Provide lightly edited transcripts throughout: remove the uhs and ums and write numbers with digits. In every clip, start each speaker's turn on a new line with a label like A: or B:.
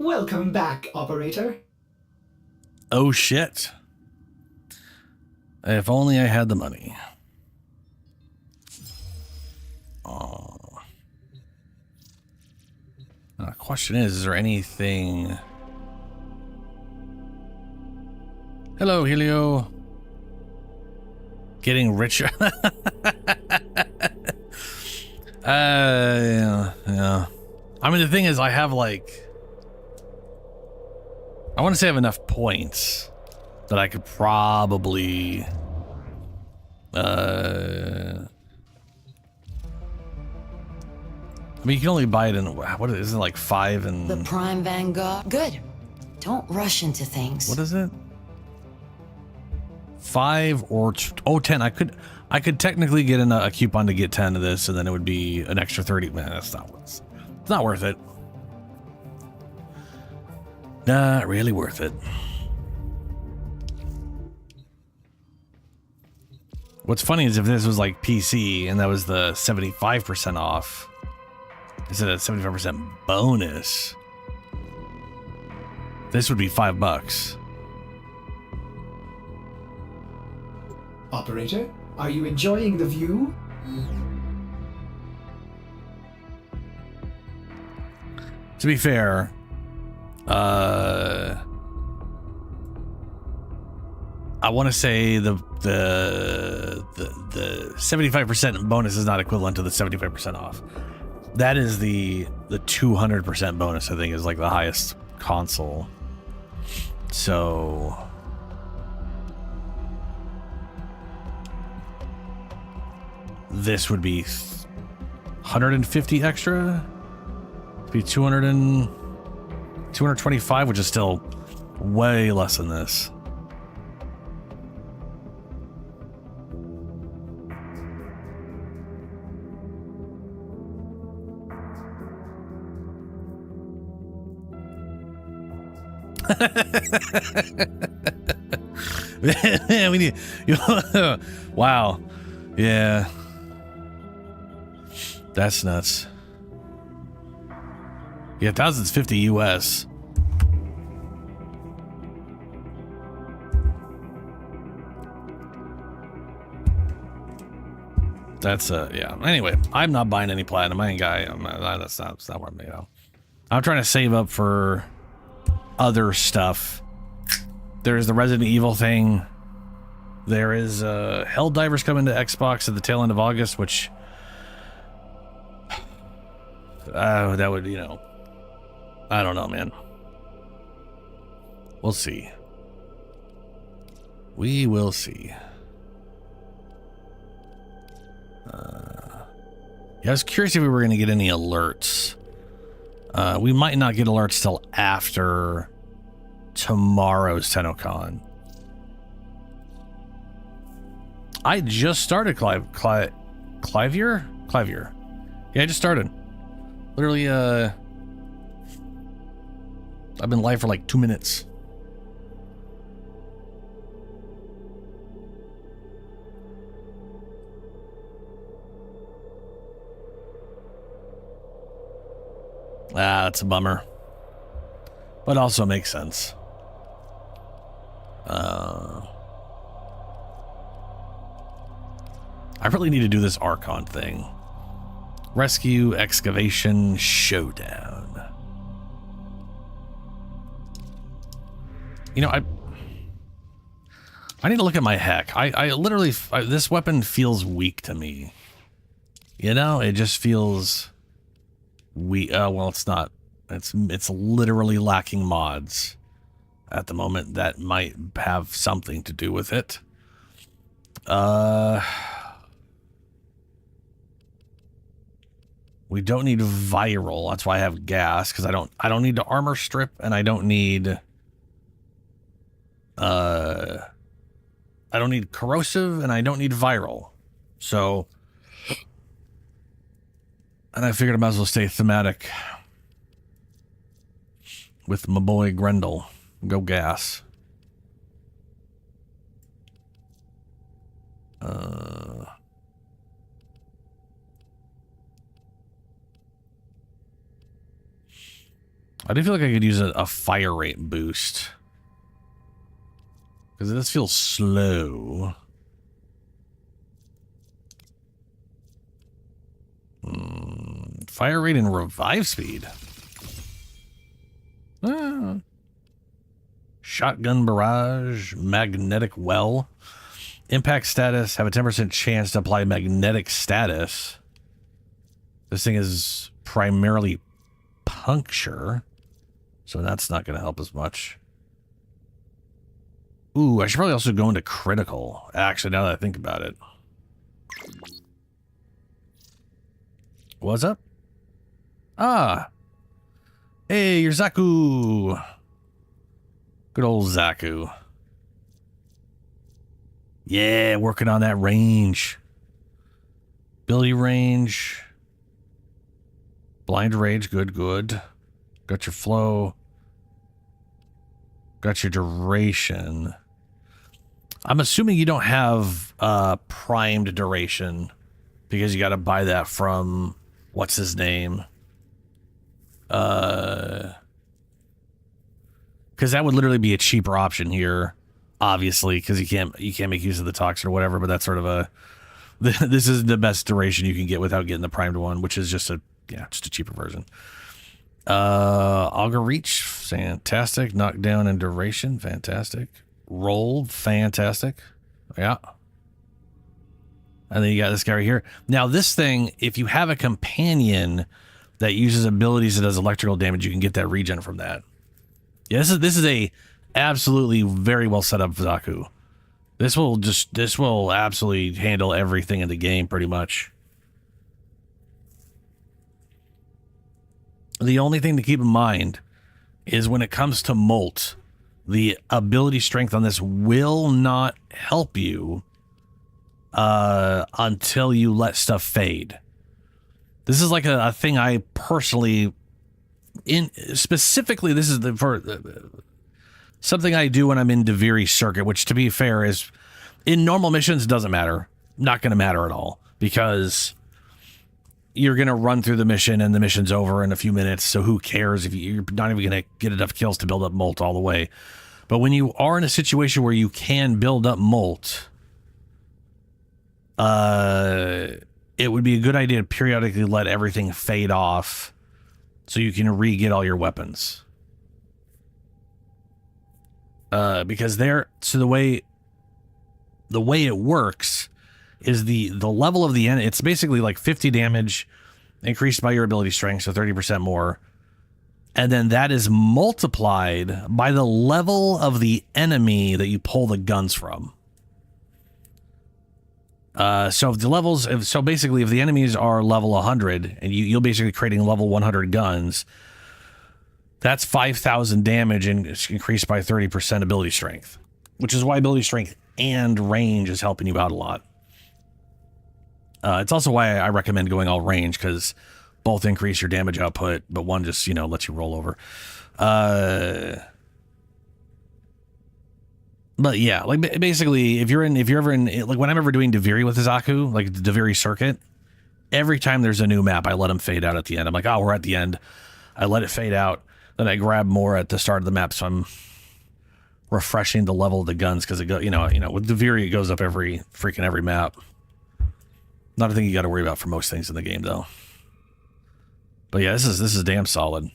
A: Welcome back, operator.
B: Oh shit. If only I had the money. Oh. The question is there anything... Hello, Helio. Getting richer. Yeah. I mean, the thing is, I have like... I want to say I have enough points that I could probably... I mean, you can only buy it in... What is it, like 5 and...
C: The Prime Vanguard? Good. Don't rush into things.
B: What is it? 5 or 10. I could technically get a coupon to get 10 of this, and then it would be an extra 30. Man, that's not it's not worth it. Not really worth it. What's funny is if this was like PC and that was the 75% off instead of 75% bonus, this would be $5.
A: Operator, are you enjoying the view?
B: To be fair, I want to say the 75% bonus is not equivalent to the 75% off. That is the 200% bonus, I think, is like the highest console. So this would be 150 extra. It'd be 225, which is still way less than this. We need, wow. Yeah. That's nuts. Yeah, 1,050 US. That's yeah. Anyway, I'm not buying any platinum. I ain't guy. That's not what I'm, you know. I'm trying to save up for other stuff. There's the Resident Evil thing. There is Helldivers coming to Xbox at the tail end of August, which that would, you know, I don't know, man. We'll see. We will see. Yeah, I was curious if we were going to get any alerts. We might not get alerts till after tomorrow's TennoCon. I just started Cavia? Yeah, I just started. Literally, I've been live for like 2 minutes. That's a bummer. But also makes sense. I really need to do this Archon thing. Rescue, Excavation, Showdown. You know, I need to look at my heck. I literally, this weapon feels weak to me. You know, it just feels weak. Well, it's not. It's literally lacking mods at the moment that might have something to do with it. We don't need viral. That's why I have gas, because I don't need to armor strip, and I don't need corrosive, and I don't need viral. So, and I figured I might as well stay thematic with my boy Grendel. Go gas. I do feel like I could use a fire rate boost. Because it does feel slow. Fire rate and revive speed. Shotgun barrage, magnetic well. Impact status, have a 10% chance to apply magnetic status. This thing is primarily puncture, so that's not going to help as much. Ooh, I should probably also go into critical, actually, now that I think about it. What's up? Ah. Hey, you're Zaku. Good old Zaku. Yeah, working on that range. Ability range. Blind rage, good, good. Got your flow. Got your duration. I'm assuming you don't have primed duration because you got to buy that from what's his name? Because that would literally be a cheaper option here, obviously, because you can't make use of the toxin or whatever. But that's sort of a this is the best duration you can get without getting the primed one, which is just a cheaper version. Augur reach, fantastic. Knockdown and duration, fantastic. Roll, fantastic. Yeah. And then you got this guy right here. Now this thing, if you have a companion that uses abilities that does electrical damage, you can get that regen from that. Yeah, this is a absolutely very well set up Zaku. This will absolutely handle everything in the game pretty much. The only thing to keep in mind is when it comes to Molt, the ability strength on this will not help you until you let stuff fade. This is like a thing I personally, specifically, this is something I do when I'm in Deviri Circuit, which to be fair is in normal missions doesn't matter. Not going to matter at all because you're going to run through the mission and the mission's over in a few minutes. So who cares if you're not even going to get enough kills to build up Molt all the way. But when you are in a situation where you can build up Molt, it would be a good idea to periodically let everything fade off so you can re-get all your weapons. Because the way it works is the level of the enemy. It's basically like 50 damage increased by your ability strength, so 30% more. And then that is multiplied by the level of the enemy that you pull the guns from. So if basically if the enemies are level 100 and you're basically creating level 100 guns, that's 5,000 damage and it's increased by 30% ability strength, which is why ability strength and range is helping you out a lot. It's also why I recommend going all range, because both increase your damage output, but one just, lets you roll over. But yeah, like basically, if you're ever in, like when I'm ever doing Deviri with Zaku, like the Deviri Circuit, every time there's a new map, I let them fade out at the end. I'm like, oh, we're at the end. I let it fade out. Then I grab more at the start of the map, so I'm refreshing the level of the guns because it go, with Deviri it goes up every map. Not a thing you got to worry about for most things in the game, though. But yeah, this is damn solid.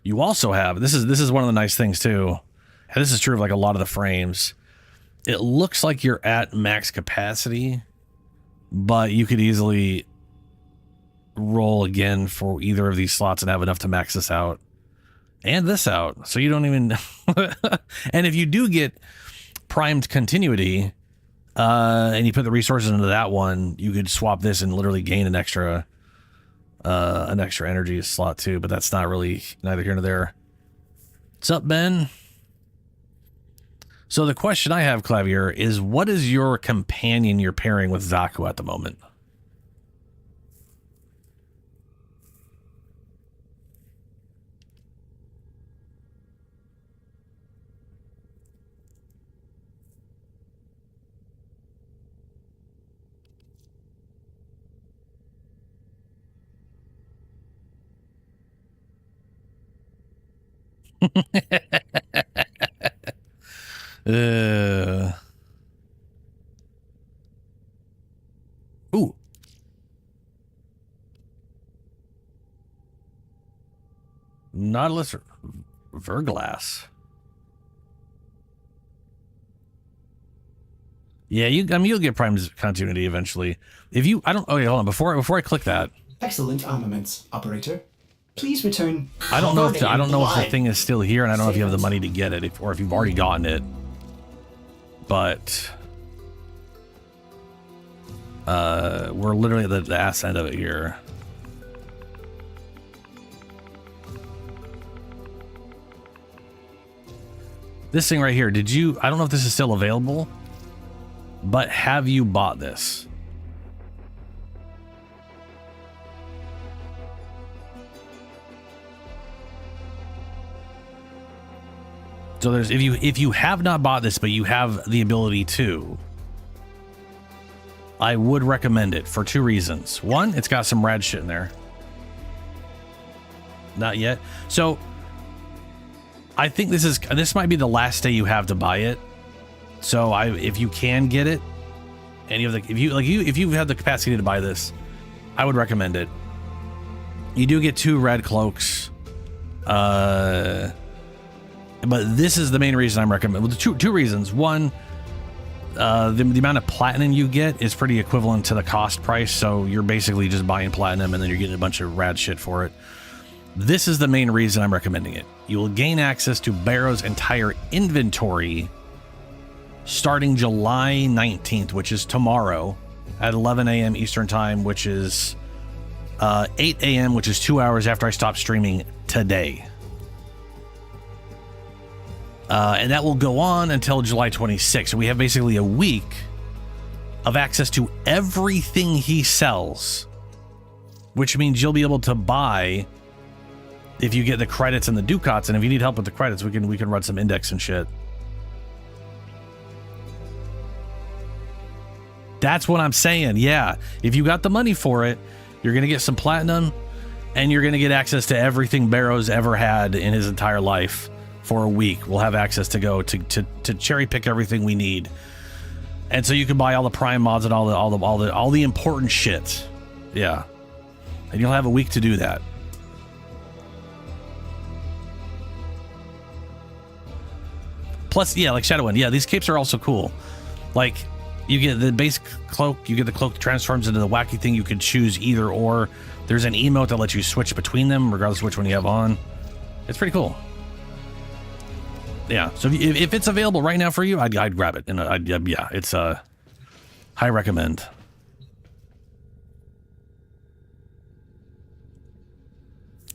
B: You also have this is one of the nice things too, and this is true of like a lot of the frames. It looks like you're at max capacity, but you could easily roll again for either of these slots and have enough to max this out and this out, so you don't even. And if you do get primed continuity, and you put the resources into that one, you could swap this and literally gain an extra energy slot too. But that's not really neither here nor there. What's up, Ben? So the question I have, Cavia, is what is your companion you're pairing with Zaku at the moment? Ooh. Nautilus Verglass. Yeah, I mean, you'll get prime continuity eventually. If you, I don't. Oh yeah, hold on. Before I click that.
A: Excellent armaments, operator. Please return.
B: I don't know if the thing is still here, and I don't know if you have the money to get it, or if you've already gotten it. But we're literally at the ass end of it here. This thing right here, did you, I don't know if this is still available, but have you bought this? So there's, if you have not bought this, but you have the ability to, I would recommend it for two reasons. One, it's got some rad shit in there. Not yet. So I think this might be the last day you have to buy it. So if you can get it, and you have if you have the capacity to buy this, I would recommend it. You do get 2 red cloaks, but this is the main reason I'm recommending. Well, two reasons. One, the amount of platinum you get is pretty equivalent to the cost price, so you're basically just buying platinum and then you're getting a bunch of rad shit for it. This is the main reason I'm recommending it. You will gain access to Baro's entire inventory starting July 19th, which is tomorrow at 11 a.m. Eastern Time, which is 8 a.m., which is 2 hours after I stop streaming today. And that will go on until July 26th. So we have basically a week of access to everything he sells, which means you'll be able to buy if you get the credits and the ducats. And if you need help with the credits, we can run some index and shit. That's what I'm saying. Yeah, if you got the money for it, you're gonna get some platinum, and you're gonna get access to everything Baro's ever had in his entire life. For a week, we'll have access to go to cherry pick everything we need, and so you can buy all the prime mods and all the important shit. Yeah, and you'll have a week to do that. Plus, yeah, like Shadowwind. Yeah, these capes are also cool. Like, you get the base cloak, you get the cloak that transforms into the wacky thing. You can choose either or. There's an emote that lets you switch between them, regardless of which one you have on. It's pretty cool. Yeah, so if it's available right now for you, I'd grab it, and yeah, it's high recommend.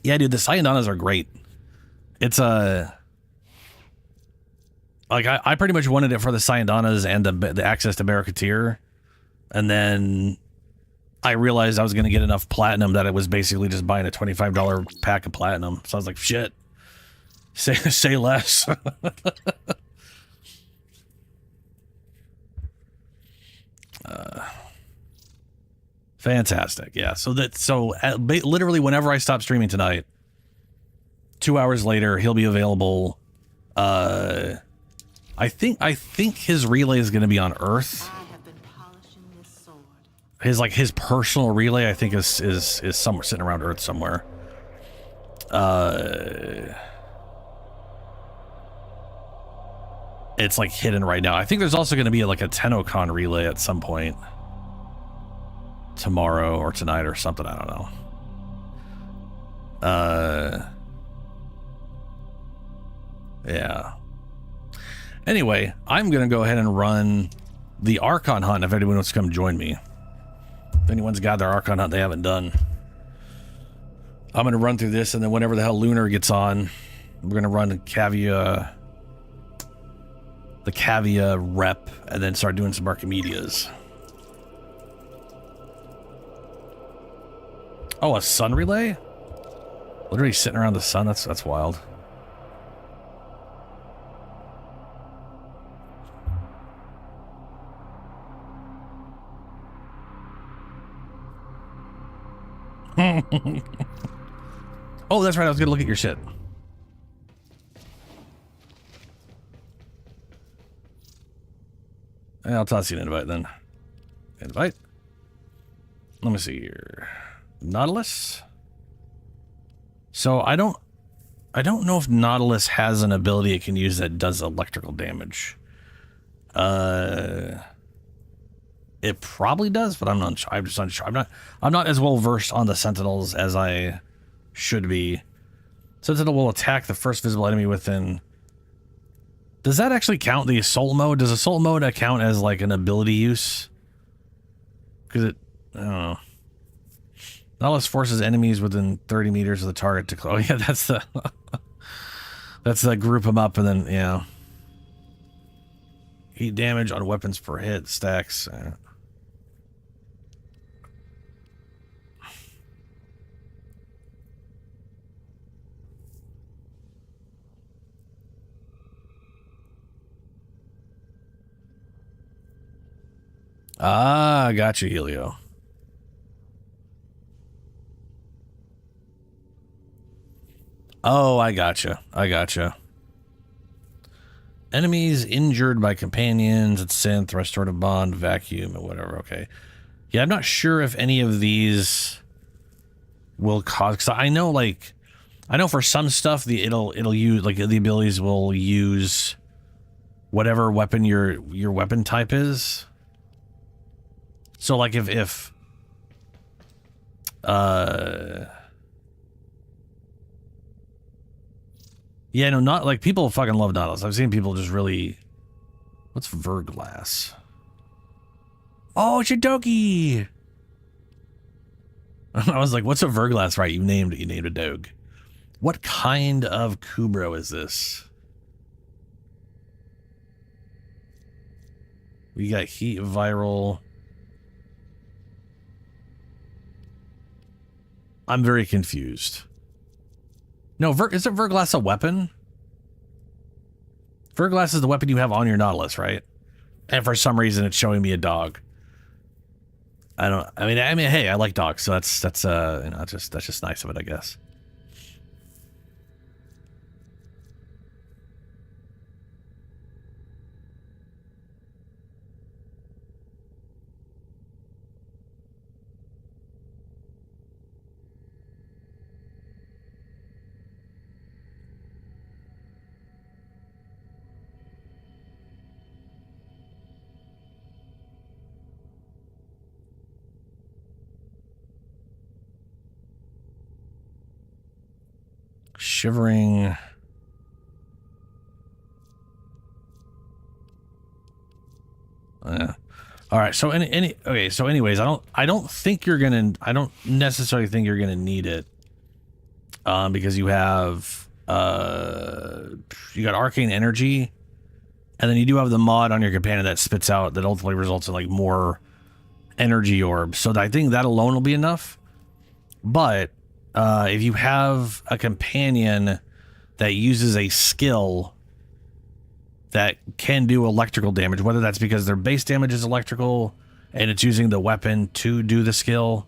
B: Yeah, dude, the Sciendonas are great. It's like I pretty much wanted it for the Sciendonas and the access to Barracuteer, and then I realized I was going to get enough platinum that it was basically just buying a $25 pack of platinum. So I was like, shit. Say less. Fantastic. Yeah. So literally whenever I stop streaming tonight, 2 hours later, he'll be available. I think his relay is going to be on Earth. His personal relay, I think is somewhere sitting around Earth somewhere. It's like hidden right now. I think there's also going to be like a TennoCon relay at some point tomorrow or tonight or something. I don't know. Yeah. Anyway, I'm going to go ahead and run the Archon hunt if anyone wants to come join me. If anyone's got their Archon hunt they haven't done. I'm going to run through this, and then whenever the hell Lunar gets on, we're going to run the Cavia rep, and then start doing some Archimedias. Oh, a sun relay? Literally sitting around the sun? That's wild. Oh, that's right. I was going to look at your shit. I'll toss you an invite then. Invite. Let me see here. Nautilus. So I don't know if Nautilus has an ability it can use that does electrical damage. It probably does, but I'm not sure. I'm just not sure. I'm not as well versed on the Sentinels as I should be. Sentinel will attack the first visible enemy within. Does that actually count the assault mode? Does assault mode count as like an ability use? Because I don't know. Nautilus forces enemies within 30 meters of the target to close. Oh yeah, that's the that's the group them up and then yeah. Heat damage on weapons per hit stacks. Ah, got you, Helio. Oh, I gotcha. I gotcha. Enemies injured by companions, it's synth, restorative bond, vacuum, or whatever. Okay. Yeah, I'm not sure if any of these will cause. Because I know, like, I know for some stuff it'll use like the abilities will use whatever weapon your weapon type is. So like if yeah, no, not like people fucking love Nautilus. I've seen people just really. What's Verglass? Oh, it's your doggy. I was like, what's a Verglass? Right, you named a dog. What kind of Kubro is this? We got heat viral. I'm very confused. No, isn't Verglass a weapon? Verglass is the weapon you have on your Nautilus, right? And for some reason, it's showing me a dog. I mean, hey, I like dogs, so that's you know, that's just nice of it, I guess. Shivering. All right. So okay. So anyways, I don't necessarily think you're gonna need it, because you have you got arcane energy, and then you do have the mod on your companion that spits out that ultimately results in like more energy orbs. So I think that alone will be enough. But if you have a companion that uses a skill that can do electrical damage, whether that's because their base damage is electrical and it's using the weapon to do the skill,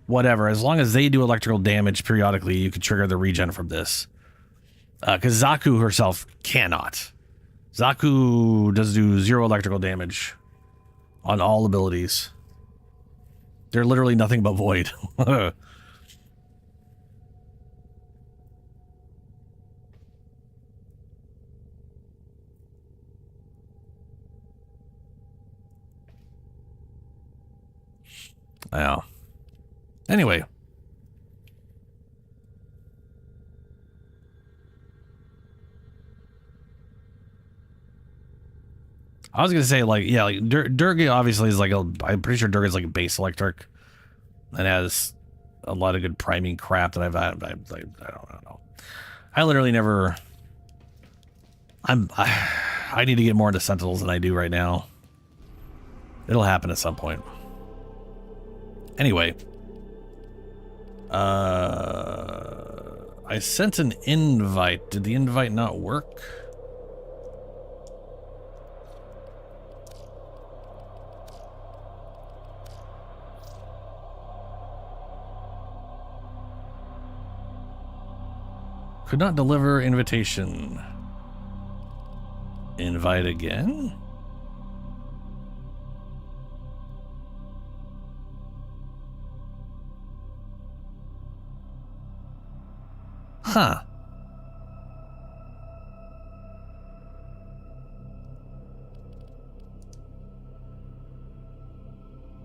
B: whatever, as long as they do electrical damage periodically, you could trigger the regen from this. Because Zaku herself cannot. Zaku does do 0 electrical damage on all abilities. They're literally nothing but void. Yeah. Anyway. I was gonna say, like, yeah, like Durga obviously is like I'm pretty sure Durga is like a base electric and has a lot of good priming crap that I don't know. I literally never. I need to get more into Sentinels than I do right now. It'll happen at some point. Anyway, I sent an invite. Did the invite not work? Could not deliver invitation. Invite again? Huh.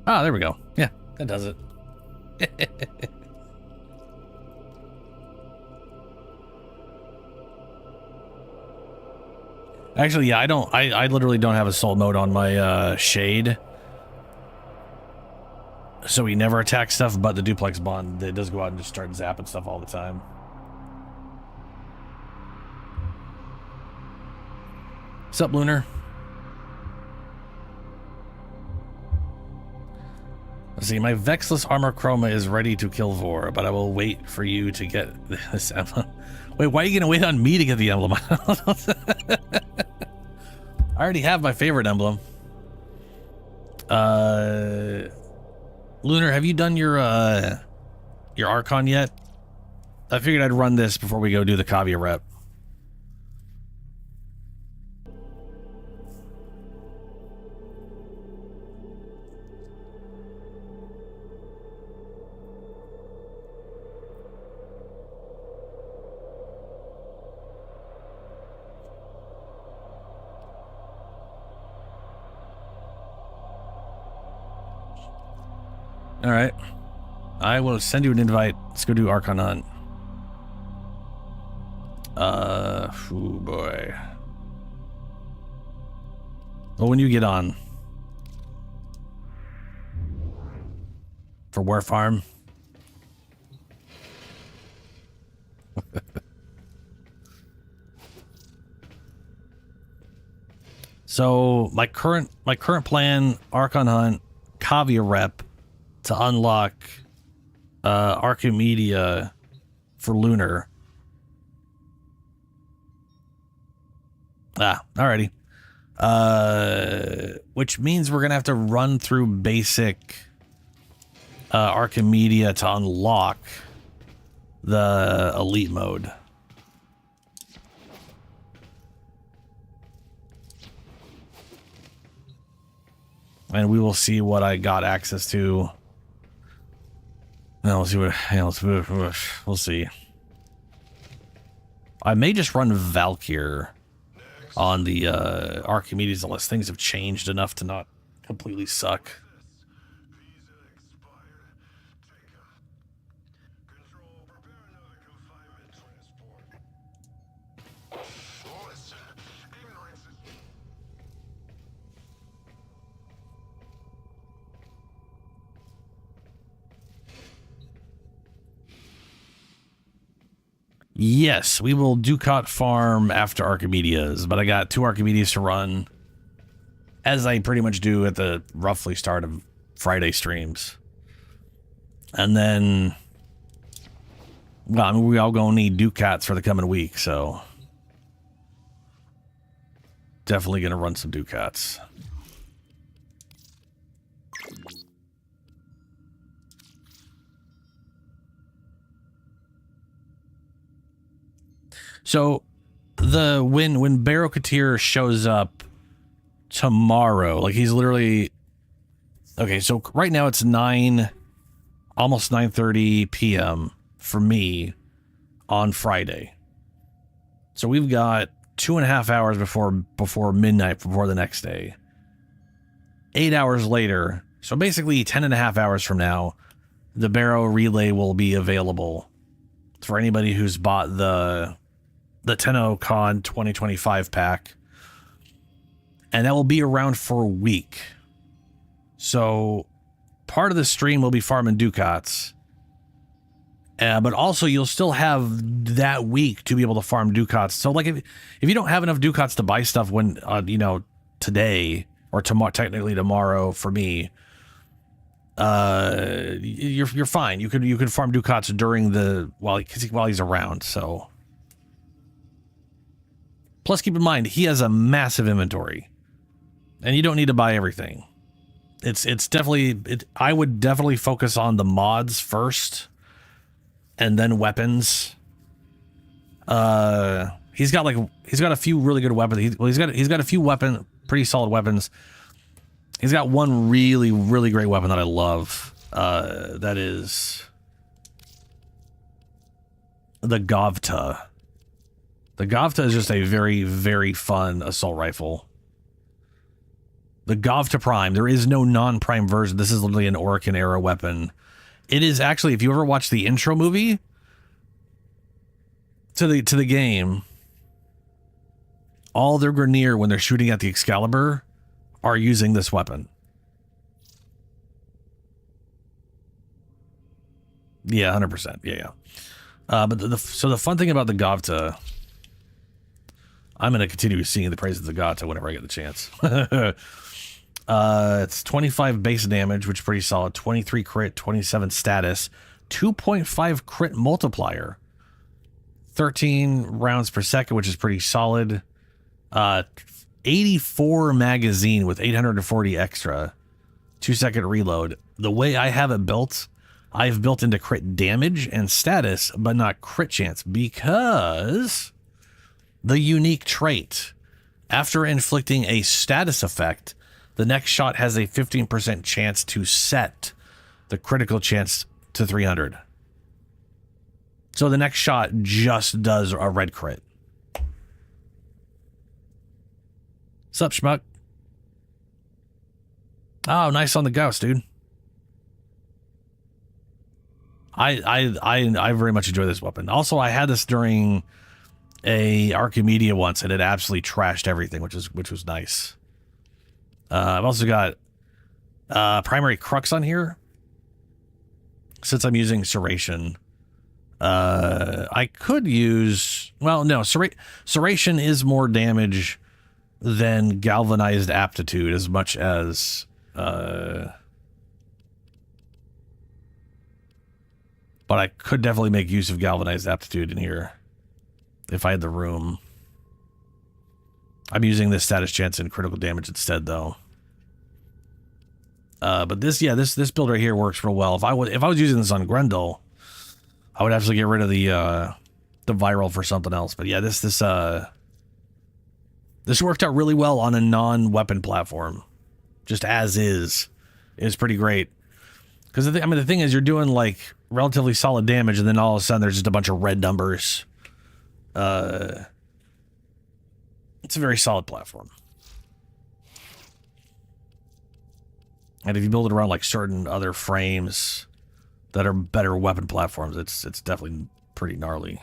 B: Ah, there we go. Yeah, that does it. Actually, yeah, I literally don't have assault mode on my shade. So he never attacks stuff, but the duplex bond, it does go out and just start zapping stuff all the time. What's up, Lunar? Let's see, my Vexless Armor Chroma is ready to kill Vor, but I will wait for you to get this emblem. Wait, why are you going to wait on me to get the emblem? I already have my favorite emblem. Lunar, have you done your Archon yet? I figured I'd run this before we go do the Cavia rep. All right, I will send you an invite. Let's go do Archon hunt. Oh boy. Well, when you get on for Warframe. So my current plan: Archon hunt, Cavia rep, to unlock Archimedia for Lunar. Alrighty. Which means we're gonna have to run through basic Archimedia to unlock the elite mode. And we will see what I got access to. No, we'll see. I may just run Valkyr on the Archimedes unless things have changed enough to not completely suck. Yes, we will Ducat farm after Archimedias, but I got 2 Archimedias to run, as I pretty much do at the roughly start of Friday streams. And then, well, I mean, we all gonna need Ducats for the coming week, so definitely gonna run some Ducats. So when Baro shows up tomorrow, like he's literally okay, so right now it's almost 9:30 p.m. for me on Friday. So we've got 2.5 hours before midnight before the next day. 8 hours later, so basically 10.5 hours from now, the Baro relay will be available for anybody who's bought the TennoCon 2025 pack, and that will be around for a week. So part of the stream will be farming Ducats, but also you'll still have that week to be able to farm Ducats. So like if you don't have enough Ducats to buy stuff when today or tomorrow, technically tomorrow for me, you're fine. You could farm Ducats during while he's around. So. Plus, keep in mind, he has a massive inventory, and you don't need to buy everything. It's definitely, I would definitely focus on the mods first, and then weapons. He's got a few really good weapons. He's got a few pretty solid weapons. He's got one really, really great weapon that I love. That is the Gavta. The Gavta is just a very, very fun assault rifle. The Gavta Prime. There is no non-prime version. This is literally an Arcane era weapon. It is actually, if you ever watch the intro movie to the game, all their Grenier when they're shooting at the Excalibur are using this weapon. Yeah, 100%. Yeah. But so the fun thing about the Gavta, I'm going to continue singing the praises of the Gavta whenever I get the chance. It's 25 base damage, which is pretty solid. 23 crit, 27 status, 2.5 crit multiplier, 13 rounds per second, which is pretty solid. 84 magazine with 840 extra, 2-second reload. The way I have it built, I've built into crit damage and status, but not crit chance, because the unique trait, after inflicting a status effect, the next shot has a 15% chance to set the critical chance to 300. So the next shot just does a red crit. Sup, schmuck? Oh, nice on the Gauss, dude. I very much enjoy this weapon. Also, I had this during a Archimedia once, and it absolutely trashed everything, which was nice. I've also got primary crux on here. Since I'm using Serration, I could use, well, no, Serration is more damage than galvanized aptitude, as much as but I could definitely make use of galvanized aptitude in here if I had the room. I'm using this status chance and critical damage instead, though. But this build right here works real well. If I was using this on Grendel, I would actually get rid of the viral for something else. But yeah, this worked out really well on a non-weapon platform, just as is pretty great. Because the thing is, you're doing like relatively solid damage, and then all of a sudden there's just a bunch of red numbers. It's a very solid platform. And if you build it around like certain other frames that are better weapon platforms, it's definitely pretty gnarly.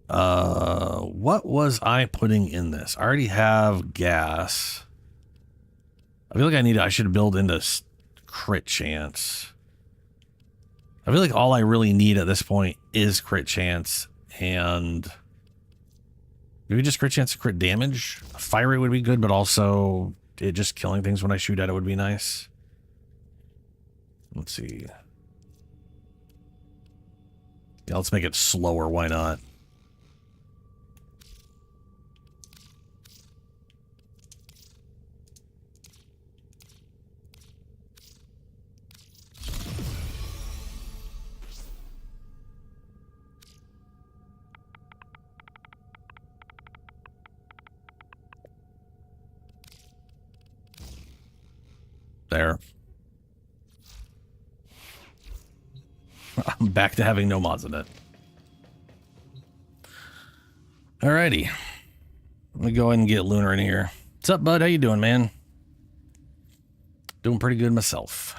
B: What was I putting in this? I already have gas. I feel like I should build into crit chance. I feel like all I really need at this point is crit chance, and maybe just crit chance to crit damage. Fire rate would be good, but also it just killing things when I shoot at it would be nice. Let's see. Yeah, let's make it slower. Why not? There. I'm back to having no mods in it. Alrighty. Let me go ahead and get Lunar in here. What's up, bud? How you doing, man? Doing pretty good myself.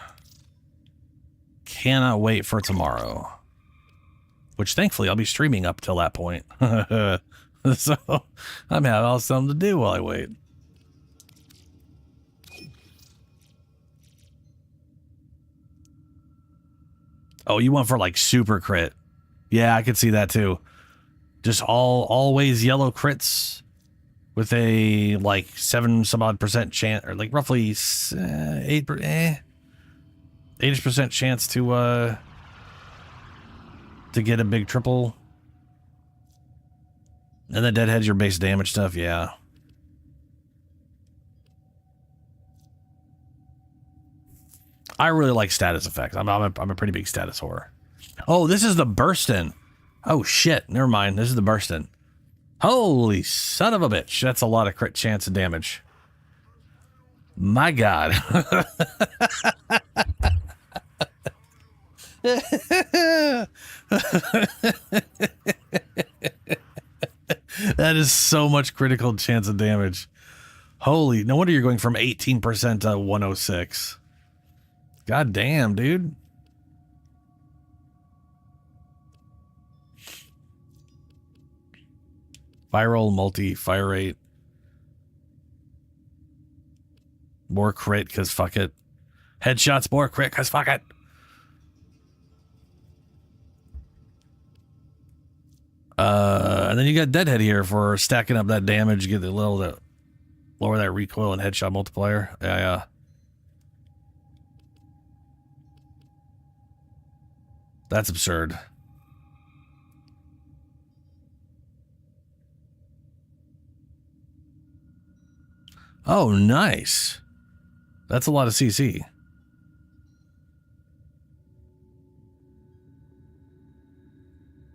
B: Cannot wait for tomorrow. Which, thankfully, I'll be streaming up till that point. So, I'm having all something to do while I wait. Oh, you went for like super crit. Yeah, I could see that too. Just always yellow crits with a like 7% chance, or like roughly 80% chance to get a big triple. And then deadhead's your base damage stuff, yeah. I really like status effects. I'm a pretty big status whore. Oh, this is the Burstin. Oh shit, never mind. This is the Burstin. Holy son of a bitch. That's a lot of crit chance and damage. My god. is so much critical chance of damage. Holy, no wonder you're going from 18% to 106. God damn, dude. Viral, multi, fire rate. More crit, because fuck it. Headshots, more crit, because fuck it. And then you got Deadhead here for stacking up that damage, get the little, lower that recoil and headshot multiplier. Yeah. That's absurd. Oh, nice. That's a lot of CC.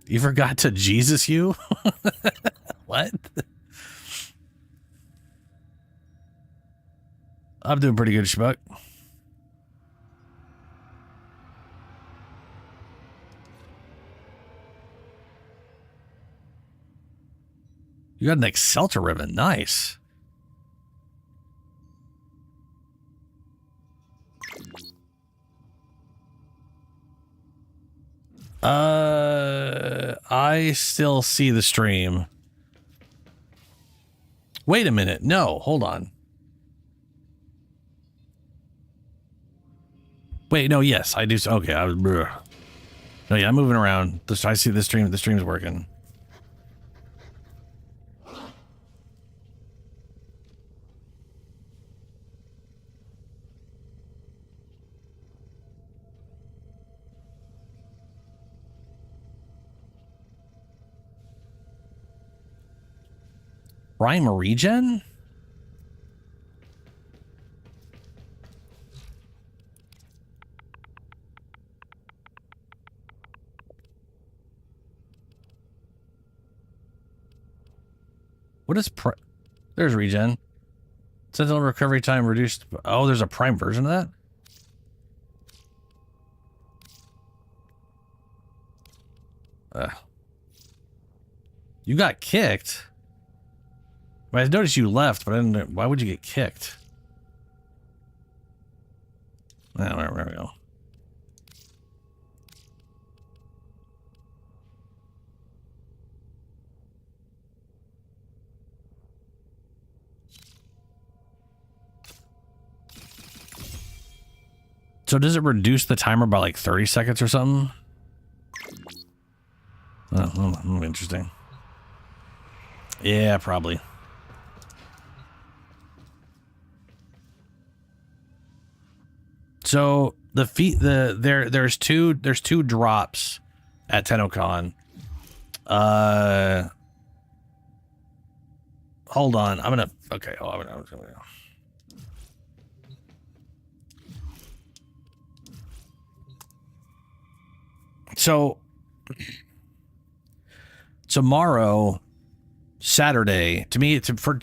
B: You forgot to Jesus you? What? I'm doing pretty good, Schmuck. You got an Excelter ribbon. Nice. I still see the stream. Wait a minute. No, hold on. Wait, no, yes, I do. Okay, I was. No, yeah, I'm moving around. I see the stream. The stream's working. Prime regen? What is there's regen. Sentinel recovery time reduced. Oh, there's a prime version of that? You got kicked? I noticed you left, but I didn't. Why would you get kicked? Oh, there we go. So does it reduce the timer by like 30 seconds or something? Oh, interesting. Yeah, probably. So there's two drops at TennoCon. Hold on. I'm gonna So tomorrow, Saturday, to me, for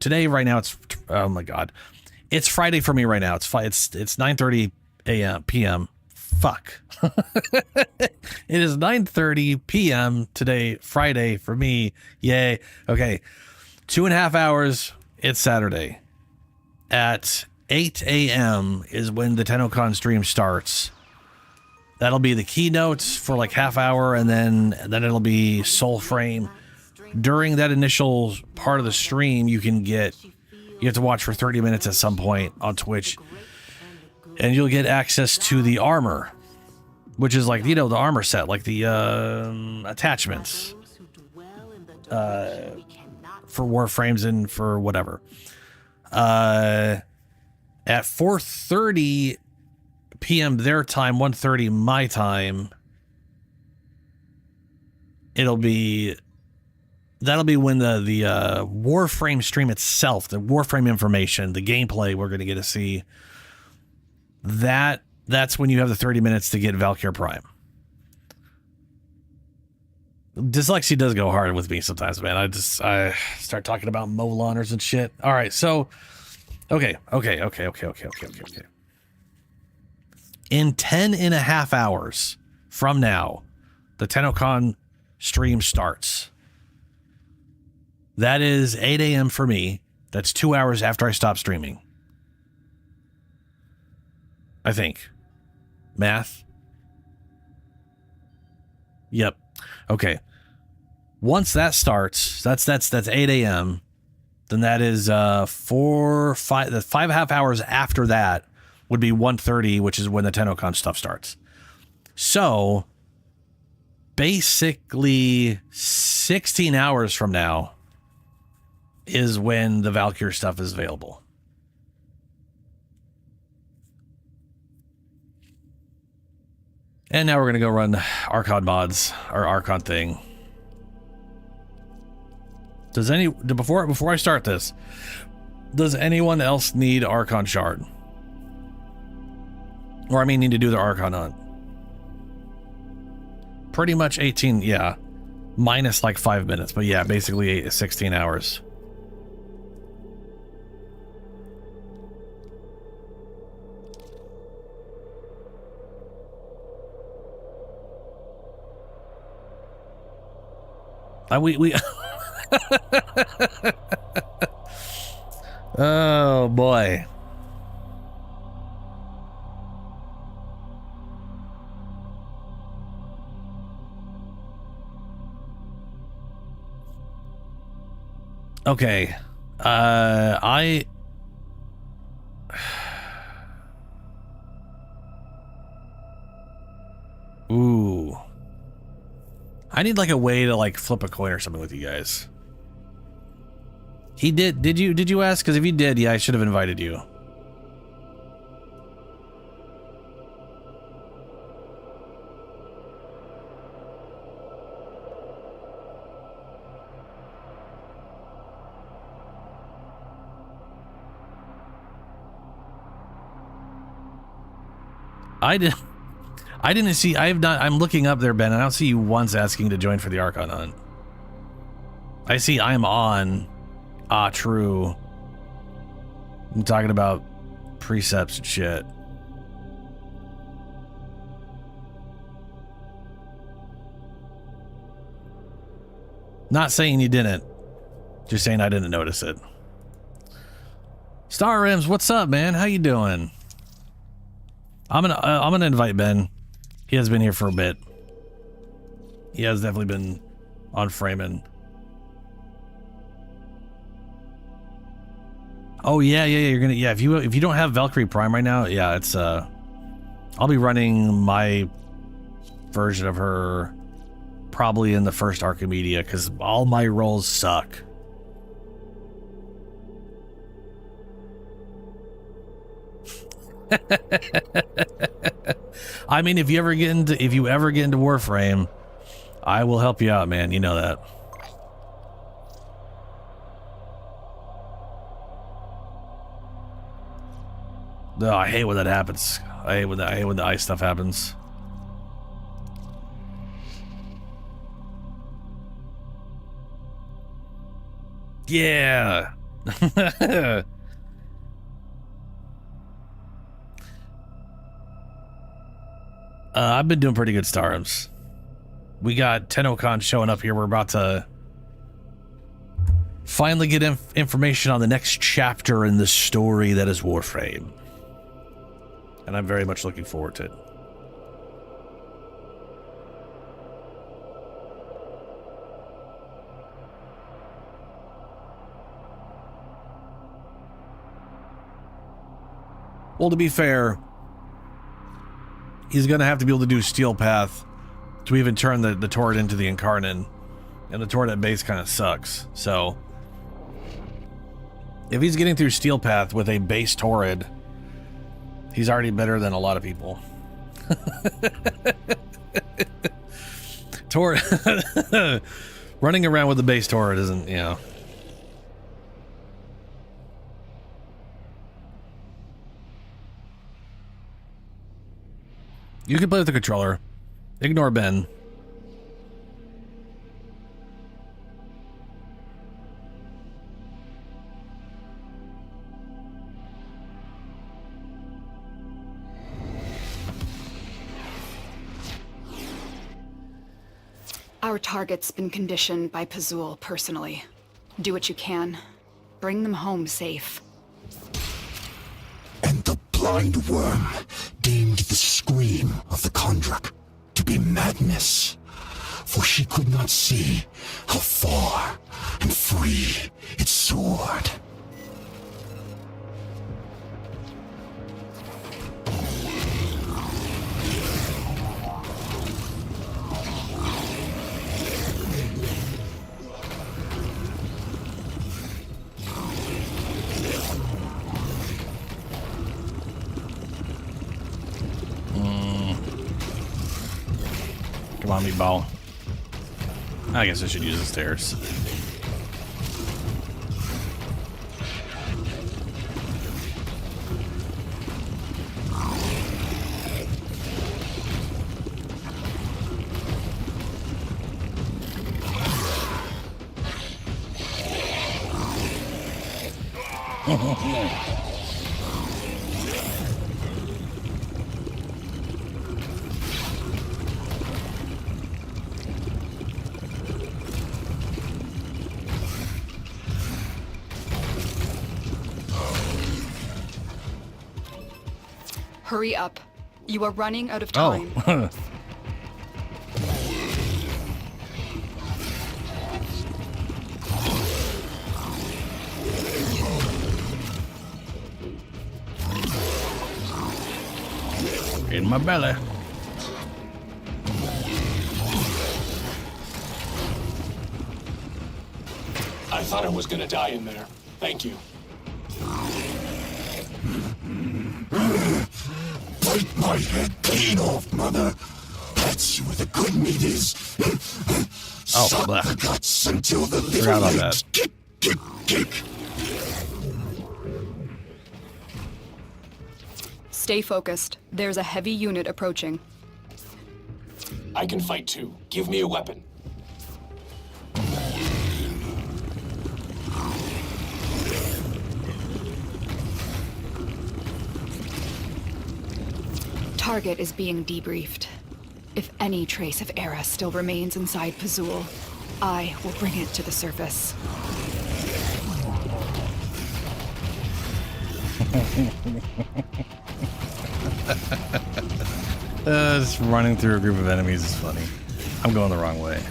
B: today, right now, it's, oh my God, it's Friday for me right now. It's 9:30 p.m. Fuck. It is 9:30 p.m. today, Friday for me. Yay. Okay. 2.5 hours. It's Saturday. At 8 a.m. is when the TennoCon stream starts. That'll be the keynotes for like half hour, and then it'll be Soulframe. During that initial part of the stream, you have to watch for 30 minutes at some point on Twitch, and you'll get access to the armor, which is like, the armor set, like the attachments for Warframes and for whatever. At 4:30 p.m. their time, 1:30 my time, that'll be when the Warframe stream itself, the Warframe information, the gameplay we're going to get to see, that's when you have the 30 minutes to get Valkyr Prime. Dyslexia does go hard with me sometimes, man. I start talking about Molaners and shit. All right, so okay. In 10.5 hours from now, the TennoCon stream starts. That is 8 a.m. for me. That's 2 hours after I stop streaming. I think. Math? Yep. Okay. Once that starts, that's 8 a.m. Then that is 5.5 hours after that would be 1:30, which is when the TennoCon stuff starts. So basically 16 hours from now is when the Valkyr stuff is available. And now we're going to go run Archon mods, or Archon thing. Before I start this, does anyone else need Archon shard? Or I mean need to do the Archon hunt? Pretty much 18, yeah. Minus like 5 minutes, but yeah, basically 16 hours. We oh boy. Okay. Ooh. I need like a way to like flip a coin or something with you guys. He did you ask? Because if you did, yeah, I should have invited you. I didn't see, I'm looking up there, Ben, and I don't see you once asking to join for the Archon hunt. I see I'm on. Ah, true. I'm talking about precepts and shit. Not saying you didn't. Just saying I didn't notice it. Star Rims, what's up, man? How you doing? I'm gonna invite Ben. He has been here for a bit. He has definitely been on framing. Oh yeah, you're gonna, yeah, if you don't have Valkyrie Prime right now, yeah, it's I'll be running my version of her probably in the first Archimedia because all my rolls suck. I mean, if you ever get into Warframe, I will help you out, man. You know that. No, I hate when that happens. I hate when the ice stuff happens. Yeah. I've been doing pretty good Starms. We got TennoCon showing up here. We're about to finally get information on the next chapter in the story that is Warframe. And I'm very much looking forward to it. Well, to be fair, he's going to have to be able to do Steel Path to even turn the turret into the Incarnate. And the turret at base kind of sucks. So, if he's getting through Steel Path with a base turret, he's already better than a lot of people. Turret. Running around with the base turret isn't, you know. You can play with the controller. Ignore Ben.
D: Our target's been conditioned by Pazul personally. Do what you can. Bring them home safe.
E: And the blind worm deemed the scream of the Kondrak to be madness, for she could not see how far and free it soared.
B: Come on, meatball. I guess I should use the stairs.
D: Hurry up. You are running out of time.
B: Oh. In my belly.
F: I thought I was gonna die in there. Thank you.
E: Bite my head clean off, mother. That's where the good meat is.
B: Oh,
E: Suck
B: bleh.
E: the guts until the
B: Forgot
E: little
B: about
E: legs
B: that.
E: kick.
D: Stay focused. There's a heavy unit approaching.
F: I can fight too. Give me a weapon.
D: Target is being debriefed. If any trace of Era still remains inside Pazul, I will bring it to the surface.
B: Just running through a group of enemies is funny. I'm going the wrong way.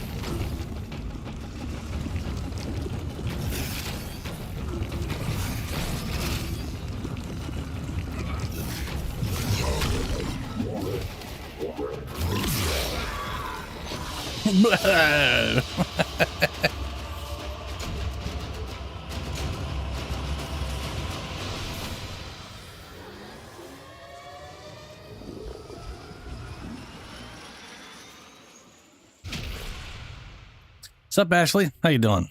B: What's up, Ashley? How you doing?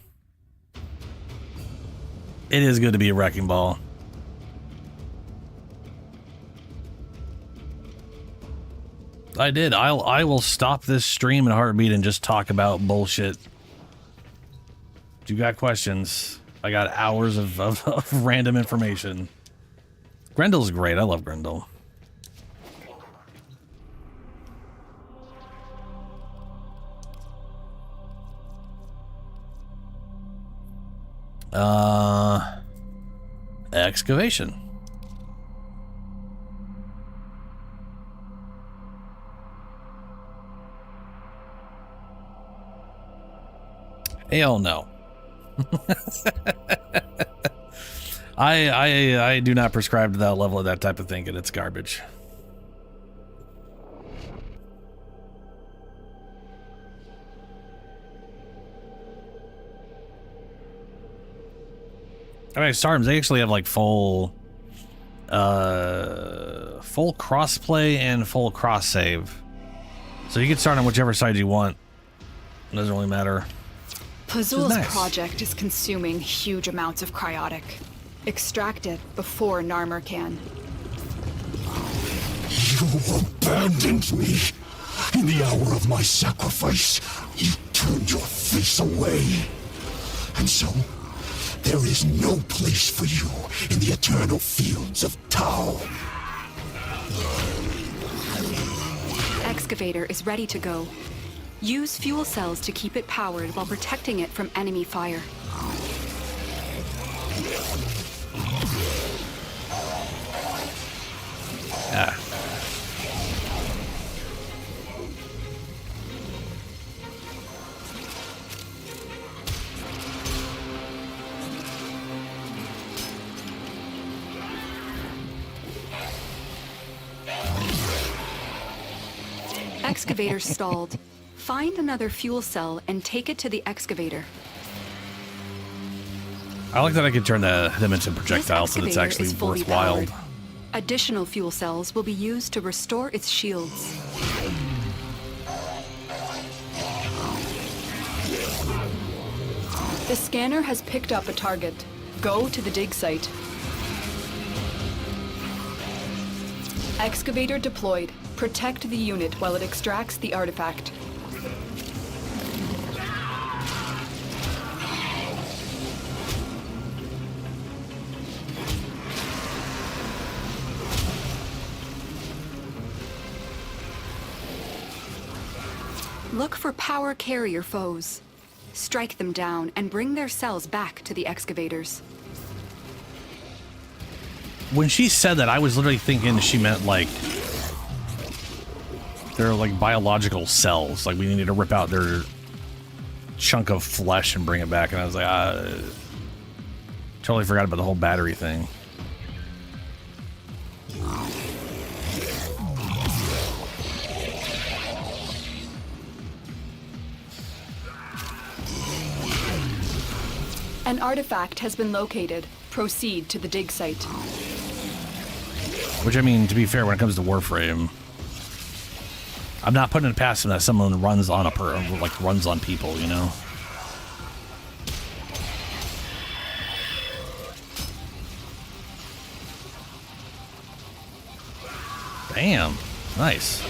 B: It is good to be a wrecking ball. I did. I will stop this stream in a heartbeat and just talk about bullshit. If you got questions, I got hours of random information. Grendel's great. I love Grendel. Excavation. Hell no. I do not prescribe to that level of that type of thinking. It's garbage. I mean, Starms, they actually have like full crossplay and full cross save. So you can start on whichever side you want. It doesn't really matter.
D: Pazul's
B: nice.
D: project is consuming huge amounts of cryotic. Extract it before Narmer can.
E: You abandoned me. In the hour of my sacrifice, you turned your face away. And so, there is no place for you in the eternal fields of Tau.
D: Excavator is ready to go. Use fuel cells to keep it powered while protecting it from enemy fire.
B: Ah.
D: Excavator stalled. Find another fuel cell and take it to the excavator.
B: I like that I can turn them into projectiles so
D: This
B: it's
D: excavator
B: actually
D: is fully
B: worthwhile.
D: powered. Additional fuel cells will be used to restore its shields. The scanner has picked up a target. Go to the dig site. Excavator deployed. Protect the unit while it extracts the artifact. Look for power carrier foes. Strike them down and bring their cells back to the excavators.
B: When she said that, I was literally thinking she meant like they're like biological cells. Like we need to rip out their chunk of flesh and bring it back. And I was like, totally forgot about the whole battery thing.
D: An artifact has been located. Proceed to the dig site.
B: Which, I mean, to be fair, when it comes to Warframe, I'm not putting it past them that someone runs on runs on people, you know? Bam. Nice.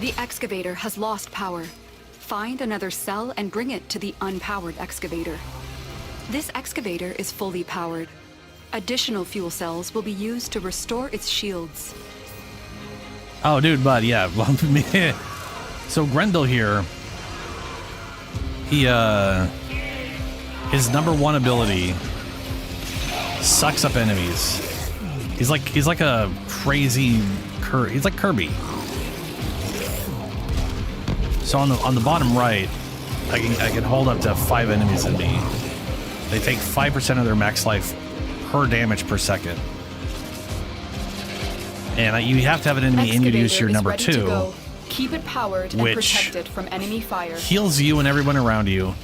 D: The excavator has lost power. Find another cell and bring it to the unpowered excavator. This excavator is fully powered. Additional fuel cells will be used to restore its shields.
B: Oh, dude, bud, yeah. So Grendel here, he, his #1 ability sucks up enemies. He's like a crazy, he's like Kirby. So on the bottom right, I can hold up to 5 enemies in me. They take 5% of their max life per damage per second. And you have to have an enemy introduce your #2.
D: Keep it powered and protect it from enemy fire.
B: Heals you and everyone around you.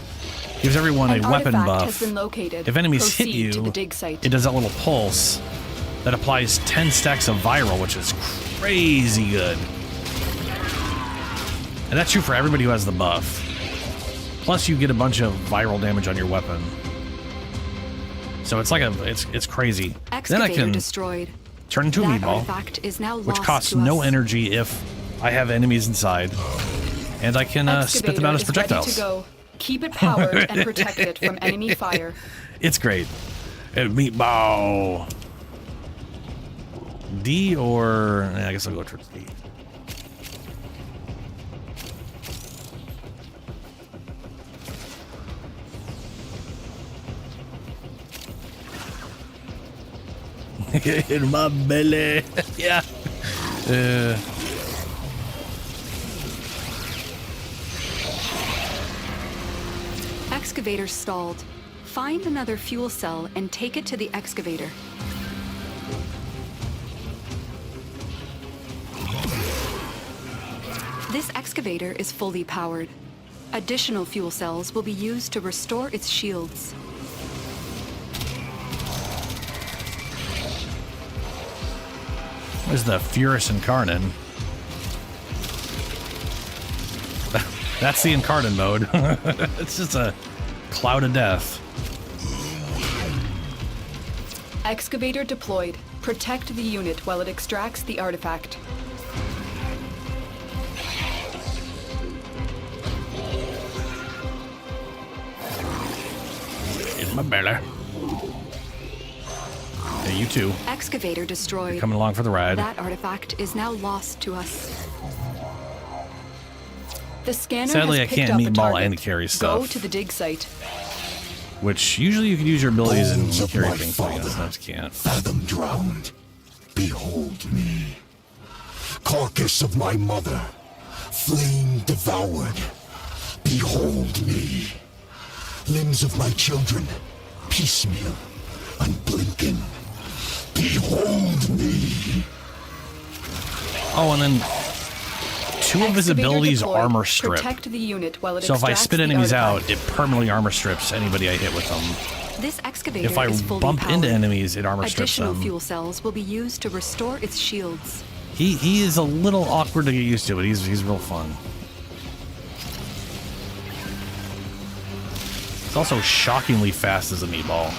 B: Gives everyone a weapon buff.
D: Has been located.
B: If enemies
D: Proceed
B: hit you,
D: to the dig site.
B: it does that little pulse that applies 10 stacks of viral, which is crazy good. And that's true for everybody who has the buff. Plus, you get a bunch of viral damage on your weapon. So it's like it's crazy.
D: Excavator
B: Then I can
D: destroyed.
B: turn into a
D: That
B: meatball,
D: artifact is now
B: which
D: lost
B: costs
D: to
B: no
D: us.
B: energy if I have enemies inside, and I can spit them out as
D: Excavator is ready
B: projectiles.
D: to go. Keep it powered and protect it from enemy fire.
B: It's great. Meatball. D or I guess I'll go towards D. In my belly. Yeah.
D: Excavator stalled. Find another fuel cell and take it to the excavator. This excavator is fully powered. Additional fuel cells will be used to restore its shields.
B: There's the Furus Incarnate. That's the Incarnate mode. It's just a cloud of death.
D: Excavator deployed. Protect the unit while it extracts the artifact.
B: In my belly. Hey, you too.
D: Excavator destroyed.
B: Coming along for the ride.
D: That artifact is now lost to us. The scanner
B: Sadly,
D: has
B: I
D: picked
B: can't
D: up a
B: meatball
D: target.
B: and carry stuff.
D: Go to the dig site.
B: Which usually you can use your abilities and
E: Bones of
B: carry
E: my
B: things, but
E: father,
B: sometimes you can't.
E: fathom drowned. Behold me. Carcass of my mother, flame devoured. Behold me. Limbs of my children, piecemeal, unblinking. Behold me.
B: Oh, and then two of his
D: Excavator
B: abilities
D: deployed.
B: armor strip.
D: Protect the unit while it
B: So if I
D: extracts
B: spit
D: the
B: enemies
D: artifact.
B: out, it permanently armor strips anybody I hit with them.
D: This excavator
B: If I
D: is fully
B: bump
D: powered.
B: into enemies, it armor strips
D: Additional
B: them.
D: fuel cells will be used to restore its shields.
B: He is a little awkward to get used to, but he's real fun. He's also shockingly fast as a meatball.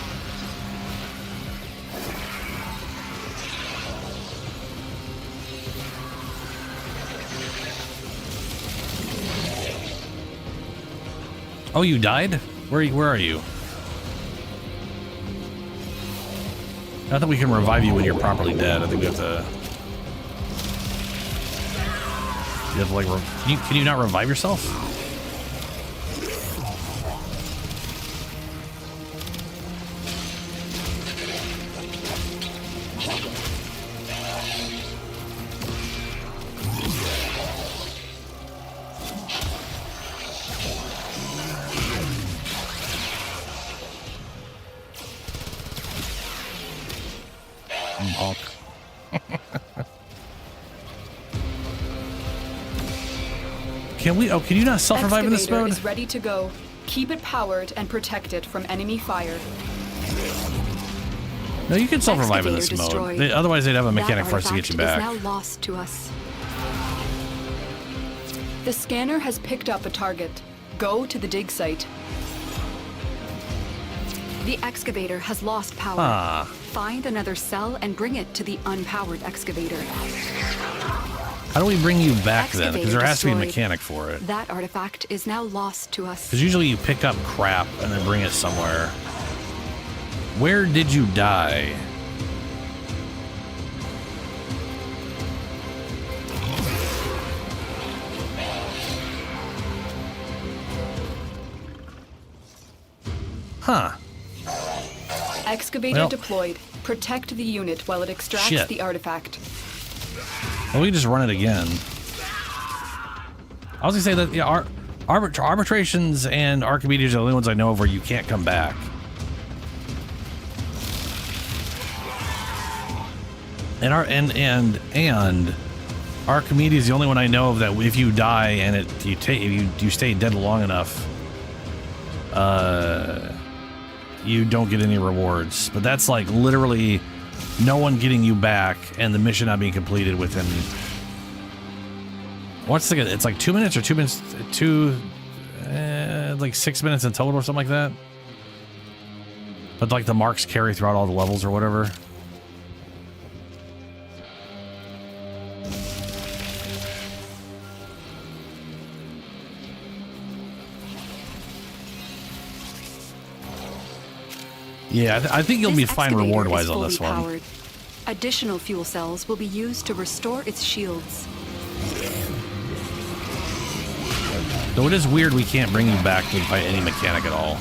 B: Oh, you died? Where are you? Not that we can revive you when you're properly dead. I think we have to. You have to like. Can you not revive yourself? Honk. Can we? Oh, can you not self-revive in this
D: Excavator
B: mode?
D: is ready to go. Keep it powered and protect it from enemy fire.
B: No, you can self-revive in this
D: Excavator
B: mode.
D: destroyed.
B: Otherwise, they'd have a
D: That
B: mechanic for us to get you
D: artifact
B: back.
D: is now lost to us. The scanner has picked up a target. Go to the dig site. The excavator has lost power.
B: Ah.
D: Find another cell and bring it to the unpowered excavator.
B: How do we bring you back then? Because there
D: Excavator
B: has to be a
D: destroyed.
B: mechanic for it.
D: That artifact is now lost to us.
B: Because usually you pick up crap and then bring it somewhere. Where did you die? Huh.
D: Excavator
B: Well.
D: deployed. Protect the unit while it extracts
B: Shit.
D: the artifact.
B: Well, we can just run it again. I was gonna say that yeah, arbitrations and Archimedia are the only ones I know of where you can't come back. And Archimedia is the only one I know of that if you die and you stay dead long enough, you don't get any rewards. But that's like literally no one getting you back and the mission not being completed within. What's the? It's like 2 minutes or 2 minutes, like 6 minutes in total or something like that. But like the marks carry throughout all the levels or whatever. Yeah, I think you'll be
D: This
B: fine
D: excavator
B: reward-wise
D: is
B: on
D: fully
B: this one.
D: powered. Additional fuel cells will be used to restore its shields.
B: Though it is weird we can't bring you back to fight any mechanic at all.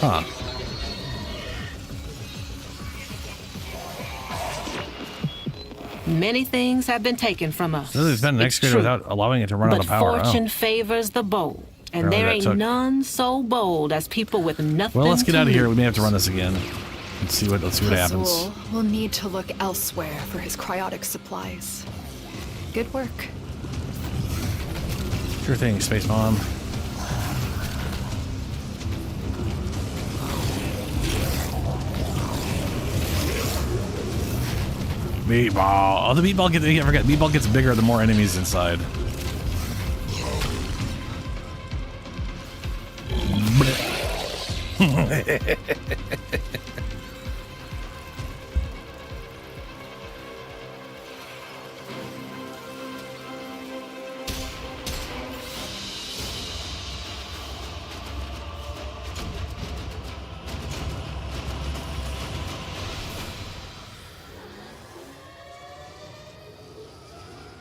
B: Huh.
G: Many things have been taken from us.
B: This has been an
G: It's
B: excavator
G: true.
B: without allowing it to run out
G: But
B: of power.
G: fortune
B: Oh.
G: favors the bold, and
B: Apparently
G: there
B: that
G: ain't
B: took-
G: none so bold as people with nothing.
B: Well, let's get
G: to
B: out of here. We
G: lose.
B: may have to run this again. Let's see what happens.
D: Azul will need to look elsewhere for his cryotic supplies. Good work.
B: Sure thing, Space Mom. Meatball. Oh, the meatball gets. I forget. Meatball gets bigger the more enemies inside.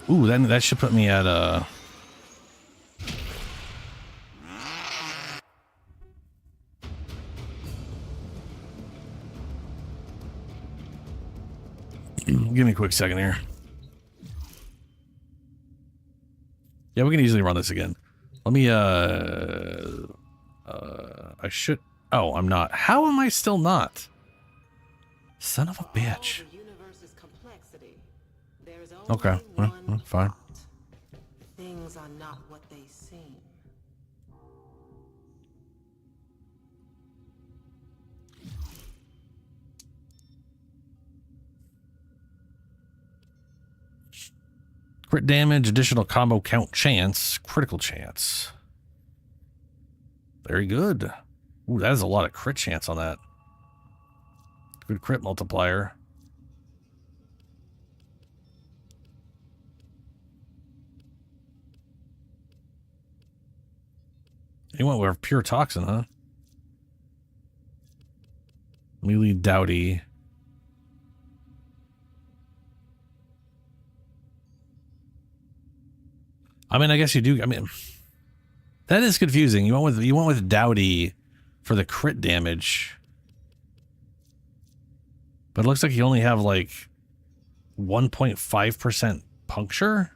B: Ooh, then that should put me at give me a quick second here. Yeah, we can easily run this again. Let me I should. Oh, I'm not. How am I still not? Son of a bitch. Okay, well, fine.
G: Things are not what they seem.
B: Crit damage, additional combo count chance, critical chance. Very good. Ooh, that is a lot of crit chance on that. Good crit multiplier. You went with pure toxin, huh? Melee Dowdy. I mean, I guess you do. I mean, that is confusing. You went with Dowdy for the crit damage, but it looks like you only have like 1.5% puncture.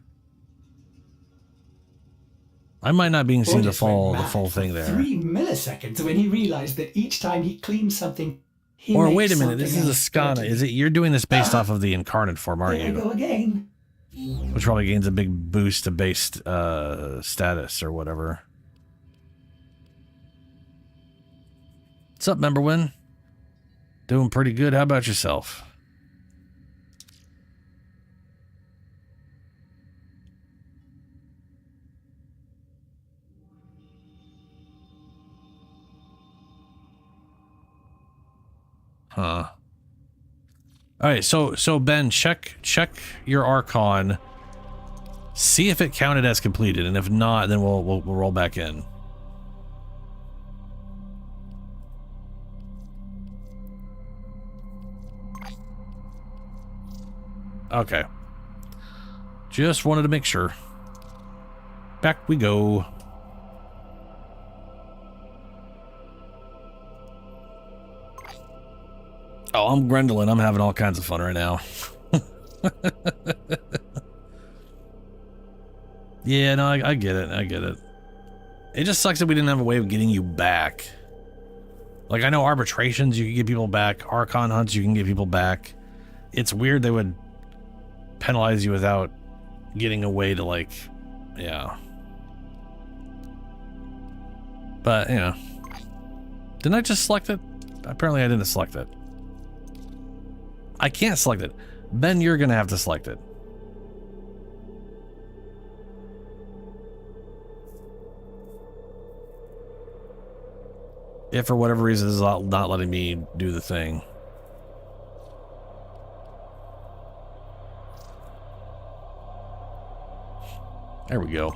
B: I might not be seeing the full thing there.
A: 3 milliseconds when he realized that each time he cleans something, he
B: Or
A: makes
B: wait a minute, this is a
A: something
B: Skana. Is it? You're doing this based off of the incarnate form, aren't
A: There you
B: you?
A: go again.
B: Which probably gains a big boost to base status or whatever. What's up, Memberwin? Doing pretty good. How about yourself? Huh. All right, so Ben, check your Archon. See if it counted as completed, and if not, then we'll roll back in. Okay. Just wanted to make sure. Back we go. Oh, I'm Grendel and I'm having all kinds of fun right now. Yeah, no, I get it. I get it. It just sucks that we didn't have a way of getting you back. Like, I know arbitrations, you can get people back. Archon hunts, you can get people back. It's weird they would penalize you without getting a way to, like, yeah. But, you know. Didn't I just select it? Apparently I didn't select it. I can't select it. Ben, you're gonna have to select it. If for whatever reason it's not letting me do the thing. There we go.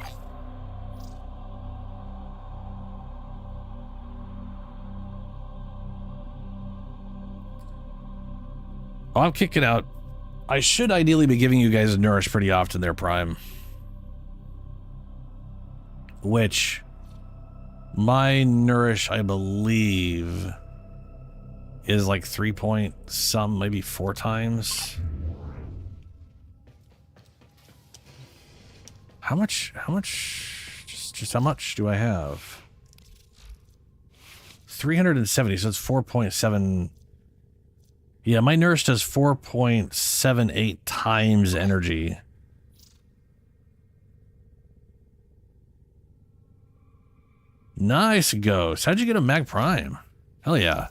B: Oh, I'm kicking out. I should ideally be giving you guys a nourish pretty often there, Prime. Which, my nourish, I believe, is like 3 point some, maybe 4 times. How much, just how much do I have? 370, so it's 4.7. Yeah, my nourish does 4.78 times energy. Nice ghost. How'd you get a Mag Prime? Hell yeah.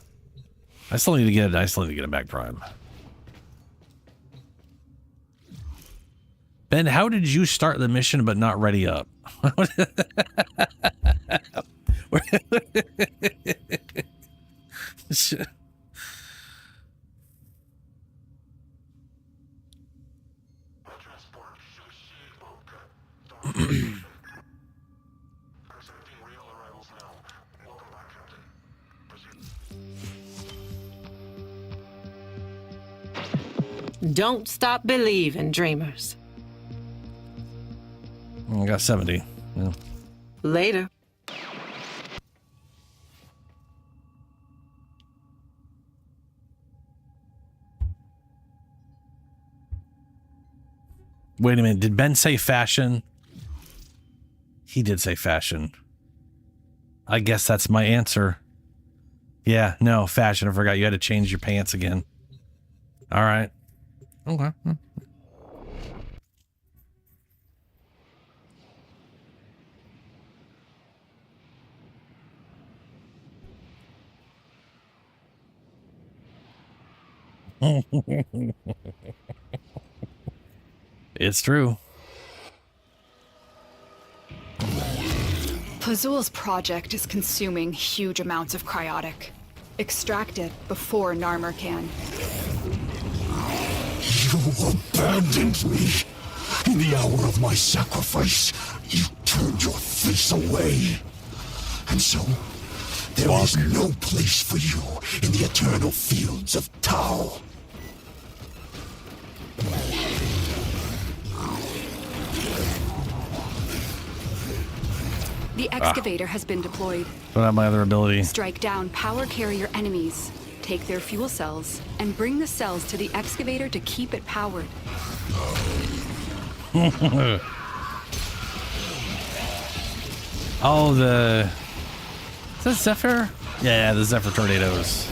B: I still need to get a Mag Prime. Ben, how did you start the mission but not ready up?
G: Don't stop believing, dreamers.
B: I got 70. Yeah.
G: Later.
B: Wait a minute. Did Ben say fashion? He did say fashion. I guess that's my answer. Yeah, no, fashion. I forgot you had to change your pants again. All right. Okay. It's true.
D: Pazul's project is consuming huge amounts of cryotic. Extract it before Narmer can.
E: You abandoned me. In the hour of my sacrifice, you turned your face away. And so, there is no place for you in the eternal fields of Tau.
D: The excavator has been deployed.
B: Don't have my other ability.
D: Strike down power carrier enemies, take their fuel cells, and bring the cells to the excavator to keep it powered.
B: Oh, is that Zephyr? Yeah, the Zephyr tornadoes.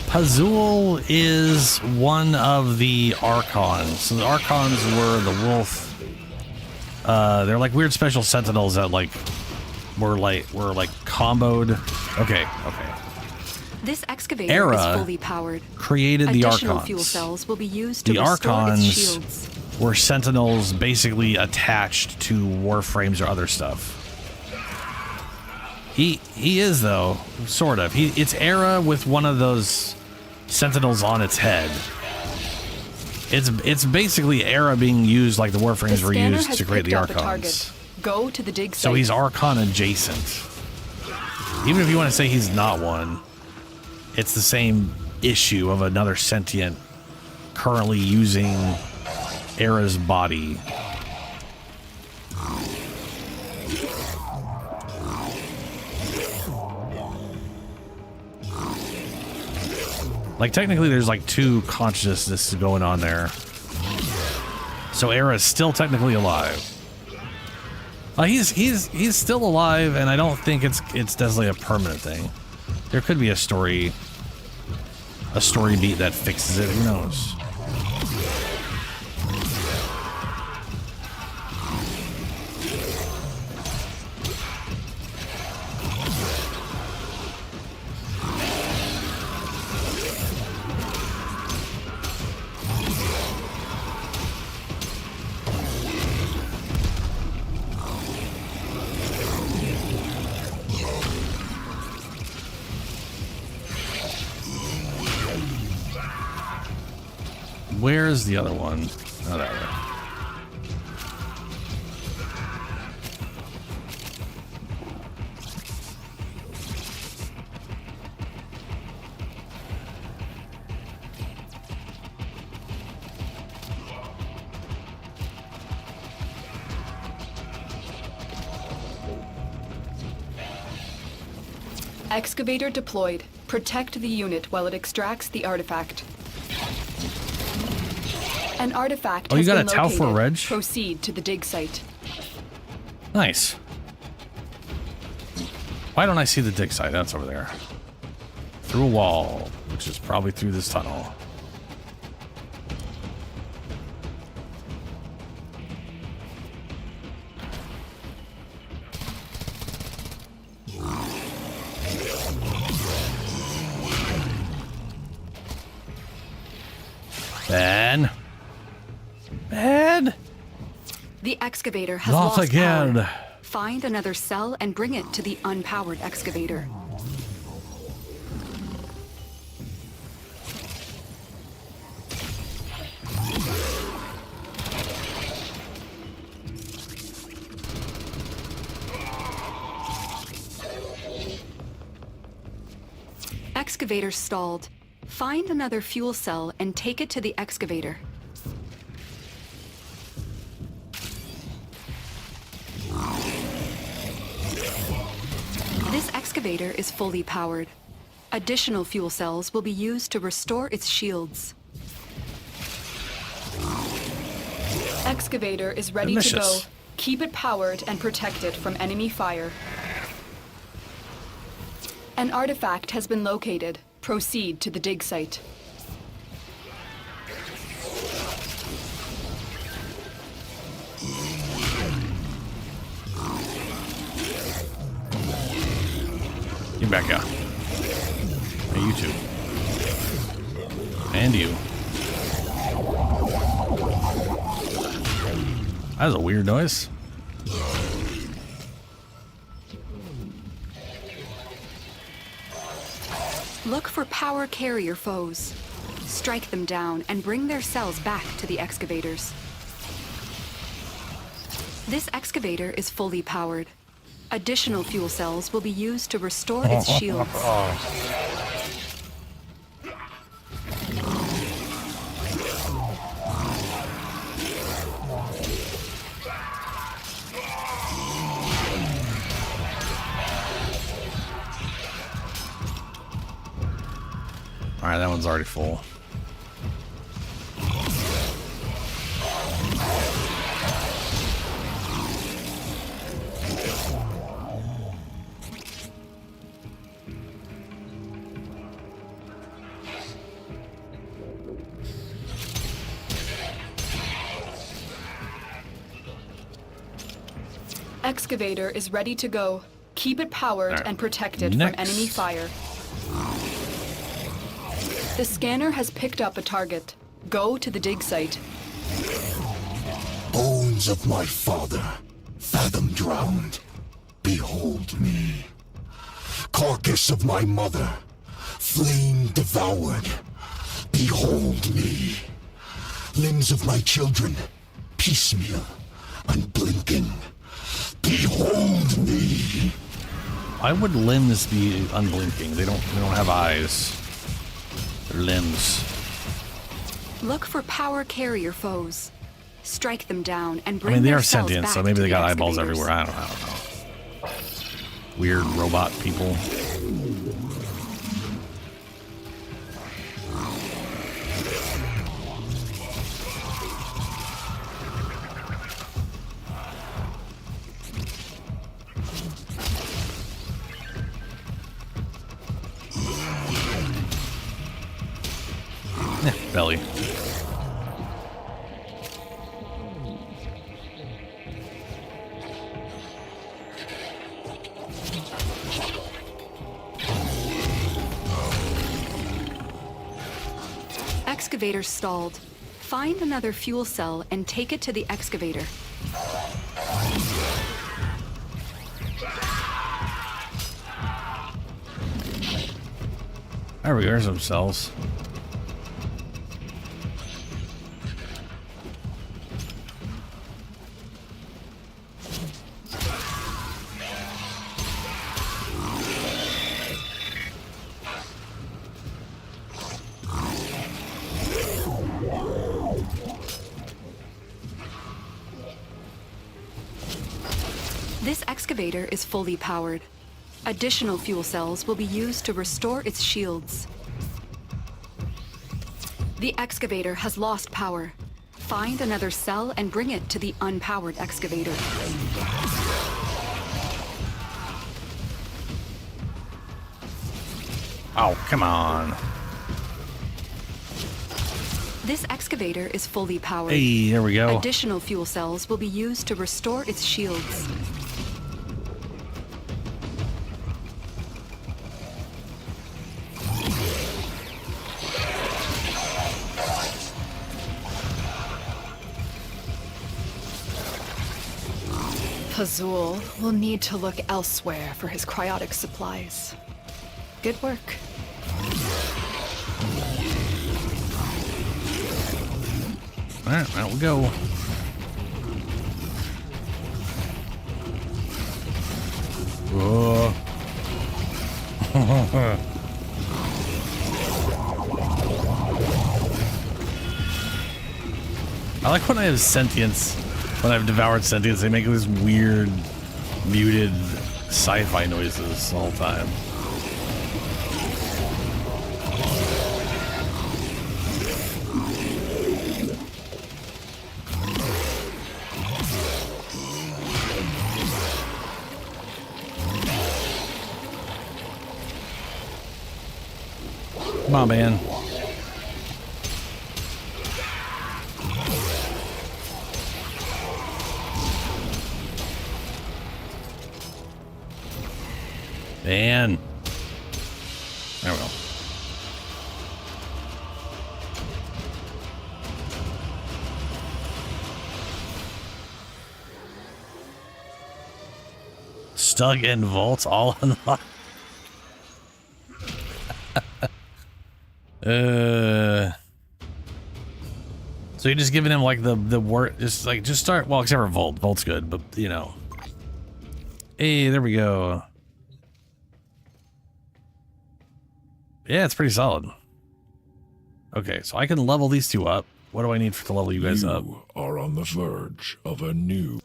B: Pazul is one of the Archons. So the Archons were the wolf. They're like weird special sentinels that were comboed. Okay.
D: This excavator
B: Era
D: is fully powered.
B: Created the
D: Additional
B: Archons.
D: fuel cells will be used to
B: The
D: restore its
B: Archons
D: shields.
B: were sentinels basically attached to Warframes or other stuff. He is though, sort of. It's Era with one of those sentinels on its head. It's basically Era being used like the Warframes were used to create the Archons.
D: Go to the dig site.
B: So he's Archon adjacent. Even if you want to say he's not one, it's the same issue of another sentient currently using Era's body. Like technically there's like two consciousnesses going on there. So Era is still technically alive. He's still alive, and I don't think it's definitely a permanent thing. There could be a story beat that fixes it. Who knows? Where's the other one? Oh, that way.
D: Excavator deployed. Protect the unit while it extracts the artifact. An artifact has
B: you got
D: been
B: a Tau for
D: located.
B: Reg?
D: Proceed to the dig site.
B: Nice. Why don't I see the dig site? That's over there. Through a wall, which is probably through this tunnel. Ben?
D: The excavator has
B: Lost
D: lost
B: again.
D: power. Find another cell and bring it to the unpowered excavator. Excavator stalled. Find another fuel cell and take it to the excavator. excavator is fully powered. Additional fuel cells will be used to restore its shields. Excavator is ready to go.
B: Delicious.
D: Keep it powered and protected from enemy fire. An artifact has been located. Proceed to the dig site.
B: Get back out. Hey, you two. And you. That was a weird noise.
D: Look for power carrier foes. Strike them down and bring their cells back to the excavators. This excavator is fully powered. Additional fuel cells will be used to restore its shields.
B: Alright, that one's already full.
D: Excavator is ready to go. Keep it powered
B: Alright.
D: and protected
B: Next.
D: from enemy fire. The scanner has picked up a target. Go to the dig site.
E: Bones of my father, fathom drowned. Behold me. Carcass of my mother, flame devoured. Behold me. Limbs of my children, piecemeal, unblinking. Behold me.
B: Why would limbs be unblinking? They don't have eyes. They're limbs.
D: Look for power carrier foes. Strike them down and
B: I
D: bring
B: mean, they
D: their
B: are
D: cells
B: sentient,
D: back
B: so maybe
D: to
B: they
D: the
B: got eyeballs
D: excavators.
B: everywhere. I don't know. Weird robot people. Belly.
D: Excavator stalled. Find another fuel cell and take it to the excavator.
B: There we go. There's some cells.
D: This excavator is fully powered. Additional fuel cells will be used to restore its shields. The excavator has lost power. Find another cell and bring it to the unpowered excavator.
B: Oh, come on.
D: This excavator is fully powered.
B: Hey, there we go.
D: Additional fuel cells will be used to restore its shields. Azul will need to look elsewhere for his cryotic supplies. Good work.
B: Alright, out we go. Whoa. I like when I have sentience. When I've devoured sentience, they make this weird, muted sci-fi noises the whole time. Come on, man. Man. There we go. Stuck in vaults all unlocked. So you're just giving him like the work, just start, well, except for Vault. Vault's good, but you know. Hey, there we go. Yeah, it's pretty solid. Okay, so I can level these two up. What do I need to level you guys up?
E: You are on the verge of a new.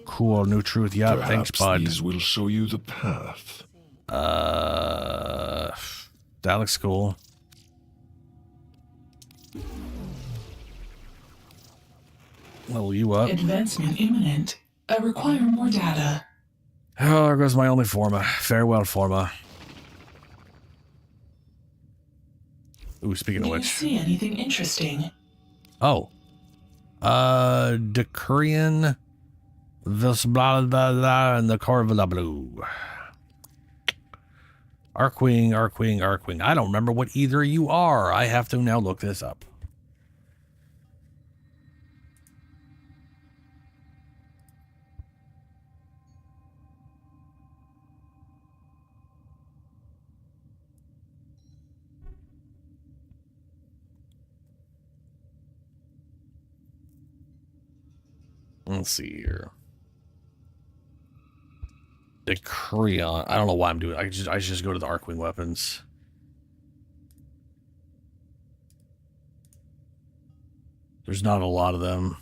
B: Cool, new truth. Yeah, thanks,
E: Perhaps
B: bud.
E: these will show you the path.
B: That looks cool. Level you up.
H: Advancement imminent. I require more data.
B: Oh, there goes my only Forma. Farewell, Forma. Ooh, speaking of
H: Do you
B: which.
H: see anything interesting?
B: Oh. Decurion, this blah blah blah, and the Corvilla Blue. Archwing, Archwing, Archwing. I don't remember what either of you are. I have to now look this up. Let's see here. Decurion. I don't know why I'm doing it. I just go to the Archwing weapons. There's not a lot of them.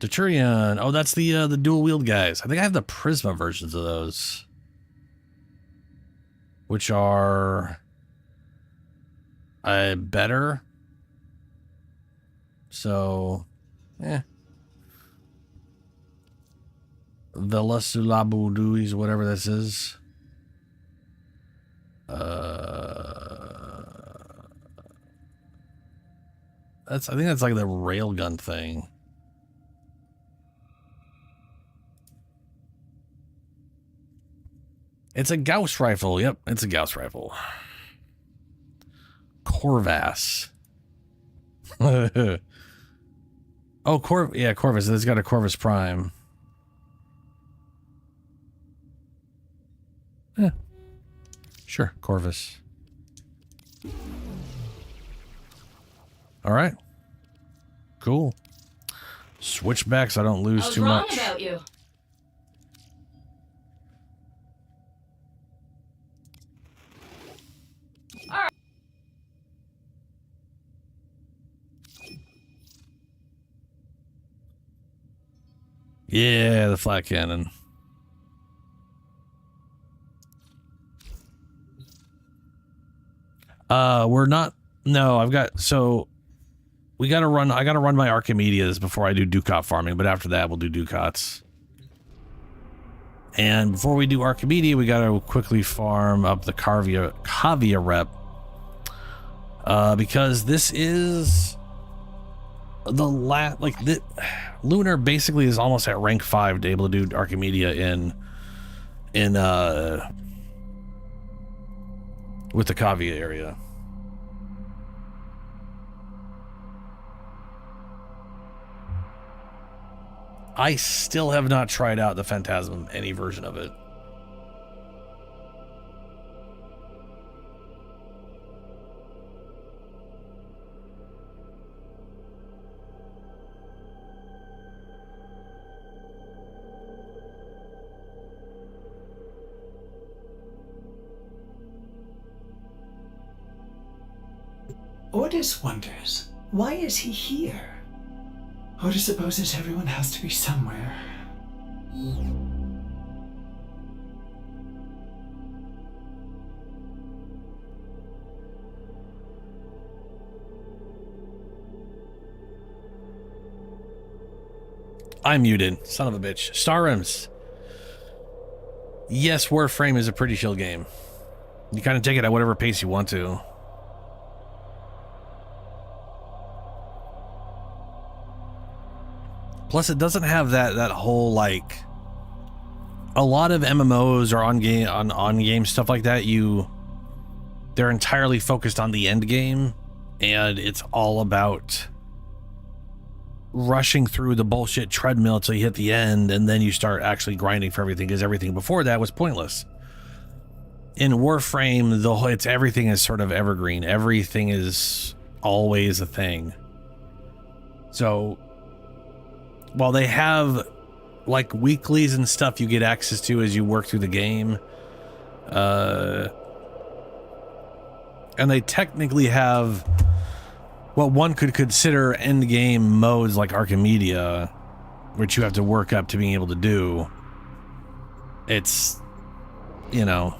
B: Decurion. Oh, that's the dual wield guys. I think I have the Prisma versions of those, which are better. So, Vela Sulabuduis, whatever this is. I think that's like the railgun thing. It's a Gauss rifle. Yep, it's a Gauss rifle. Corvus. Oh, Corvus. It's got a Corvus Prime. Yeah. Sure, Corvus. All right. Cool. Switch back so I don't lose too much.
C: About you.
B: Yeah, the flat cannon. We're not. No, I've got. So we got to run. I got to run my Archimedias before I do Ducat farming. But after that, we'll do Ducats. And before we do Archimedia, we got to quickly farm up the Cavia rep. Because this is the Lunar basically is almost at rank 5 to able to do Archimedia with the Cavia area. I still have not tried out the Phantasm, any version of it.
A: Ordis wonders, why is he here? Oda supposes everyone has to be somewhere.
B: I'm muted. Son of a bitch. Star Rims. Yes, Warframe is a pretty chill game. You kind of take it at whatever pace you want to. Plus, it doesn't have that whole, like, a lot of MMOs or on game stuff like that. They're entirely focused on the end game, and it's all about rushing through the bullshit treadmill till you hit the end, and then you start actually grinding for everything, because everything before that was pointless. In Warframe, everything is sort of evergreen. Everything is always a thing. So while they have like weeklies and stuff you get access to as you work through the game, and they technically have what one could consider end game modes like Archimedia, which you have to work up to being able to do. It's, you know,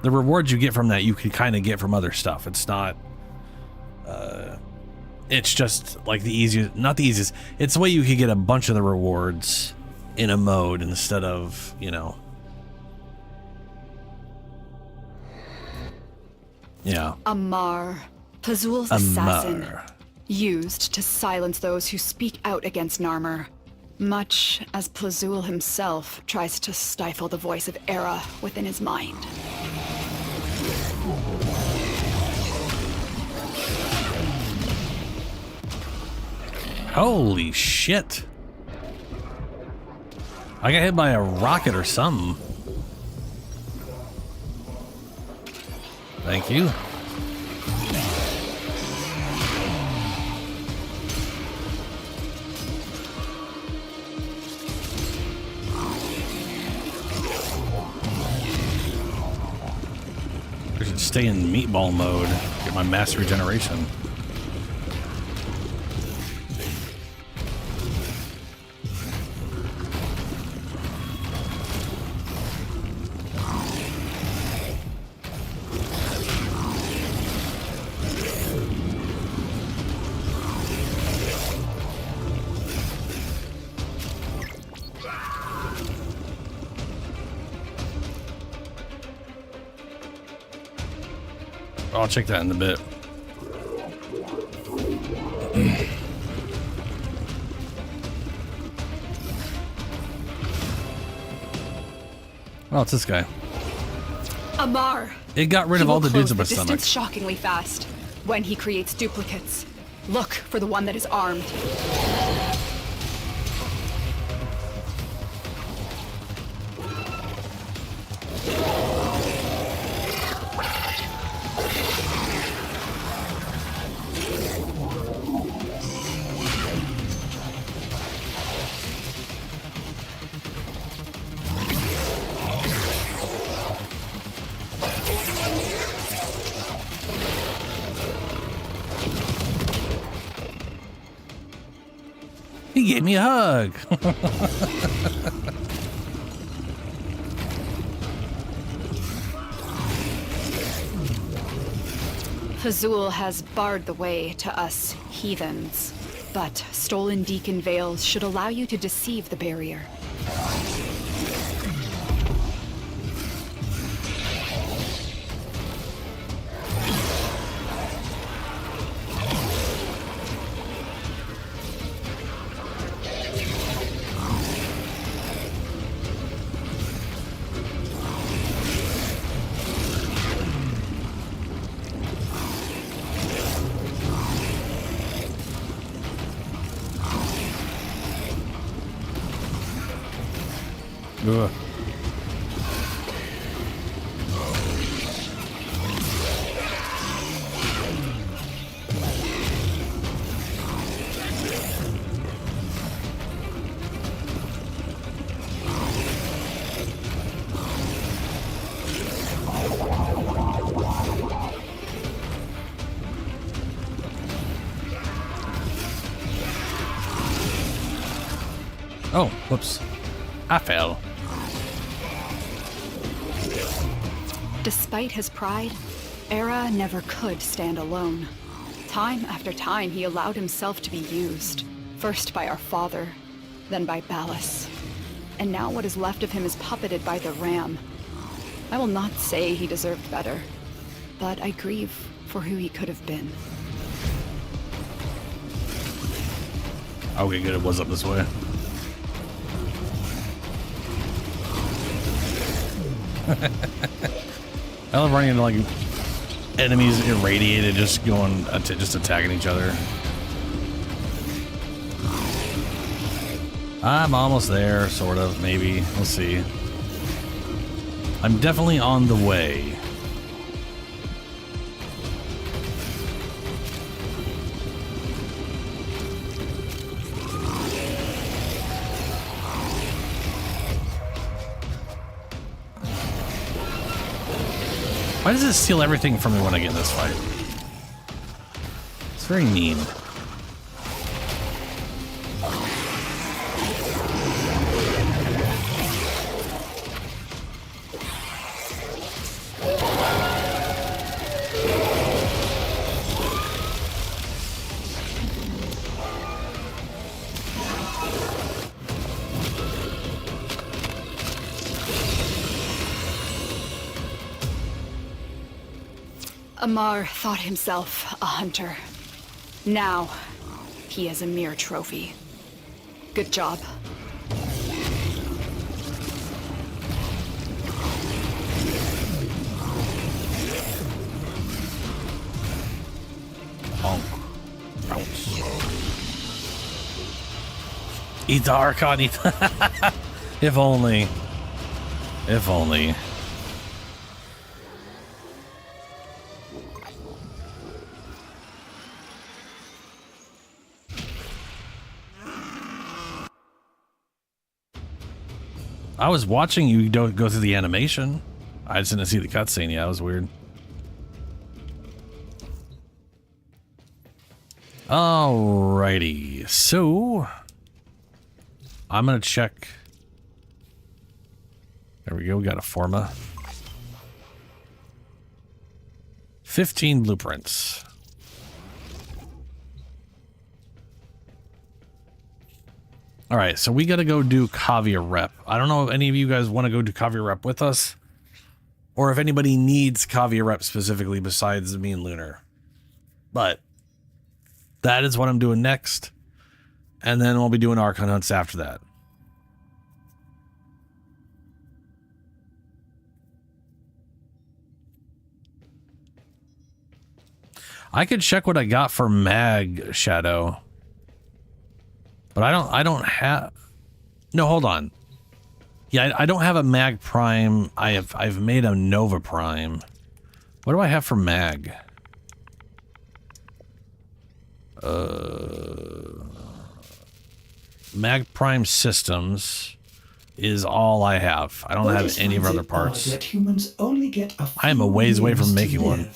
B: the rewards you get from that you could kind of get from other stuff. It's not, it's just like the easiest, not the easiest, it's the way you could get a bunch of the rewards in a mode instead of, you know. Yeah.
D: Amar, Pazul's assassin, used to silence those who speak out against Narmer, much as Plazul himself tries to stifle the voice of Era within his mind.
B: Holy shit. I got hit by a rocket or something. Thank you. I should stay in meatball mode, get my mass regeneration. I'll check that in a bit. Oh, it's this guy.
D: Amar!
B: It got rid of all the dudes in my stomach.
D: Distance shockingly fast when he creates duplicates. Look for the one that is armed.
B: He gave me a hug.
D: Pazul has barred the way to us heathens, but stolen deacon veils should allow you to deceive the barrier.
B: Ugh. Oh, whoops. I fell.
D: Despite his pride, Era never could stand alone. Time after time, he allowed himself to be used. First by our father, then by Ballas. And now what is left of him is puppeted by the Ram. I will not say he deserved better, but I grieve for who he could have been.
B: Okay, good. It was up this way. I love running into like enemies irradiated, just going, just attacking each other. I'm almost there, sort of, maybe. We'll see. I'm definitely on the way. Why does it steal everything from me when I get in this fight? It's very mean.
D: Amar thought himself a hunter. Now, he is a mere trophy. Good job.
B: Bonk. Bounce. Eat the Archon, eat the If only. If only. I was watching you go through the animation. I just didn't see the cutscene. Yeah, it was weird. Alrighty, so I'm gonna check. There we go. We got a Forma. 15 blueprints. All right, so we got to go do Cavia rep. I don't know if any of you guys want to go do Cavia rep with us, or if anybody needs Cavia rep specifically besides me and Lunar. But that is what I'm doing next, and then we'll be doing Archon hunts after that. I could check what I got for Mag Shadow. But I don't have. No, hold on. Yeah, I don't have a Mag Prime. I've made a Nova Prime. What do I have for Mag? Mag Prime Systems is all I have. I don't have any of other parts.
A: That humans only get a
B: I am a ways away from making one.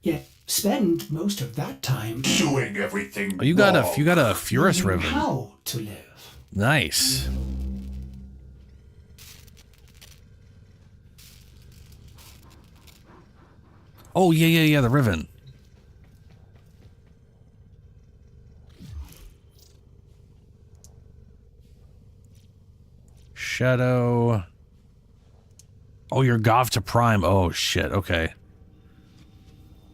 A: Yet spend most of that time
E: Doing everything.
B: Oh, you got a Furus
A: learning
B: Ribbon.
A: how to live.
B: Nice. Oh yeah, the Ribbon. Shadow. Oh, you're Gov to Prime. Oh shit. Okay.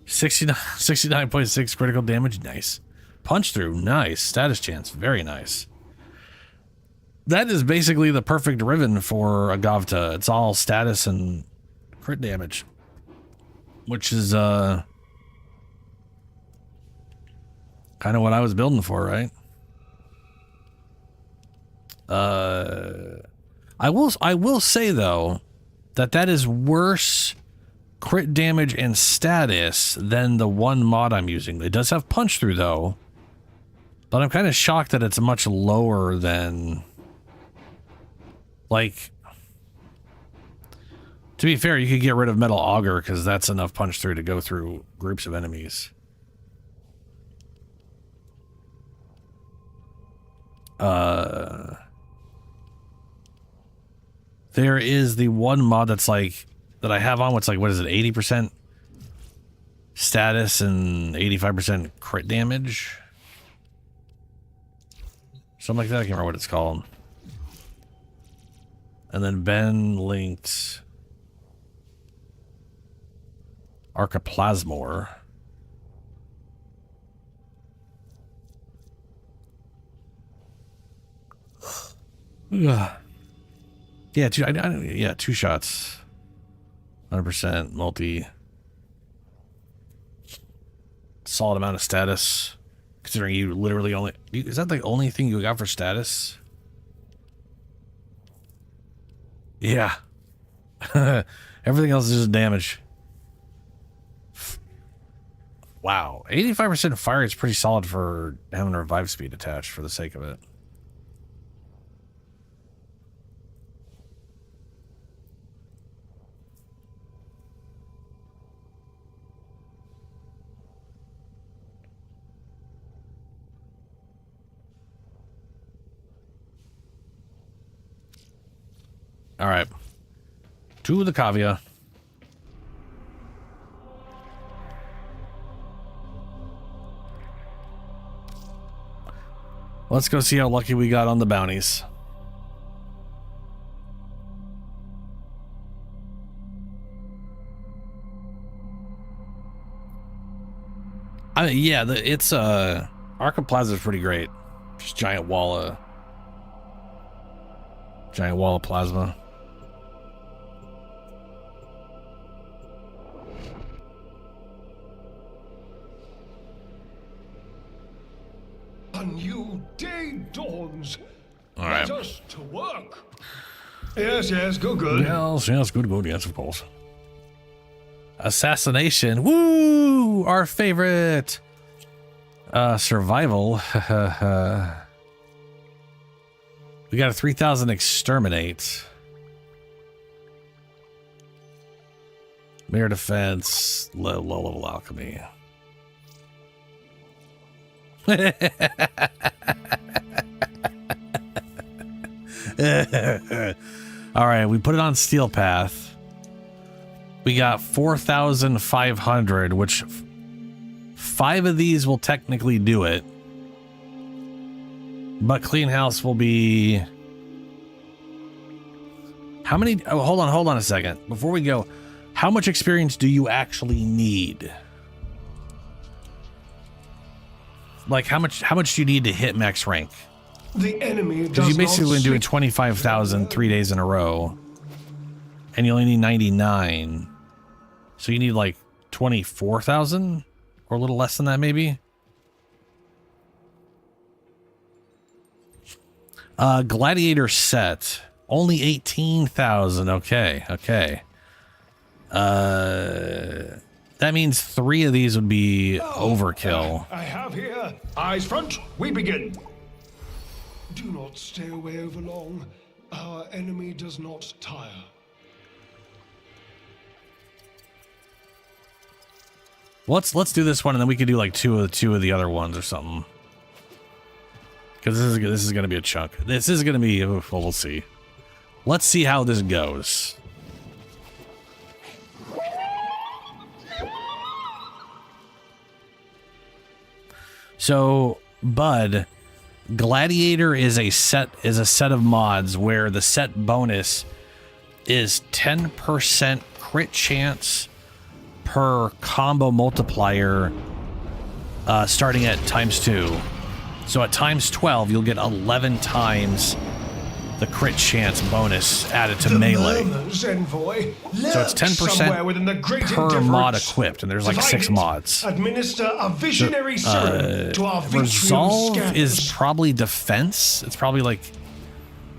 B: 69.6 critical damage. Nice. Punch through. Nice. Status chance. Very nice. That is basically the perfect Riven for a Govta. It's all status and crit damage, which is kind of what I was building for, right? I will say though that is worse crit damage and status than the one mod I'm using. It does have punch through though, but I'm kind of shocked that it's much lower than, like, to be fair, you could get rid of Metal Auger because that's enough punch through to go through groups of enemies. there is the one mod that's like, that I have on, what's like, what is it, 80% status and 85% crit damage? Something like that, I can't remember what it's called. And then Ben linked Archiplasmor. Yeah, two shots. 100% multi. Solid amount of status. Considering you literally only... Is that the only thing you got for status? Yeah. Everything else is just damage. Wow. 85% fire is pretty solid for having a revive speed attached for the sake of it. All right, to the Cavia. Let's go see how lucky we got on the bounties. Yeah, it's Archiplasma is pretty great. Just giant wall of plasma.
E: A new day dawns.
B: All right.
E: Let us to work. Yes, good.
B: Yes, good, yes, of course. Assassination, woo! Our favorite. Survival. We got a 3,000 exterminate. Mere defense, low level alchemy. All right, we put it on Steel Path. We got 4,500, which 5 of these will technically do it. But Clean House will be... How many... Oh, hold on a second. Before we go, how much experience do you actually need? Like, how much do you need to hit max rank?
E: The enemy does
B: Because you basically been doing
E: sleep.
B: 25,000 3 days in a row. And you only need 99. So you need like 24,000? Or a little less than that, maybe? Gladiator set. Only 18,000. Okay. That means 3 of these would be overkill.
E: I have here. Eyes front, we begin. Do not stay away over long. Our enemy does not tire.
B: Let's do this one, and then we can do like two of the other ones or something. Because this is gonna be a chunk. This is gonna be. Well, we'll see. Let's see how this goes. So, Bud, Gladiator is a set of mods where the set bonus is 10% crit chance per combo multiplier, starting at ×2. So at ×12, you'll get 11 times the crit chance bonus added to melee. So it's 10% per mod equipped, and there's like 6 mods.
E: Administer a visionary serum to our
B: Resolve
E: Vitrium
B: is
E: scanners.
B: probably defense. It's probably like,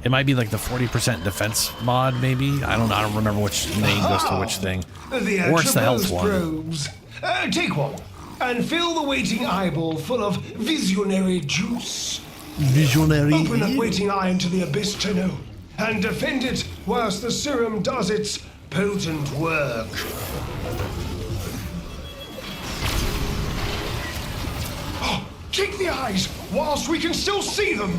B: it might be like the 40% defense mod, maybe. I don't remember which name goes to which thing. Or it's the health one.
E: Probes. Take one and fill the waiting eyeball full of visionary juice.
B: Visionary.
E: Open that waiting eye into the abyss, Tenno, and defend it whilst the serum does its potent work. Oh, kick the eyes whilst we can still see them.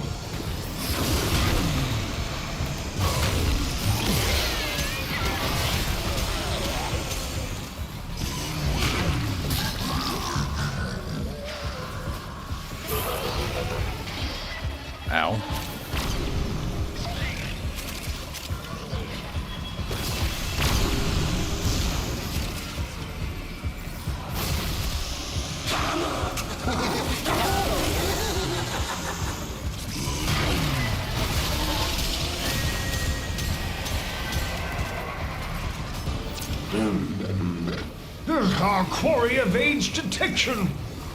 I: Our quarry evades detection.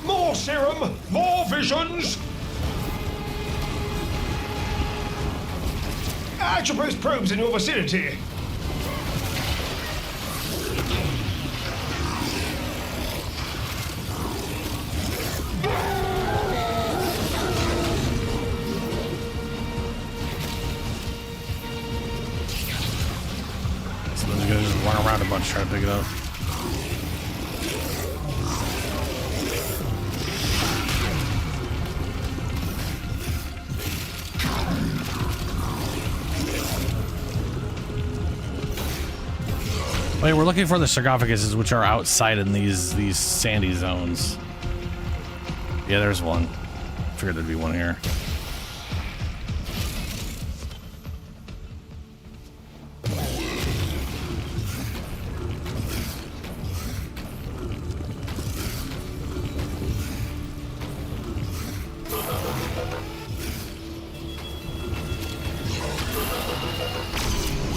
I: More serum, more visions. I should post probes in your vicinity.
B: Someone's gonna just run around a bunch trying to pick it up. Wait, we're looking for the sarcophaguses, which are outside in these sandy zones. Yeah, there's one. Figured there'd be one here.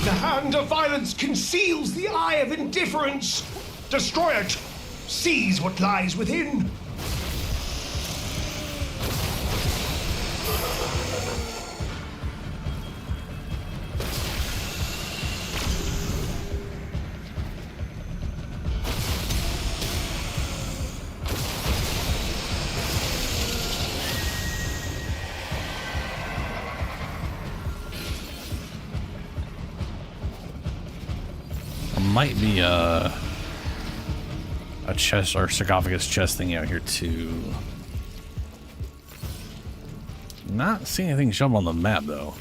I: The hand of violence conceals the eye of indifference. Destroy it. Seize what lies within.
B: Might be a chest or sarcophagus chest thing out here too. Not seeing anything show up on the map though.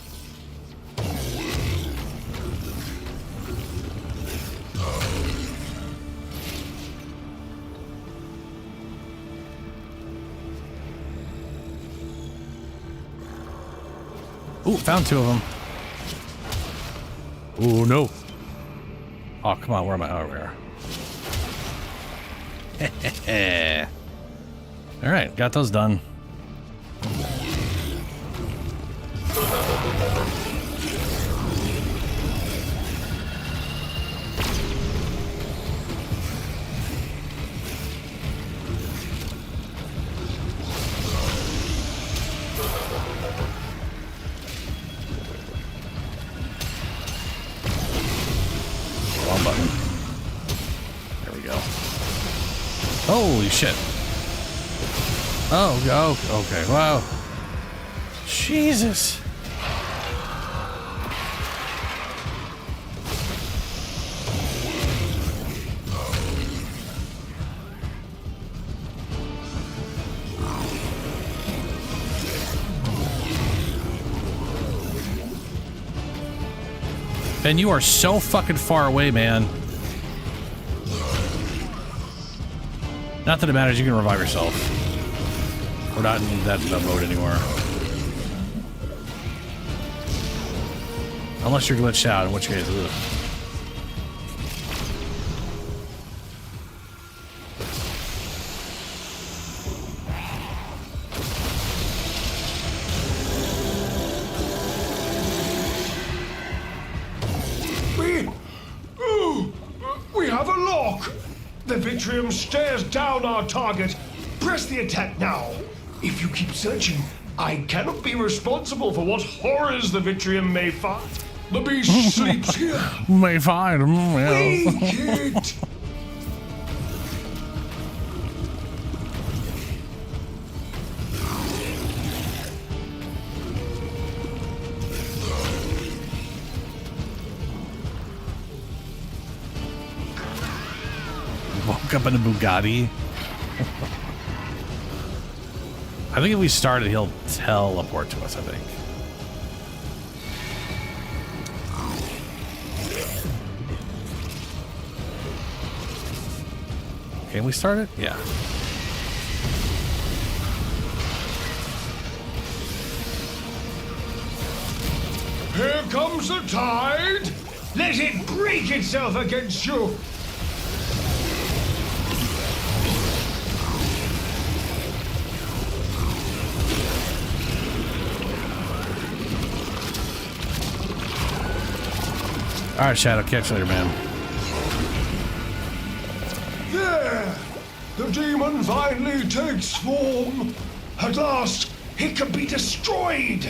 B: Ooh, found two of them. Ooh, no. Oh, come on, where am I? Oh, over here. Alright, got those done. Wrong button. There we go. Holy shit. Oh, okay, wow. Jesus. Ben, you are so fucking far away, man. Not that it matters, you can revive yourself. We're not in that mode anymore. Unless you're glitched out, in which case, ugh.
I: We have a lock. The Vitrium stares down our target. Press the attack now. If you keep searching, I cannot be responsible for what horrors the Vitrium may find. The beast sleeps here.
B: May find him.
I: Wake it.
B: Woke up in a Bugatti. I think if we started, he'll teleport to us, I think. Can we start it? Yeah.
I: Here comes the tide. Let it break itself against you.
B: All right, Shadow. Catch you later, man.
I: There! The demon finally takes form. At last, it can be destroyed.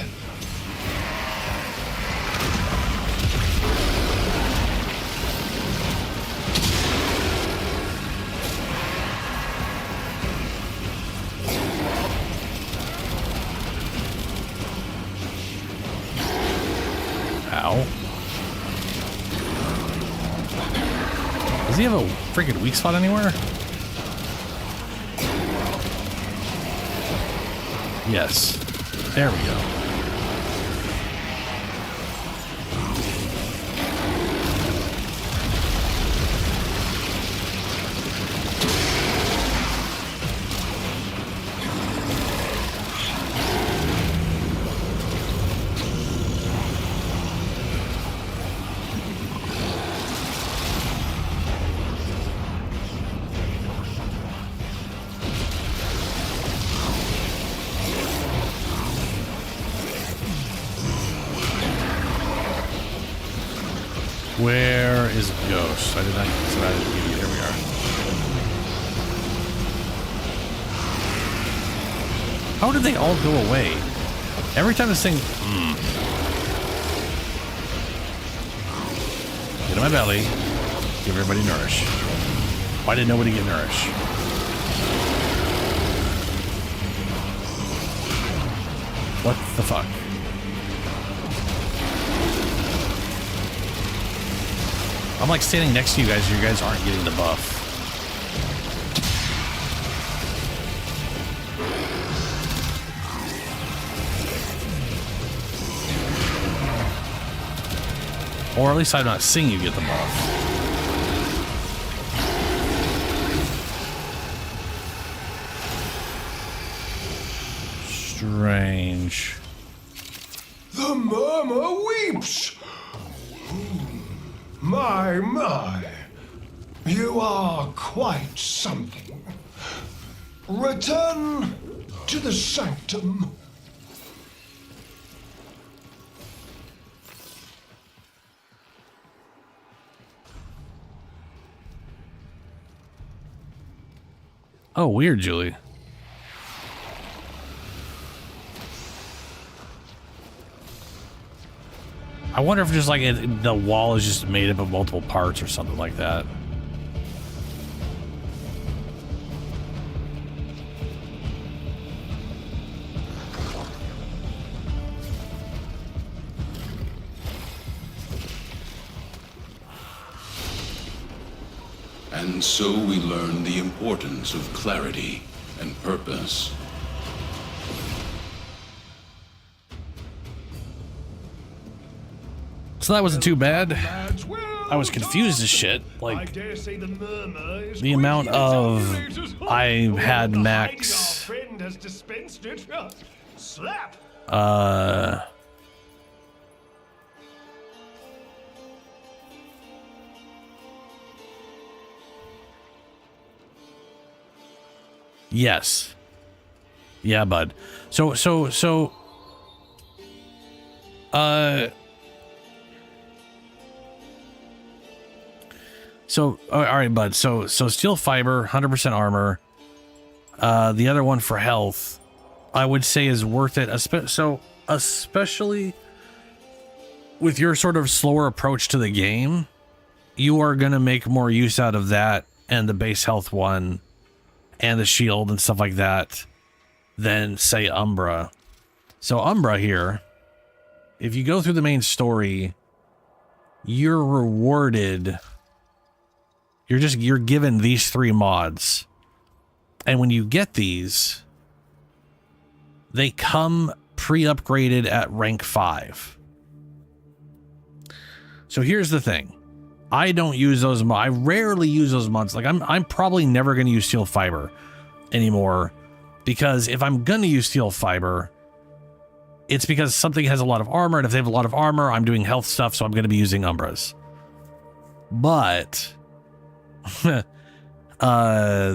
B: Ow. Does he have a freaking weak spot anywhere? Yes. There we go. Where is Ghost? I did not get to that. Here we are. How did they all go away? Every time this thing... Get in my belly. Give everybody nourish. Why did nobody get nourish? What the fuck? I'm like standing next to you guys and you guys aren't getting the buff. Or at least I'm not seeing you get the buff. Strange.
I: The Murmur weeps. My. You are quite something. Return to the sanctum.
B: Oh, weird, Julie. I wonder if just like the wall is just made up of multiple parts or something like that.
E: And so we learn the importance of clarity and purpose.
B: So that wasn't too bad. I was confused as shit. Like, the amount of I had max. Yes. Yeah, bud. So, all right, bud. So steel fiber, 100% armor. The other one for health, I would say is worth it. Especially with your sort of slower approach to the game, you are going to make more use out of that and the base health one and the shield and stuff like that than, say, Umbra. So Umbra here, if you go through the main story, you're rewarded. You're given these 3 mods. And when you get these, they come pre-upgraded at rank 5. So here's the thing. I don't use those mods. I rarely use those mods. Like I'm probably never going to use steel fiber anymore, because if I'm going to use steel fiber, it's because something has a lot of armor, and if they have a lot of armor, I'm doing health stuff, so I'm going to be using Umbras. But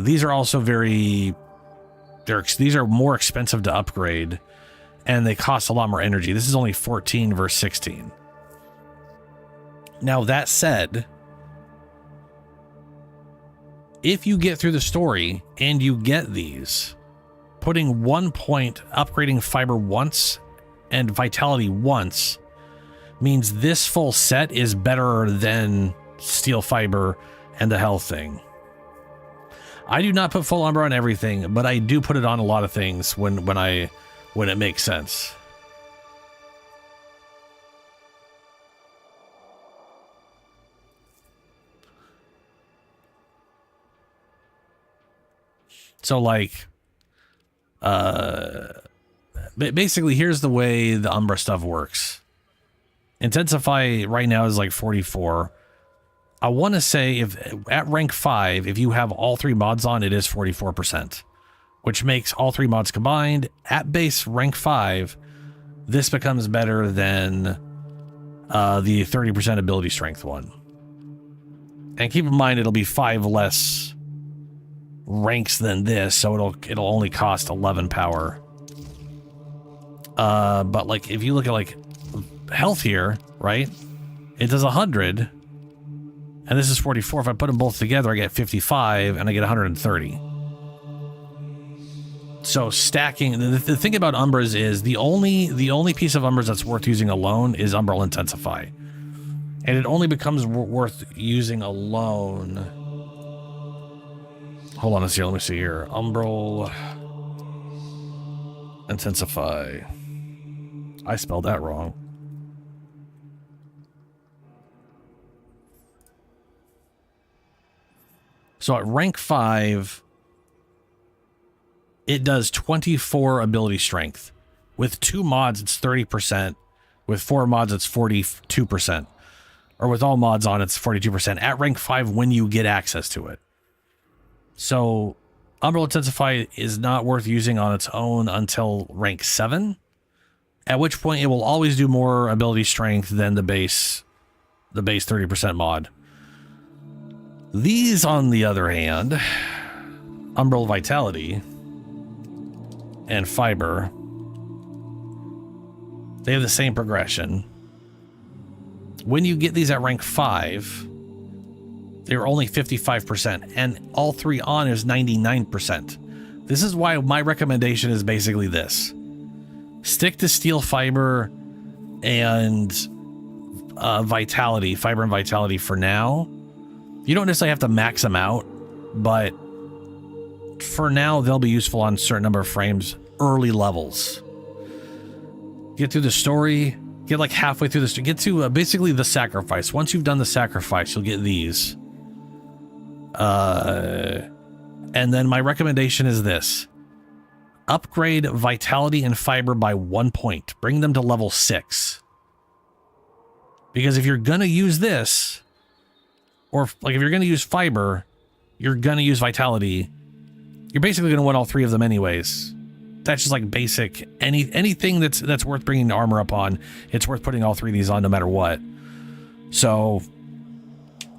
B: these are also these are more expensive to upgrade, and they cost a lot more energy. This is only 14 versus 16. Now, that said, if you get through the story and you get these, putting 1 point, upgrading fiber once and vitality once means this full set is better than steel fiber and the health thing. I do not put full Umbra on everything, but I do put it on a lot of things when it makes sense. So like, basically here's the way the Umbra stuff works. Intensify right now is like 44. I want to say if at rank 5, if you have all 3 mods on, it is 44%, which makes all 3 mods combined at base rank 5. This becomes better than the 30% ability strength one. And keep in mind, it'll be 5 less ranks than this, so it'll only cost 11 power. But like if you look at like health here, right? It does 100. And this is 44. If I put them both together, I get 55 and I get 130. So stacking, the thing about Umbras is the only piece of Umbras that's worth using alone is Umbral Intensify. And it only becomes worth using alone. Hold on a second, let me see here. Umbral Intensify. I spelled that wrong. So at rank 5, it does 24 ability strength. With 2 mods, it's 30%. With 4 mods, it's 42%. Or with all mods on, it's 42%. At rank 5 when you get access to it. So Umbral Intensify is not worth using on its own until rank 7. At which point it will always do more ability strength than the base 30% mod. These, on the other hand, Umbral Vitality and Fiber, they have the same progression. When you get these at rank 5, they're only 55%, and all 3 on is 99%. This is why my recommendation is basically this. Stick to Steel Fiber and Vitality, Fiber and Vitality for now. You don't necessarily have to max them out, but for now, they'll be useful on a certain number of frames, early levels. Get through the story, get like halfway through the story, get to basically the sacrifice. Once you've done the sacrifice, you'll get these. And then my recommendation is this. Upgrade Vitality and Fiber by 1 point. Bring them to level 6. Because if you're going to use this, or like if you're going to use Fiber, you're going to use Vitality, you're basically going to want all 3 of them anyways. That's just like basic. Anything that's worth bringing the armor up on, it's worth putting all 3 of these on no matter what. So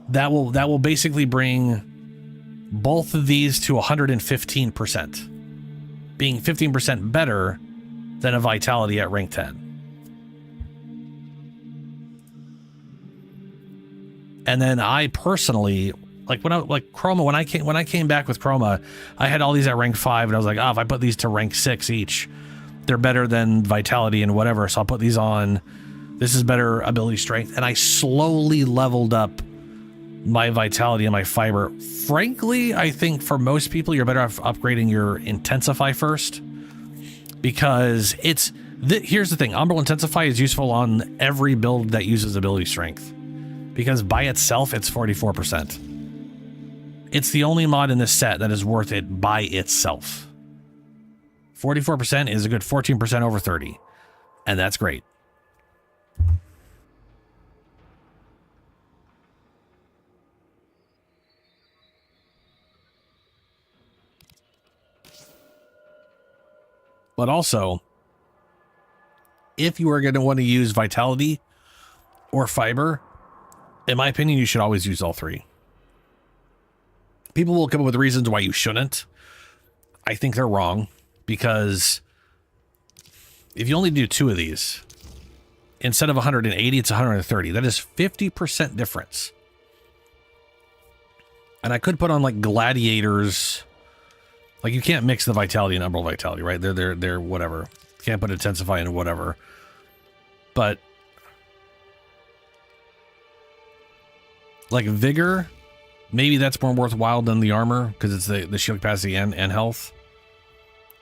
B: that will basically bring both of these to 115%, being 15% better than a Vitality at rank 10. And then I personally, Chroma, when I came back with Chroma, I had all these at rank 5, and I was like, if I put these to rank 6 each, they're better than Vitality and whatever, so I'll put these on. This is better ability strength, and I slowly leveled up my Vitality and my Fiber. Frankly, I think for most people, you're better off upgrading your Intensify first, because here's the thing, Umbral Intensify is useful on every build that uses ability strength. Because by itself, it's 44%. It's the only mod in this set that is worth it by itself. 44% is a good 14% over 30. And that's great. But also, if you are going to want to use Vitality or Fiber, in my opinion, you should always use all 3. People will come up with reasons why you shouldn't. I think they're wrong, because if you only do 2 of these, instead of 180, it's 130. That is 50% difference. And I could put on like gladiators. Like you can't mix the vitality and umbral vitality, right? They're whatever. Can't put intensify into whatever. But like vigor, maybe that's more worthwhile than the armor because it's the shield capacity and health.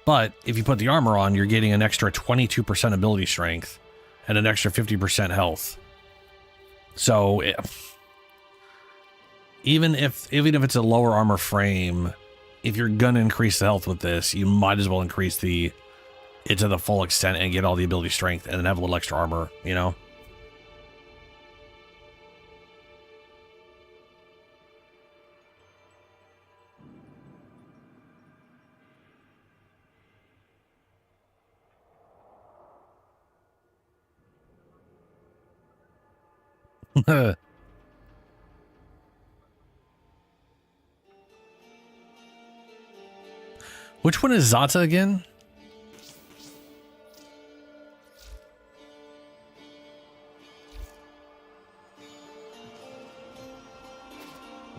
B: But if you put the armor on, you're getting an extra 22% ability strength and an extra 50% health. So even if it's a lower armor frame, if you're gonna increase the health with this, you might as well increase it to the full extent and get all the ability strength and then have a little extra armor, you know? Which one is Zata again?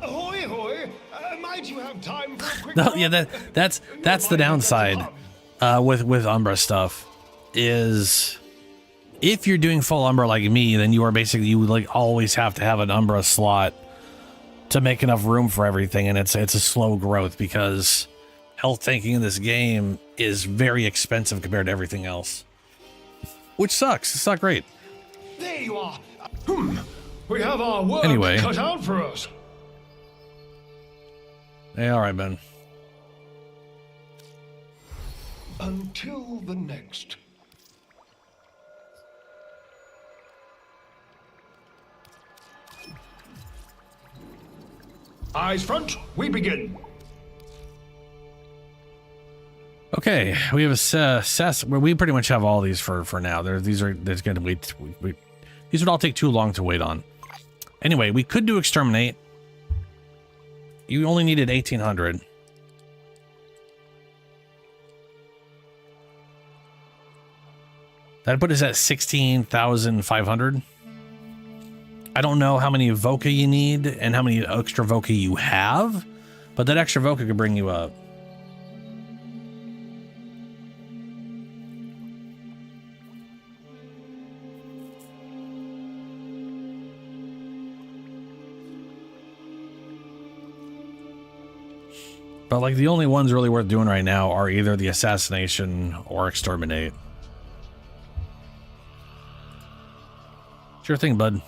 I: Ahoy, ahoy! Might you have time for a quick
B: No, yeah, that's the downside with Umbra stuff is if you're doing full Umbra like me, then you would like always have to have an Umbra slot to make enough room for everything, and it's a slow growth because health tanking in this game is very expensive compared to everything else, which sucks. It's not great.
I: There you are. We have our work
B: Anyway.
I: cut out for us.
B: Hey, all right, Ben.
I: Until the next. Eyes front, we begin.
B: Okay, we have we pretty much have all these for now. There's going to wait. These would all take too long to wait on. Anyway, we could do exterminate. You only needed 1,800. That put us at 16,500. I don't know how many Evoca you need and how many extra Evoca you have, but that extra Evoca could bring you up. But like the only ones really worth doing right now are either the assassination or exterminate. Sure thing, bud.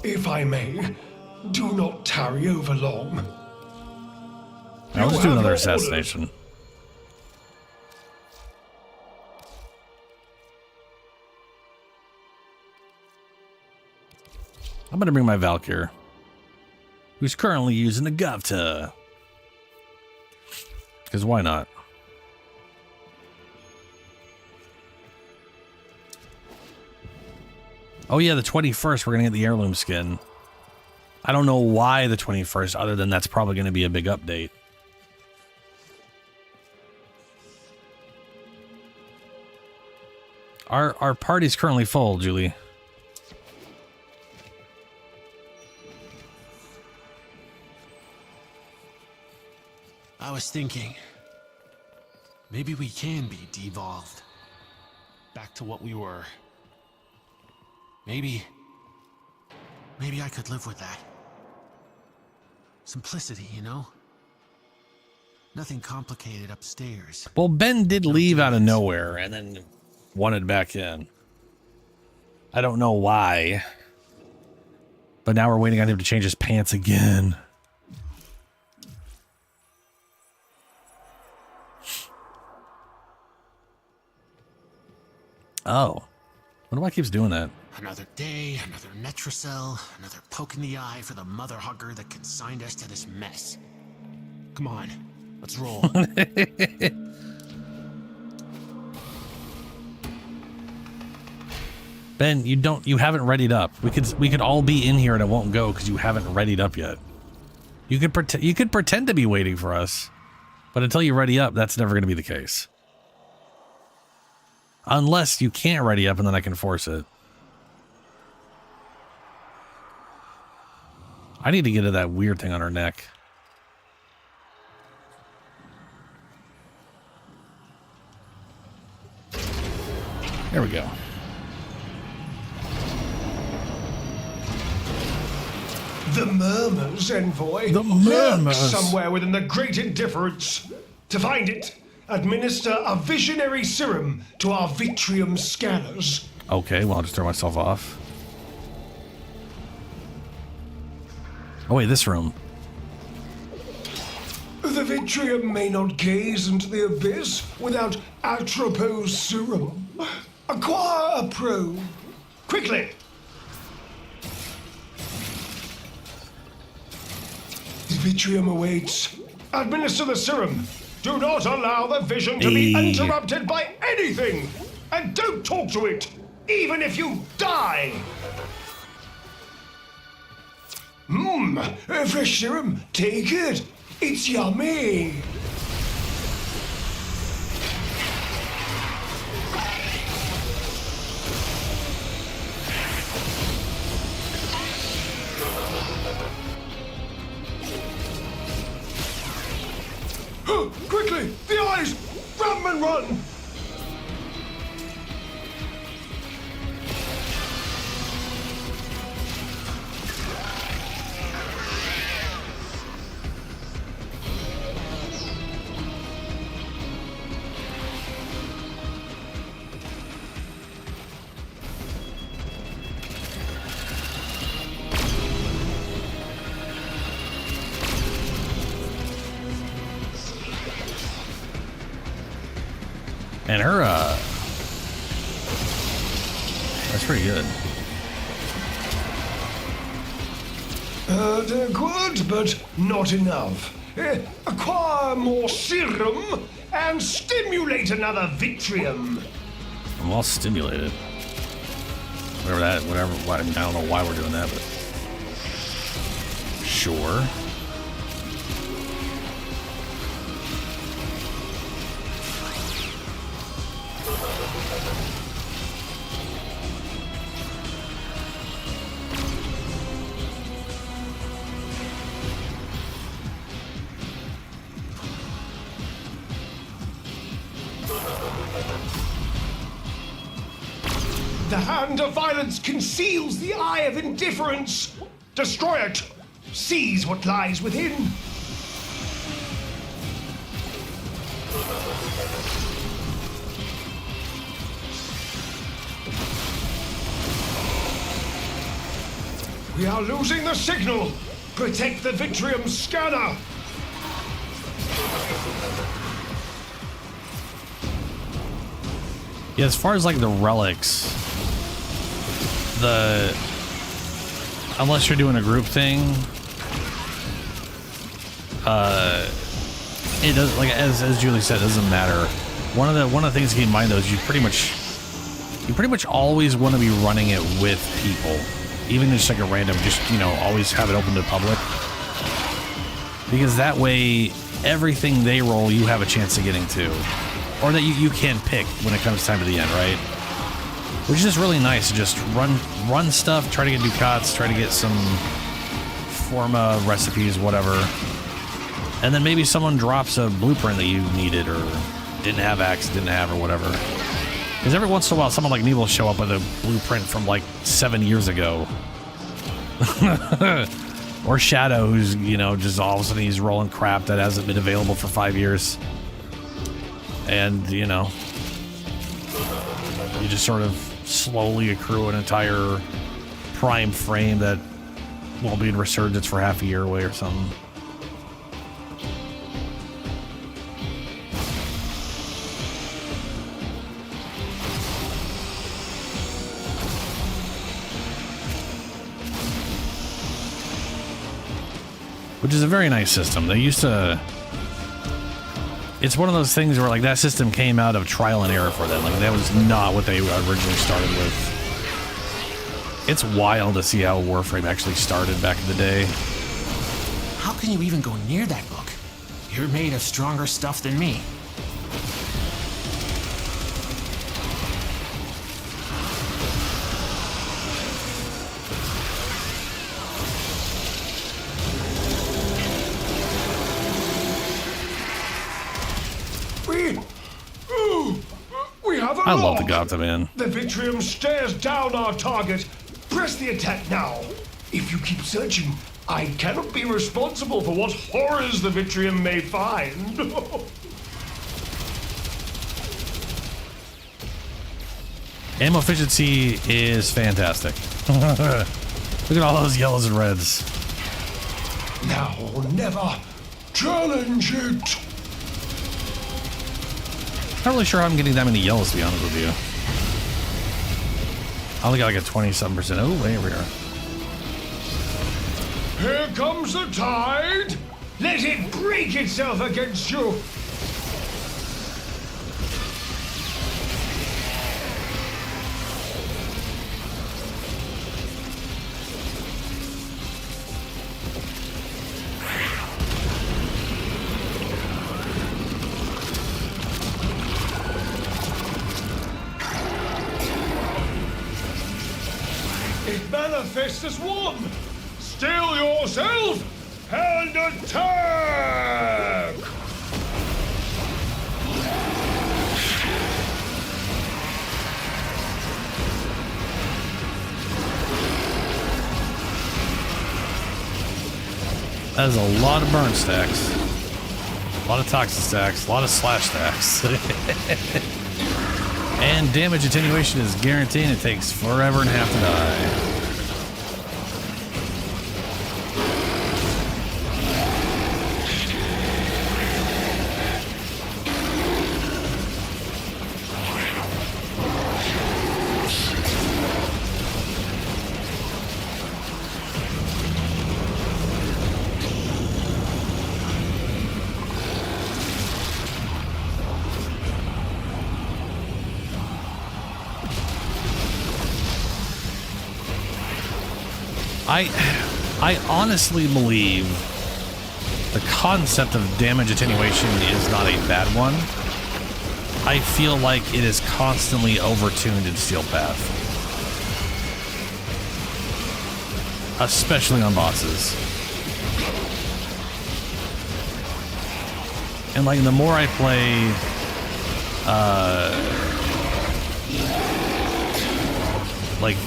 I: If I may, do not tarry over long.
B: I'll just do
I: You
B: another
I: have your
B: assassination. I'm gonna bring my Valkyr, who's currently using a Gavta. Because why not? Oh yeah, the 21st we're gonna get the heirloom skin. I don't know why the 21st, other than that's probably gonna be a big update. Our party's currently full, Julie.
J: I was thinking, maybe we can be devolved. Back to what we were. Maybe I could live with that. Simplicity, you know? Nothing complicated upstairs.
B: Well, Ben did leave out of nowhere and then wanted back in. I don't know why. But now we're waiting on him to change his pants again. Oh. Wonder why it keeps doing that.
J: Another day, another Netracell, another poke in the eye for the mother hugger that consigned us to this mess. Come on, let's roll.
B: Ben, you haven't readied up. We could all be in here and it won't go because you haven't readied up yet. You could pretend to be waiting for us, but until you ready up, that's never going to be the case. Unless you can't ready up and then I can force it. I need to get to that weird thing on her neck. There we go.
I: The Murmur's envoy
B: The
I: lurks
B: Murmurs.
I: somewhere within the Great Indifference. To find it, administer a visionary serum to our Vitrium scanners.
B: Okay, well, I'll just throw myself off. Oh, wait, this room.
I: The Vitrium may not gaze into the abyss without Atropo's serum. Acquire a probe. Quickly! The Vitrium awaits. Administer the serum. Do not allow the vision to be
B: Hey.
I: interrupted by anything. And don't talk to it, even if you die. A fresh serum. Take it. It's yummy. Quickly! The eyes! Grab 'em and run!
B: And her, that's pretty good.
I: Good, but not enough. Acquire more serum and stimulate another Vitrium.
B: I'm all stimulated. Whatever, I don't know why we're doing that, but sure.
I: The hand of violence conceals the eye of indifference. Destroy it. Seize what lies within. We are losing the signal. Protect the Vitrium scanner.
B: Yeah, as far as like the relics, unless you're doing a group thing, it does, like as Julie said, it doesn't matter. One of the things to keep in mind though is you pretty much always want to be running it with people, even just like a random, just, you know, always have it open to the public, because that way everything they roll you have a chance of getting to. Or that you can pick when it comes time to the end, right? Which is just really nice to just run stuff, try to get ducats, try to get some forma recipes, whatever. And then maybe someone drops a blueprint that you needed or didn't have or whatever. Because every once in a while someone like me will show up with a blueprint from like 7 years ago. Or Shadow, who's, you know, just all of a sudden he's rolling crap that hasn't been available for 5 years. And, you know, you just sort of slowly accrue an entire prime frame that will be in resurgence for half a year away or something. Which is a very nice system. They used to... It's one of those things where, like, that system came out of trial and error for them. Like, that was not what they originally started with. It's wild to see how Warframe actually started back in the day.
J: How can you even go near that book? You're made of stronger stuff than me.
I: We have a
B: I love
I: lock.
B: the Gotha, man.
I: The Vitrium stares down our target. Press the attack now. If you keep searching, I cannot be responsible for what horrors the Vitrium may find.
B: Ammo efficiency is fantastic. Look at all those yellows and reds.
I: Now or never. Challenge it.
B: Not really sure how I'm getting that many yellows, to be honest with you. I only got like a 27%. Oh, wait, we are.
I: Here comes the tide. Let it break itself against you. It manifests as one. Still yourself and attack!
B: That is a lot of burn stacks. A lot of toxic stacks. A lot of slash stacks. And damage attenuation is guaranteed. It takes forever and a half to die. I honestly believe the concept of damage attenuation is not a bad one. I feel like it is constantly overtuned in Steel Path. Especially on bosses. And like the more I play like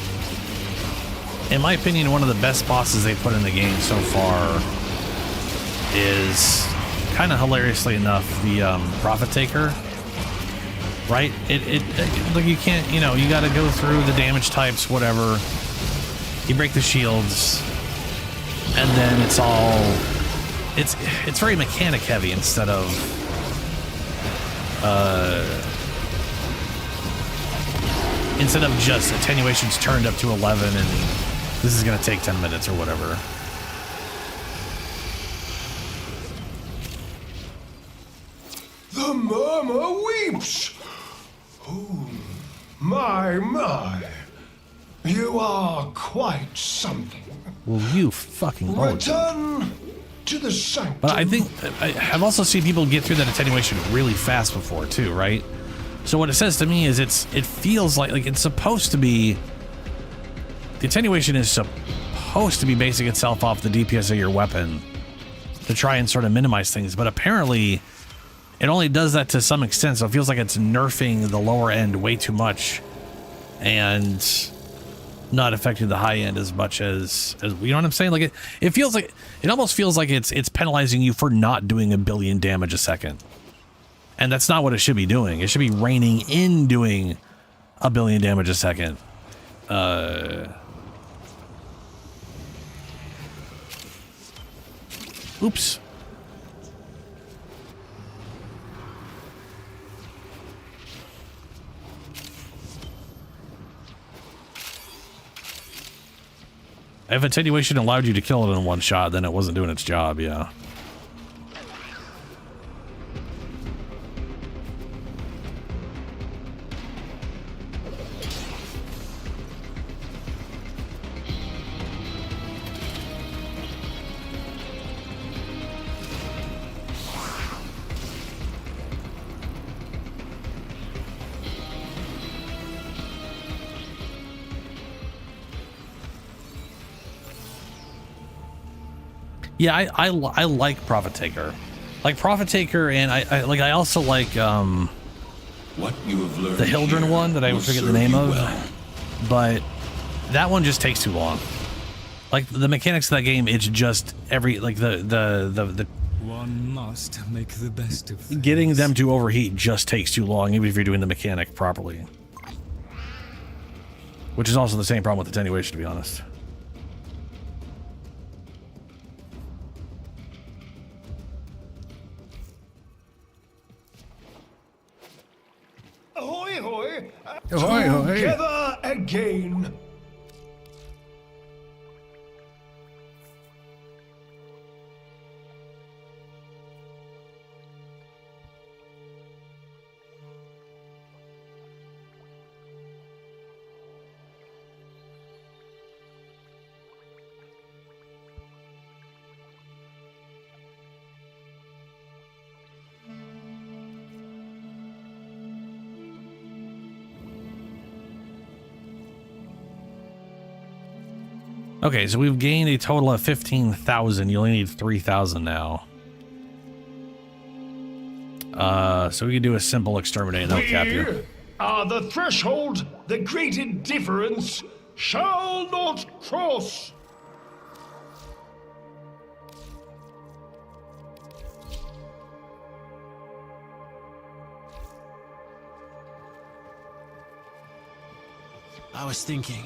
B: in my opinion, one of the best bosses they put in the game so far is kind of hilariously enough the Profit Taker. Right? It like you can't, you know, you got to go through the damage types, whatever. You break the shields, and then it's all it's very mechanic heavy instead of just attenuations turned up to 11 and this is going to take 10 minutes or whatever.
I: The Murmur weeps. Oh, my. You are quite something.
B: Well, you fucking bullet.
I: Return to the sanctum.
B: But I think I've also seen people get through that attenuation really fast before too, right? So what it says to me is it feels like it's supposed to be. The attenuation is supposed to be basing itself off the DPS of your weapon to try and sort of minimize things, but apparently it only does that to some extent, so it feels like it's nerfing the lower end way too much and not affecting the high end as much as you know what I'm saying? Like it feels like it almost feels like it's penalizing you for not doing 1 billion damage a second. And that's not what it should be doing. It should be reining in doing 1 billion damage a second. Oops. If attenuation allowed you to kill it in one shot, then it wasn't doing its job, yeah. Yeah, I like Profit Taker. Like Profit Taker, and I also like
E: What you have learned
B: the Hildren
E: here
B: one that I
E: will
B: forget the
E: serve
B: name
E: you
B: of,
E: well.
B: but that one just takes too long. Like the mechanics of that game, it's just every like the
K: one must make the best of things.
B: Getting them to overheat just takes too long, even if you're doing the mechanic properly. Which is also the same problem with attenuation, to be honest.
I: Ahoy, hoy!
B: Ahoy, hoy.
I: Together again!
B: Okay, so we've gained a total of 15,000. You only need 3,000 now. So we can do a simple exterminate and that'll cap you.
I: We are the threshold the great indifference shall not cross.
J: I was thinking.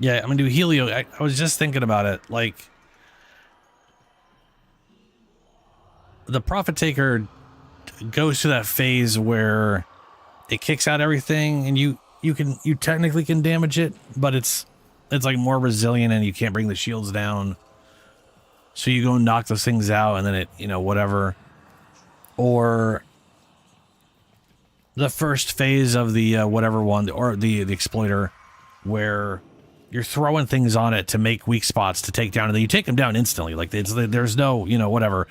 B: Yeah, I'm gonna do Helio. I was just thinking about it. Like, the Profit Taker goes through that phase where it kicks out everything, and you technically can damage it, but it's like more resilient, and you can't bring the shields down. So you go and knock those things out, and then it, you know, whatever. Or the first phase of the whatever one, or the exploiter, where you're throwing things on it to make weak spots to take down, and then you take them down instantly. Like, there's no, you know, whatever.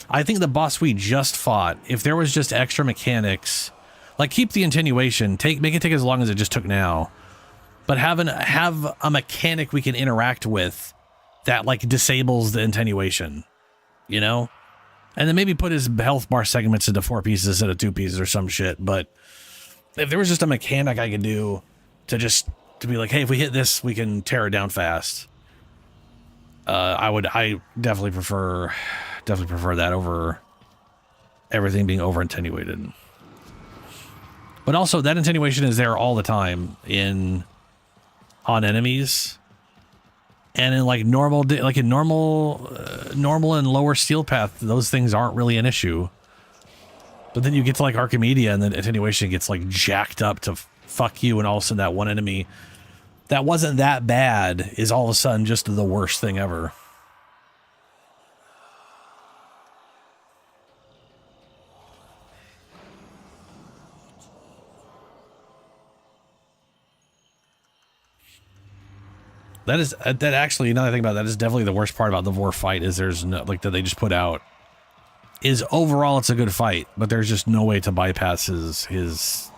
B: I think the boss we just fought, if there was just extra mechanics, like keep the attenuation, make it take as long as it just took now, but have a mechanic we can interact with that like disables the attenuation, you know, and then maybe put his health bar segments into 4 pieces instead of 2 pieces or some shit. But if there was just a mechanic I could do to be like, hey, if we hit this, we can tear it down fast. I definitely prefer that over everything being over attenuated. But also that attenuation is there all the time on enemies, and in like normal and lower steel path, those things aren't really an issue. But then you get to like Archimedia, and then attenuation gets like jacked up to fuck you, and all of a sudden that one enemy that wasn't that bad is all of a sudden just the worst thing ever. That actually, now that I think about it, that is definitely the worst part about the War fight, is there's no, like, that they just put out, is overall it's a good fight, but there's just no way to bypass his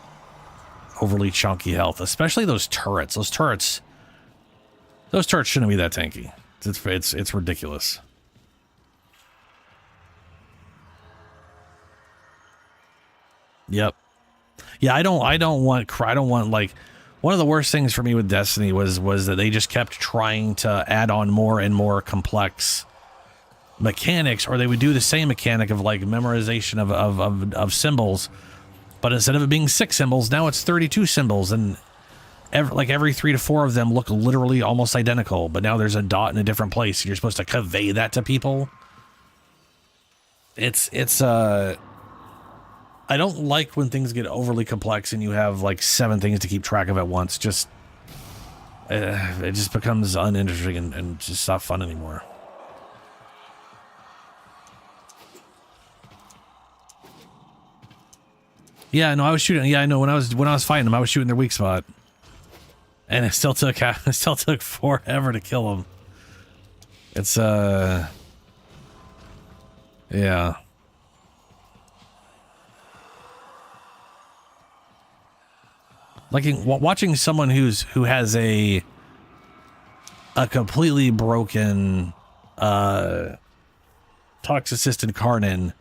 B: overly chunky health, especially those turrets. Those turrets shouldn't be that tanky. It's ridiculous. Yep. Yeah, I don't want like, one of the worst things for me with Destiny was that they just kept trying to add on more and more complex mechanics, or they would do the same mechanic of like memorization of symbols, But instead of it being 6 symbols, now it's 32 symbols, and every 3 to 4 of them look literally almost identical, but now there's a dot in a different place, and you're supposed to convey that to people. I don't like when things get overly complex and you have like 7 things to keep track of at once. Just it just becomes uninteresting and just not fun anymore. Yeah, no, I was shooting. Yeah, I know when I was fighting them, I was shooting their weak spot, and it still took forever to kill them. It's yeah. Like watching someone who has a completely broken Toxicist Carnon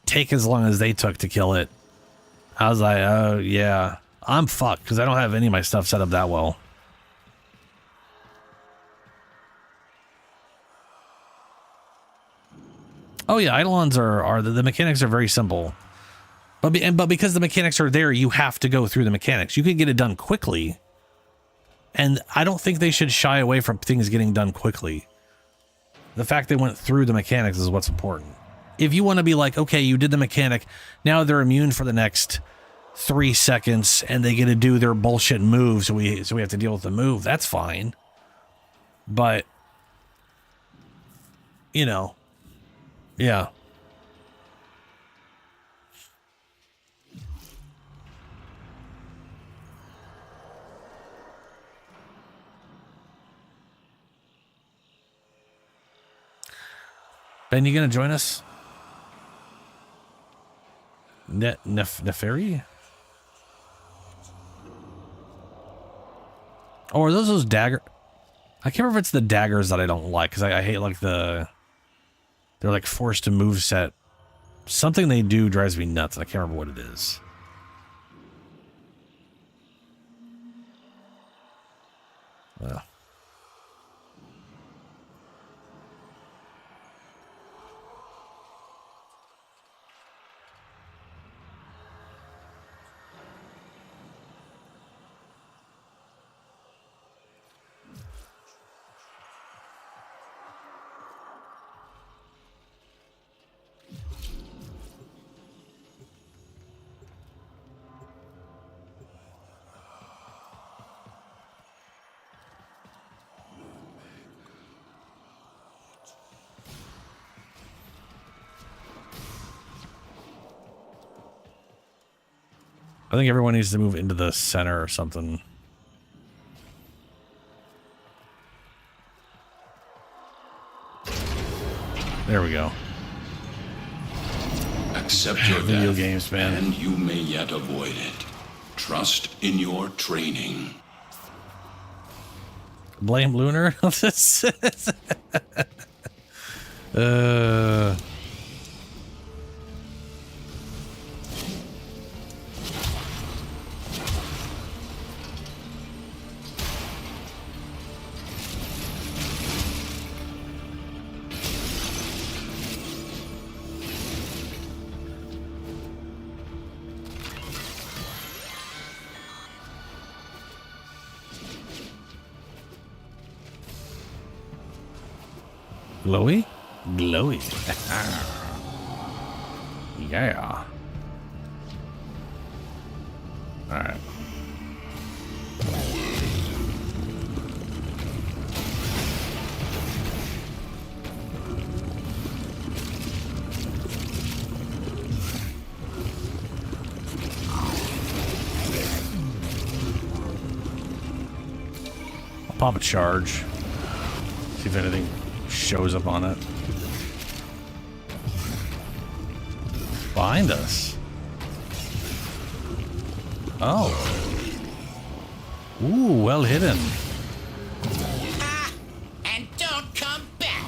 B: take as long as they took to kill it. I was like, oh yeah, I'm fucked because I don't have any of my stuff set up that well. Oh yeah, Eidolons are the mechanics are very simple. But because the mechanics are there, you have to go through the mechanics. You can get it done quickly. And I don't think they should shy away from things getting done quickly. The fact they went through the mechanics is what's important. If you want to be like, okay, you did the mechanic, now they're immune for the next 3 seconds and they get to do their bullshit move, so we have to deal with the move, that's fine. But, you know, yeah. Ben, you gonna join us? Neferi? Oh, are those dagger? I can't remember if it's the daggers that I don't like, because I hate like they're like forced to move set. Something they do drives me nuts, and I can't remember what it is. Well. I think everyone needs to move into the center or something. There we go.
E: Accept your
B: video
E: death,
B: games, man.
E: and you may yet avoid it. Trust in your training.
B: Blame Lunar? Glowy? Glowy. Yeah. Alright. I'll pop a charge. See if anything shows up on it. Behind us. Oh. Ooh, well hidden.
L: And don't come back.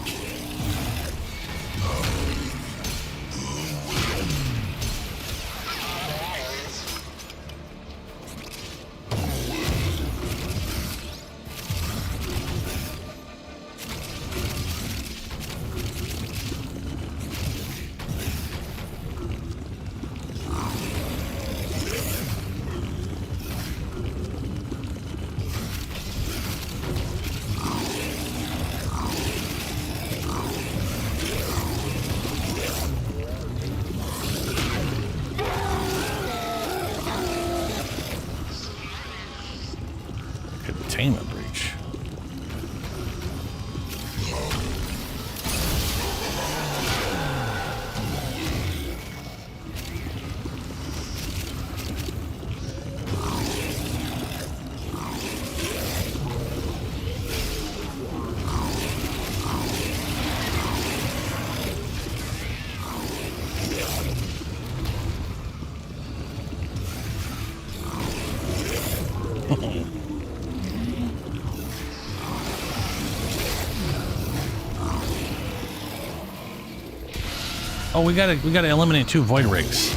B: Oh, we gotta eliminate 2 void rigs.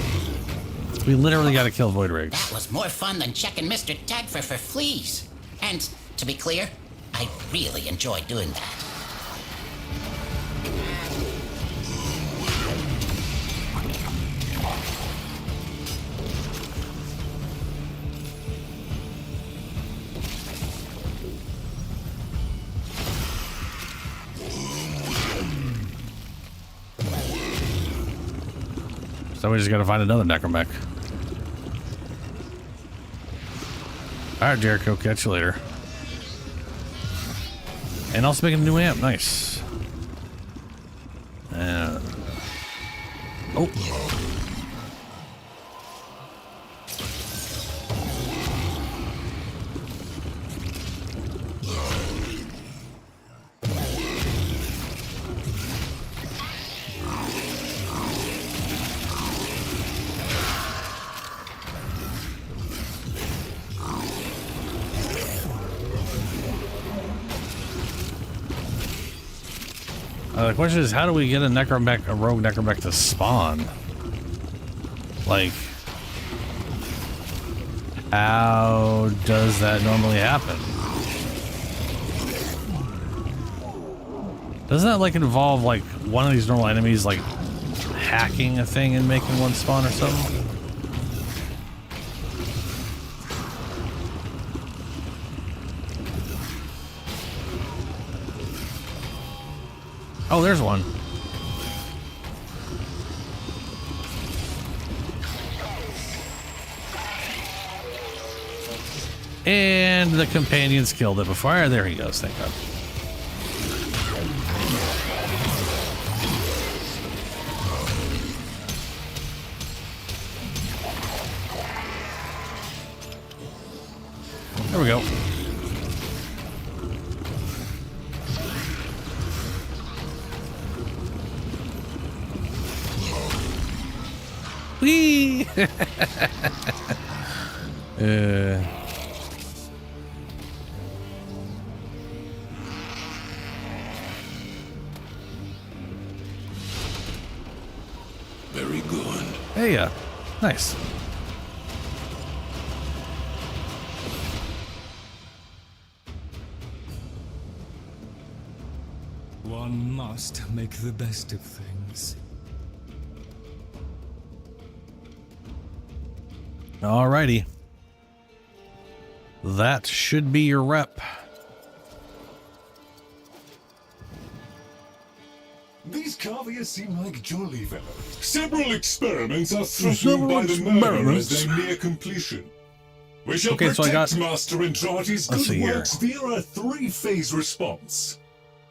B: We literally gotta kill void rigs.
L: That was more fun than checking Mr. Tagfer for fleas. And to be clear, I really enjoy doing that.
B: So we just gotta find another necromech. Alright, Jericho, catch you later. And also making a new amp, nice. Oh. The question is, how do we get a rogue necromech to spawn? Like, how does that normally happen? Doesn't that like involve like one of these normal enemies like hacking a thing and making one spawn or something? Oh, there's one. And the companions killed it before. There he goes, thank God. There we go. Whee!
E: Very good.
B: Hey, nice.
K: One must make the best of things.
B: Alrighty. That should be your rep.
E: These Cavia seem like jolly fellows. Several experiments are threatened by the Murmur as they near completion. We shall protect Master Andrade's good works via a 3-phase response.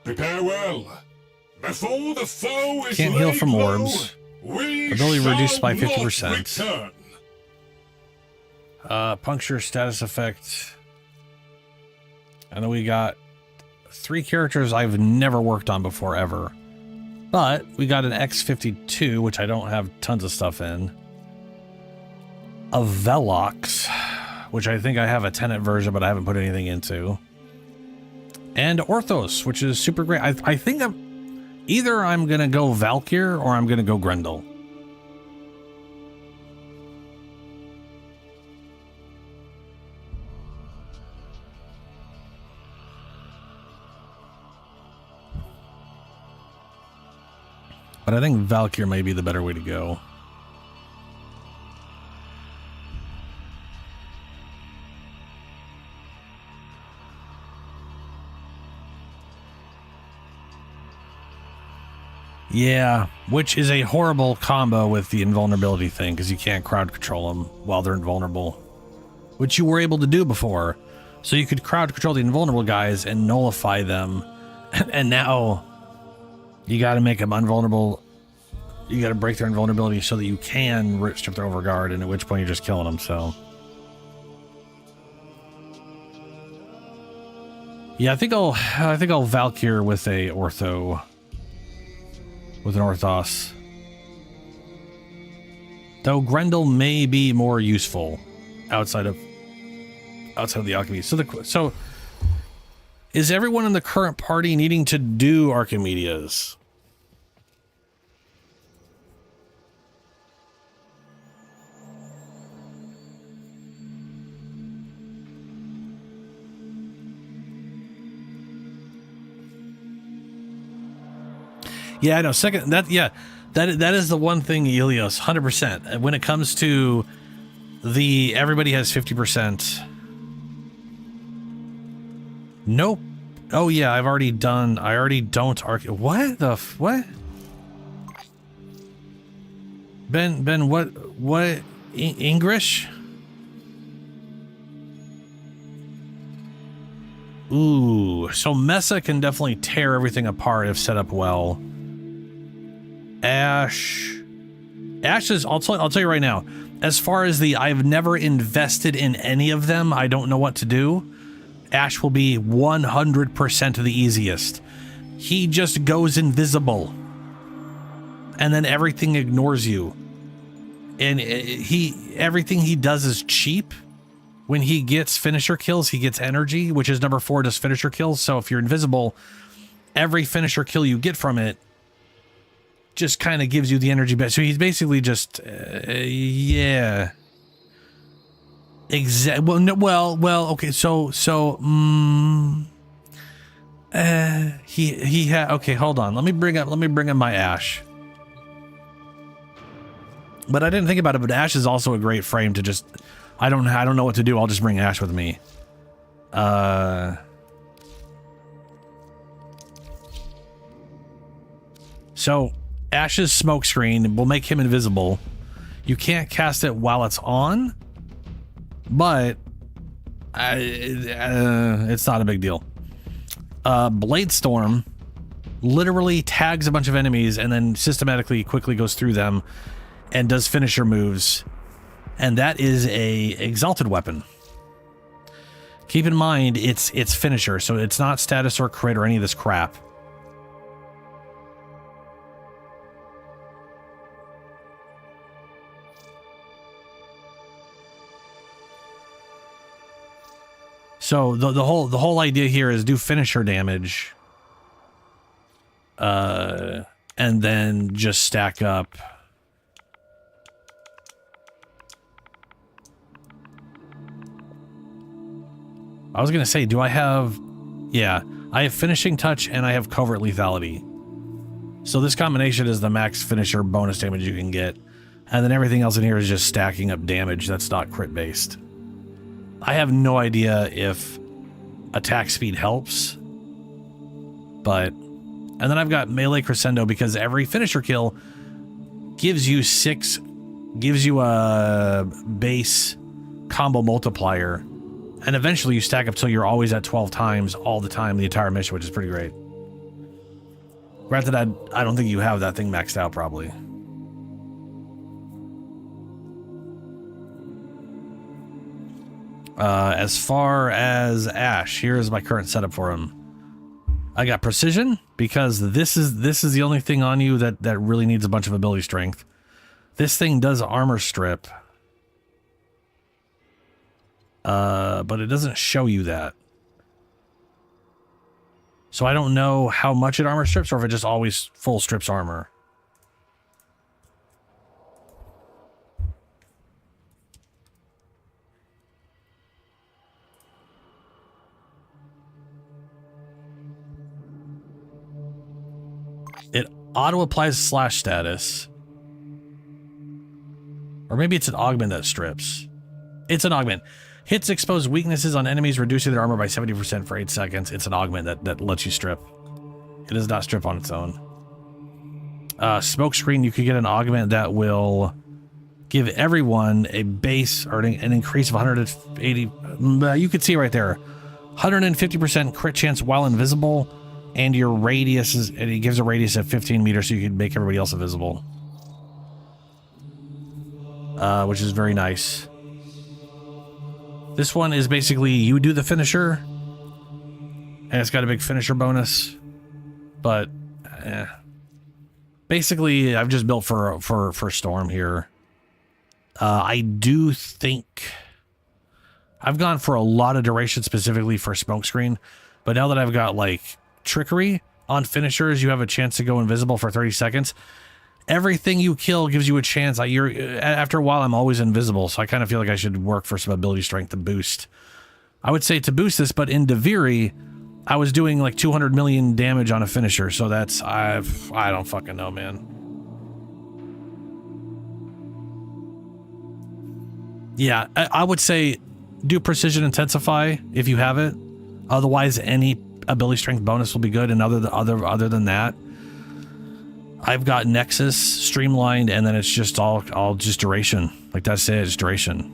E: Prepare well. Before the foe is
B: Can't heal from
E: low,
B: orbs.
E: we
B: Ability reduced by
E: shall
B: 50%.
E: not return.
B: Puncture status effect. And then we got 3 characters I've never worked on before ever. But we got an X52, which I don't have tons of stuff in. A Velox, which I think I have a Tenet version, but I haven't put anything into. And Orthos, which is super great. I think either I'm going to go Valkyr or I'm going to go Grendel. But I think Valkyr may be the better way to go. Yeah, which is a horrible combo with the invulnerability thing, because you can't crowd control them while they're invulnerable, which you were able to do before. So you could crowd control the invulnerable guys and nullify them, and now you got to make them invulnerable. You got to break their invulnerability so that you can strip their overguard, and at which point you're just killing them. So yeah, I think I'll Valkyr with a Ortho. With an Orthos. Though Grendel may be more useful outside of the alchemy. So is everyone in the current party needing to do Archimedias? Yeah, I know. Second, that is the one thing, Elios, 100%. When it comes to the everybody has 50%. Nope. Oh yeah, I already don't what the what? Ben, what English? Ooh, so Mesa can definitely tear everything apart if set up well. Ash is, I'll tell you right now, as far as I've never invested in any of them, I don't know what to do. Ash will be 100% the easiest. He just goes invisible. And then everything ignores you. And everything he does is cheap. When he gets finisher kills, he gets energy, which is number 4, does finisher kills. So if you're invisible, every finisher kill you get from it just kind of gives you the energy back. So he's basically just, yeah. Exactly. Well, okay. Okay, hold on. Let me bring up my Ash. But I didn't think about it, but Ash is also a great frame to just, I don't know what to do. I'll just bring Ash with me. So Ash's smoke screen will make him invisible. You can't cast it while it's on, but it's not a big deal. Blade Storm literally tags a bunch of enemies and then systematically quickly goes through them and does finisher moves. And that is a exalted weapon. Keep in mind, it's finisher, so it's not status or crit or any of this crap. So the whole idea here is do finisher damage, and then just stack up. I was gonna say, do I have? Yeah, I have finishing touch and I have covert lethality. So this combination is the max finisher bonus damage you can get, and then everything else in here is just stacking up damage that's not crit based. I have no idea if attack speed helps, but, and then I've got melee crescendo because every finisher kill gives you a base combo multiplier, and eventually you stack up till you're always at 12 times all the time, the entire mission, which is pretty great. Granted, I don't think you have that thing maxed out probably. As far as Ash, here's my current setup for him. I got precision because this is the only thing on you that really needs a bunch of ability strength. This thing does armor strip, but it doesn't show you that. So I don't know how much it armor strips or if it just always full strips armor. It auto applies slash status. Or maybe it's an augment that strips. It's an augment. Hits expose weaknesses on enemies, reducing their armor by 70% for 8 seconds. It's an augment that lets you strip. It does not strip on its own. Smoke screen, you could get an augment that will give everyone a base or an increase of 180. You could see right there. 150% crit chance while invisible. And your radius is, and it gives a radius of 15 meters so you can make everybody else invisible. Which is very nice. This one is basically you do the finisher. And it's got a big finisher bonus. But, basically, I've just built for Storm here. I do think I've gone for a lot of duration specifically for smokescreen. But now that I've got, like, trickery on finishers, you have a chance to go invisible for 30 seconds. Everything you kill gives you a chance. After a while, I'm always invisible, so I kind of feel like I should work for some ability strength to boost. I would say to boost this, but in Deviri, I was doing like 200 million damage on a finisher, so that's I don't fucking know, man. Yeah, I would say do precision intensify if you have it. Otherwise, any ability strength bonus will be good. And other than that, I've got Nexus streamlined, and then it's just all just duration. Like that's it, it's duration.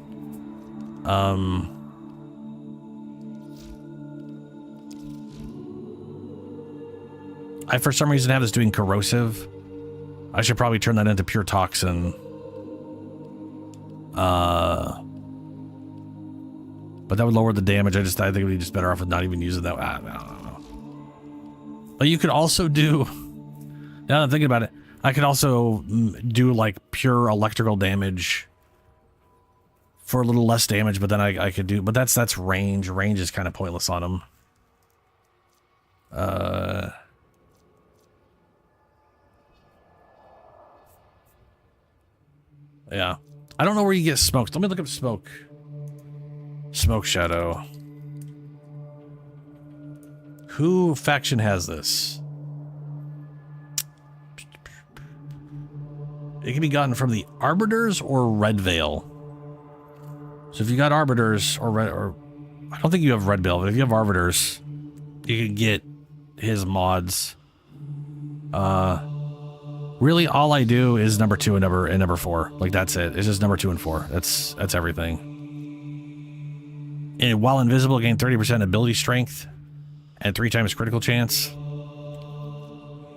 B: I for some reason have this doing corrosive. I should probably turn that into pure toxin. But that would lower the damage. I think it'd be just better off with not even using that. I don't know. But you could also do, now that I'm thinking about it, I could also do like pure electrical damage for a little less damage, but then I could do, but that's range. Range is kind of pointless on them. Yeah. I don't know where you get smokes. Let me look up smoke. Smoke shadow. Who faction has this? It can be gotten from the Arbiters or Red Veil. So if you got Arbiters or I don't think you have Red Veil, but if you have Arbiters, you can get his mods. Really, all I do is number 2 and number 4. Like that's it. It's just number 2 and 4. That's everything. And while invisible, gain 30% ability strength and 3 times critical chance.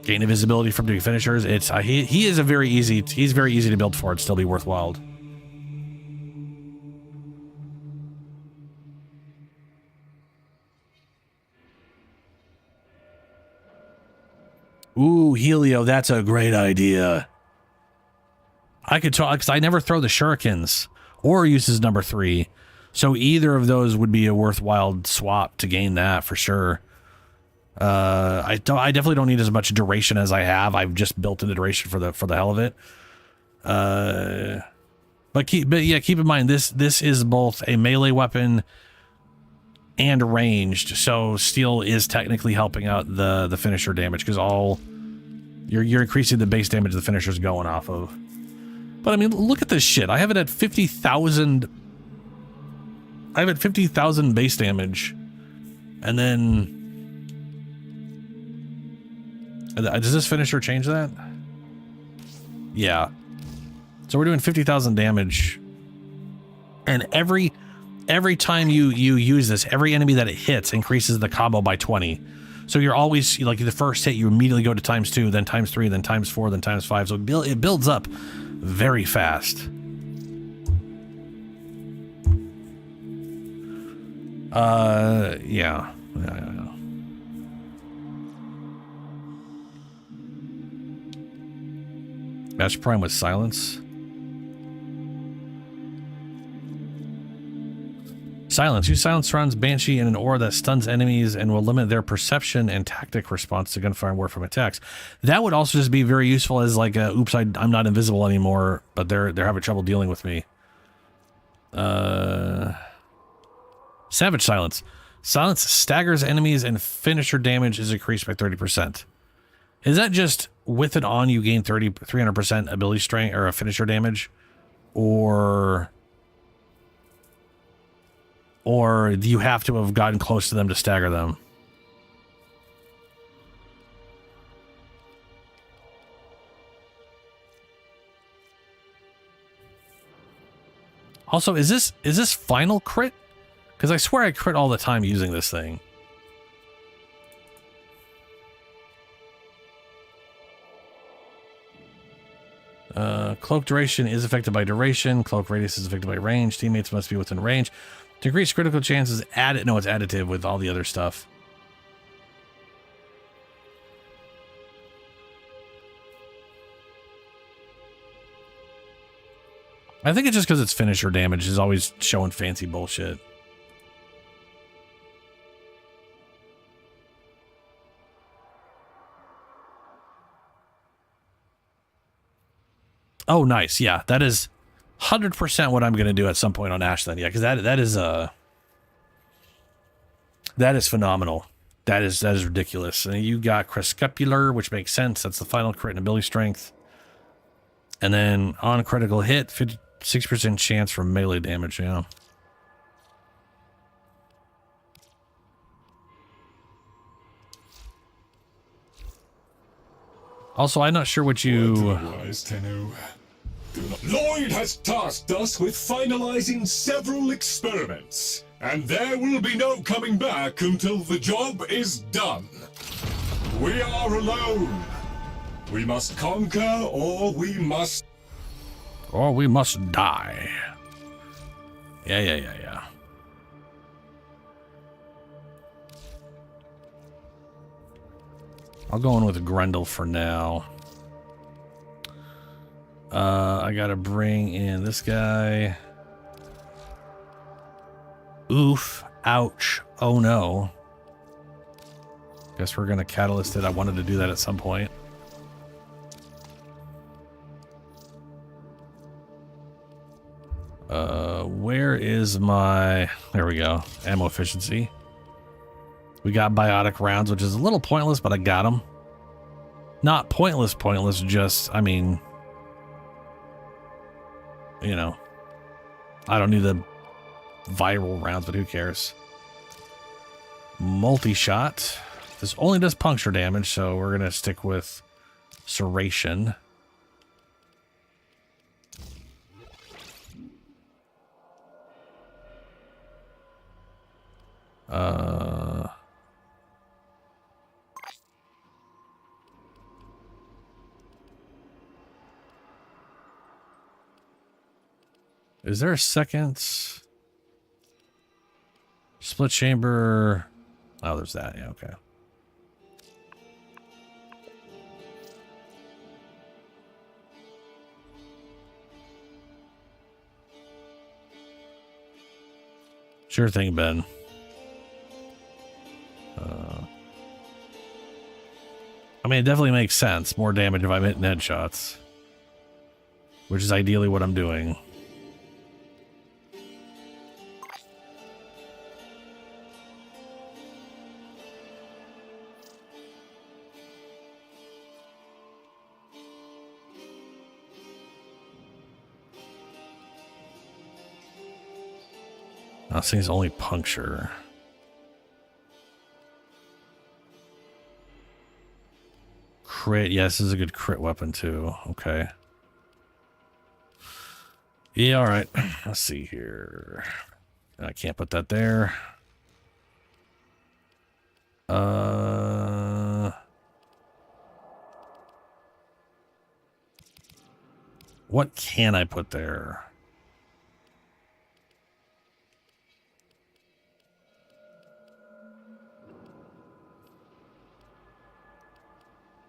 B: Gain invisibility from doing finishers. It's he is he's very easy to build for. It'd still be worthwhile. Ooh, Helio, that's a great idea. I could talk, because I never throw the shurikens or uses number 3. So either of those would be a worthwhile swap to gain that for sure. I definitely don't need as much duration as I have. I've just built in the duration for the hell of it. But keep in mind this is both a melee weapon and ranged, so steel is technically helping out the finisher damage, because you're increasing the base damage the finisher's going off of. But I mean, look at this shit. I have it at 50,000. I have it 50,000 base damage, and then does this finisher change that? Yeah. So we're doing 50,000 damage, and every time you use this, every enemy that it hits increases the combo by 20. So you're always, like, the first hit, you immediately go to ×2, then ×3, then ×4, then ×5. So it builds up very fast. Yeah. Match Prime with silence. Silence. Use silence surrounds Banshee in an aura that stuns enemies and will limit their perception and tactic response to gunfire and Warframe attacks. That would also just be very useful as like a, oops, I'm not invisible anymore, but they're having trouble dealing with me. Savage Silence. Silence staggers enemies and finisher damage is increased by 30%. Is that just with it on you gain 300% ability strength or a finisher damage? Or you have to have gotten close to them to stagger them? Also, is this final crit? Because I swear I crit all the time using this thing. Cloak duration is affected by duration. Cloak radius is affected by range. Teammates must be within range. To increase critical chances, add no, it's additive with all the other stuff. I think it's just because its finisher damage is always showing fancy bullshit. Oh, nice. Yeah, that is 100% what I'm going to do at some point on Ash then. Yeah, because that is phenomenal. That is ridiculous. And you got Crescupular, which makes sense. That's the final crit and ability strength. And then on critical hit, 56% chance for melee damage, yeah. Also, I'm not sure what you...
E: Otherwise, Tenno. Lloyd has tasked us with finalizing several experiments, and there will be no coming back until the job is done. We are alone. We must conquer, or we must...
B: Or we must die. Yeah. I'll go in with Grendel for now. I gotta bring in this guy. Oof. Ouch. Oh no. Guess we're gonna catalyst it. I wanted to do that at some point. Where is my... There we go. Ammo efficiency. We got biotic rounds, which is a little pointless, but I got them. Not pointless, just, I mean... You know. I don't need the viral rounds, but who cares? Multi-shot. This only does puncture damage, so we're going to stick with Serration. Is there a second split chamber? Oh, there's that. Yeah, okay. Sure thing, Ben. I mean, it definitely makes sense. More damage if I'm hitting headshots, which is ideally what I'm doing. This thing's only puncture. Crit. Yeah, this is a good crit weapon too. Okay. Yeah, alright. Let's see here. I can't put that there. What can I put there?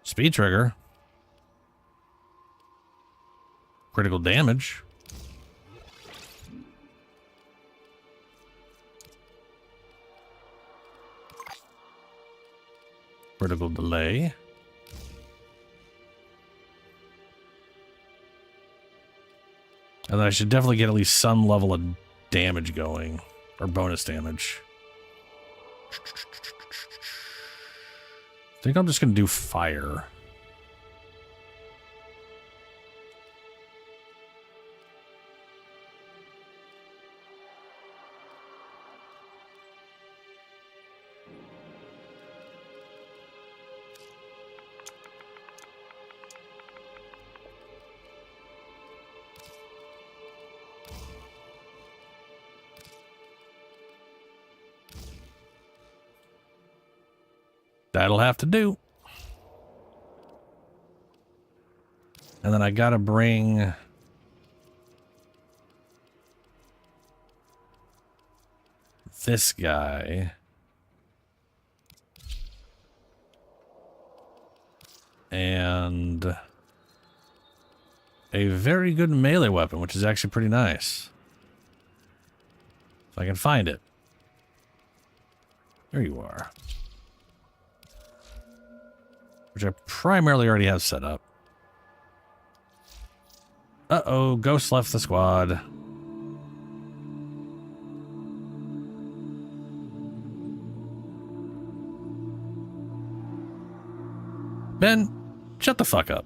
B: Speed trigger. Critical damage. Critical delay. And I should definitely get at least some level of damage going. Or bonus damage. I think I'm just going to do fire. That'll have to do. And then I gotta bring this guy. And a very good melee weapon, which is actually pretty nice. If I can find it. There you are. Which I primarily already have set up. Uh-oh, Ghost left the squad. Ben, shut the fuck up.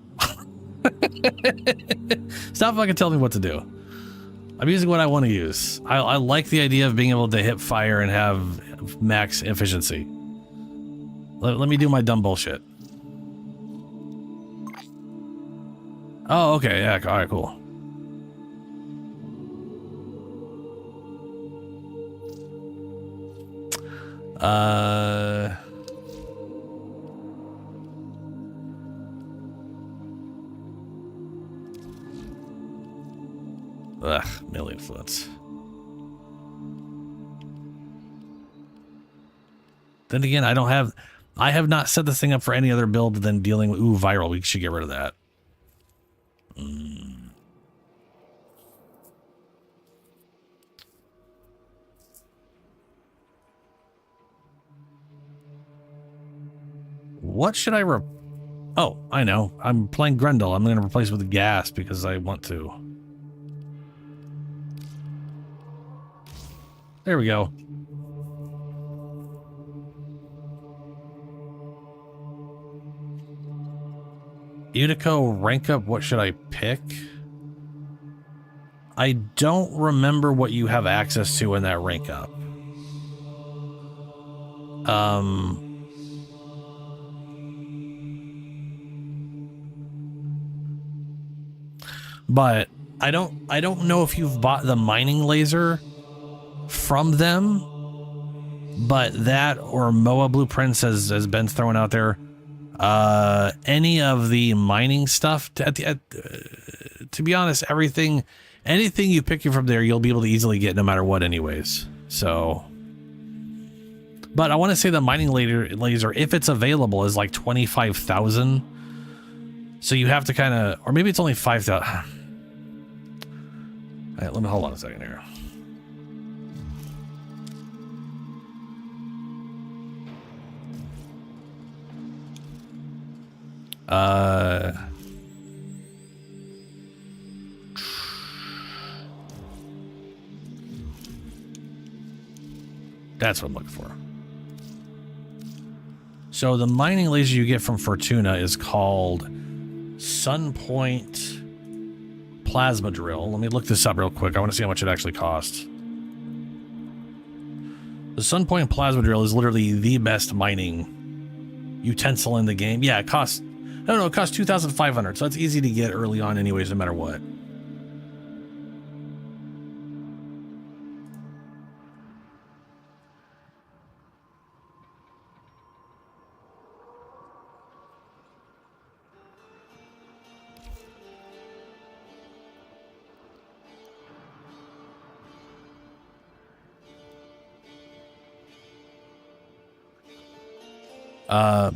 B: Stop fucking telling me what to do. I'm using what I want to use. I like the idea of being able to hit fire and have max efficiency. Let me do my dumb bullshit. Oh, okay. Yeah, all right, cool. Ugh, million foots. Then again, I have not set this thing up for any other build than dealing with, viral. We should get rid of that. What should I Oh, I know. I'm playing Grendel. I'm going to replace it with gas because I want to. There we go. Unico rank up, what should I pick? I don't remember what you have access to in that rank up. But I don't know if you've bought the mining laser from them, but that or MOA blueprints as Ben's throwing out there. Any of the mining stuff, to be honest, anything you pick from there, you'll be able to easily get no matter what anyways. So, but I want to say the mining laser, if it's available, is like 25,000. So you have to kind of, or maybe it's only 5,000. All right, let me hold on a second here. That's what I'm looking for. So the mining laser you get from Fortuna is called Sunpoint Plasma Drill. Let me look this up real quick. I want to see how much it actually costs. The Sunpoint Plasma Drill is literally the best mining utensil in the game. Yeah, it costs, I don't know, it costs 2,500, so it's easy to get early on anyways, no matter what.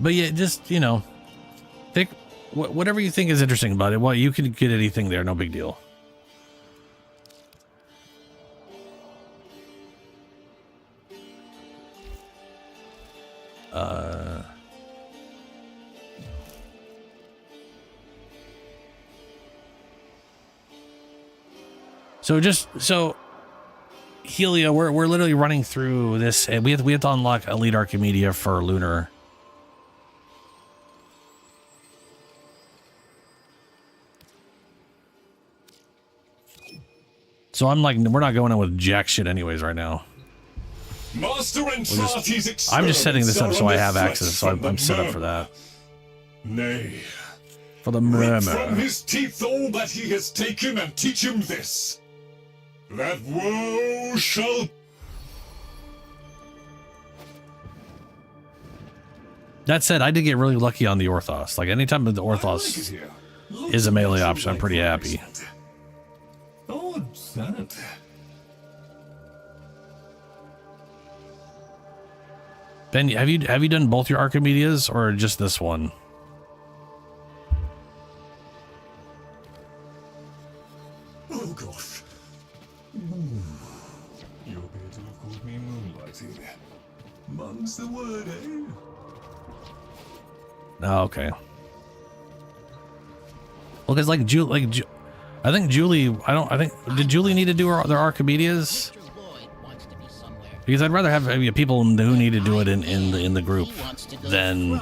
B: But yeah, just, you know, pick whatever you think is interesting about it. Well, you can get anything there, no big deal. So Helia, we're literally running through this, and we have to unlock Elite Archimedia for Lunar. So I'm like, we're not going in with jack shit anyways right now. I'm just setting this up so I have access, so I'm set up for that.
E: Nay.
B: For the Murmur.
E: From his teeth all that he has taken and teach him this. That woe shall...
B: That said, I did get really lucky on the Orthos. Like, anytime the Orthos is a melee option, I'm pretty happy.
E: Oh, that.
B: Ben, have you done both your Archimedias or just this one?
E: Oh gosh. You appear to have called me moonlighting. Mum's the word, eh?
B: Oh, okay. Well, because I think Julie, did Julie need to do their Archimedias? Because I'd rather have people who need to do it in the group than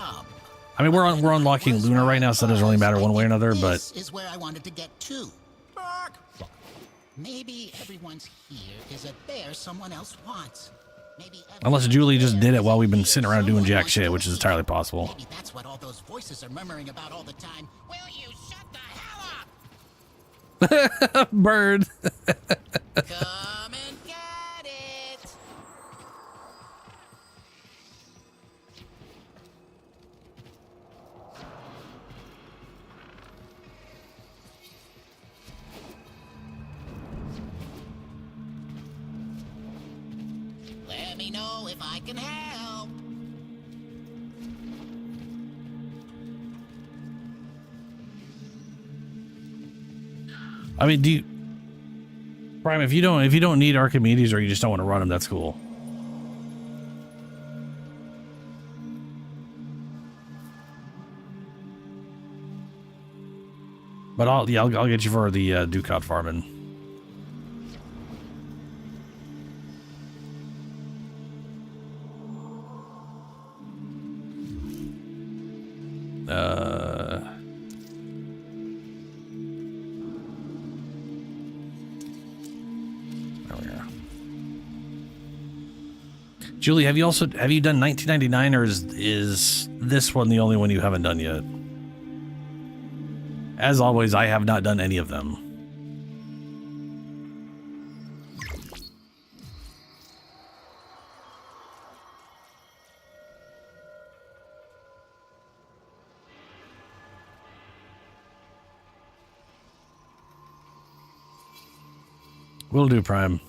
B: I mean, we're unlocking Lunar right now, so it doesn't really matter one way or another, but...
L: This is where I wanted to get to. Maybe everyone's here is a bear someone else wants. Maybe
B: Unless Julie just did it while we've been sitting around doing jack shit, which is entirely possible.
L: maybe that's what all those voices are murmuring about all the time. Will you shut the hell up?
B: Bird.
L: Come and get it. Let me know if I can help.
B: I mean, do you... Prime, if you don't need Archimedias or you just don't want to run them, that's cool. But I'll get you for the Ducat farming. There we are. Julie, have you done 1999, or is this one the only one you haven't done yet? As always, I have not done any of them. Will do, Prime.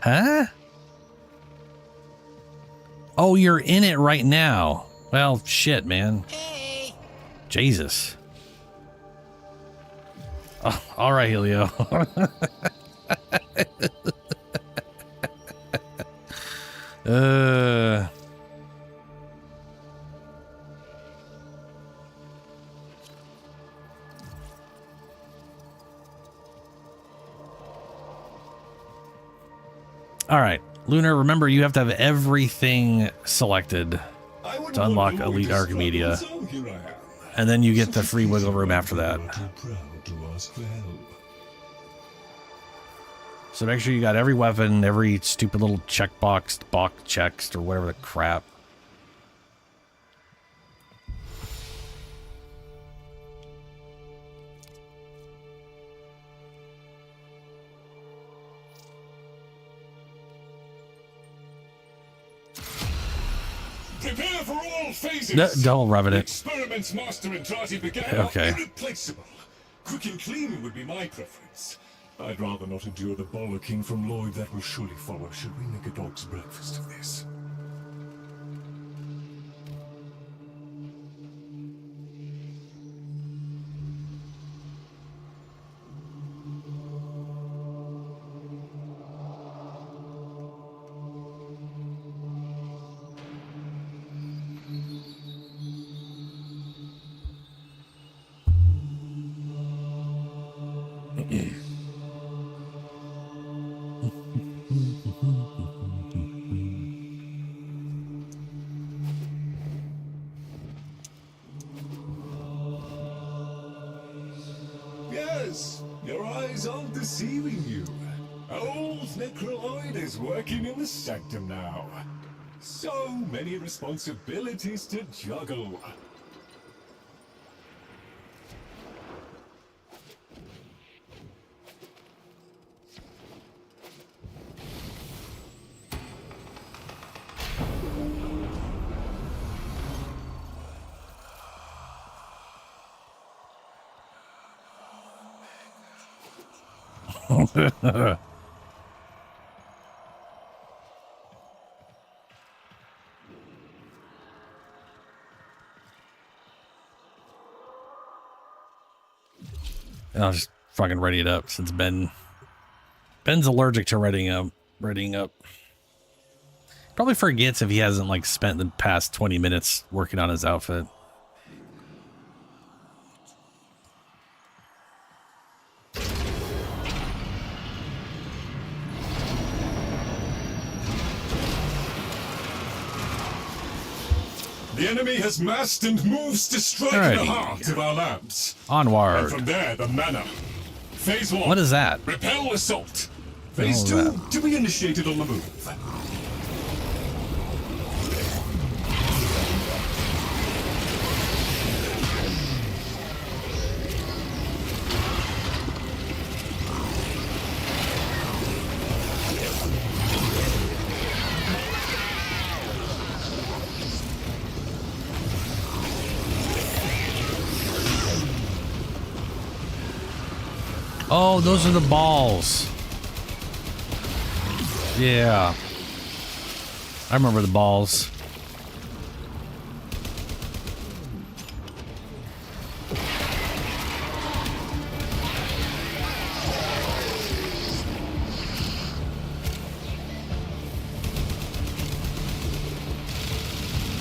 B: Huh? Oh, you're in it right now. Well, shit, man.
L: Hey.
B: Jesus. Oh, all right, Helio. All right, Lunar, remember you have to have everything selected to unlock Elite Archimedia, and then you get the free wiggle room after that. So make sure you got every weapon, every stupid little checkbox, box checks, or whatever the crap.
E: Prepare for all phases.
B: Don't rub it in.
E: Experiments Master and Trati began
B: Okay.
E: are irreplaceable. Quick and clean would be my preference. I'd rather not endure the bollocking from Lloyd that will surely follow should we make a dog's breakfast of this. Yes, your eyes aren't deceiving you. Old Necroloid is working in the sanctum now. So many responsibilities to juggle.
B: I'll just fucking ready it up since Ben's allergic to readying up. Probably forgets if he hasn't like spent the past 20 minutes working on his outfit.
E: The enemy has massed and moves to strike
B: Alrighty.
E: the heart of our lands.
B: Onward.
E: And from there, the manor. Phase 1.
B: What is that?
E: Repel assault. Phase
B: What the
E: 2,
B: hell
E: to be initiated on the move.
B: Oh, those are the balls. Yeah. I remember the balls.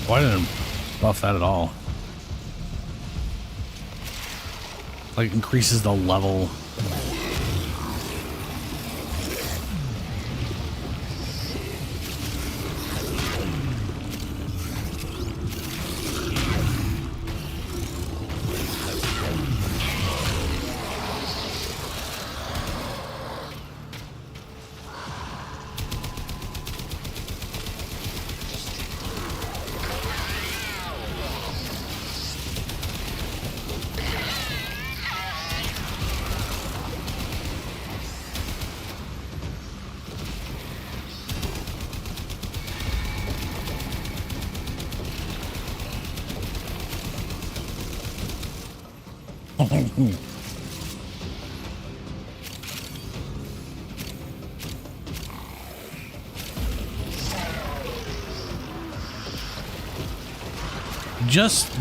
B: Why didn't buff that at all? Like increases the level.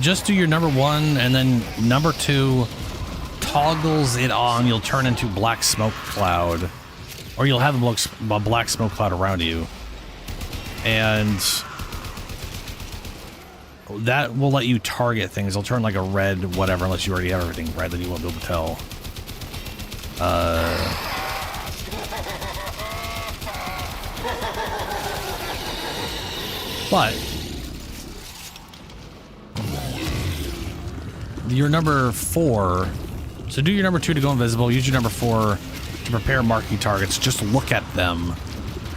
B: Just do your number 1, and then number 2 toggles it on. You'll turn into black smoke cloud, or you'll have a black smoke cloud around you, and that will let you target things. It'll turn like a red whatever, unless you already have everything red, then you won't be able to tell. But your number 4, so do your number 2 to go invisible, use your number 4 to prepare marquee targets, just look at them,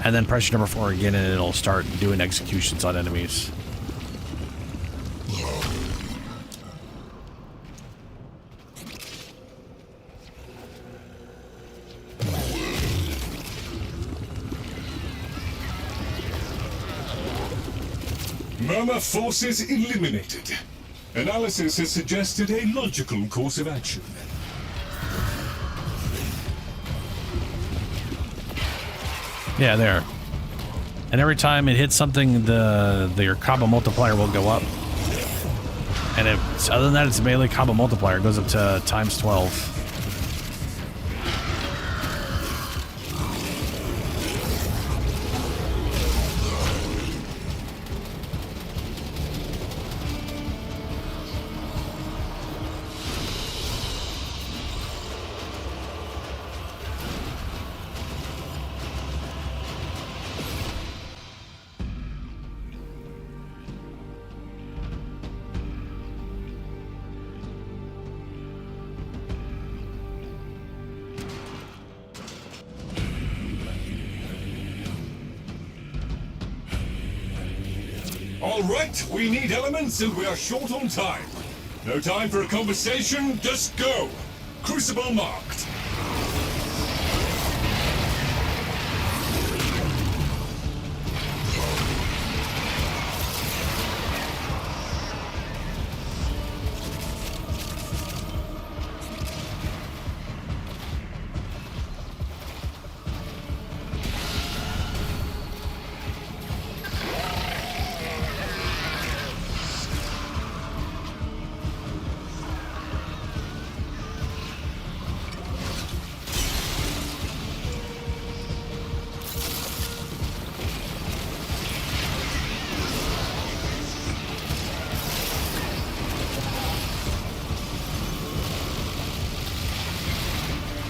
B: and then press your number 4 again and it'll start doing executions on enemies.
E: Murmur forces eliminated. Analysis has suggested a logical course of action.
B: Yeah, there. And every time it hits something, your combo multiplier will go up. And other than that, it's melee combo multiplier. It goes up to times 12.
E: All right, we need elements and we are short on time. No time for a conversation, just go. Crucible marked.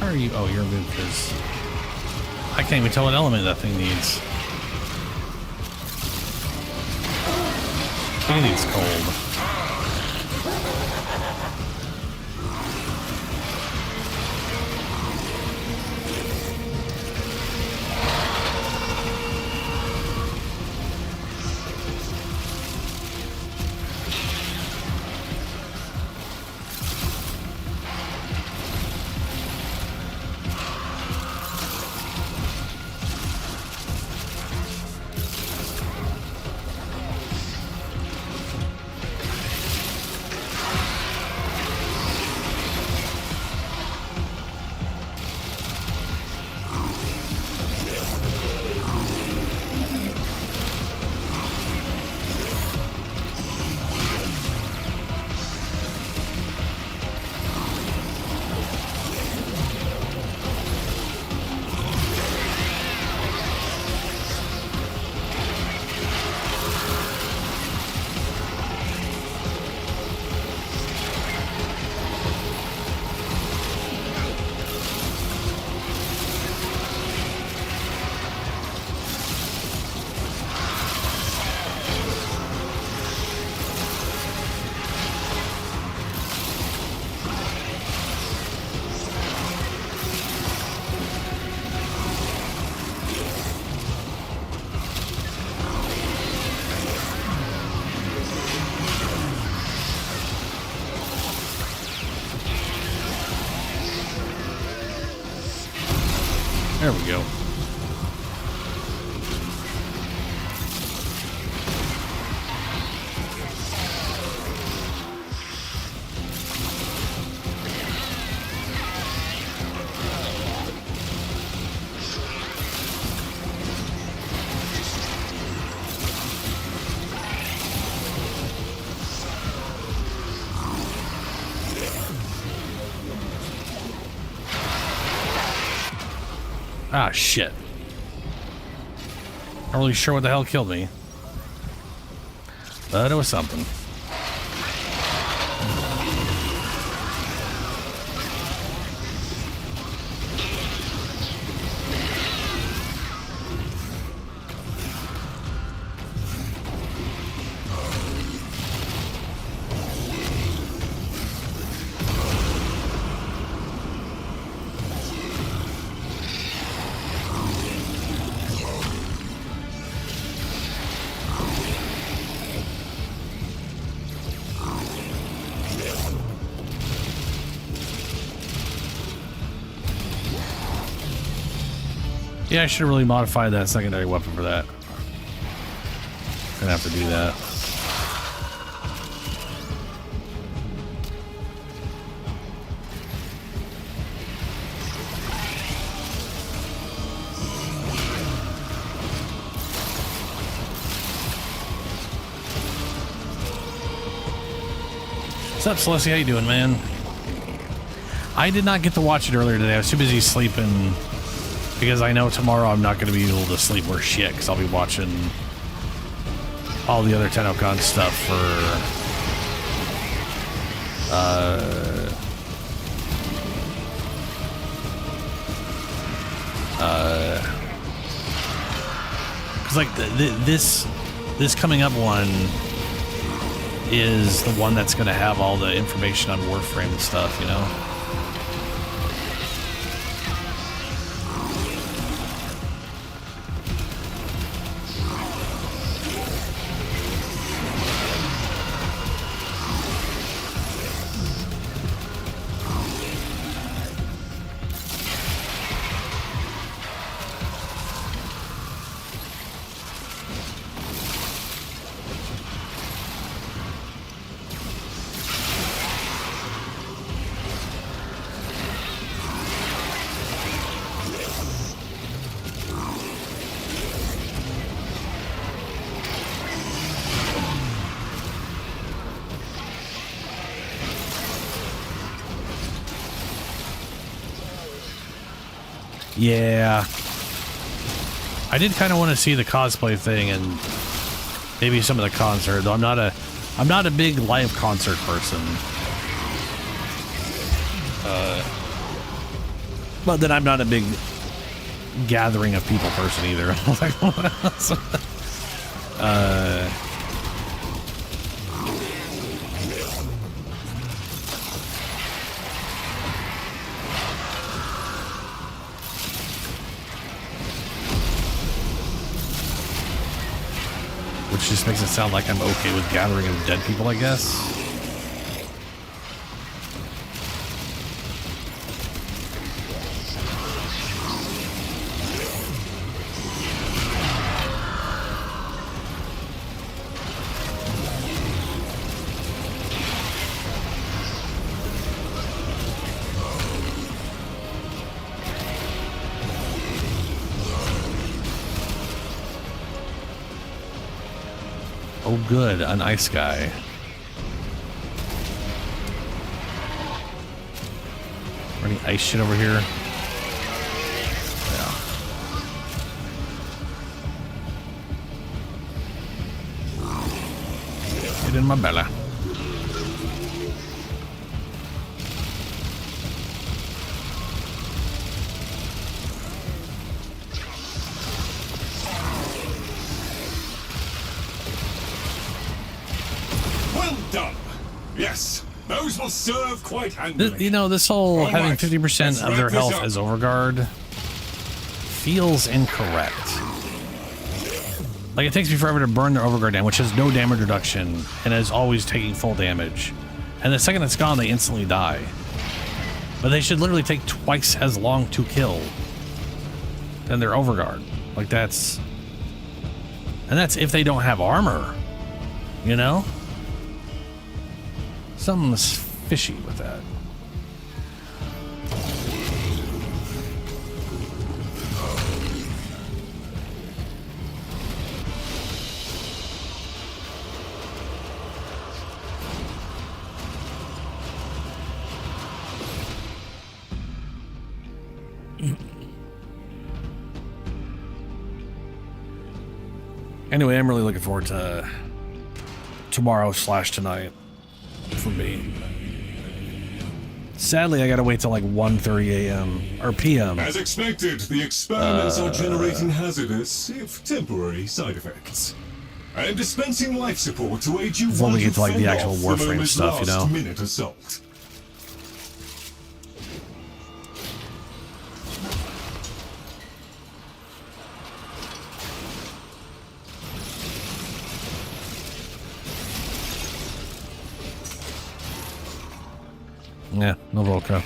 B: Are you? Oh, you're moved because I can't even tell what element that thing needs. And he's cold. There we go. Ah, shit. Not really sure what the hell killed me. But it was something. Yeah, I should have really modified that secondary weapon for that. Gonna have to do that. What's up, Celestia? How you doing, man? I did not get to watch it earlier today. I was too busy sleeping. Because I know tomorrow I'm not going to be able to sleep worth shit because I'll be watching all the other TennoCon stuff for because like this coming up one is the one that's going to have all the information on Warframe and stuff, you know. Yeah, I did kind of want to see the cosplay thing and maybe some of the concert. Though I'm not a big live concert person. But then I'm not a big gathering of people person either. which just makes it sound like I'm okay with gathering of dead people, I guess. Oh good, an ice guy. Any ice shit over here? Yeah. Get in my belly.
E: Yes, those will serve quite handily.
B: You know, this whole having 50% of their
E: wrap this
B: health
E: up.
B: as overguard feels incorrect. Like, it takes me forever to burn their overguard down, which has no damage reduction and is always taking full damage. And the second it's gone, they instantly die. But they should literally take twice as long to kill than their overguard. Like, that's... And that's if they don't have armor, you know? Something's fishy with that. Anyway, I'm really looking forward to tomorrow/tonight for me. Sadly, I gotta wait till like 1:30 a.m. or p.m.
E: As expected, the experiments are generating hazardous, if temporary, side effects. I am dispensing life support to aid you
B: before
E: while
B: we
E: you
B: get to like the
E: fend
B: actual
E: off
B: Warframe
E: Murmur's
B: stuff, you know.
E: last-minute assault.
B: Yeah, no Volca.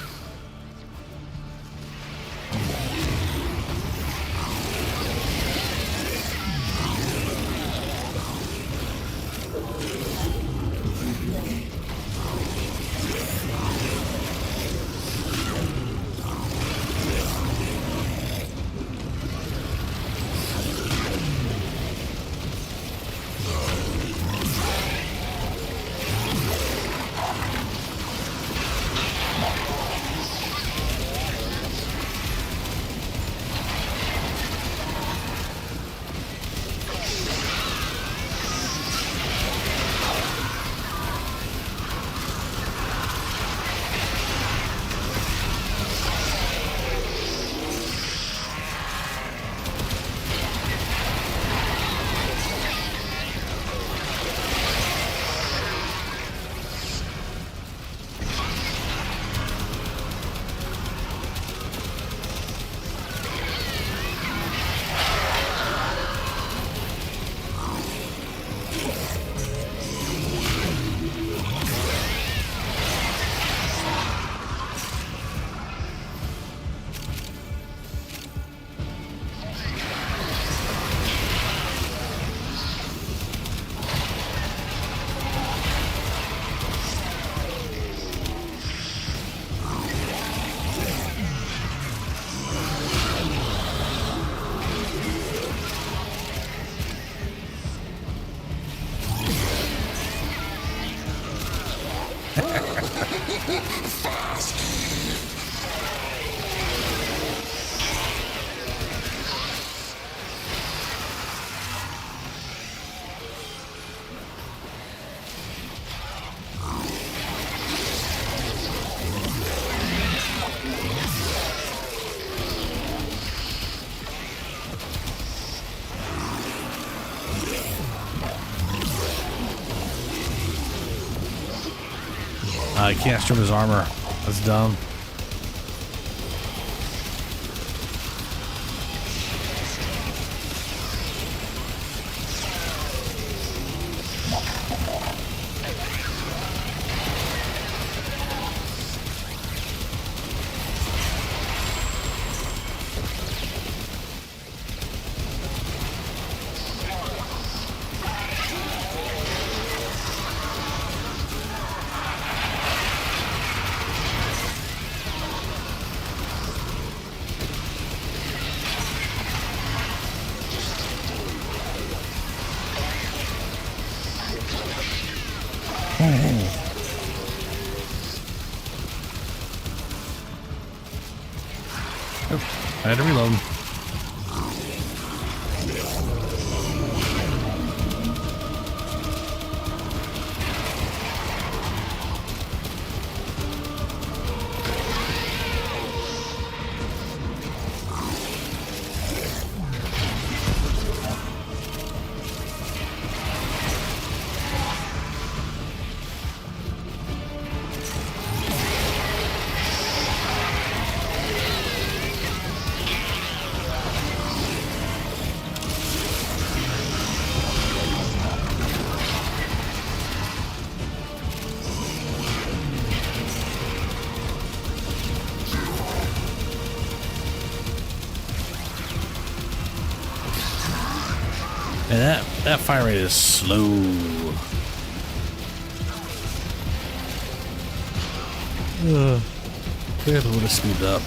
B: He can't strip his armor. That's dumb. I had to reload. And that fire rate is slow. We have to speed up.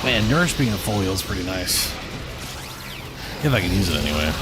B: Man, Nourish being a full heal is pretty nice. If I can use it anyway.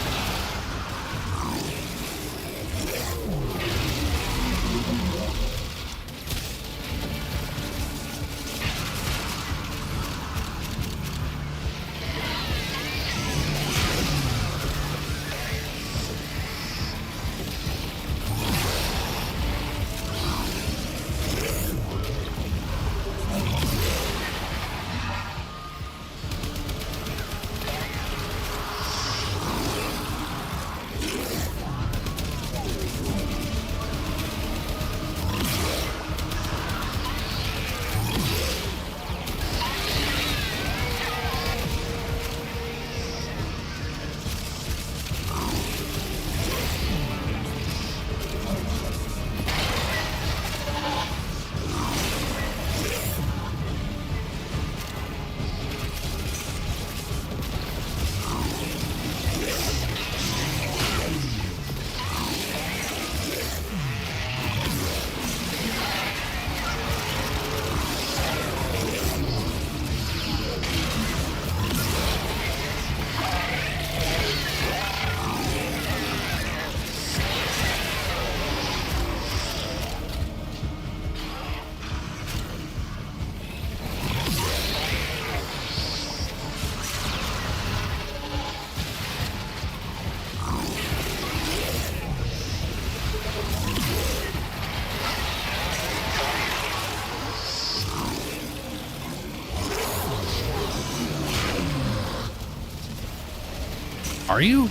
B: Are you?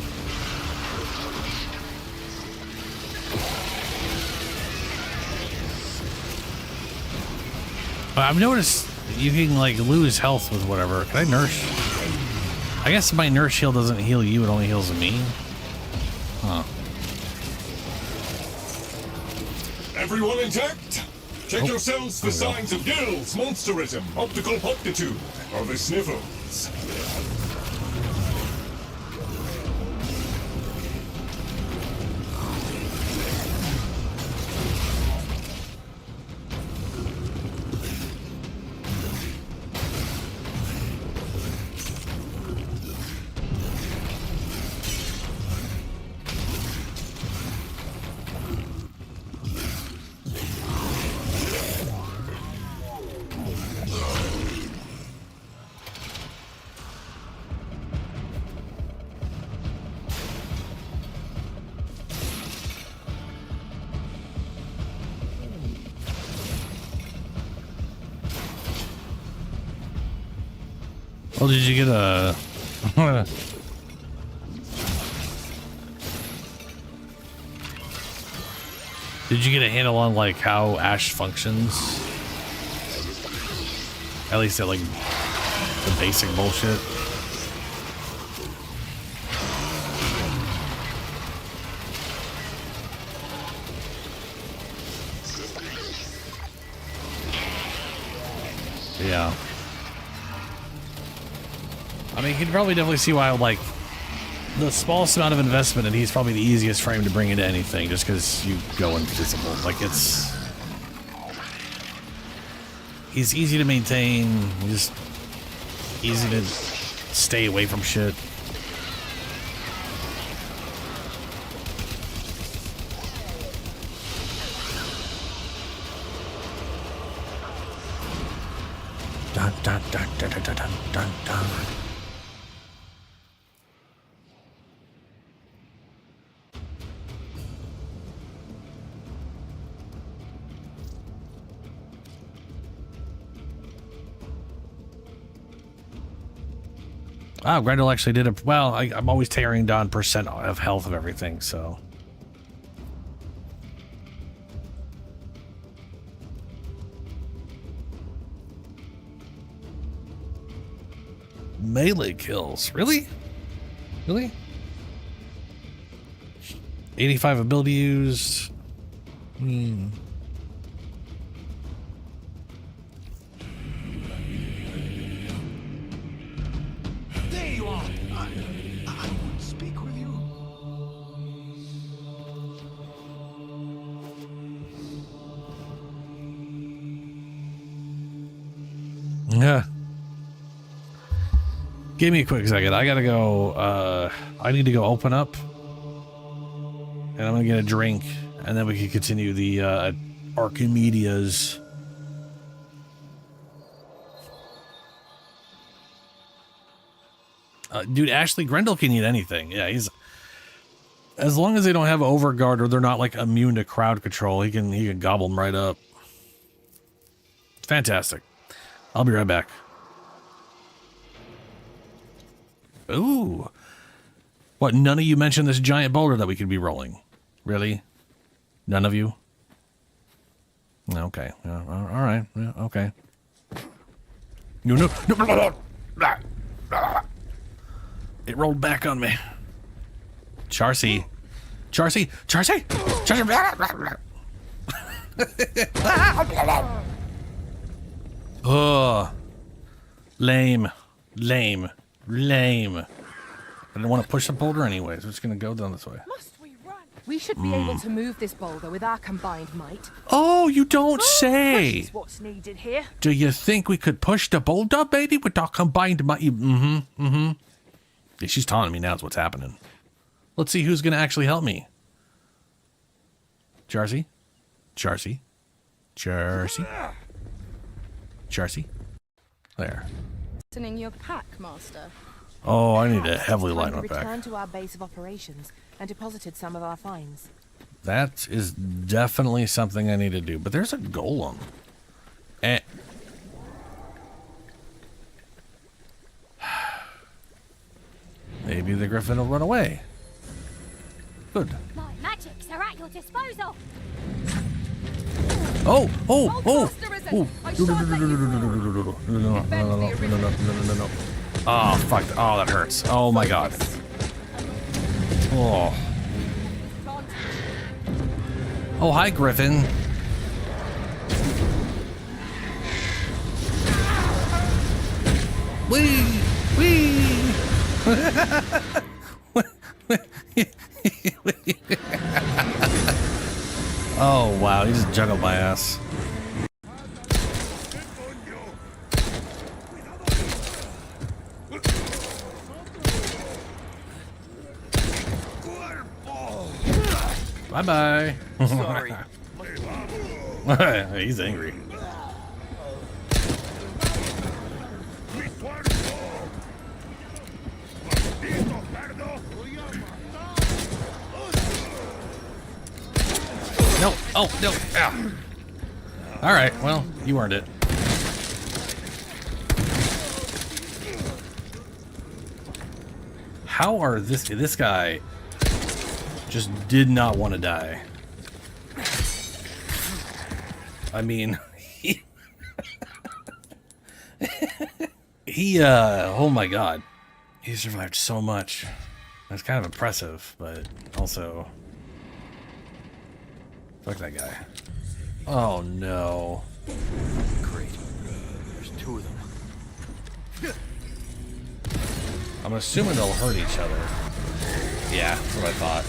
B: I've noticed you can like lose health with whatever. Can I nourish? I guess my nourish heal doesn't heal you, it only heals me. Huh.
E: Everyone intact?
M: Check yourselves for signs of gills, monsterism, optical promptitude, or the sniffles.
B: Oh, did you get a... Did you get a handle on, like, how Ash functions? At least at, like, the basic bullshit. Yeah. I mean, you can probably definitely see why, like, the smallest amount of investment, and he's probably the easiest frame to bring into anything, just because you go invisible. Like, it's... He's easy to maintain, just easy to stay away from shit. Dun, dun, dun, dun, dun, dun, dun, dun. Wow, Grendel actually did a... Well, I'm always tearing down percent of health of everything, so... Melee kills. Really? Really? 85 ability used. Hmm.
E: There you are. I want to speak with you.
B: Yeah. Give me a quick second. I gotta go. I need to go open up, and I'm gonna get a drink, and then we can continue the Archimedias. Dude, Ashley, Grendel can eat anything. Yeah, he's... As long as they don't have overguard or they're not, like, immune to crowd control, he can gobble them right up. Fantastic. I'll be right back. Ooh. What, none of you mentioned this giant boulder that we could be rolling? Really? None of you? Okay. All right. Yeah, okay. No. It rolled back on me. Charcy. Oh. Lame. I didn't want to push the boulder anyways. We're just going to go down this way.
N: Must we run? We should be able to move this boulder with our combined might.
B: Oh, you don't say.
N: What's needed here?
B: Do you think we could push the boulder, baby, with our combined might? Yeah, she's taunting me now is what's happening. Let's see who's going to actually help me. Charcy? There.
N: Listening your pack, Master.
B: Oh, I need to heavily line my back.
G: Returned to our base of operations and deposited some of our finds.
B: That is definitely something I need to do. But there's a golem. Maybe the griffin will run away. Good.
O: My magics are at your disposal.
B: Oh. No. Oh, fuck. Oh, that hurts. Oh, my God. Oh. Oh, hi, Griffin. Wee! Wee! Oh, wow. He just juggled my ass. Bye-bye.
P: Sorry.
B: He's angry. No. Oh, no. Ow. All right. Well, you earned it. How are this guy just did not want to die. I mean, oh my god. He survived so much. That's kind of impressive, but also fuck that guy. Oh no.
P: Great. There's two of them.
B: I'm assuming they'll hurt each other. Yeah, that's what I thought.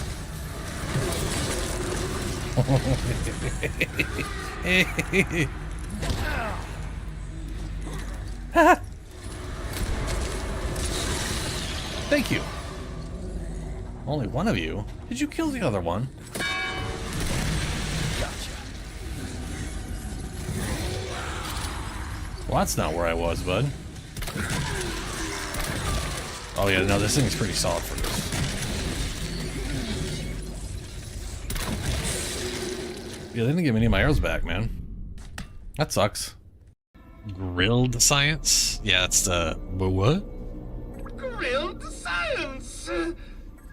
B: Thank you. Only one of you? Did you kill the other one?
P: Gotcha.
B: Well, that's not where I was, bud. Oh yeah, no, this thing's pretty solid for this. Yeah, they didn't give me any of my arrows back, man. That sucks. Grilled science? Yeah, that's the... what?
Q: Grilled science!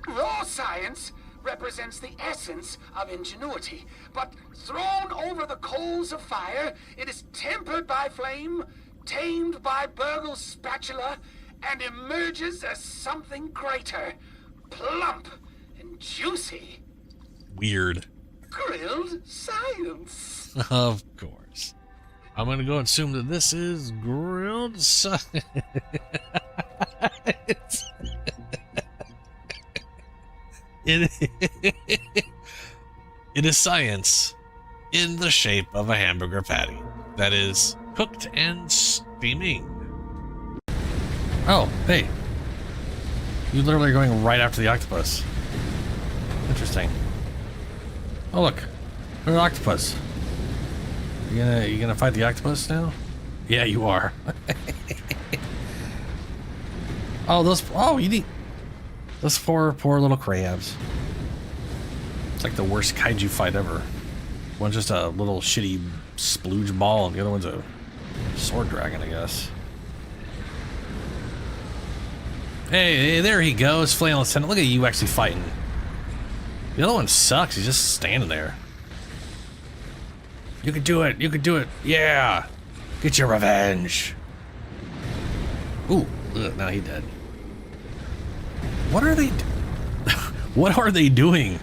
Q: Raw science represents the essence of ingenuity, but thrown over the coals of fire, it is tempered by flame, tamed by Burgle's spatula, and emerges as something greater, plump and juicy.
B: Weird.
Q: Grilled science.
B: Of course. I'm gonna go and assume that this is grilled science. It is science in the shape of a hamburger patty that is cooked and steaming. Oh, hey. You literally are going right after the octopus. Interesting. Oh look, an octopus. You gonna fight the octopus now? Yeah, you are. You need those poor little crabs. It's like the worst kaiju fight ever. One's just a little shitty splooge ball, and the other one's a sword dragon, I guess. Hey, there he goes, flailing Sentinel. Look at you actually fighting. The other one sucks. He's just standing there. You can do it. You can do it. Yeah. Get your revenge. Ooh. Ugh, now he's dead. What are they? What are they doing?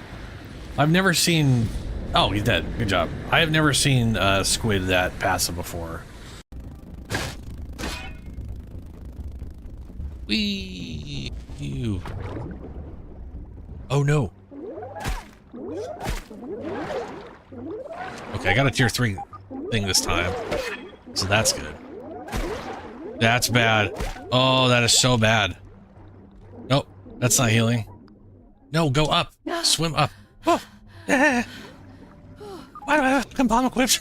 B: I've never seen. Oh, he's dead. Good job. I have never seen squid that passive before. Wee. You. Oh no. Okay, I got a tier 3 thing this time, so that's good. That's bad. Oh, that is so bad. Nope, that's not healing. No, go up. Swim up. Oh. Why do I have bomb equipped?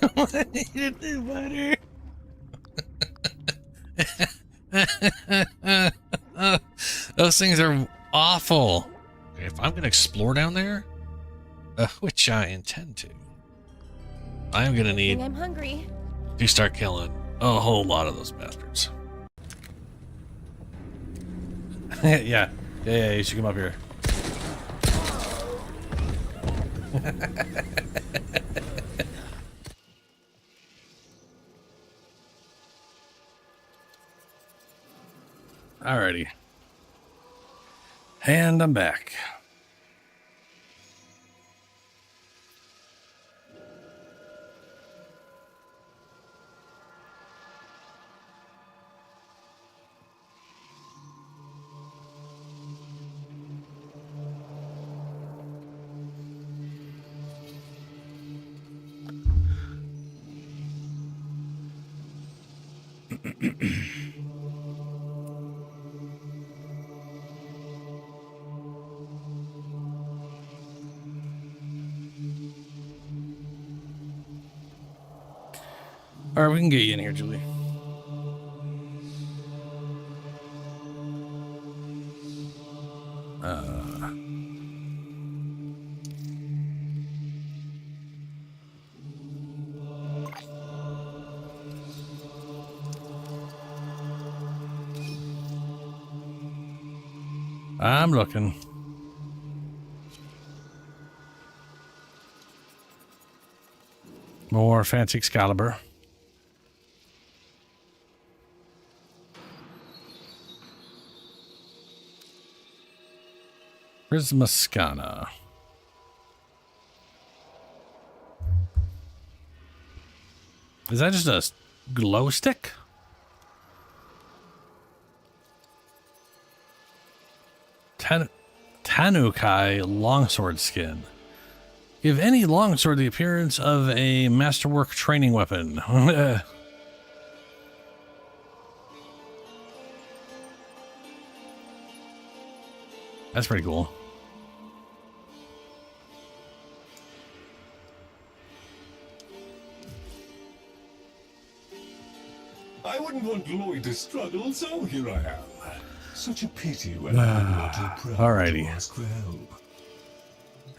B: Those things are awful. If I'm gonna explore down there, which I intend to, I'm gonna need
G: I'm hungry.
B: to start killing a whole lot of those bastards. Yeah, you should come up here. Alrighty. And I'm back. All right, we can get you in here, Julie. I'm looking. More fancy Excalibur. Prismascana. Is that just a glow stick? Tanukai longsword skin. Give any longsword the appearance of a masterwork training weapon. That's pretty cool.
M: I wouldn't want Lloyd to struggle, so here I am. Such a pity when I'm not too proud
B: Alrighty.
M: to ask for help.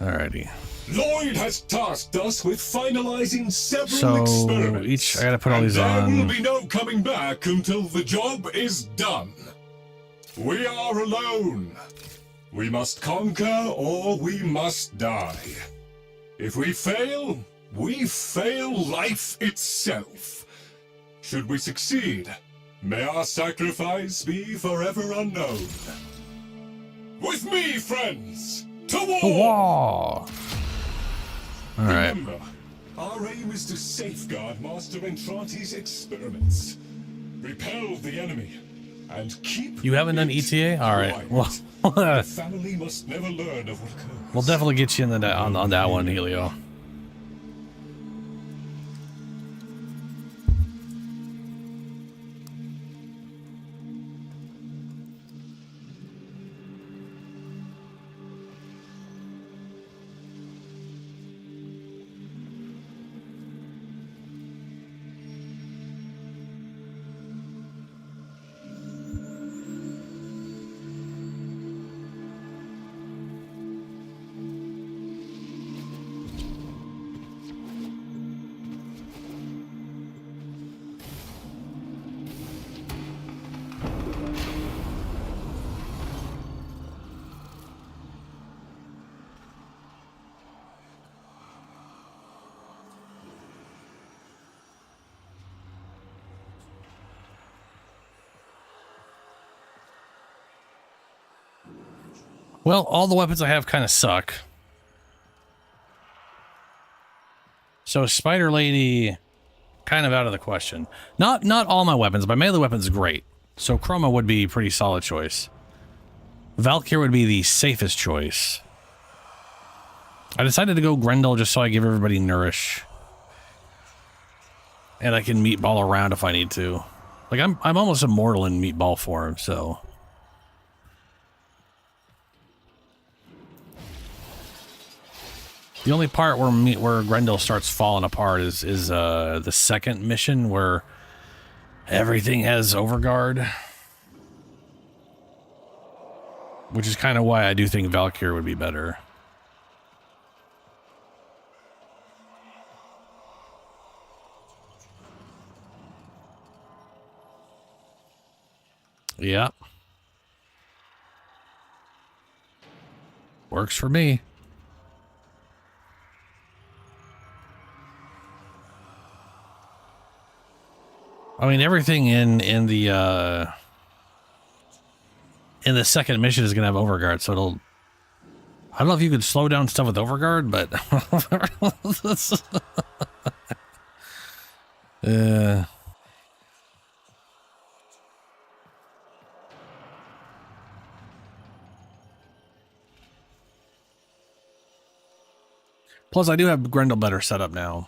B: Alrighty.
M: Lloyd has tasked us with finalizing several
B: So
M: experiments.
B: I gotta put all these
M: there
B: on.
M: will be no coming back until the job is done. We are alone. We must conquer or we must die. If we fail life itself. Should we succeed, may our sacrifice be forever unknown. With me, friends, to war!
B: All right.
M: Remember, our aim is to safeguard Master Entrante's experiments, repel the enemy, and keep.
B: You haven't done ETA? All right. Well,
M: the family must never learn of what occurs.
B: we'll definitely get you in the on that one, Helio. Well, all the weapons I have kind of suck. So Spider Lady, kind of out of the question. Not all my weapons. My melee weapon's great. So Chroma would be a pretty solid choice. Valkyr would be the safest choice. I decided to go Grendel just so I give everybody nourish. And I can meatball around if I need to. Like, I'm almost immortal in meatball form, so... The only part where Grendel starts falling apart is the second mission where everything has overguard. Which is kind of why I do think Valkyr would be better. Yep. Works for me. I mean, everything in the second mission is gonna have overguard, so it'll. I don't know if you could slow down stuff with overguard, but Plus, I do have Grendel better set up now.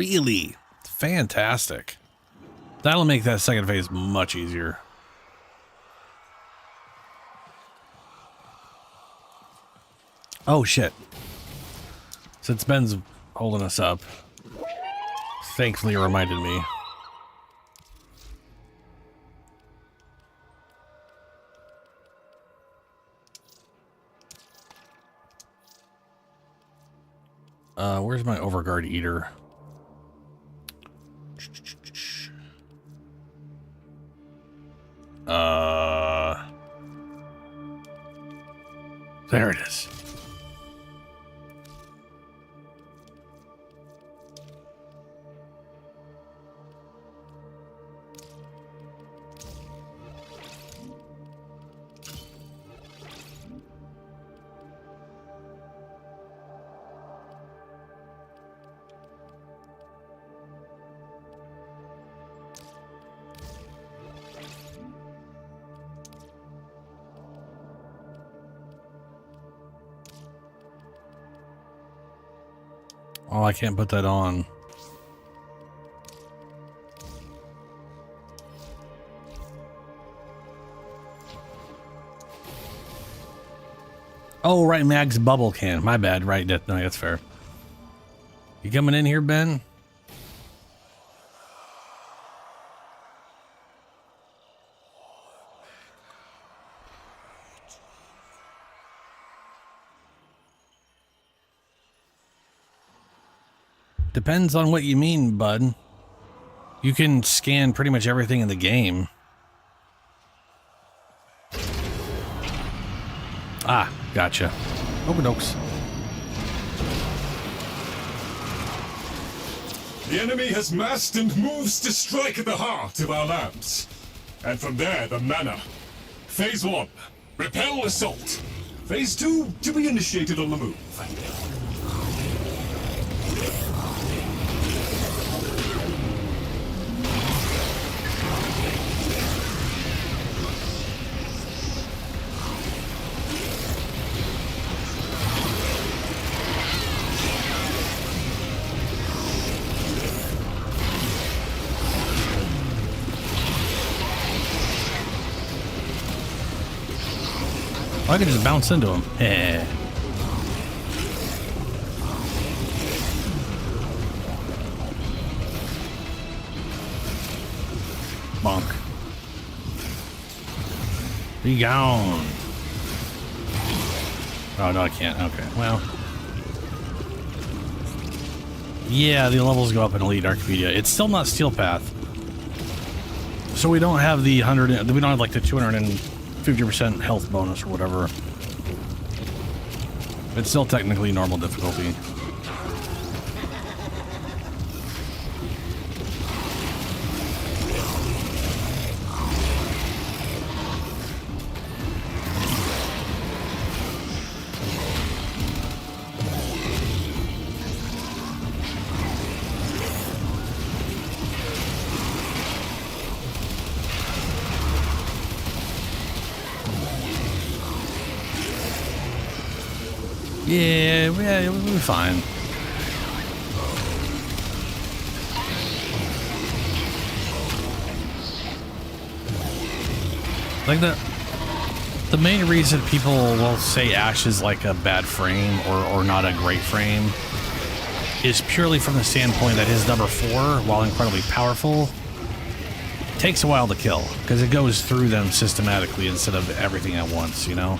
B: Really? Fantastic. That'll make that second phase much easier. Oh, shit. Since Ben's holding us up, thankfully reminded me. Where's my overguard eater? There it is. Oh, I can't put that on. Oh, right, Mag's bubble can. My bad, right? No, that's fair. You coming in here, Ben? Depends on what you mean, bud. You can scan pretty much everything in the game. Ah, gotcha. Okey-dokes.
M: The enemy has massed and moves to strike at the heart of our lands. And from there, the manor. Phase 1, repel assault. Phase 2, to be initiated on the move.
B: I can just bounce into him. Yeah. Bonk. Be gone. Oh, no, I can't. Okay, well. Yeah, the levels go up in Elite Archimedia. It's still not Steel Path. So we don't have the 100, we don't have like the 250% health bonus or whatever. It's still technically normal difficulty. Yeah, we'll be fine. Like the main reason people will say Ash is like a bad frame or not a great frame is purely from the standpoint that his number 4, while incredibly powerful, takes a while to kill because it goes through them systematically instead of everything at once, you know?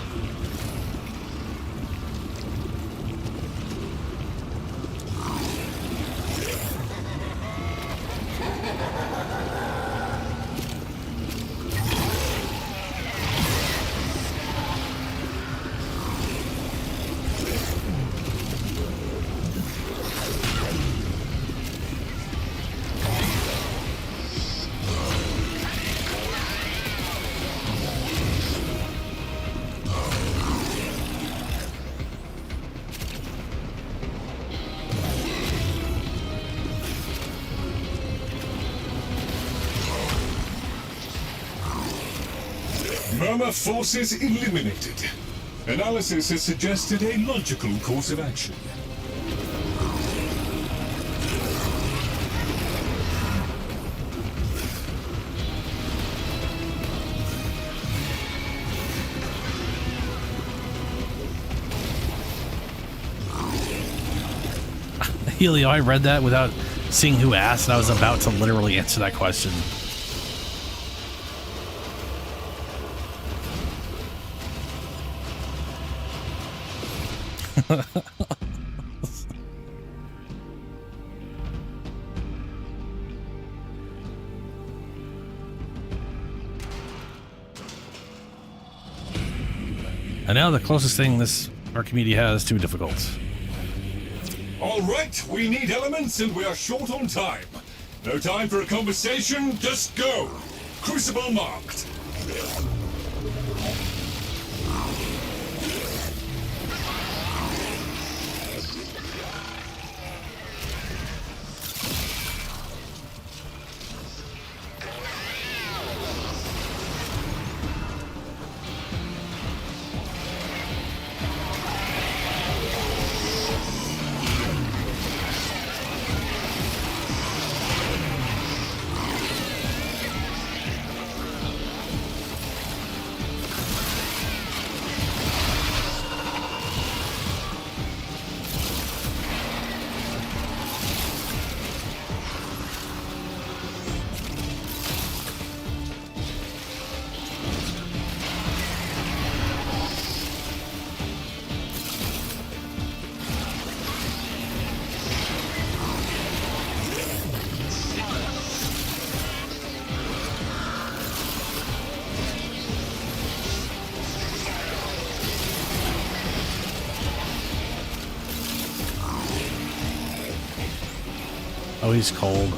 M: Murmur forces eliminated. Analysis has suggested a logical course of action.
B: Helio, I read that without seeing who asked, and I was about to literally answer that question. And now the closest thing this Archimedia has to difficult.
M: All right, we need elements and we are short on time. No time for a conversation, just go. Crucible marked.
B: Oh, he's cold.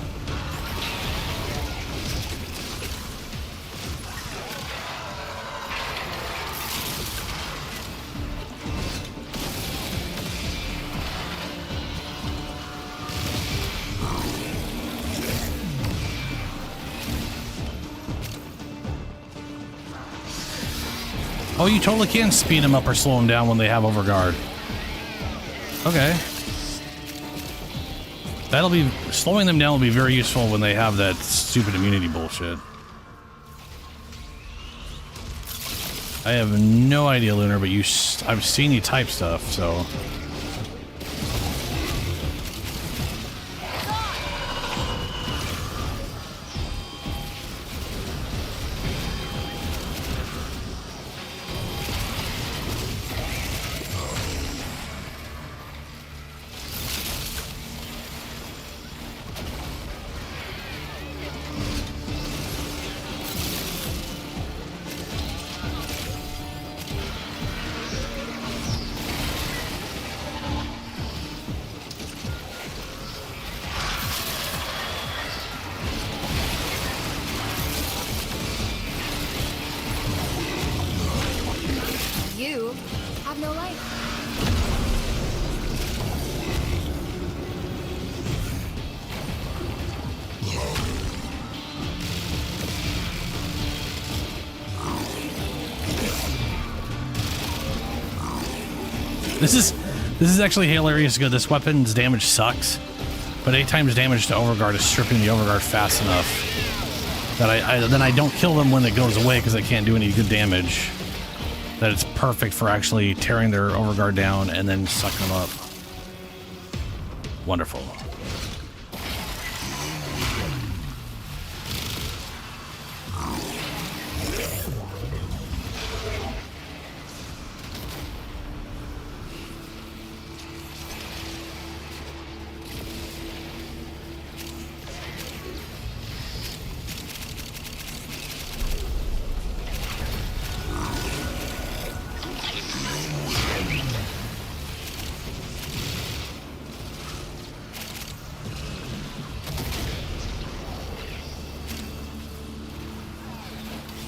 B: Oh, you totally can speed them up or slow them down when they have overguard. Okay. That'll be, slowing them down will be very useful when they have that stupid immunity bullshit. I have no idea, Lunar, but I've seen you type stuff, so.
O: You have no life.
B: This is actually hilarious good. This weapon's damage sucks, but 8 times damage to overguard is stripping the overguard fast enough that then I don't kill them when it goes away because I can't do any good damage. That it's perfect for actually tearing their overguard down and then sucking them up. Wonderful.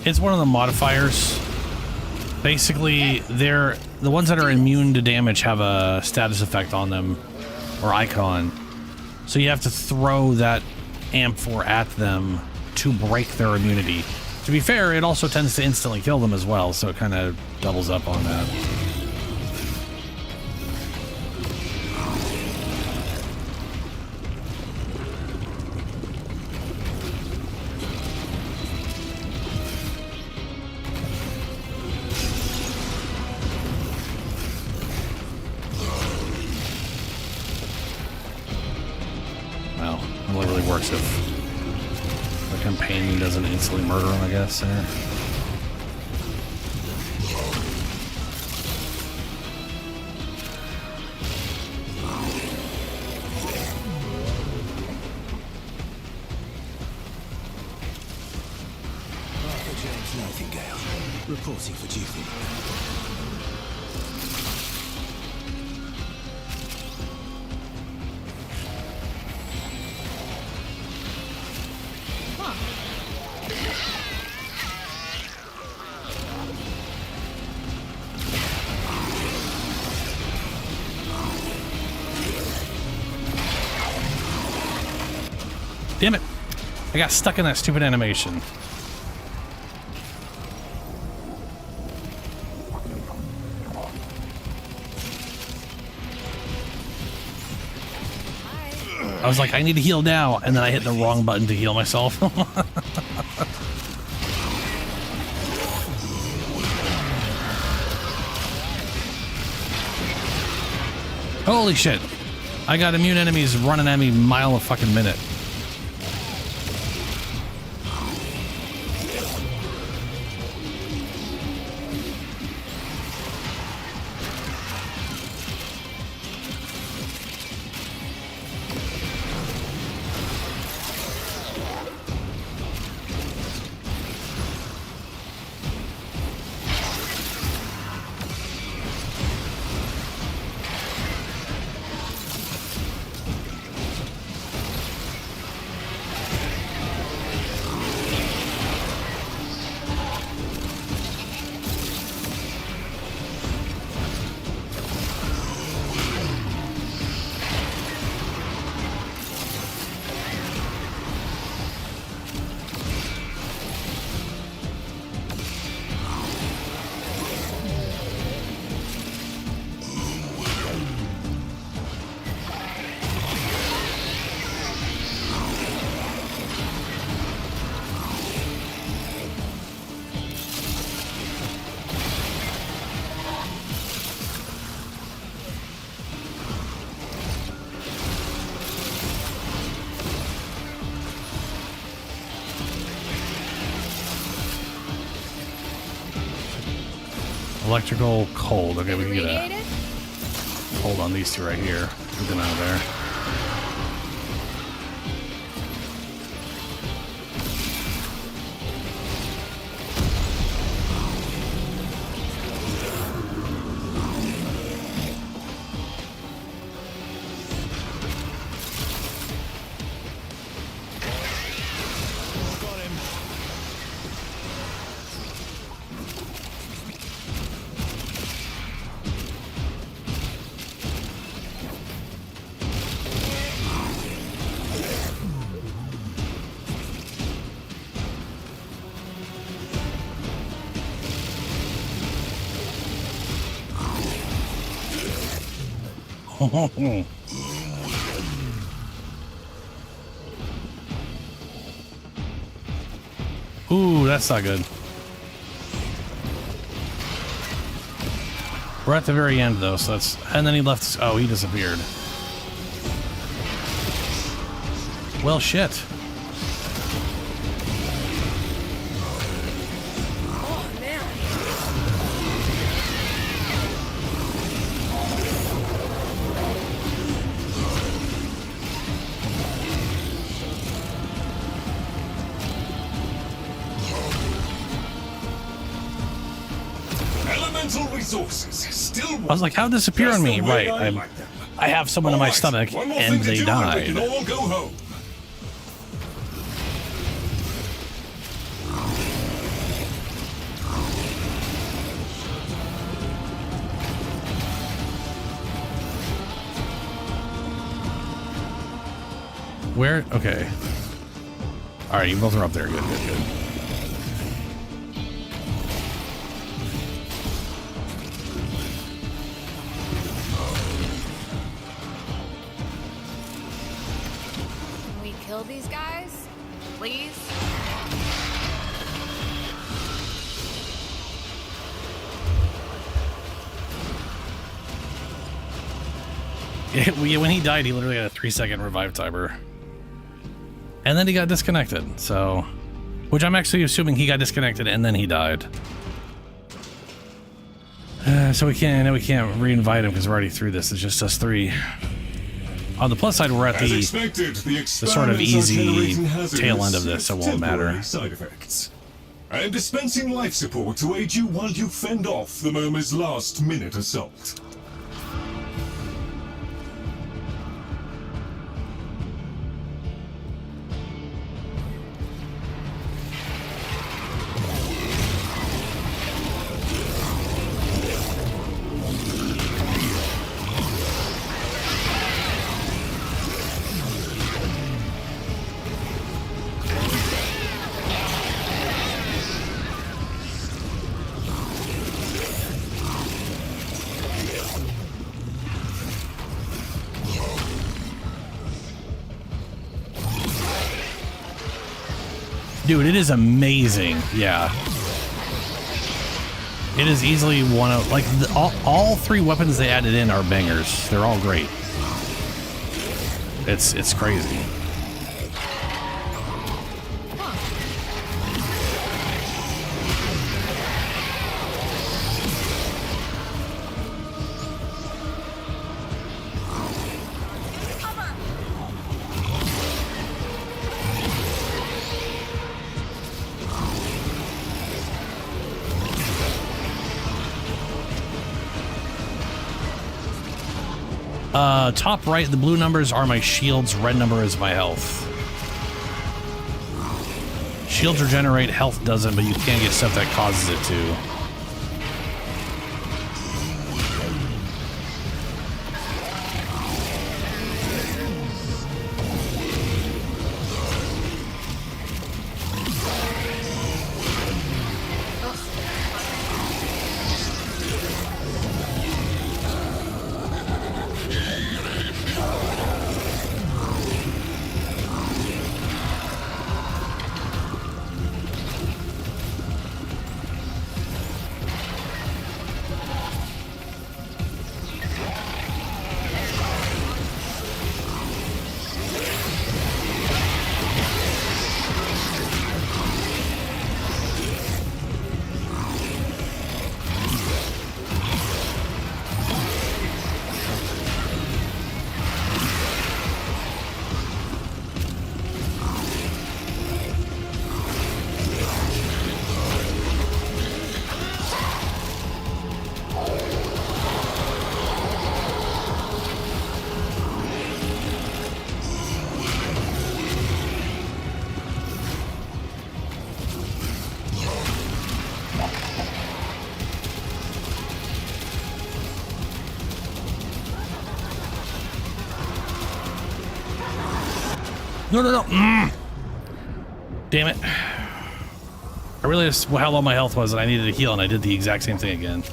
B: It's one of the modifiers. Basically, the ones that are immune to damage have a status effect on them, or icon. So you have to throw that amp4 at them to break their immunity. To be fair, it also tends to instantly kill them as well, so it kind of doubles up on that. works if the companion doesn't instantly murder him, I guess. There.
J: Reporting for duty.
B: Damn it! I got stuck in that stupid animation. I was like, I need to heal now, and then I hit the wrong button to heal myself. Holy shit. I got immune enemies running at me a mile a fucking minute. Electrical, cold. Okay, we can get a hold on these two right here. Get them out of there. Ooh, that's not good. We're at the very end though, so that's... And then he left... Oh, he disappeared. Well, shit. I was like, how'd this appear on me? Right, I have someone in my stomach, and they died. Where? Okay. Alright, you both are up there. Good, good, good.
O: Kill these guys, please?
B: Yeah, when he died, he literally had a 3-second revive timer. And then he got disconnected, so... Which I'm actually assuming he got disconnected and then he died. So we can't re-invite him because we're already through this. It's just us three. On the plus side, we're at the sort of easy tail end of this, so it won't matter.
M: Side effects. I am dispensing life support to aid you while you fend off the Murmur's last-minute assault.
B: Dude, it is amazing. Yeah. It is easily one of, like, all three weapons they added in are bangers. They're all great. It's crazy. Top right, the blue numbers are my shields, red number is my health. Shields regenerate, health doesn't, but you can get stuff that causes it to. No, no, no. Damn it. I realized how low my health was and I needed to heal, and I did the exact same thing again.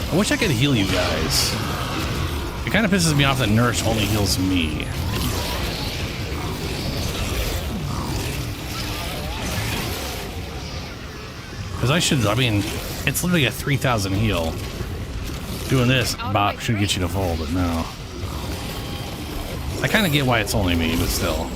B: I wish I could heal you guys. It kind of pisses me off that Nourish only heals me. Because I mean, it's literally a 3,000 heal. Doing this, bop, should get you to full, but no. I kind of get why it's only me, but still.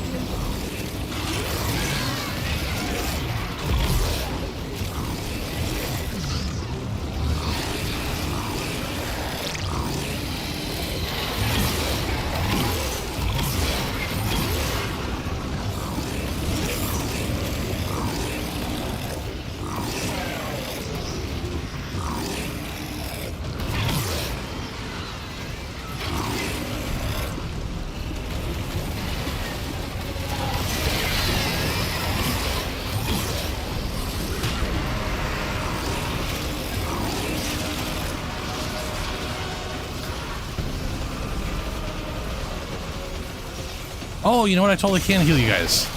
B: Oh, you know what? I totally can heal you guys.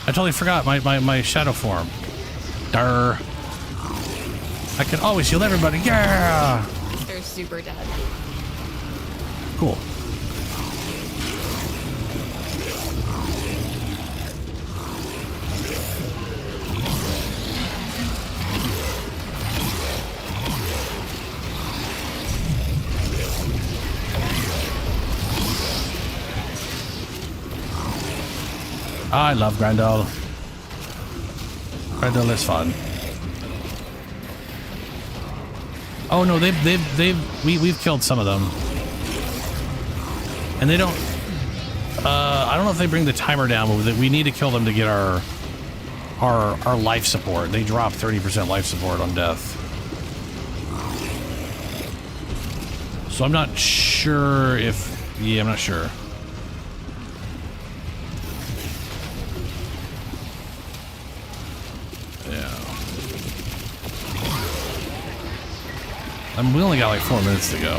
B: I totally forgot my shadow form. Durr. I can always heal everybody. Yeah!
O: super dead.
B: Cool. I love Grendel. Grendel is fun. Oh no, we've killed some of them. And they don't, I don't know if they bring the timer down, but we need to kill them to get our life support. They drop 30% life support on death. So I'm not sure if, yeah, I'm not sure. We only got like 4 minutes to go.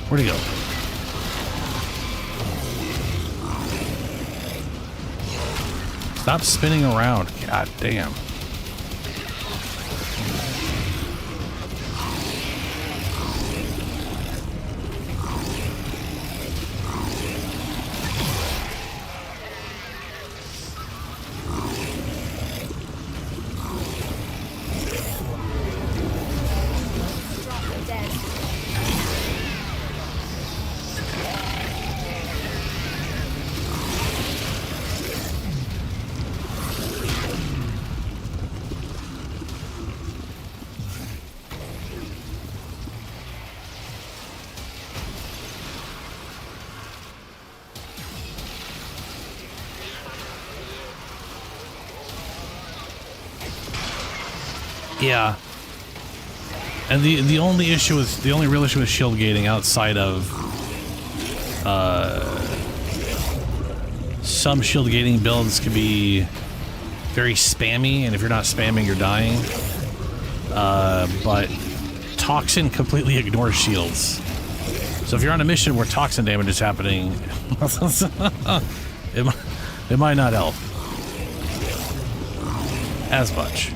B: Where'd he go? Stop spinning around. God damn. Yeah. And the only real issue with shield gating outside of some shield gating builds can be very spammy, and if you're not spamming, you're dying. But Toxin completely ignores shields. So if you're on a mission where Toxin damage is happening, it might not help as much.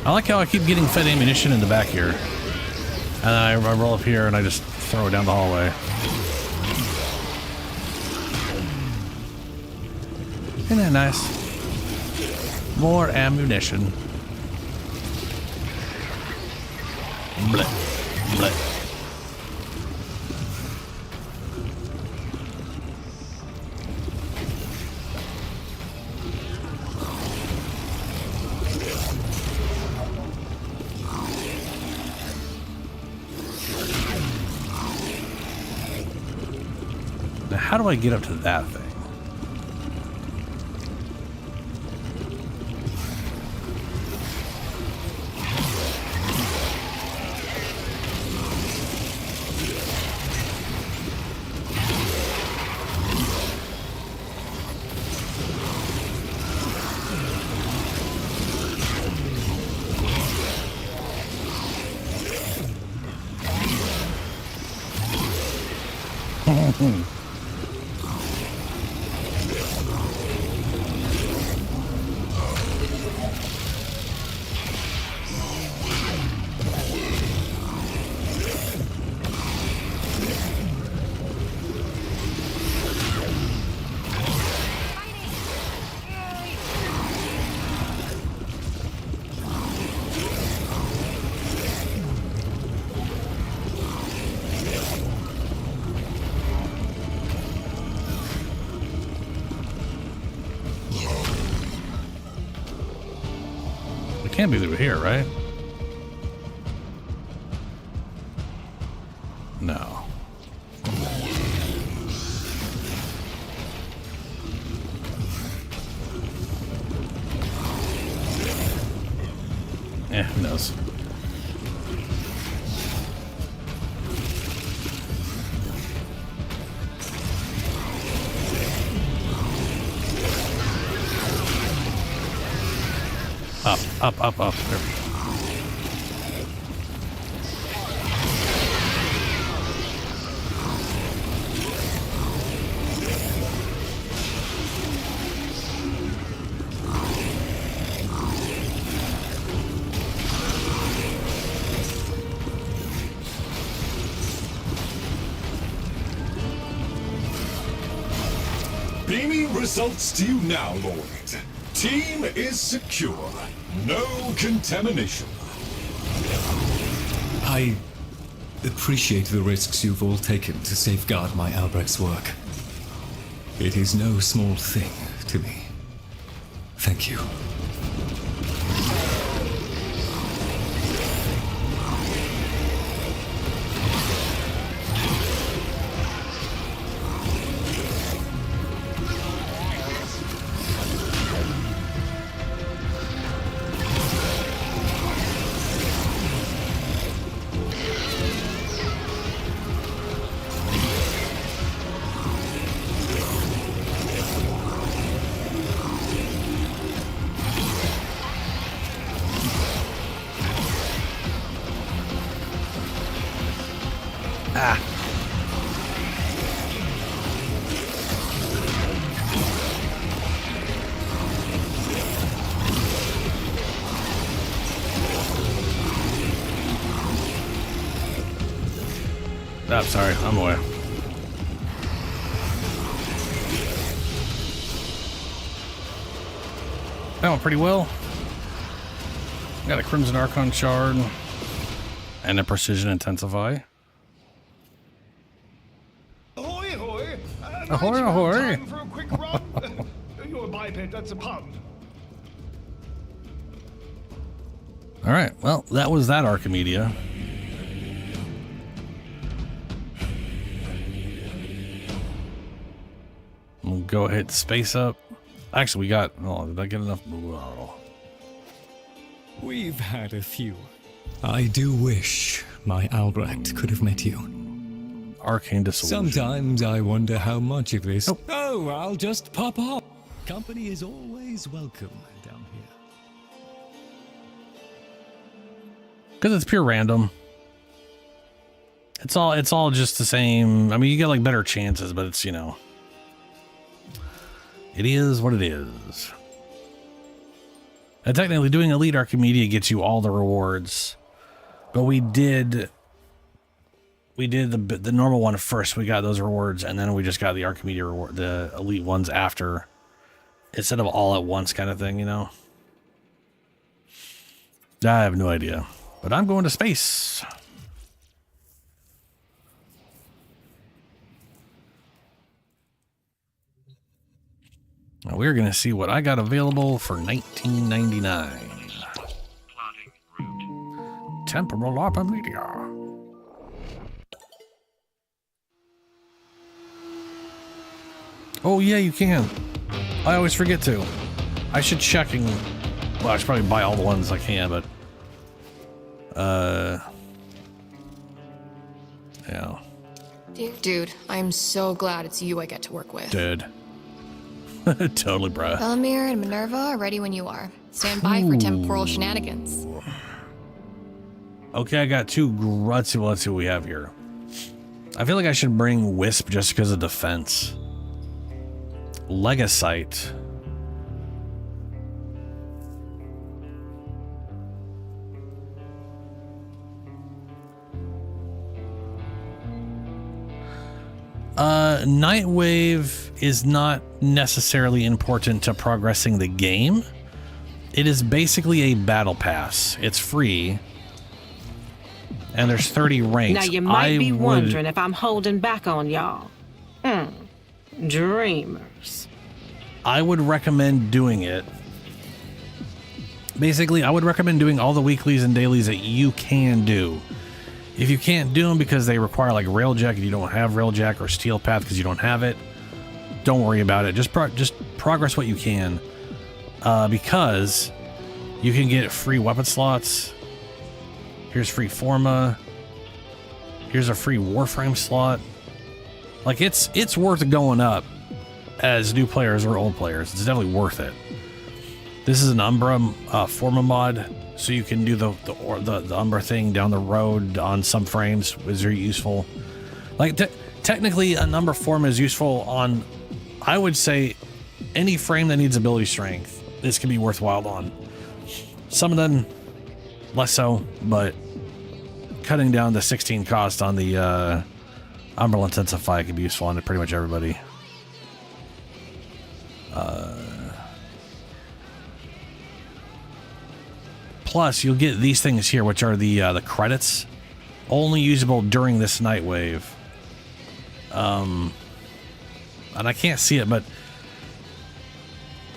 B: I like how I keep getting fed ammunition in the back here. And then I roll up here and I just throw it down the hallway. Isn't that nice? More ammunition. Blech. Blech. How do I get up to that thing? Can't be through here, right? No. Yeah, who knows? Up, up, up. There we go.
M: Beaming results to you now, Lord. Team is secure. No contamination.
K: I appreciate the risks you've all taken to safeguard my Albrecht's work. It is no small thing to me. Thank you.
B: Oh, sorry, I'm away. That went pretty well. Got a Crimson Archon shard and a Precision Intensify.
I: Ahoy, ahoy!
B: Ahoy, ahoy!
I: Time for a quick run. You're a biped, that's a pun.
B: All right, well, that was that Archimedia. We'll go hit space up. Actually, we got... Oh, did I get enough? Whoa.
K: We've had a few. I do wish my Albrecht could have met you.
B: Arcane Disillusion.
K: Sometimes I wonder how much of this... Oh, I'll just pop off. Company is always welcome down here.
B: Because it's pure random. It's all just the same. I mean, you get like better chances, but it's, you know... It is what it is. And technically, doing Elite Archimedia gets you all the rewards. But we did the normal one first. We got those rewards, and then we just got the Archimedia reward, the Elite ones after. Instead of all at once kind of thing, you know? I have no idea. But I'm going to space. Now we're going to see what I got available for $19.99. Temporal Archimedia. Oh yeah, you can. I always forget to. I should check and... Well, I should probably buy all the ones I can, but... Yeah.
O: Dude, I'm so glad it's you I get to work with.
B: Dude. Totally, bro.
O: Bellamere and Minerva are ready when you are. Stand by for temporal shenanigans.
B: Okay, I got two. Let's see what we have here. I feel like I should bring Wisp just because of defense. Legacite. Nightwave is not necessarily important to progressing the game. It is basically a battle pass. It's free. And there's 30 ranks.
G: Now you might be wondering if I'm holding back on y'all. Dreamers.
B: I would recommend doing it. Basically, I would recommend doing all the weeklies and dailies that you can do. If you can't do them because they require like Railjack and you don't have Railjack, or Steel Path because you don't have it, don't worry about it. Just progress what you can, because you can get free weapon slots. Here's free Forma. Here's a free Warframe slot. Like it's worth going up as new players or old players. It's definitely worth it. This is an Umbra Forma mod, so you can do the Umbra thing down the road on some frames. Is very useful. Like technically, an Umbra Forma is useful on, I would say, any frame that needs ability strength. This can be worthwhile on. Some of them less so, but cutting down the 16 cost on the Umbral Intensify can be useful on pretty much everybody. Plus, you'll get these things here, which are the credits, only usable during this night wave. And I can't see it, but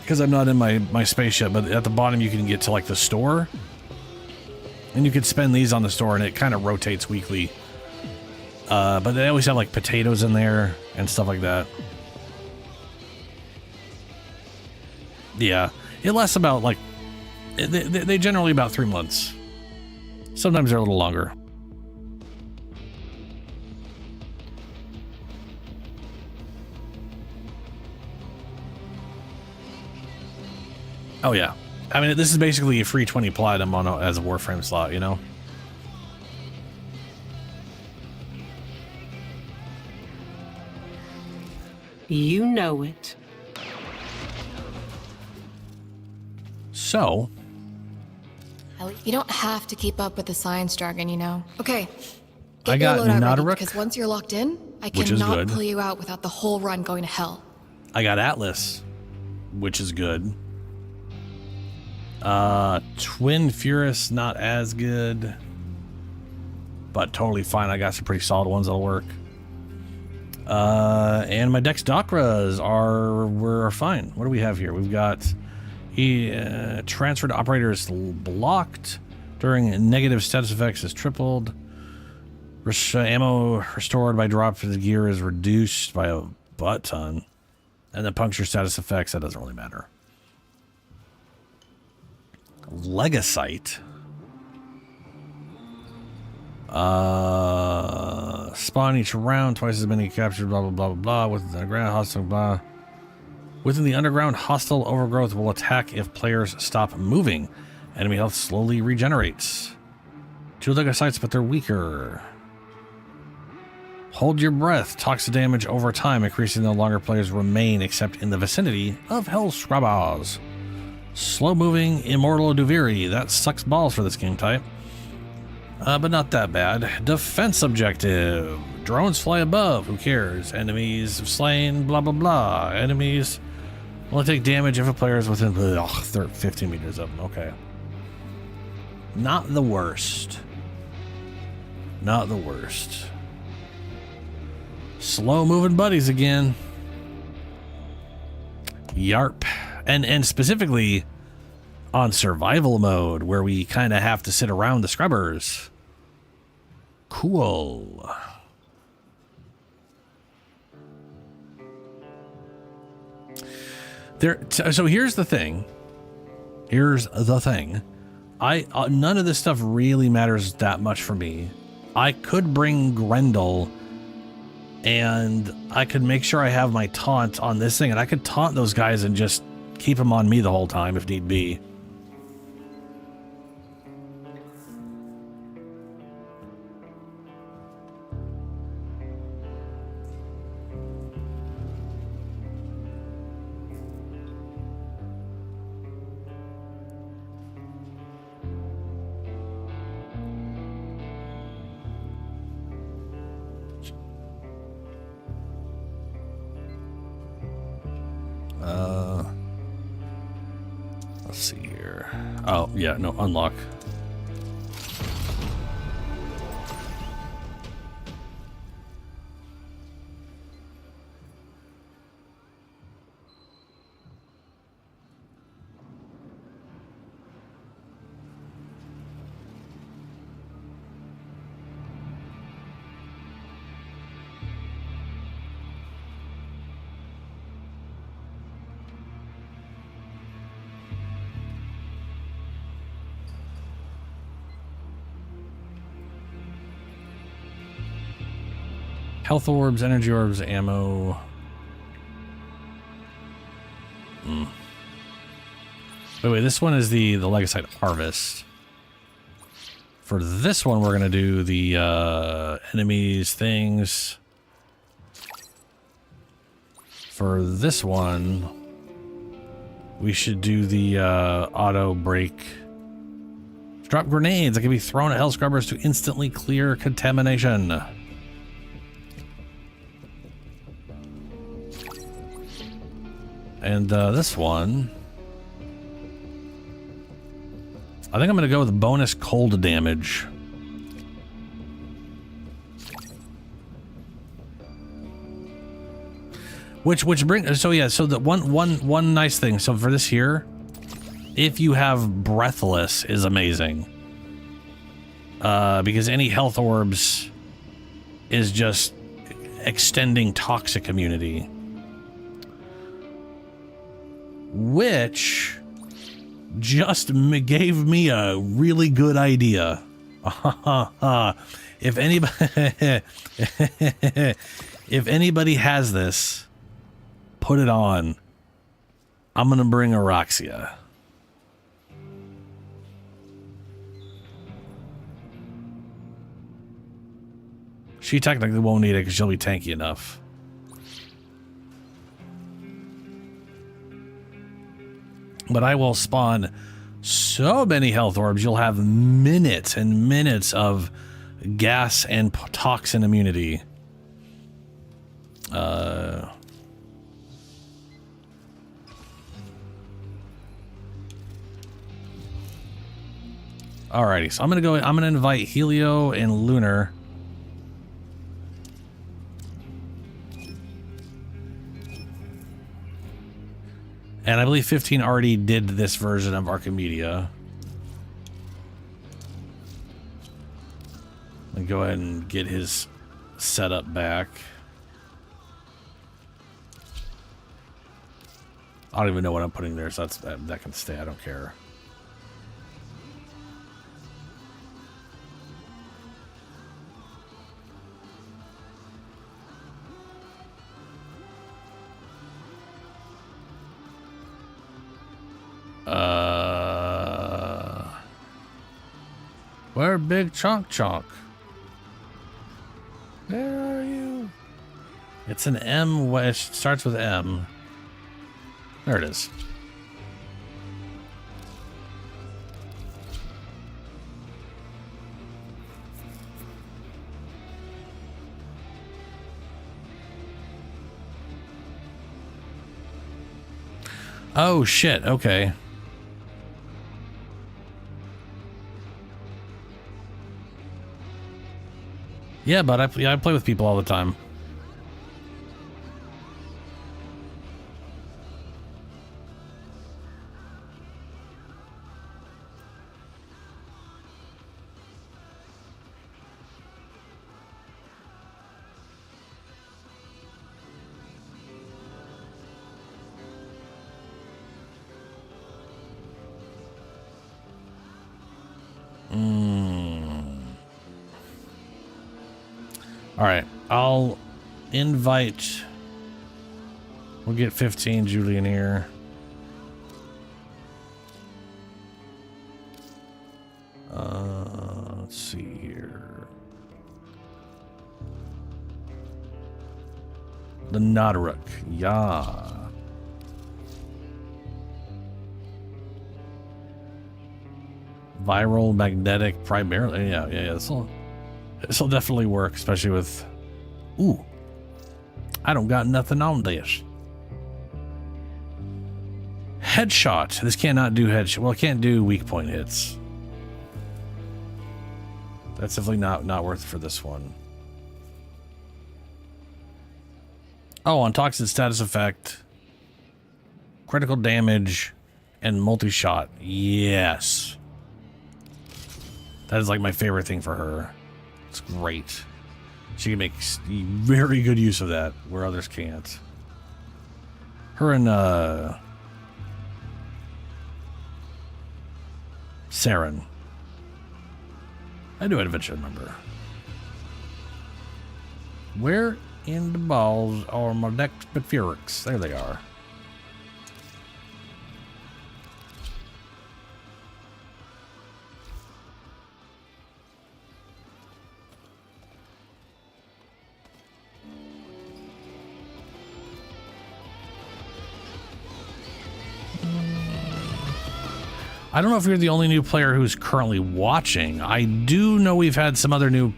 B: because I'm not in my spaceship, but at the bottom you can get to like the store, and you can spend these on the store, and it kind of rotates weekly. But they always have like potatoes in there and stuff like that. Yeah, it lasts about like, they generally about 3 months. Sometimes they're a little longer. Oh yeah, I mean, this is basically a free 20 platinum on as a Warframe slot, you know.
R: You know it.
B: So,
O: You don't have to keep up with the science jargon, you know. Okay.
B: I
O: Get your
B: got
O: loadout ready,
B: Notaruk,
O: because once you're locked in, I
B: which is
O: cannot
B: good.
O: pull you out without the whole run going to hell.
B: I got Atlas, which is good. Twin Furus, not as good, but totally fine. I got some pretty solid ones that'll work. And my Dex Dakras were fine. What do we have here? We've got transferred operators blocked during negative status effects is tripled. Ammo restored by drop for the gear is reduced by a butt ton. And the puncture status effects, that doesn't really matter. Legasite. Spawn each round, twice as many captured, blah, blah, blah, blah, blah. Within the underground, hostile, blah. Within the underground, hostile overgrowth will attack if players stop moving. Enemy health slowly regenerates. 2 Legasites, but they're weaker. Hold your breath. Toxic damage over time, increasing the longer players remain except in the vicinity of Hell Scrabbas. Slow-moving Immortal Duviri. That sucks balls for this game type. But not that bad. Defense objective. Drones fly above. Who cares? Enemies slain. Blah, blah, blah. Enemies will take damage if a player is within 15 meters of them. Okay. Not the worst. Not the worst. Slow-moving buddies again. Yarp. And specifically on survival mode, where we kind of have to sit around the scrubbers. Cool. So here's the thing. Here's the thing. None of this stuff really matters that much for me. I could bring Grendel, and I could make sure I have my taunt on this thing, and I could taunt those guys and just keep them on me the whole time if need be. Let's see here. Oh, yeah, no, unlock. Health orbs, energy orbs, ammo. Wait, this one is the Legicite Harvest. For this one, we're gonna do the enemies things. For this one, we should do the auto break. Drop grenades that can be thrown at hell scrubbers to instantly clear contamination. And this one, I think I'm going to go with bonus cold damage. Which brings, so yeah, so the one nice thing. So for this here, if you have Breathless is amazing. Because any health orbs is just extending toxic immunity. Which just gave me a really good idea. If anybody if anybody has this, put it on. I'm gonna bring Araxia. She technically won't need it because she'll be tanky enough. But I will spawn so many health orbs, you'll have minutes and minutes of gas and toxin immunity. Alrighty, so I'm gonna invite Helio and Lunar. And I believe 15 already did this version of Archimedia. Let me go ahead and get his setup back. I don't even know what I'm putting there, so that can stay. I don't care. Where Big Chonk? Where are you? It's an M. It starts with M. There it is. Oh shit, okay. Yeah, but I play with people all the time. All right, I'll invite. We'll get 15 Julian here. Let's see here. The Nodaruk, yeah. Viral, magnetic, primarily. Yeah. This'll definitely work, especially with... Ooh. I don't got nothing on this. Headshot. This cannot do headshot. Well, it can't do weak point hits. That's definitely not worth it for this one. Oh, on toxin status effect. Critical damage and multi-shot. Yes. That is like my favorite thing for her. It's great. She can make very good use of that where others can't. Her and Saren. I do eventually remember. Where in the balls are my next Bifurix? There they are. I don't know if you're the only new player who's currently watching. I do know we've had some other new...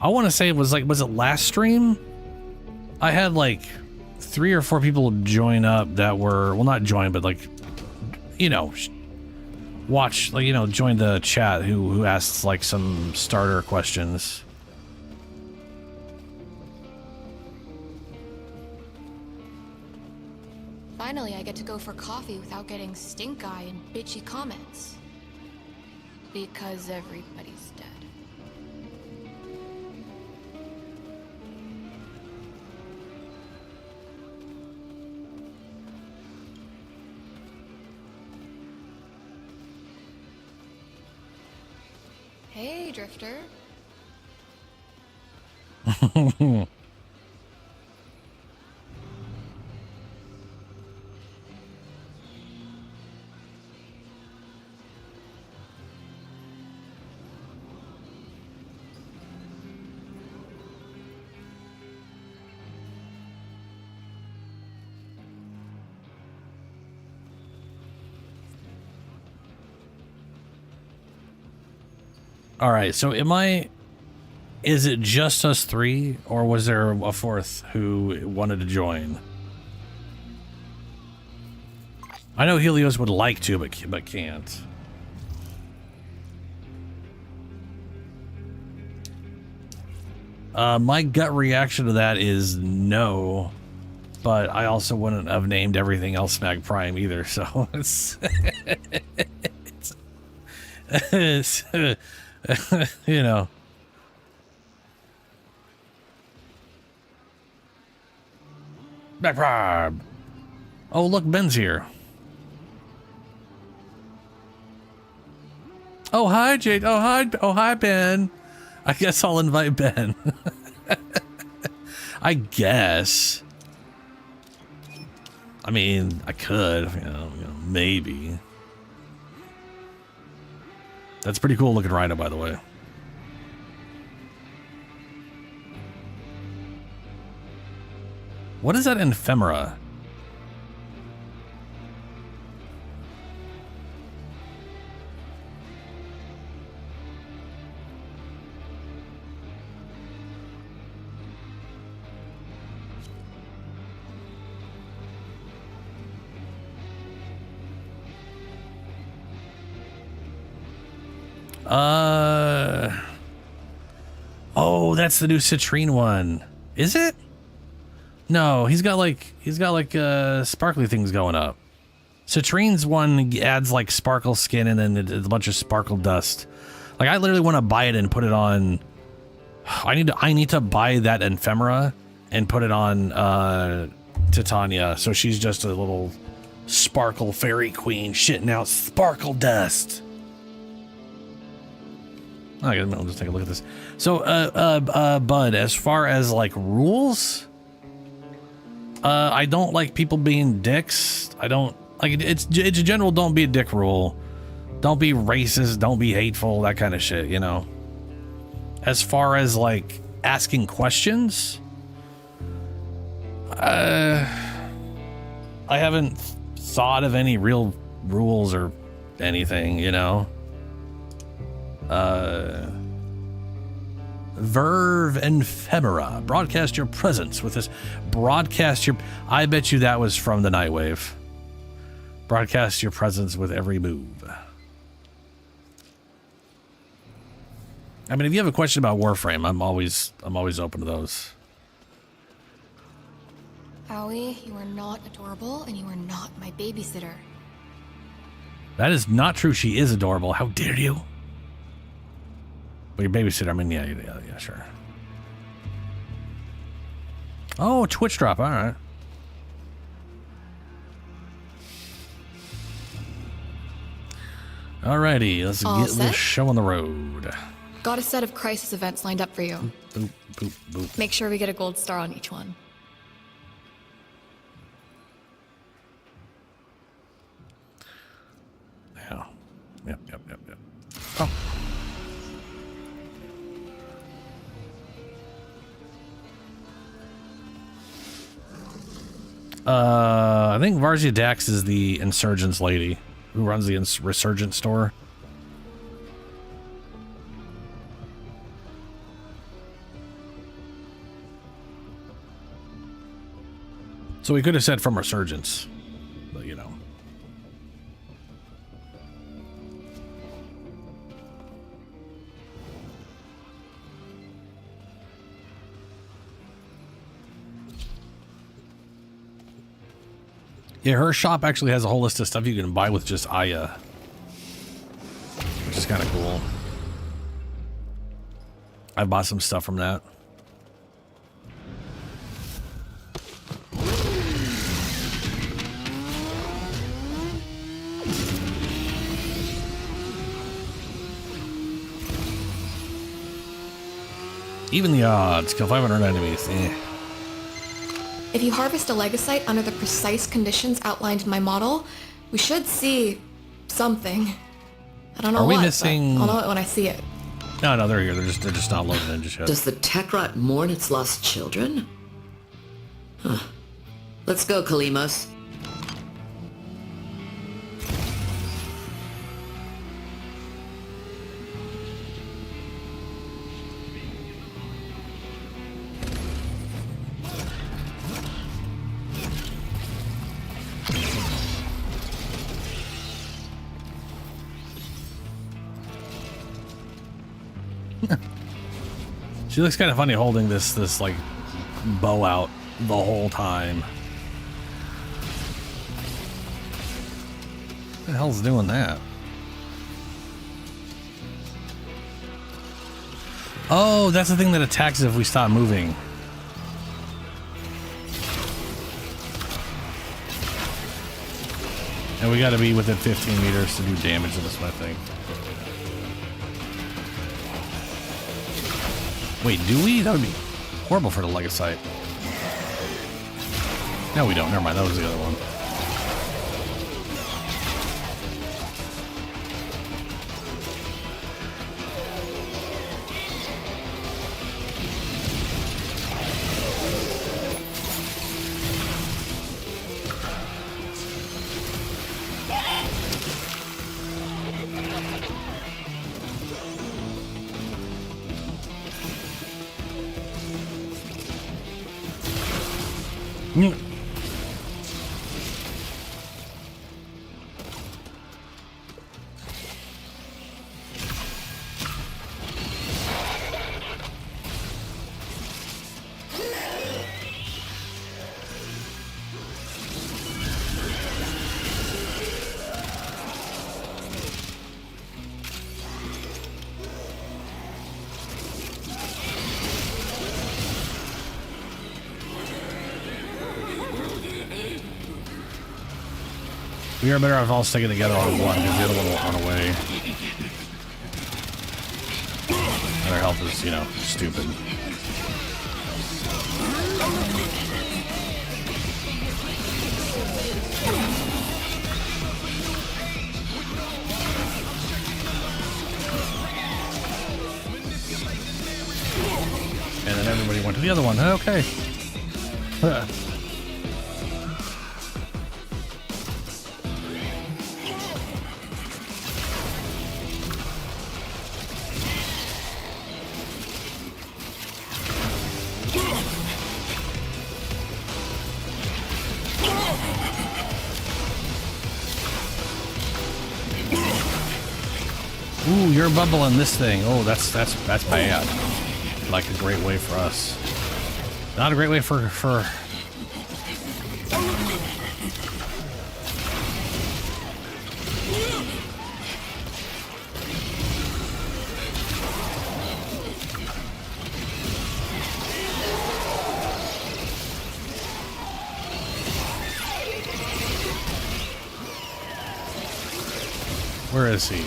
B: I want to say it was like... Was it last stream? I had like 3 or 4 people join up that were... Well, not join, but like... You know... Watch, like, you know, join the chat who asks like some starter questions.
O: Finally, I get to go for coffee without getting stink eye and bitchy comments. Because everybody's dead. Hey, Drifter.
B: All right, so is it just us 3, or was there a 4th who wanted to join? I know Helios would like to, but can't. My gut reaction to that is no, but I also wouldn't have named everything else Mag Prime either, so it's you know. Back Prime. Oh, look, Ben's here. Oh, hi, Jade. Oh, hi, Ben. I guess I'll invite Ben. I guess. I mean, I could, you know, maybe. That's pretty cool looking rhino, by the way. What is that ephemera? Oh, that's the new Citrine one. Is it? No, he's got like sparkly things going up. Citrine's one adds like sparkle skin and then a bunch of sparkle dust. Like, I literally want to buy it and put it on. I need to buy that ephemera and put it on Titania, so she's just a little sparkle fairy queen shitting out sparkle dust. Okay, I'll just take a look at this. So, Bud, as far as like rules, I don't like people being dicks. I don't like it's a general don't be a dick rule. Don't be racist, don't be hateful, that kind of shit, you know. As far as like asking questions, I haven't thought of any real rules or anything, you know. Verve Ephemera. Broadcast your presence with this. I bet you that was from the Nightwave. Broadcast your presence with every move. I mean, if you have a question about Warframe, I'm always open to those.
O: Howie, you are not adorable, and you are not my babysitter.
B: That is not true. She is adorable. How dare you? But your babysitter, I mean, yeah, sure. Oh, Twitch drop. All right. Alrighty, let's get this show on the road.
O: Got a set of crisis events lined up for you.
B: Boop, boop, boop.
O: Make sure we get a gold star on each one.
B: Yeah. Yep. Oh. I think Varzia Dax is the Insurgents lady. who runs the Resurgent store. So we could have said from Resurgence, but you know. Yeah, her shop actually has a whole list of stuff you can buy with just Aya, which is kind of cool. I bought some stuff from that. Even the odds, kill 500 enemies.
O: If you harvest a Legacite under the precise conditions outlined in my model, we should see something. I don't know what,
B: missing...
O: but I'll know it when I see it.
B: No, they're here. They're just not loaded in just yet.
C: Does the tech rot mourn its lost children? Huh. Let's go, Kalimos.
B: She looks kind of funny holding this like bow out the whole time. Who the hell's doing that? Oh, that's the thing that attacks if we stop moving. And we got to be within 15 meters to do damage to this, I think. Wait, do we? That would be horrible for the Legacite. No, we don't. Never mind. That was the other one. We are better off all sticking together on one because the other one will run away. And our health is, you know, stupid. And then everybody went to the other one. Okay. Ooh, you're bubbling this thing. Oh, that's bad. Like a great way for us. Not a great way for Where is he?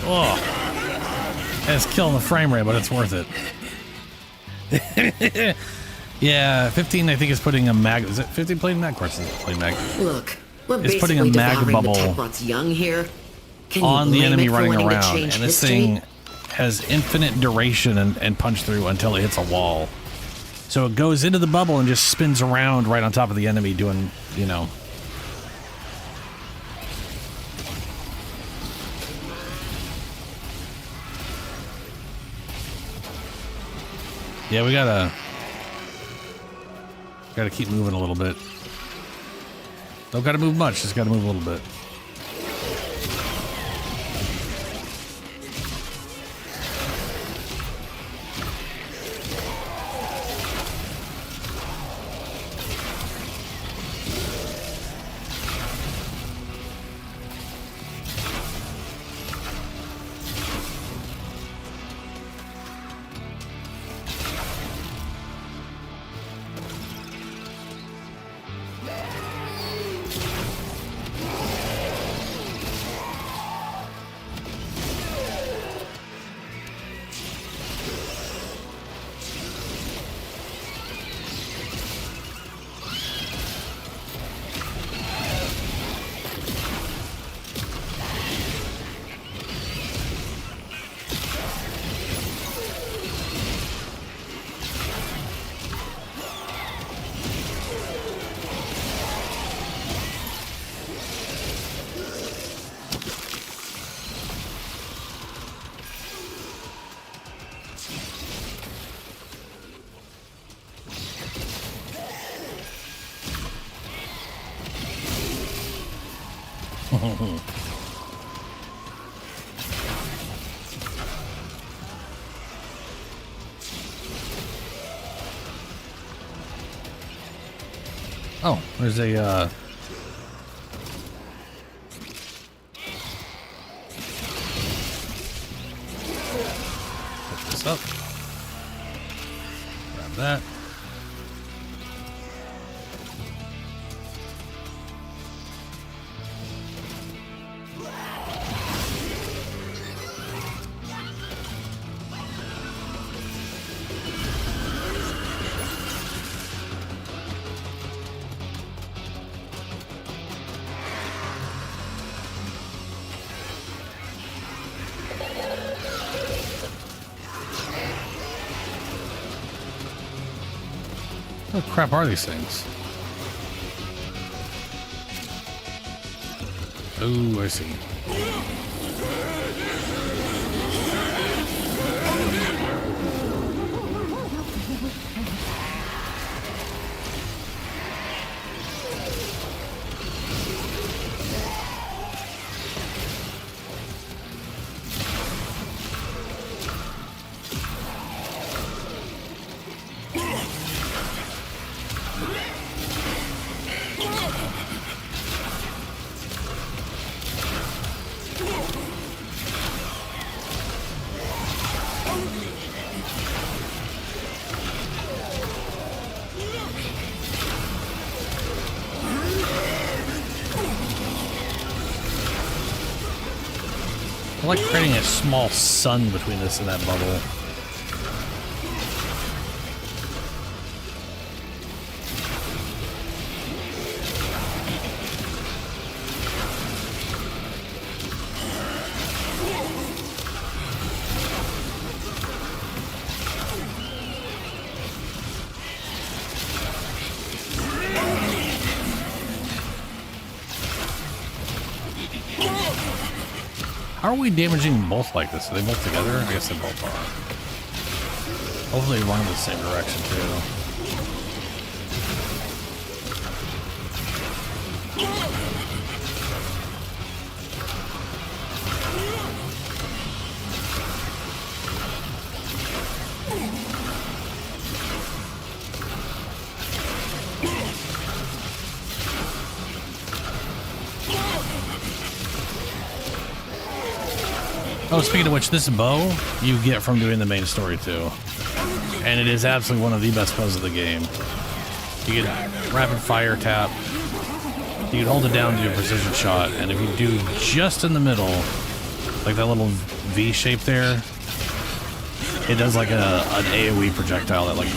B: Oh, it's killing the frame rate, but it's worth it. Yeah, 15 I think is putting a mag. Is it 15 playing mag? Of course, it's playing mag.
C: Look, we're
B: It's putting a
C: basically
B: mag
C: devouring
B: bubble
C: the tech rod's young here. Can you
B: on the
C: blame
B: enemy
C: it for
B: running
C: wanting to
B: around,
C: change
B: and this
C: history?
B: thing has infinite duration and punch through until it hits a wall. So it goes into the bubble and just spins around right on top of the enemy, doing, you know. Yeah, we gotta keep moving a little bit. Don't gotta move much, just gotta move a little bit. Oh, there's a pick this up. Grab that. What the crap are these things? Oh, I see. I like creating a small sun between this and that bubble. How are we damaging both like this? Are they both together? I guess they both are. Hopefully they run in the same direction too. Oh, speaking of which, this bow you get from doing the main story too. And it is absolutely one of the best bows of the game. You get rapid fire tap. You can hold it down to do a precision shot, and if you do just in the middle, like that little V shape there, it does like an AoE projectile that like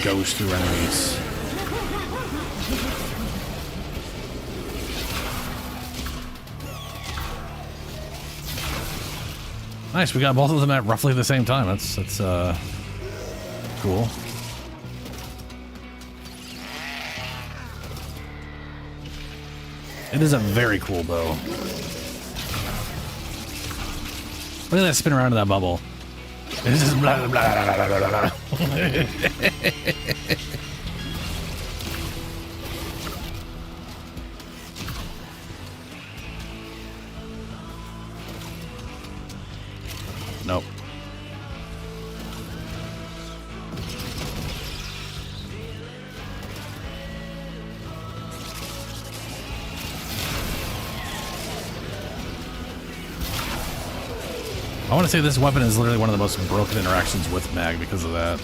B: goes through enemies. Nice, we got both of them at roughly the same time. That's cool. It is a very cool bow. Look at that spin around in that bubble. It's just blah, blah, blah, blah, blah, blah. Nope. I want to say this weapon is literally one of the most broken interactions with Mag because of that.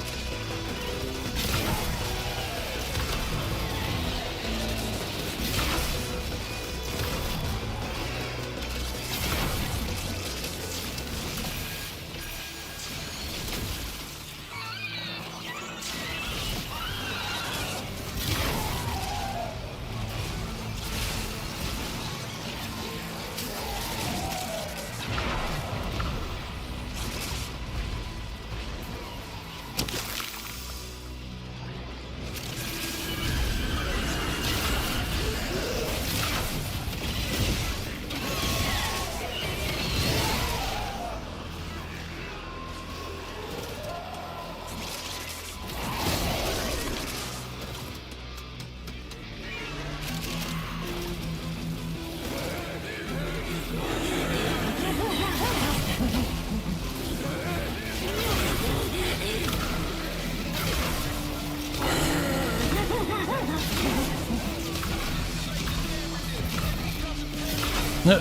B: No.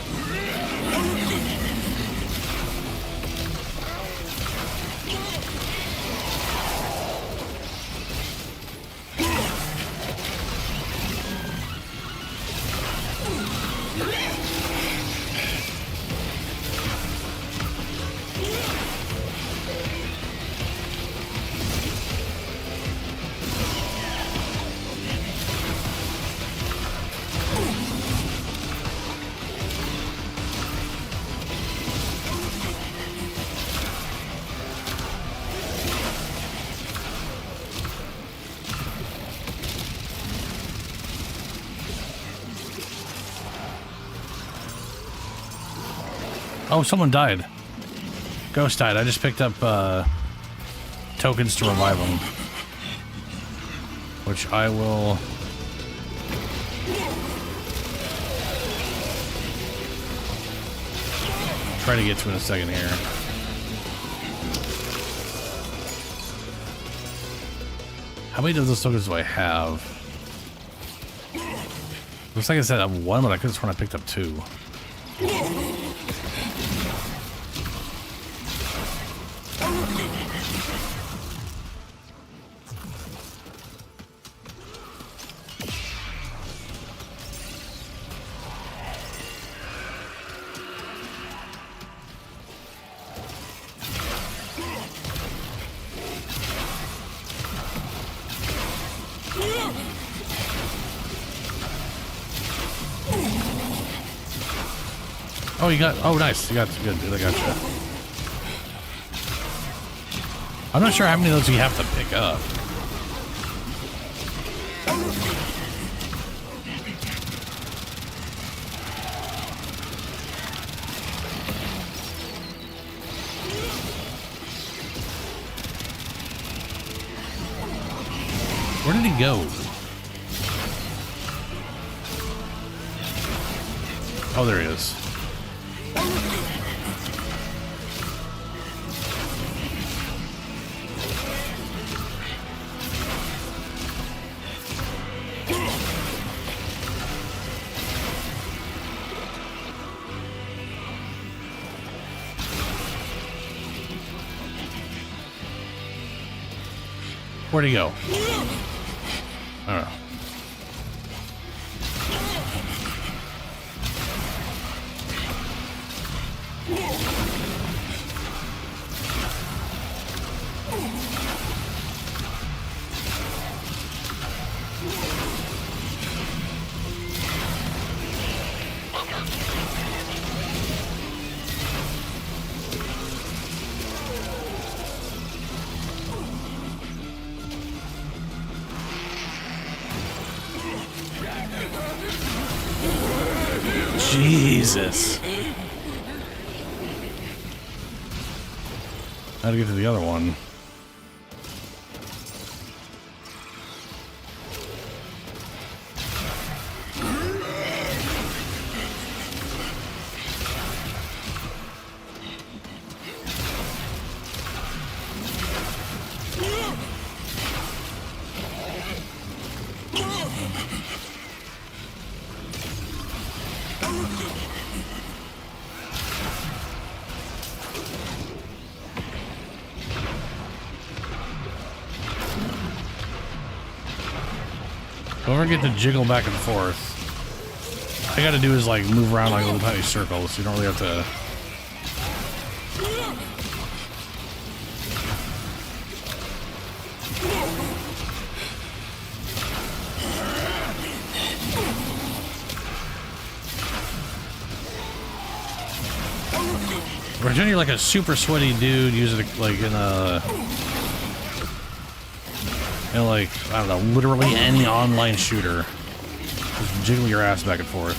B: Oh, someone died. Ghost died. I just picked up tokens to revive him, which I will try to get to in a second here. How many of those tokens do I have? Looks like I said I have one, but I could have sworn I picked up two. Oh, you got, oh, nice. You got, good, dude. I got you. I'm not sure how many of those you have to pick up. Where did he go? Oh, there he is. Where'd he go? I don't know. Jesus. How to get to the other one? Don't forget to jiggle back and forth. All I gotta do is like move around like little tiny circles. You don't really have to. Pretend you're like a super sweaty dude using it like in a. And like, I don't know, literally any online shooter. Just jiggle your ass back and forth.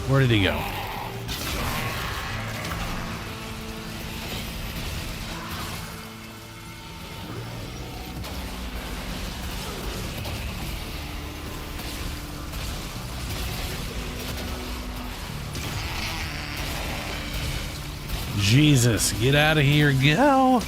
B: Where did he go? Jesus, get out of here, go!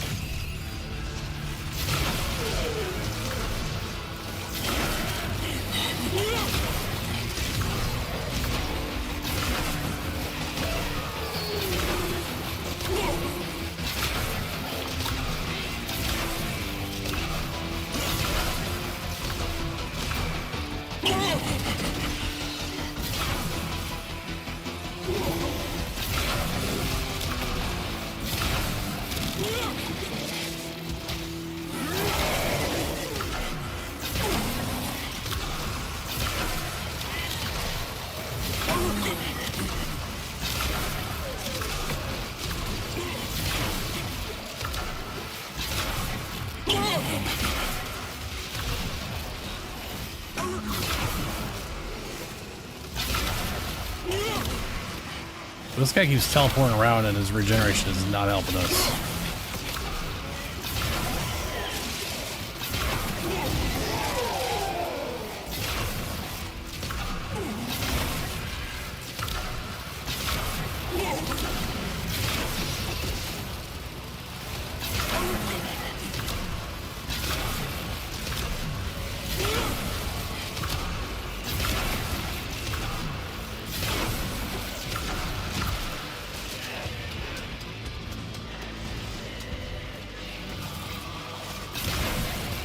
B: This guy keeps teleporting around and his regeneration is not helping us.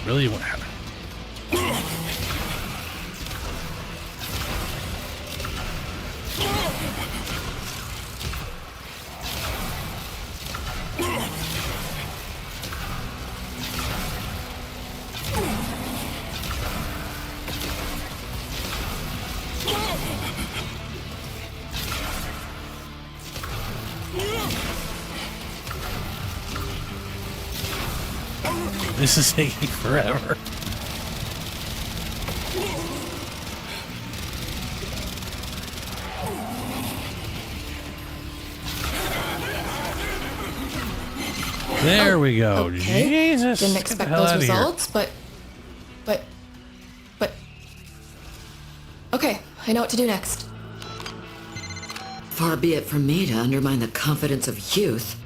B: Really? What happened? This is taking forever. There we go.
O: Okay.
B: Jesus.
O: Didn't
B: get the
O: expect
B: hell
O: those
B: outta here.
O: results, but. Okay, I know what to do next.
C: Far be it from me to undermine the confidence of youth.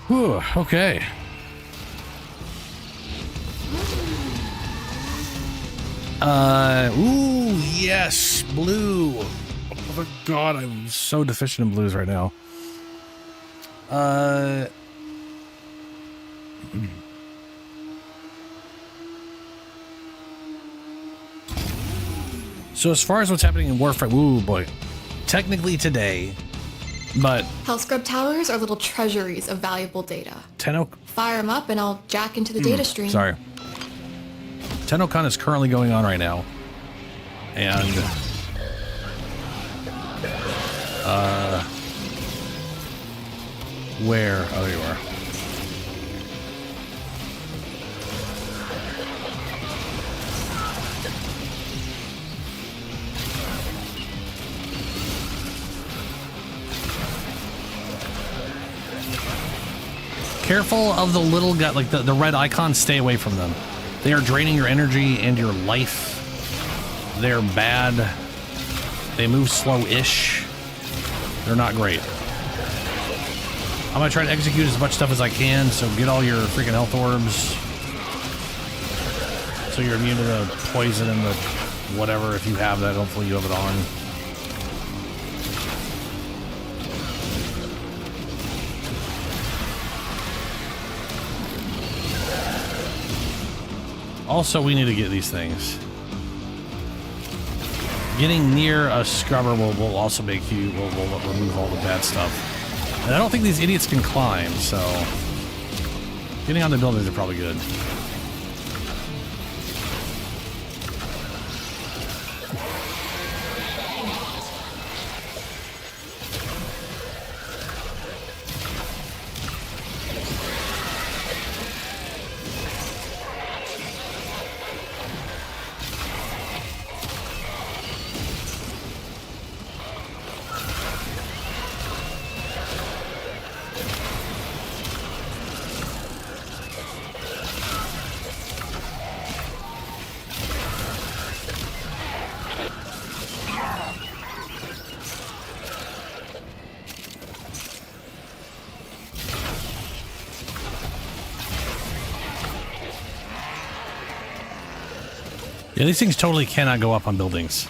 B: Whew, okay. Ooh, yes, blue. Oh my god, I'm so deficient in blues right now. So as far as what's happening in Warframe, ooh boy, technically today, but
O: Hellscrub towers are little treasuries of valuable data. Fire them up and I'll jack into the data stream.
B: Sorry. TennoCon is currently going on right now. And where? Oh, you are. Careful of the little guy, like the red icons, stay away from them. They are draining your energy and your life. They're bad. They move slow-ish. They're not great. I'm gonna try to execute as much stuff as I can, so get all your freaking health orbs. So you're immune to the poison and the whatever, if you have that. Hopefully you have it on. Also, we need to get these things. Getting near a scrubber will also make you, will remove all the bad stuff. And I don't think these idiots can climb, so getting on the buildings are probably good. Yeah, these things totally cannot go up on buildings.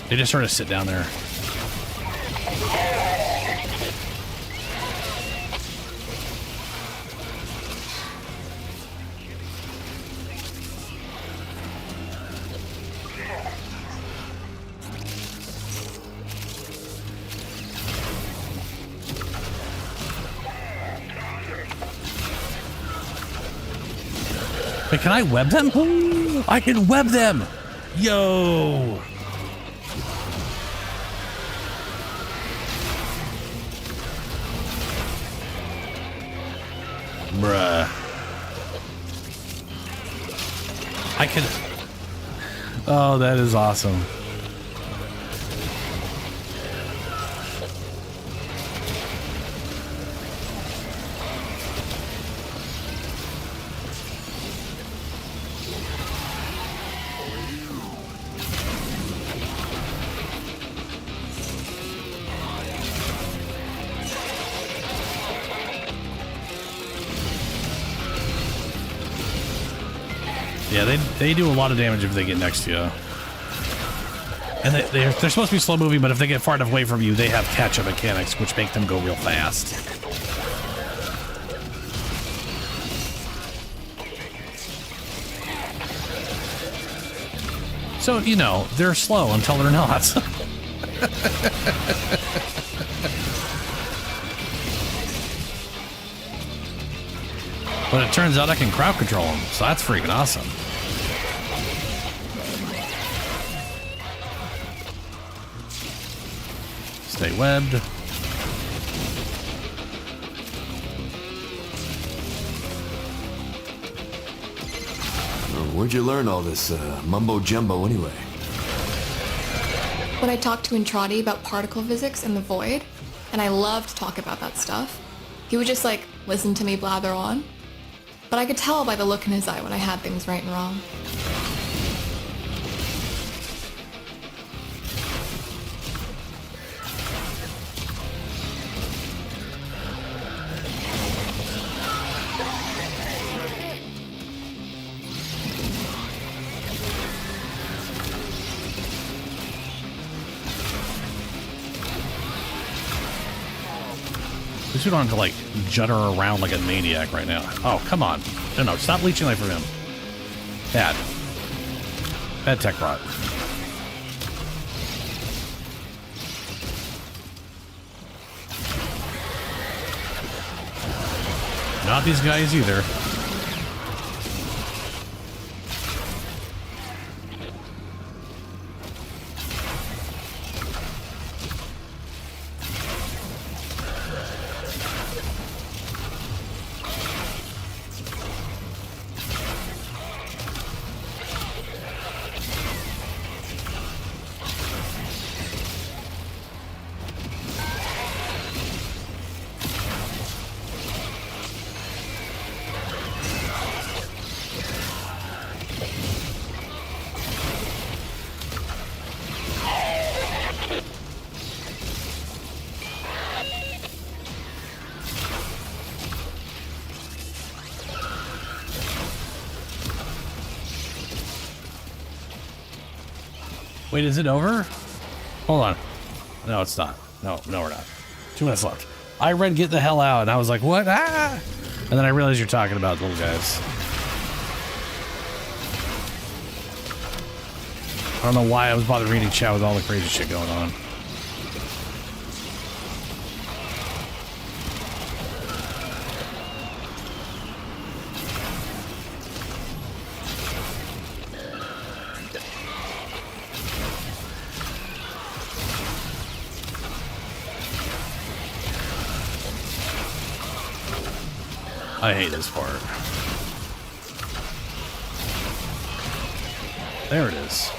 B: They just sort of sit down there. Wait, can I web them? I can web them! Yo! Bruh. I can... Oh, that is awesome. Yeah, they do a lot of damage if they get next to you. And they're supposed to be slow moving, but if they get far enough away from you, they have catch-up mechanics, which make them go real fast. So, you know, they're slow until they're not. But it turns out I can crowd control them, so that's freaking awesome. Stay webbed.
S: Where'd you learn all this mumbo-jumbo anyway?
O: When I talked to Intrati about particle physics and the void, and I love to talk about that stuff, he would just like listen to me blather on. But I could tell by the look in his eye when I had things right and wrong.
B: At least we don't have to like judder around like a maniac right now. Oh, come on. No, stop leeching life from him. Bad. Bad tech rot. Not these guys either. Wait, is it over? Hold on. No, it's not. No, we're not. 2 minutes left. I read get the hell out, and I was like, what? Ah! And then I realized you're talking about little guys. I don't know why I was bothered reading chat with all the crazy shit going on. I hate this part. There it is.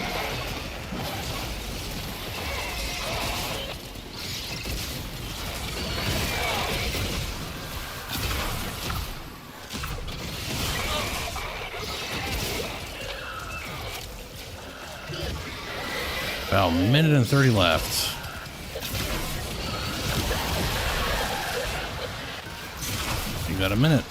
B: About a minute and 30 left. You got a minute.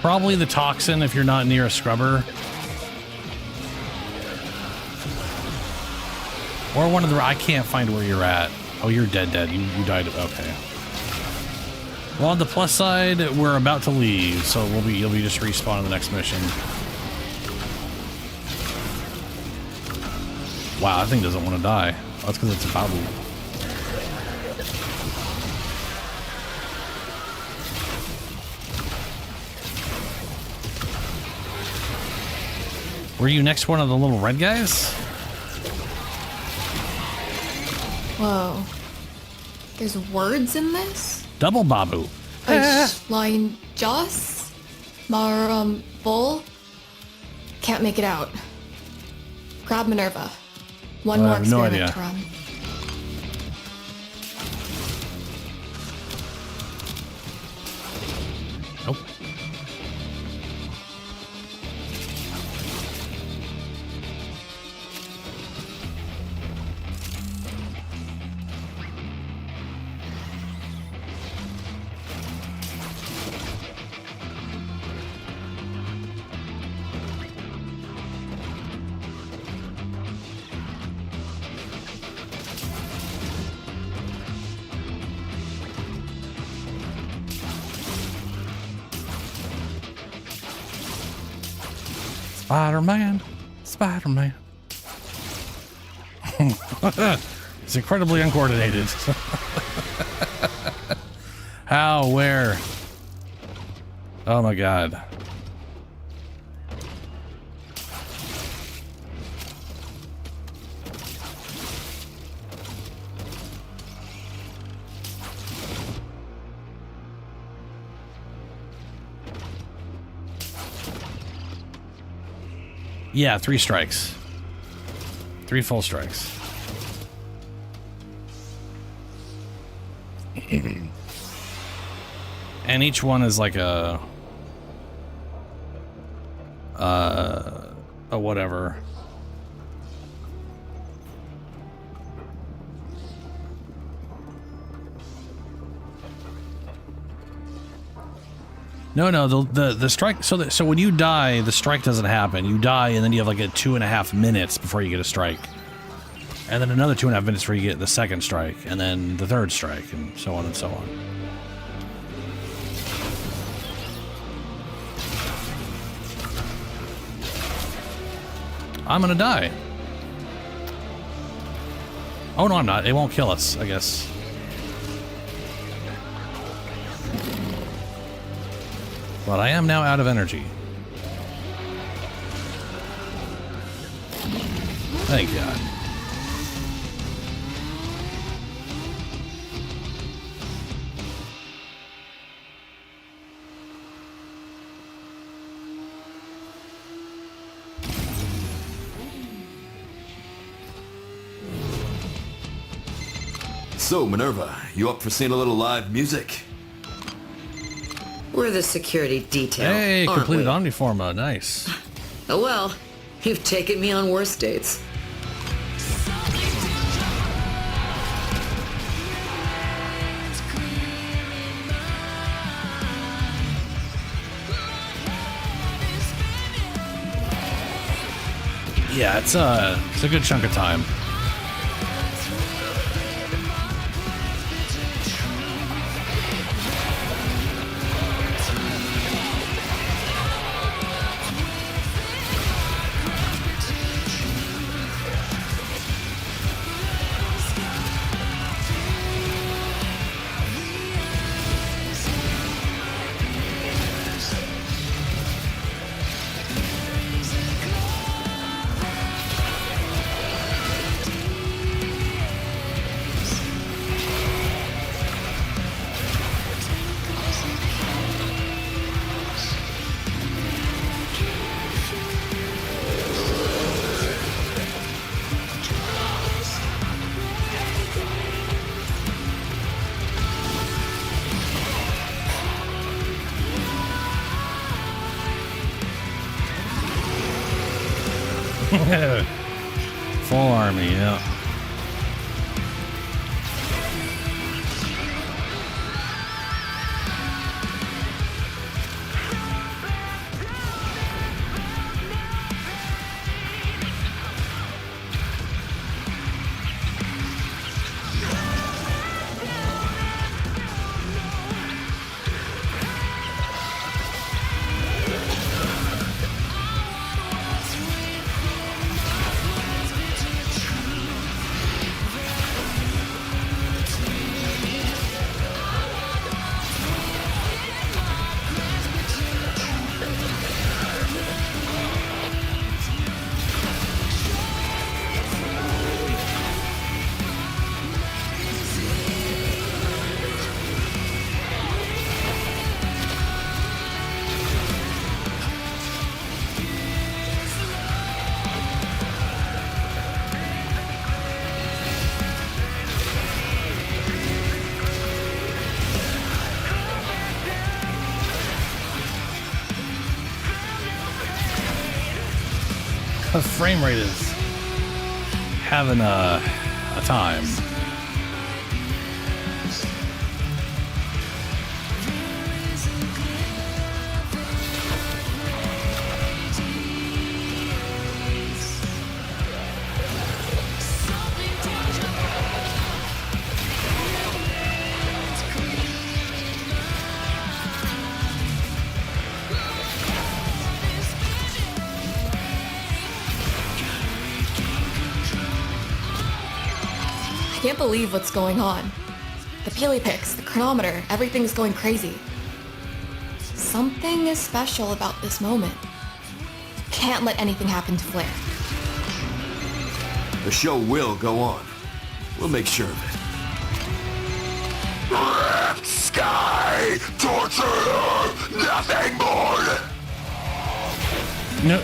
B: Probably the toxin if you're not near a scrubber. Or one of the... I can't find where you're at. Oh, you're dead. You died. Okay. Well, on the plus side, we're about to leave, so you'll be just respawning the next mission. Wow, that thing doesn't want to die. Oh, that's because it's a Babu. Were you next one of the little red guys?
O: Whoa. There's words in this?
B: Double Babu.
O: Line Joss? Bull? Can't make it out. Grab Minerva. One more experiment to run.
B: Nope. Spider-Man. Spider-Man. It's incredibly uncoordinated. How? Where? Oh my god. Yeah, 3 strikes. 3 full strikes. And each one is like a whatever. No, the strike. So when you die, the strike doesn't happen. You die, and then you have like a 2.5 minutes before you get a strike, and then another 2.5 minutes before you get the second strike, and then the third strike, and so on and so on. I'm gonna die. Oh no, I'm not. It won't kill us, I guess. But I am now out of energy. Thank God.
S: So, Minerva, you up for seeing a little live music?
C: We're the security detail.
B: Hey,
C: aren't
B: completed
C: we?
B: Omniforma. Nice.
C: Oh well, you've taken me on worse dates.
B: Yeah, it's a good chunk of time. Full army, yeah. The frame rate is having a time.
O: can't believe what's going on. The Peleopix, the chronometer, everything's going crazy. Something is special about this moment. Can't let anything happen to Flare.
S: The show will go on. We'll make sure of it.
E: Sky torture, nothing more.
B: No.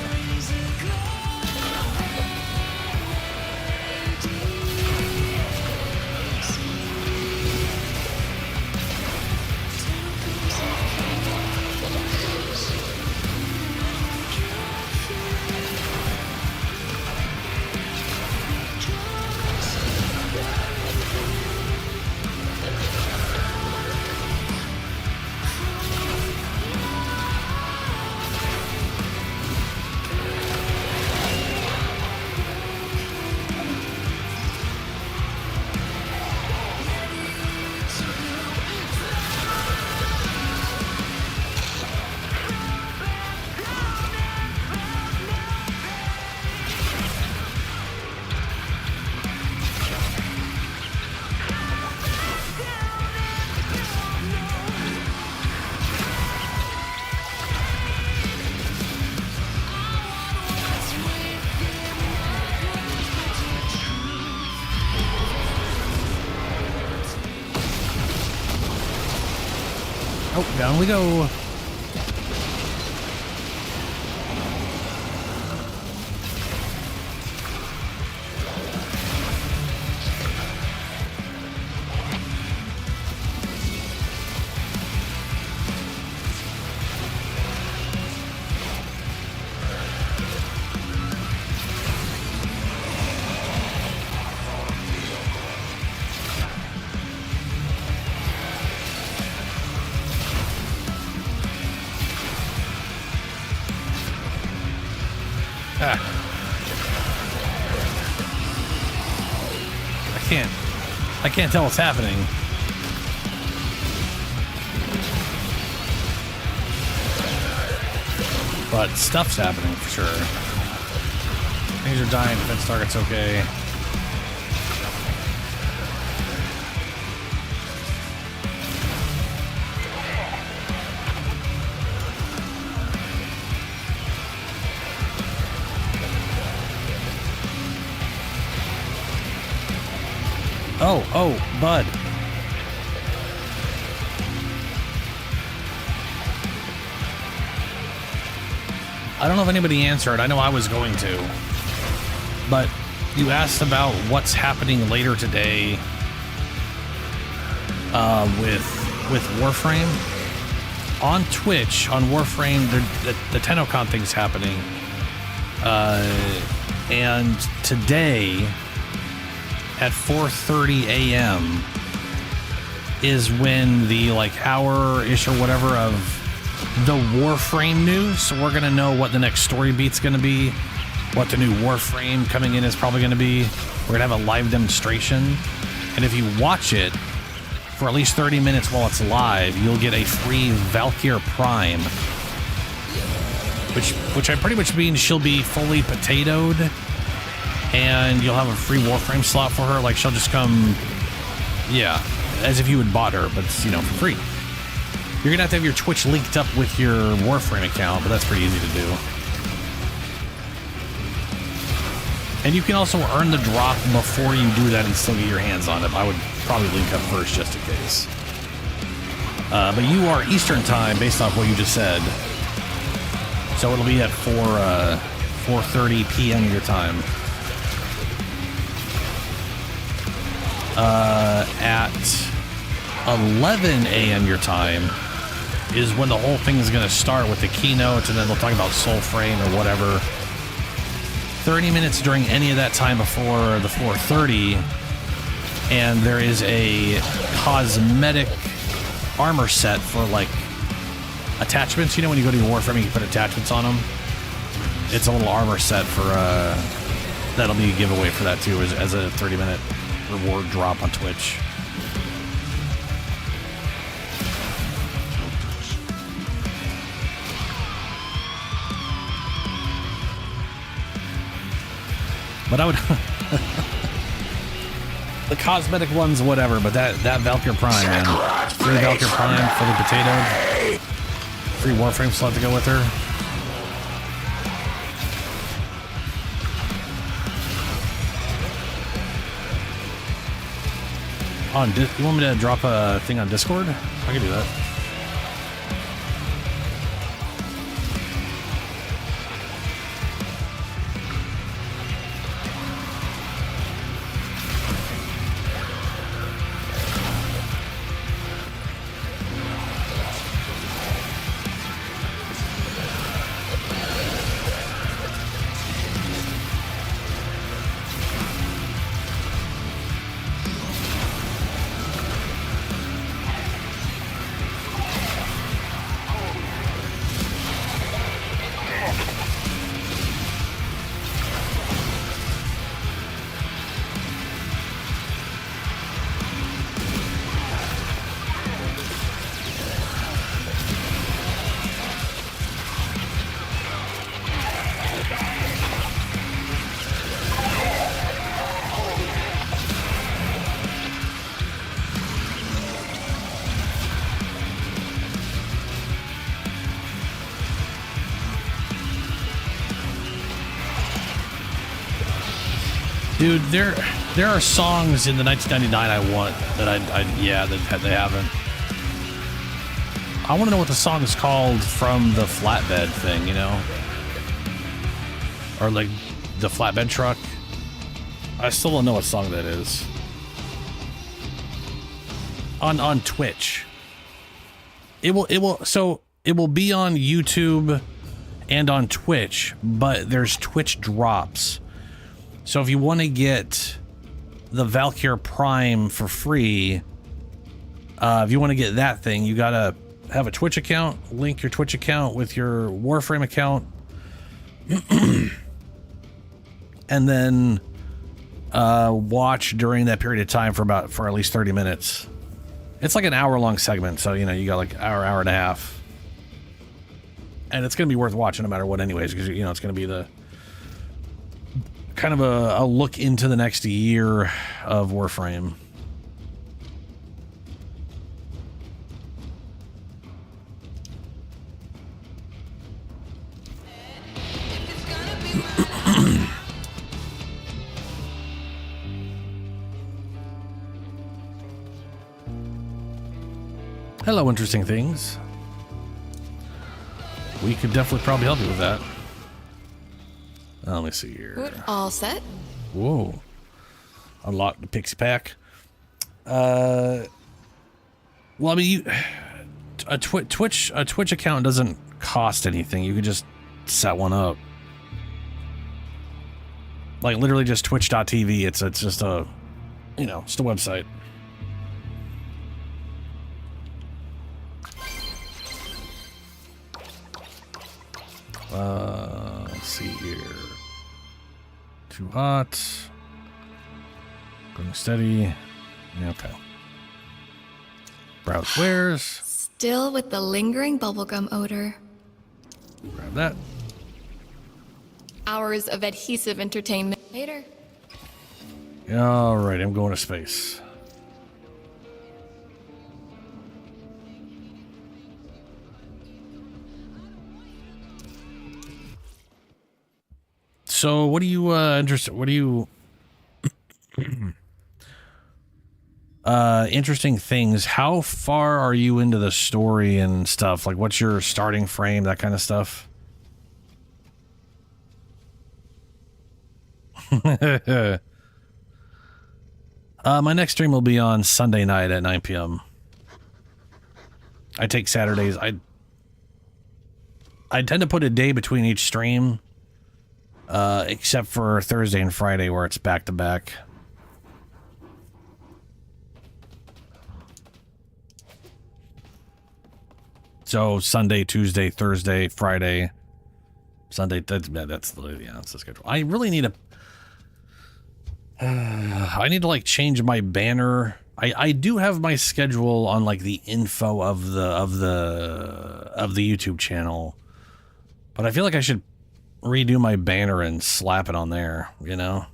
B: Oh, down we go. I can't tell what's happening. But stuff's happening for sure. Things are dying, defense target's okay. Oh, bud. I don't know if anybody answered. I know I was going to. But you asked about what's happening later today with Warframe. On Twitch, on Warframe, the TennoCon thing's happening. And today at 4:30 a.m. is when the hour-ish or whatever of the Warframe news. So we're gonna know what the next story beat's gonna be, what the new Warframe coming in is probably gonna be. We're gonna have a live demonstration, and if you watch it for at least 30 minutes while it's live, you'll get a free Valkyr Prime, which I pretty much means she'll be fully potatoed. And you'll have a free Warframe slot for her. She'll just come, yeah, as if you had bought her, but it's, for free. You're gonna have to have your Twitch linked up with your Warframe account, but that's pretty easy to do. And you can also earn the drop before you do that and still get your hands on it. I would probably link up first just in case. But you are Eastern time based off what you just said. So it'll be at 4:30 p.m. your time. At 11 a.m. your time is when the whole thing is going to start with the keynote, and then they'll talk about Soulframe or whatever. 30 minutes during any of that time before the 4:30, and there is a cosmetic armor set for attachments. When you go to your Warframe, you can put attachments on them. It's a little armor set for that'll be a giveaway for that too, as a 30-minute reward drop on Twitch. But I would The cosmetic ones, whatever, but that Valkyr Prime, man. Free Valkyr Prime, fully potatoed. Free Warframe slot to go with her. You want me to drop a thing on Discord? I can do that. Dude, there are songs in the 1999 I want that that they haven't. I want to know what the song is called from the flatbed thing, you know? Or like the flatbed truck. I still don't know what song that is. On Twitch. It will be on YouTube and on Twitch, but there's Twitch drops. So if you want to get the Valkyr Prime for free, if you want to get that thing, you gotta have a Twitch account, link your Twitch account with your Warframe account, and then watch during that period of time for at least 30 minutes. It's like an hour-long segment, so you know you got like hour and a half, and it's gonna be worth watching no matter what, anyways, because you know it's gonna be the kind of a look into the next year of Warframe. Hello, interesting things. We could definitely probably help you with that. Let me see here.
O: Good. All set.
B: Whoa. Unlock the Pixie Pack. Well, I mean, a Twitch account doesn't cost anything. You could just set one up. Like literally just twitch.tv. It's just a, you know, just a website. Let's see here. Too hot. Going steady. Yeah, okay. Browse wares.
O: Still with the lingering bubblegum odor.
B: Grab that.
O: Hours of adhesive entertainment later.
B: All right, I'm going to space. So, what are you interested? What are you interesting things? How far are you into the story and stuff? Like, what's your starting frame? That kind of stuff. My next stream will be on Sunday night at 9 p.m. I take Saturdays. I tend to put a day between each stream. Except for Thursday and Friday where it's back to back. So Sunday, Tuesday, Thursday, Friday, Sunday. That's the schedule. I really need I need to like change my banner. I do have my schedule on like the info of the YouTube channel, but I feel like I should redo my banner and slap it on there, you know?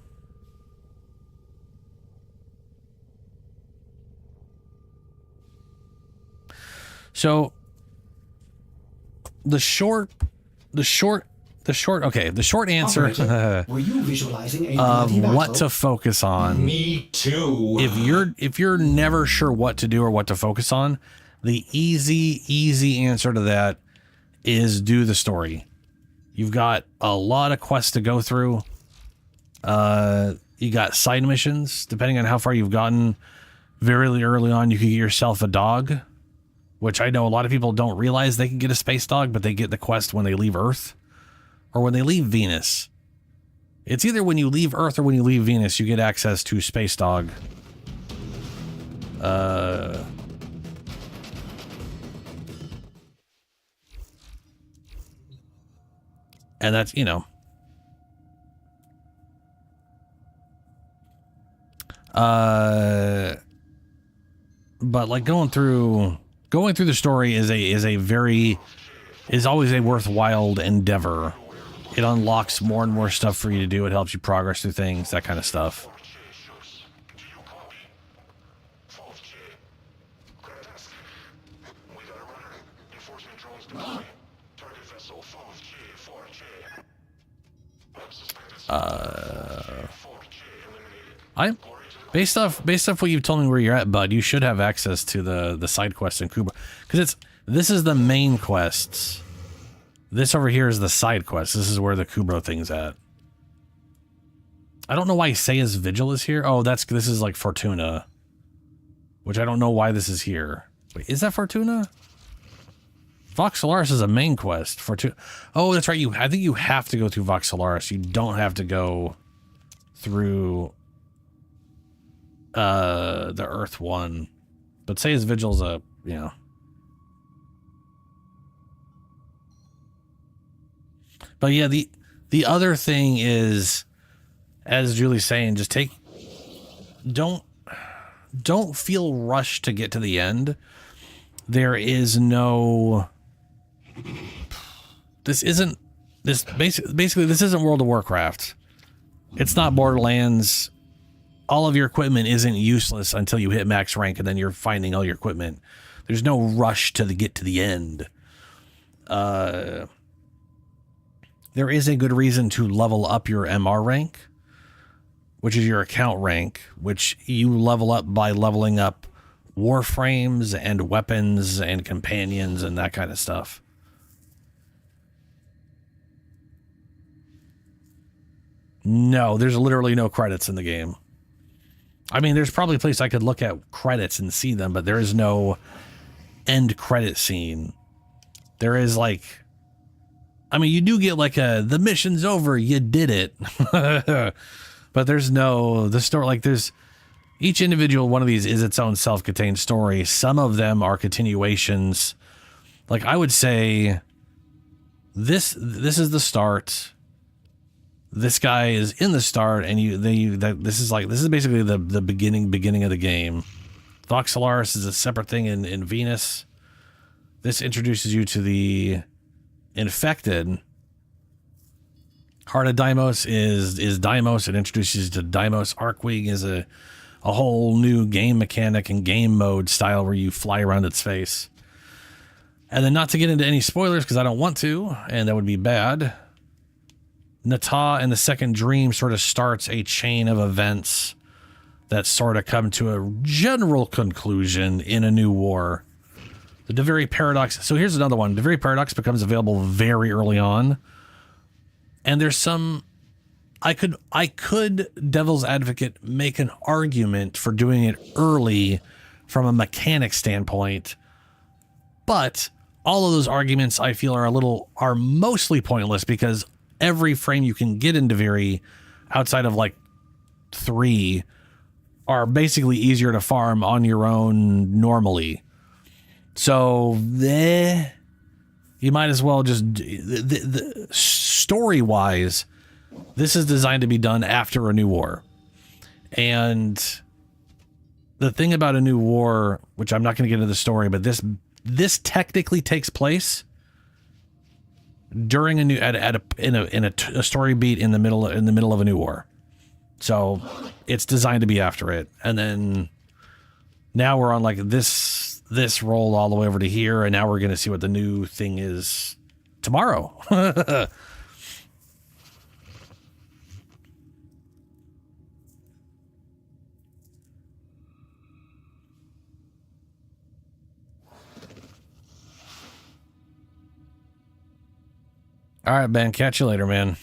B: So the short answer
A: Operator, were you visualizing a
B: of
A: bloody battle?
B: what to focus on.
M: Me too.
B: If you're never sure what to do or what to focus on, the easy answer to that is do the story. You've got a lot of quests to go through. You got side missions. Depending on how far you've gotten, very early on, you can get yourself a dog, which I know a lot of people don't realize they can get a space dog, but they get the quest when they leave Earth or when they leave Venus. It's either when you leave Earth or when you leave Venus, you get access to space dog. And that's, you know, but like going through the story is always a worthwhile endeavor. It unlocks more and more stuff for you to do. It helps you progress through things, that kind of stuff. Based off what you've told me where you're at, bud, you should have access to the side quests in Kuba, because this is the main quests. This over here is the side quest. This is where the Kubro thing's at. I don't know why Seiya's Vigil is here. Oh, this is like Fortuna, which I don't know why this is here. Wait, is that Fortuna? Vox Solaris is a main quest. Oh, that's right. I think you have to go through Vox Solaris. You don't have to go through the Earth one. But Seiya's Vigil's a, you know. But yeah, the other thing is, as Julie's saying, just don't feel rushed to get to the end. There is no, basically this isn't World of Warcraft. It's not Borderlands. All of your equipment isn't useless until you hit max rank, and then you're finding all your equipment. There's no rush to get to the end. There is a good reason to level up your MR rank, which is your account rank, which you level up by leveling up warframes and weapons and companions and that kind of stuff. No, there's literally no credits in the game. I mean, there's probably a place I could look at credits and see them, but there is no end credit scene. There is like, I mean, you do get like the mission's over, you did it. But there's no, the story, like there's, each individual one of these is its own self-contained story. Some of them are continuations. Like I would say, this is the start. This guy is in the start, and this is basically the beginning of the game. Vox Solaris is a separate thing in Venus. This introduces you to the infected. Heart of Deimos is Deimos. It introduces you to Deimos. Arcwing is a whole new game mechanic and game mode style where you fly around its face. And then, not to get into any spoilers because I don't want to, and that would be bad, Nata and the Second Dream sort of starts a chain of events that sort of come to a general conclusion in a new war. The Deviri Paradox. So here's another one. Deviri Paradox becomes available very early on. And there's some, I could devil's advocate make an argument for doing it early from a mechanic standpoint. But all of those arguments I feel are mostly pointless because every frame you can get in Deviri outside of like 3 are basically easier to farm on your own normally. So you might as well just, the story-wise, this is designed to be done after a new war. And the thing about a new war, which I'm not going to get into the story, but this technically takes place during a story beat in the middle of a new war. So it's designed to be after it. And then now we're on like this this rolled all the way over to here, and now we're going to see what the new thing is tomorrow. All right, Ben. Catch you later, man.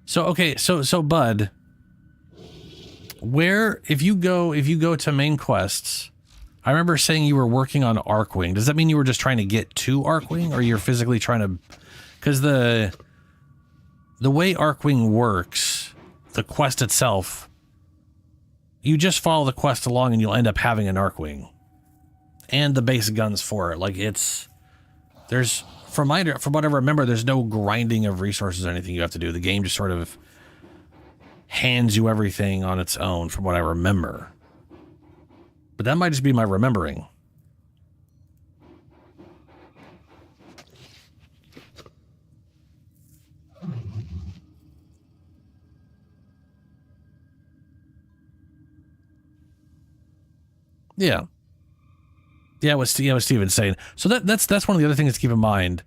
B: So okay, so Bud, where if you go to main quests, I remember saying you were working on Archwing. Does that mean you were just trying to get to Archwing, or you're physically trying to? Because the way Archwing works, the quest itself, you just follow the quest along, and you'll end up having an Archwing. And the base guns for it. Like from what I remember, there's no grinding of resources or anything you have to do. The game just sort of hands you everything on its own, from what I remember. But that might just be my remembering. Yeah. Yeah, what Steven's saying. So that's one of the other things to keep in mind.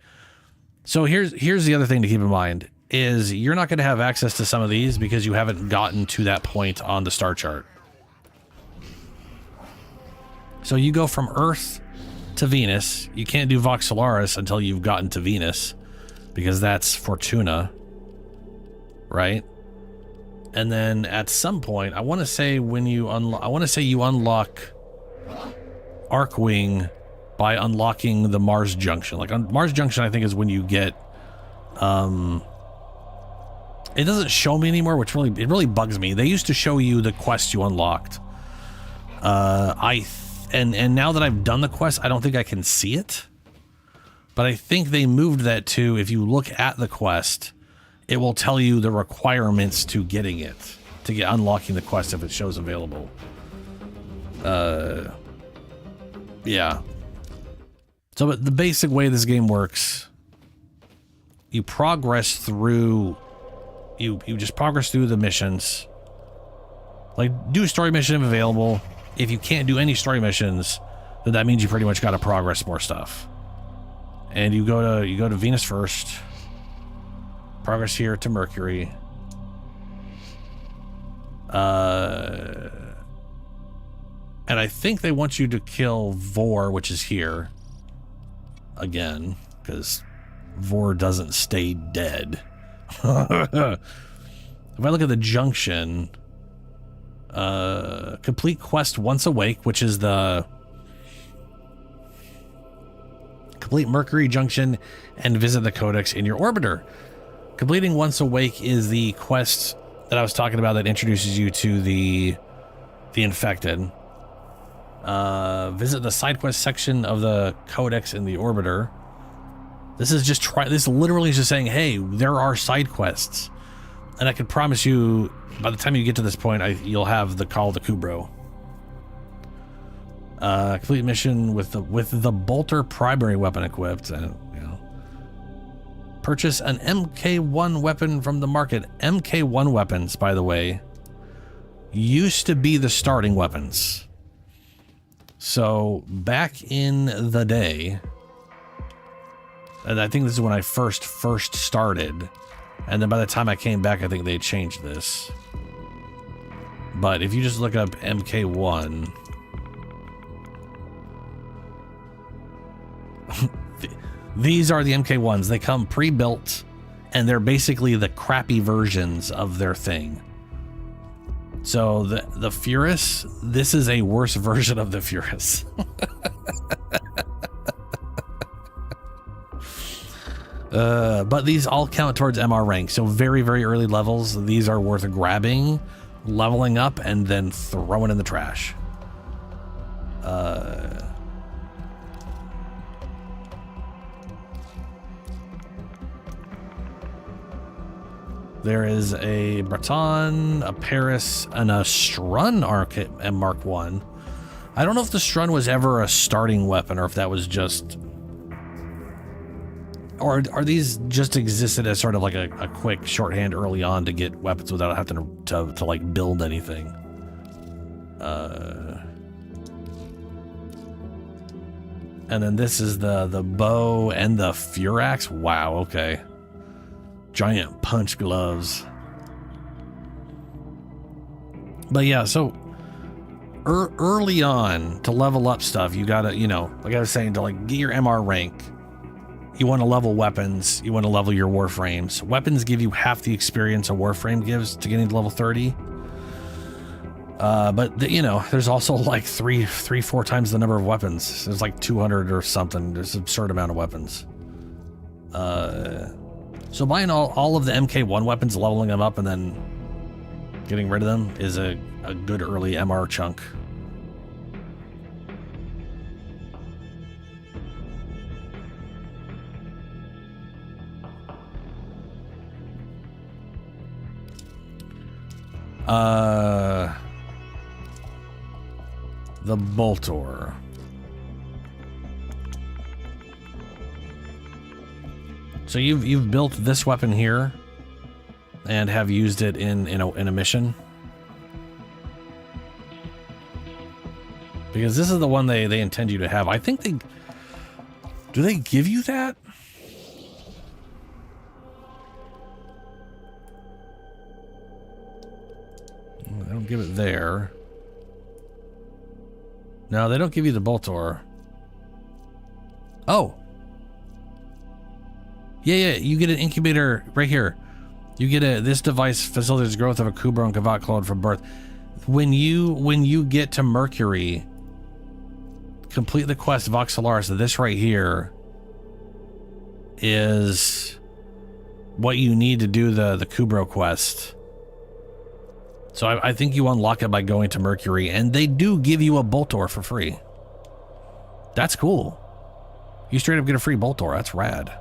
B: So here's the other thing to keep in mind is you're not going to have access to some of these because you haven't gotten to that point on the star chart. So you go from Earth to Venus. You can't do Vox Solaris until you've gotten to Venus because that's Fortuna, right? And then at some point, I want to say you unlock Archwing by unlocking the Mars Junction. Like on Mars Junction, I think is when you get it doesn't show me anymore, which really bugs me. They used to show you the quest you unlocked. And now that I've done the quest, I don't think I can see it. But I think they moved that to, if you look at the quest, it will tell you the requirements to getting it, to get unlocking the quest if it shows available. Yeah. So but the basic way this game works, you progress through, you just progress through the missions. Like, do a story mission if available. If you can't do any story missions, then that means you pretty much got to progress more stuff. And you go to Venus first. Progress here to Mercury. And I think they want you to kill Vor, which is here. Again, because Vor doesn't stay dead. If I look at the junction, complete quest once awake, which is the complete Mercury Junction and visit the Codex in your orbiter. Completing once awake is the quest that I was talking about that introduces you to the infected. Visit the side quest section of the Codex in the orbiter. This is just this literally is just saying, hey, there are side quests, and I can promise you, by the time you get to this point, you'll have the Call of the Kubro. Complete mission with the bolter primary weapon equipped, and purchase an MK1 weapon from the market. MK1 weapons, by the way, used to be the starting weapons. So back in the day, and I think this is when I first started, and then by the time I came back, I think they changed this. But if you just look up MK1, these are the MK1s. They come pre-built, and they're basically the crappy versions of their thing. So the Furus, this is a worse version of the Furus. But these all count towards MR rank. So very, very early levels. These are worth grabbing, leveling up, and then throwing in the trash. There is a Breton, a Paris, and a Strun Mark 1. I don't know if the Strun was ever a starting weapon or if that was just Or are these just existed as sort of like a quick shorthand early on to get weapons without having to like build anything? And then this is the bow and the Furax. Wow, okay. Giant punch gloves. But yeah, so early on to level up stuff, you gotta, you know, like I was saying, to like get your MR rank, you want to level weapons, you want to level your Warframes. Weapons give you half the experience a Warframe gives to getting to level 30. But you know, there's also like three, 4 times the number of weapons. There's like 200 or something. There's an absurd amount of weapons. So buying all of the MK1 weapons, leveling them up, and then getting rid of them is a good early MR chunk. The Boltor. So you've built this weapon here and have used it in a mission? Because this is the one they intend you to have. I think do they give you that? They don't give it there. No, they don't give you the Boltor. Oh. Yeah, you get an incubator right here. You get this device facilitates growth of a Kubro and Kavat clone from birth. When you get to Mercury, complete the quest Vox Solaris. This right here is what you need to do the Kubro quest. So I think you unlock it by going to Mercury, and they do give you a Boltor for free. That's cool. You straight up get a free Boltor. That's rad.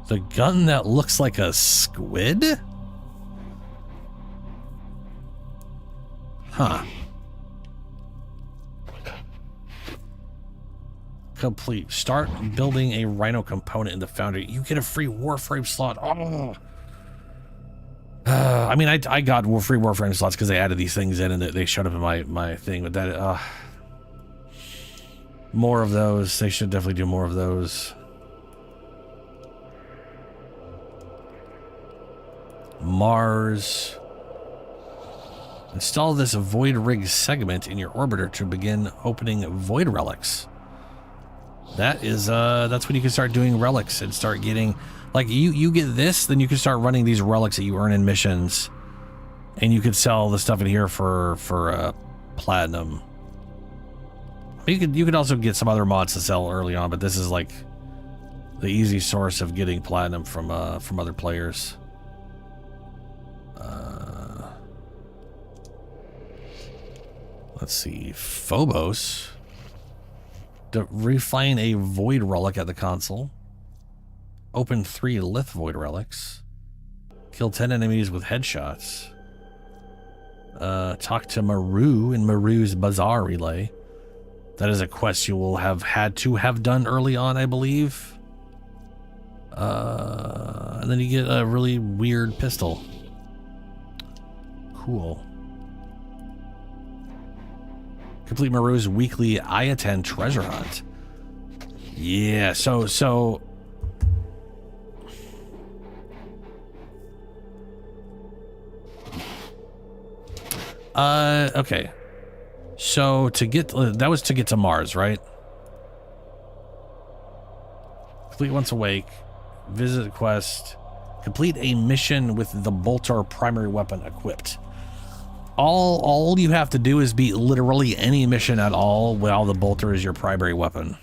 B: The gun that looks like a squid? Huh. Complete. Start building a Rhino component in the Foundry. You get a free Warframe slot. Oh. I mean, I got free Warframe slots because they added these things in and they showed up in my thing. But that, more of those. They should definitely do more of those. Mars. Install this Void Rig segment in your orbiter to begin opening Void Relics. That is, that's when you can start doing relics and start getting, like, you get this, then you can start running these relics that you earn in missions, and you could sell the stuff in here for platinum. You could also get some other mods to sell early on, but this is like the easy source of getting platinum from other players. Let's see, Phobos. To refine a Void Relic at the console. Open 3 Lith Void Relics. Kill 10 enemies with headshots. Talk to Maru in Maru's Bazaar Relay. That is a quest you will have had to have done early on, I believe. And then you get a really weird pistol. Cool. Complete Maru's weekly Ayaten treasure hunt. Yeah, so okay. So to get that was to get to Mars, right? Complete once awake. Visit a quest. Complete a mission with the Boltor primary weapon equipped. All you have to do is beat literally any mission at all while the Boltor is your primary weapon.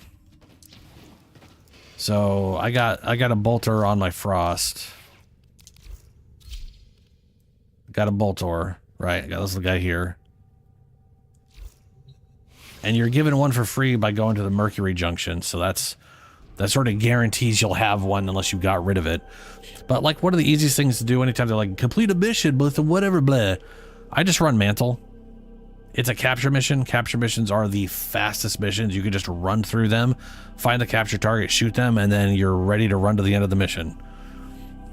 B: So I got a Boltor on my Frost. Got a Boltor, right? I got this little guy here. And you're given one for free by going to the Mercury Junction, so that sort of guarantees you'll have one unless you got rid of it. But like, one of the easiest things to do anytime they're like, complete a mission with whatever, blah. I just run Mantle, It's a capture mission. Capture missions are the fastest missions. You can just run through them, find the capture target, shoot them, and then you're ready to run to the end of the mission.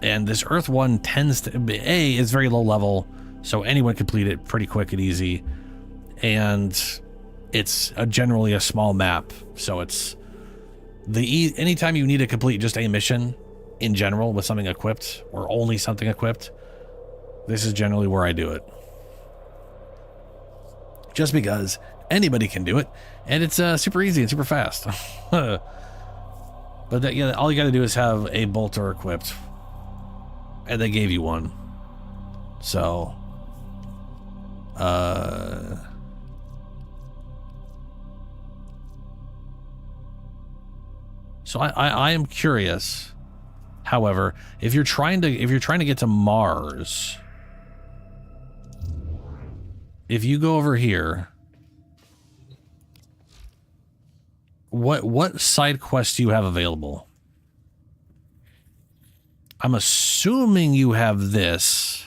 B: And this Earth one tends to be, is very low level, so anyone complete it pretty quick and easy. And it's generally a small map, so it's anytime you need to complete just a mission in general with something equipped or only something equipped, this is generally where I do it. Just because anybody can do it, and it's super easy and super fast. But yeah, all you got to do is have a bolter equipped, and they gave you one. So, so I am curious. However, if you're trying to get to Mars. If you go over here, what side quests do you have available? I'm assuming you have this.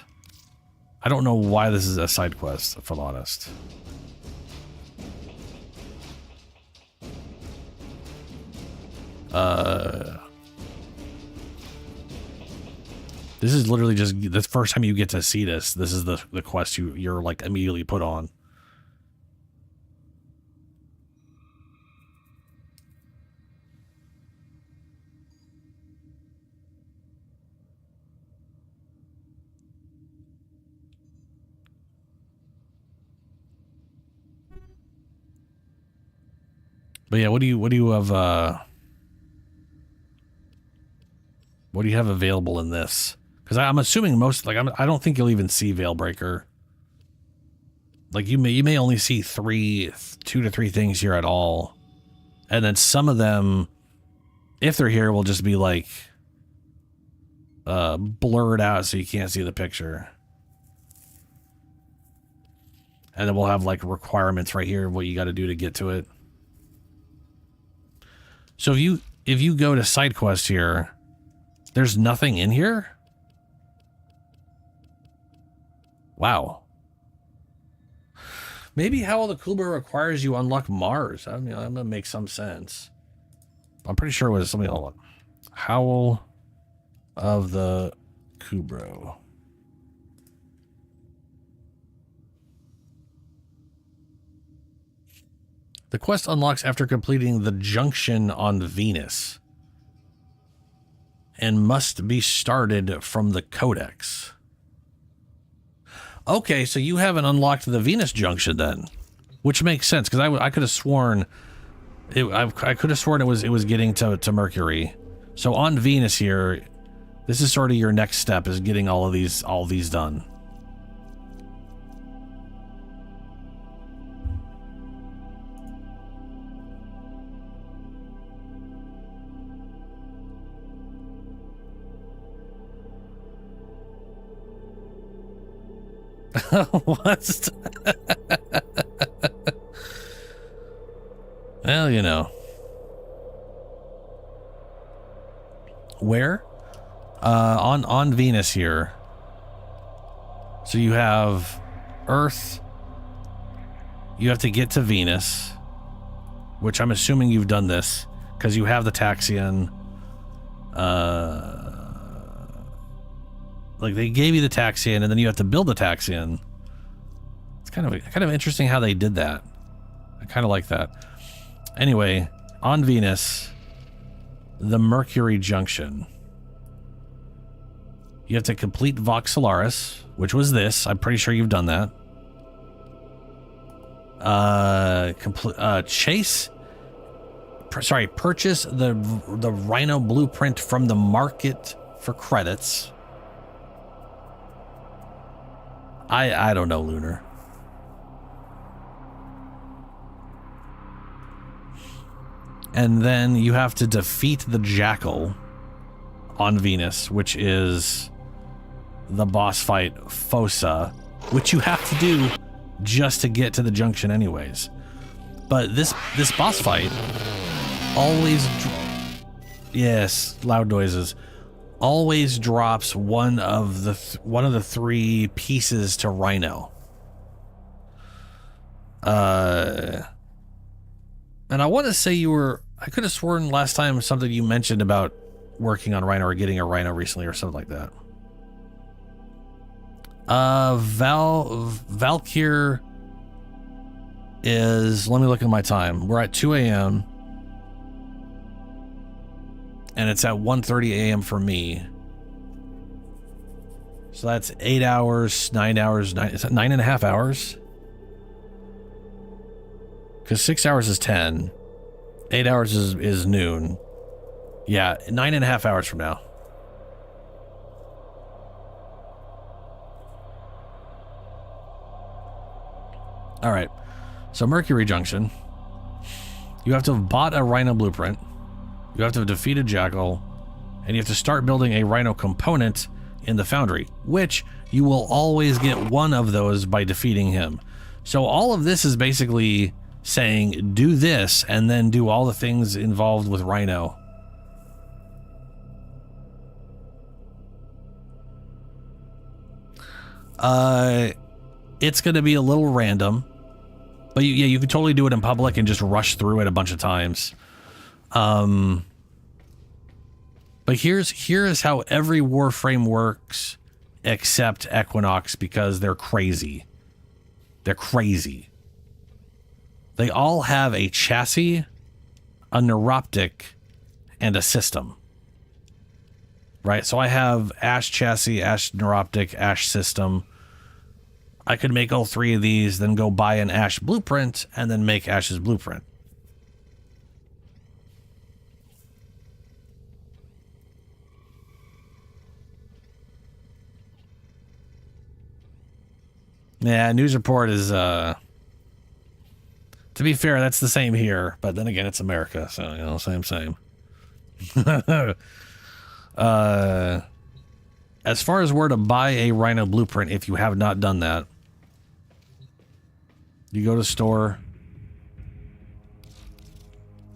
B: I don't know why this is a side quest, if I'm honest. This is literally just the first time you get to see this. This is the quest you're like immediately put on. But yeah, what do you have what do you have available in this? Because I'm assuming most, like, I don't think you'll even see Veilbreaker. Like, you may only see 2 to 3 things here at all. And then some of them, if they're here, will just be, like, blurred out so you can't see the picture. And then we'll have, like, requirements right here of what you got to do to get to it. So if you go to side quest here, there's nothing in here? Wow. Maybe Howl the Kubra requires you unlock Mars. I mean, that would make some sense. I'm pretty sure it was something like Howl of the Kubra. The quest unlocks after completing the junction on Venus and must be started from the Codex. Okay, so you haven't unlocked the Venus junction then, which makes sense because I could have sworn I could have sworn it was getting to Mercury. So on Venus here, this is sort of your next step, is getting all these done. What? Well, you know. Where? On Venus here. So you have Earth. You have to get to Venus, which I'm assuming you've done this because you have the Taxion. Like they gave you the Taxion, and then you have to build the Taxion. It's kind of interesting how they did that. I kind of like that. Anyway, on Venus, the Mercury junction. You have to complete Vox Solaris, which was this. I'm pretty sure you've done that. Purchase the Rhino blueprint from the market for credits. I don't know, Lunar. And then you have to defeat the Jackal on Venus, which is the boss fight Fossa, which you have to do just to get to the junction anyways. But this boss fight always yes, loud noises, always drops one of the 3 pieces to Rhino. And I want to say I could have sworn last time something you mentioned about working on Rhino or getting a Rhino recently or something like that. Valkyr is, let me look at my time. We're at 2 a.m. and it's at 1:30 a.m. for me. So that's 8 hours, 9 hours, is that 9.5 hours? Because 6 hours is 10. 8 hours is noon. Yeah, 9.5 hours from now. All right. So Mercury Junction. You have to have bought a Rhino blueprint. You have to have defeated Jackal. And you have to start building a Rhino component in the foundry, which you will always get one of those by defeating him. So all of this is basically saying do this and then do all the things involved with Rhino. It's going to be a little random, but you can totally do it in public and just rush through it a bunch of times. But here's how every Warframe works except Equinox, because they're crazy. They're crazy. They all have a chassis, a neuroptic, and a system. Right? So I have Ash chassis, Ash neuroptic, Ash system. I could make all three of these, then go buy an Ash blueprint, and then make Ash's blueprint. Yeah, news report is, to be fair, that's the same here, but then again, it's America, so, you know, same. As far as where to buy a Rhino blueprint, if you have not done that, you go to store,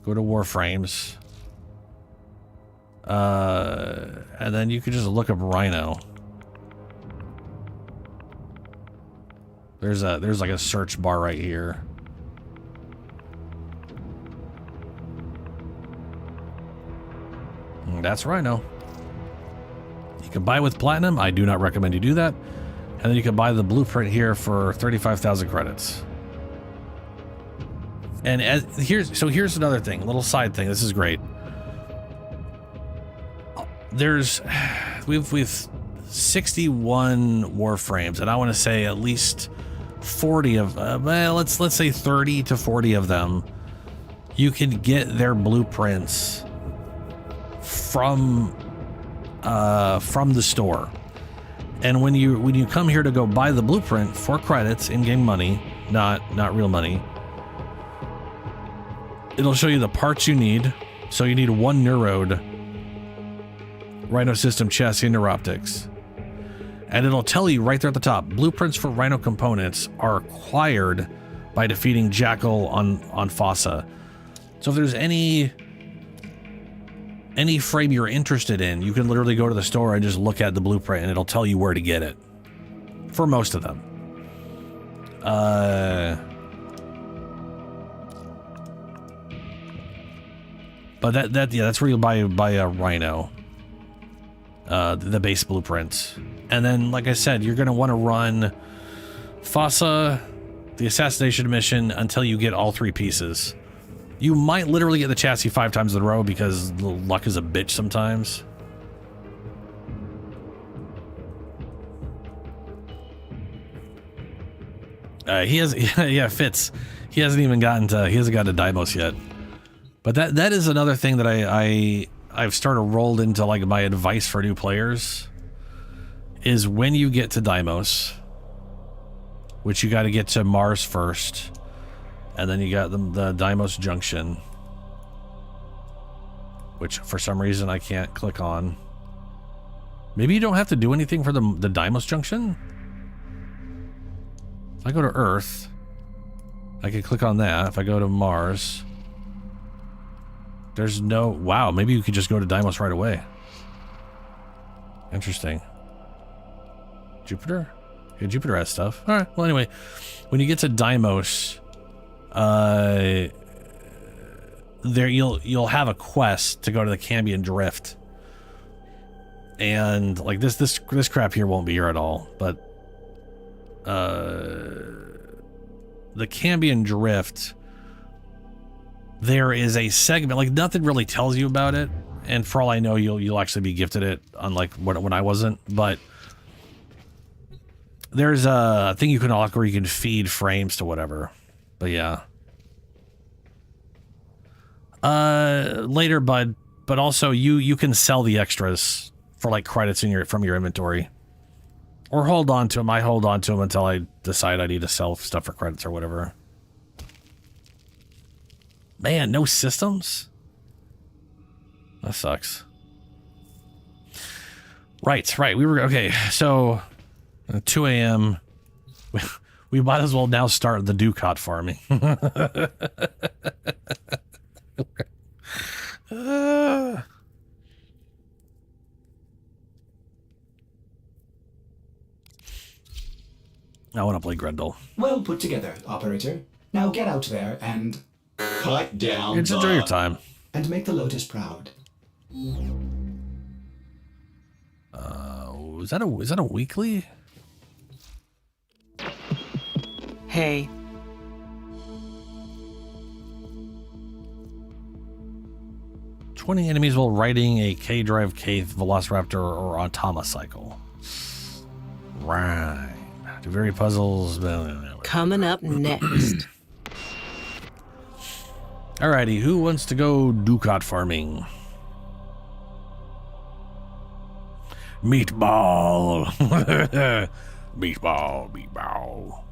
B: go to Warframes, and then you can just look up Rhino. There's like a search bar right here. And that's Rhino. You can buy with platinum. I do not recommend you do that. And then you can buy the blueprint here for 35,000 credits. And here's another thing, little side thing. This is great. We've 61 Warframes, and I want to say at least 40 of let's say 30 to 40 of them you can get their blueprints from the store. And when you come here to go buy the blueprint for credits, in-game money, not real money, it'll show you the parts you need. So you need one Neurode, Rhino system, chassis, and neuroptics. And it'll tell you right there at the top, blueprints for Rhino components are acquired by defeating Jackal on Fossa. So if there's any frame you're interested in, you can literally go to the store and just look at the blueprint and it'll tell you where to get it. For most of them. But that's where you'll buy a Rhino. The base blueprint. And then, like I said, you're going to want to run Fossa, the assassination mission, until you get all three pieces. You might literally get the chassis 5 times in a row because luck is a bitch sometimes. Fitz. He hasn't gotten to Deimos yet. But that is another thing that I've started rolled into like my advice for new players is when you get to Deimos, which you got to get to Mars first, and then you got the Deimos Junction, which for some reason I can't click on. Maybe you don't have to do anything for the Deimos Junction. If I go to Earth, I can click on that. If I go to Mars, there's no... Wow, maybe you could just go to Deimos right away. Interesting. Jupiter? Yeah, Jupiter has stuff. Alright, well anyway, when you get to Deimos, there you'll have a quest to go to the Cambion Drift, and like this crap here won't be here at all, but the Cambion Drift, there is a segment, like nothing really tells you about it, and for all I know you'll actually be gifted it, unlike when I wasn't, but there's a thing you can unlock where you can feed frames to whatever. But yeah. Later, bud. But also you can sell the extras for like credits from your inventory. Or hold on to them. I hold on to them until I decide I need to sell stuff for credits or whatever. Man, no systems? That sucks. Right. We were okay, so 2 a.m. We might as well now start the Ducat farming. I want to play Grendel.
A: Well put together, operator. Now get out there and
E: cut down.
B: Just enjoy your time.
A: And make the Lotus proud.
B: Is that a weekly?
R: Hey.
B: Enemies while riding a K-Drive K Velociraptor or Automa cycle. Right. Do very puzzles.
R: Coming up next.
B: Alrighty, who wants to go Ducat farming? Meatball. Meatball.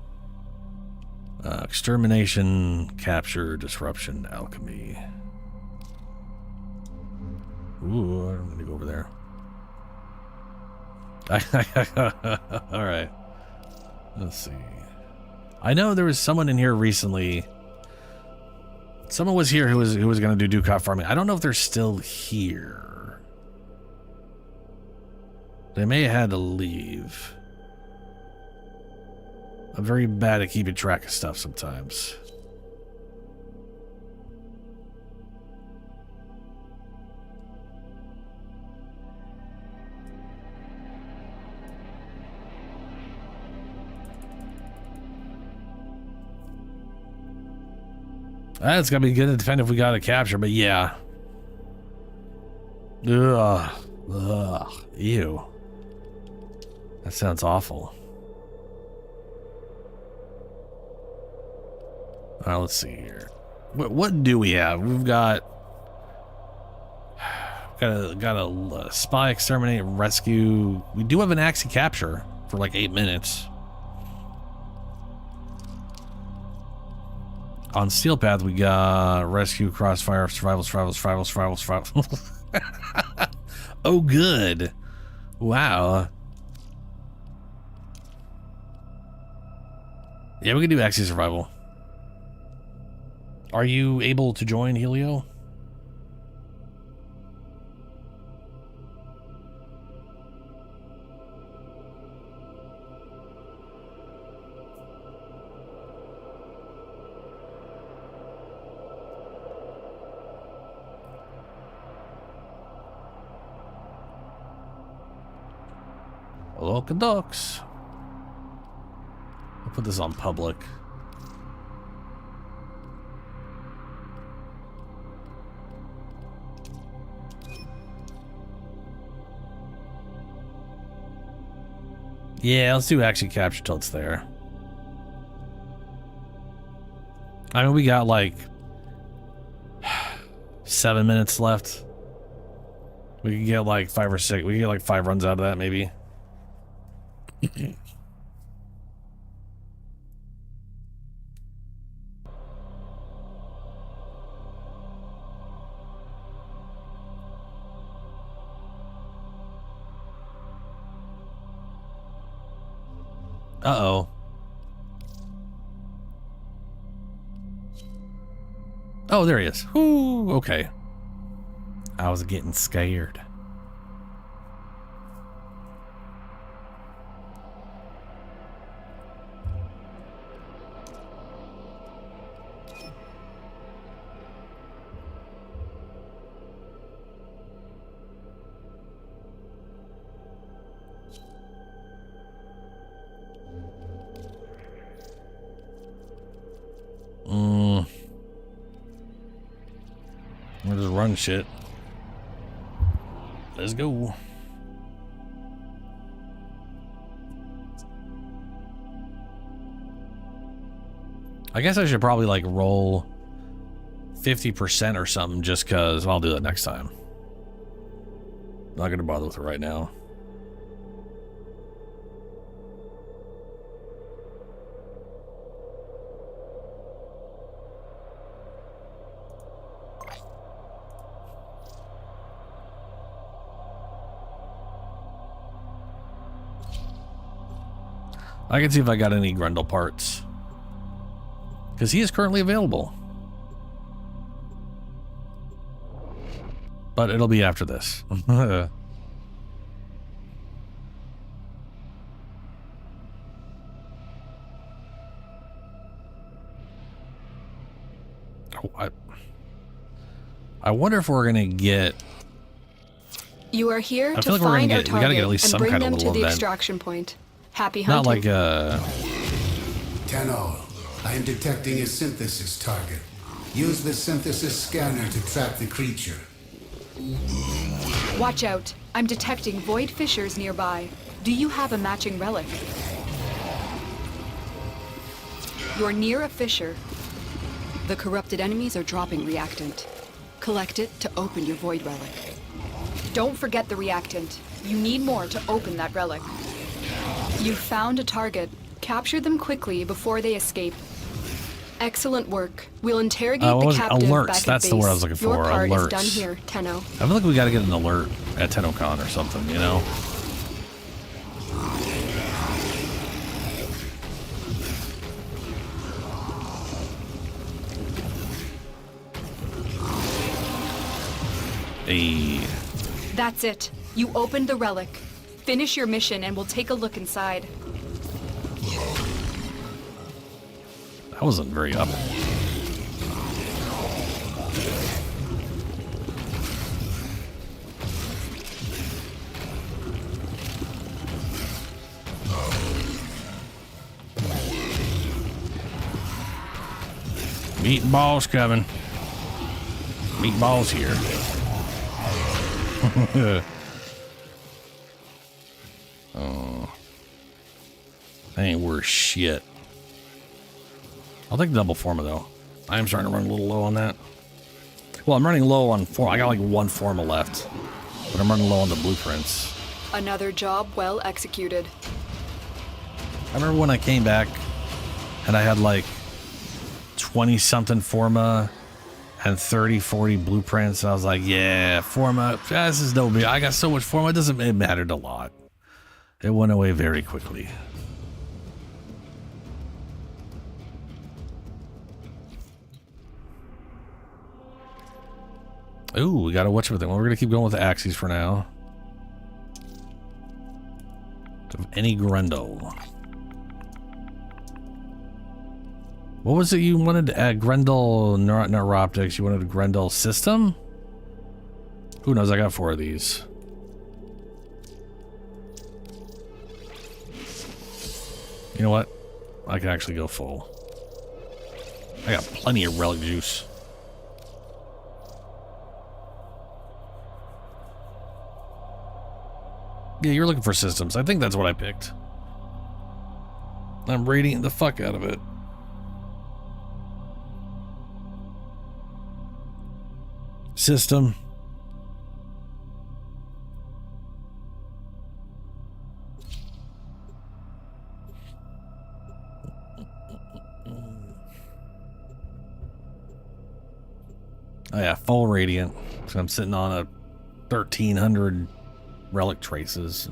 B: Extermination, capture, disruption, alchemy. Ooh, I'm gonna go over there. All right. Let's see. I know there was someone in here recently. Someone was here who was gonna do Ducat farming. I don't know if they're still here. They may have had to leave. I'm very bad at keeping track of stuff sometimes. That's gonna be good to defend if we got a capture, but yeah. Ugh. Ew. That sounds awful. Alright, let's see here. What do we have? We've got a spy, exterminate, rescue. We do have an axie capture for like 8 minutes. On Steel Path, we got rescue, crossfire, survival. Oh, good. Wow. Yeah, we can do axie survival. Are you able to join, Helio? Welcome, ducks. I'll put this on public. Yeah, let's do action capture till it's there. I mean, we got like 7 minutes left. We can get like 5 or 6. We can get like 5 runs out of that, maybe. Uh-oh. Oh, there he is. Ooh, okay. I was getting scared. run shit. Let's go. I guess I should probably like roll 50% or something just because I'll do that next time. Not gonna bother with it right now. I can see if I got any Grendel parts. Because he is currently available. But it'll be after this. Oh, I wonder if we're gonna get.
D: You are here
B: I
D: to
B: feel like we're gonna
D: find our
B: get. We gotta get at
D: target
B: least
D: and
B: some
D: bring
B: kind of
D: them to
B: little
D: the
B: event.
D: extraction point. Happy
B: Not
D: hunting.
B: like
E: Tenno, I am detecting a synthesis target. Use the synthesis scanner to track the creature.
D: Watch out. I'm detecting void fissures nearby. Do you have a matching relic? You're near a fissure. The corrupted enemies are dropping reactant. Collect it to open your void relic. Don't forget the reactant. You need more to open that relic. You found a target. Capture them quickly before they escape. Excellent work. We'll interrogate
B: what
D: the
B: was it?
D: captive
B: Alerts.
D: back at
B: That's the word I was
D: base.
B: looking for.
D: Your part
B: Alerts.
D: is done here, Tenno.
B: I feel like we gotta get an alert at TennoCon or something, you know? Hey.
D: That's it. You opened the relic. Finish your mission and we'll take a look inside.
B: That wasn't very up. Meatballs coming. Meatballs here. Oh. That ain't worth shit. I'll take double forma though. I am starting to run a little low on that. Well, I'm running low on forma. I got like one forma left. But I'm running low on the blueprints.
D: Another job well executed.
B: I remember when I came back and I had like 20 something forma and 30, 40 blueprints. And I was like, yeah, forma, this is no big. I got so much forma, it mattered a lot. It went away very quickly. Ooh, we gotta watch everything. Well, we're gonna keep going with the axes for now. Any Grendel. What was it you wanted to add? Grendel neuroptics. You wanted a Grendel system? Who knows? I got 4 of these. You know what? I can actually go full. I got plenty of relic juice. Yeah, you're looking for systems. I think that's what I picked. I'm radiating the fuck out of it. System. Oh yeah, full radiant. So I'm sitting on a 1300 relic traces.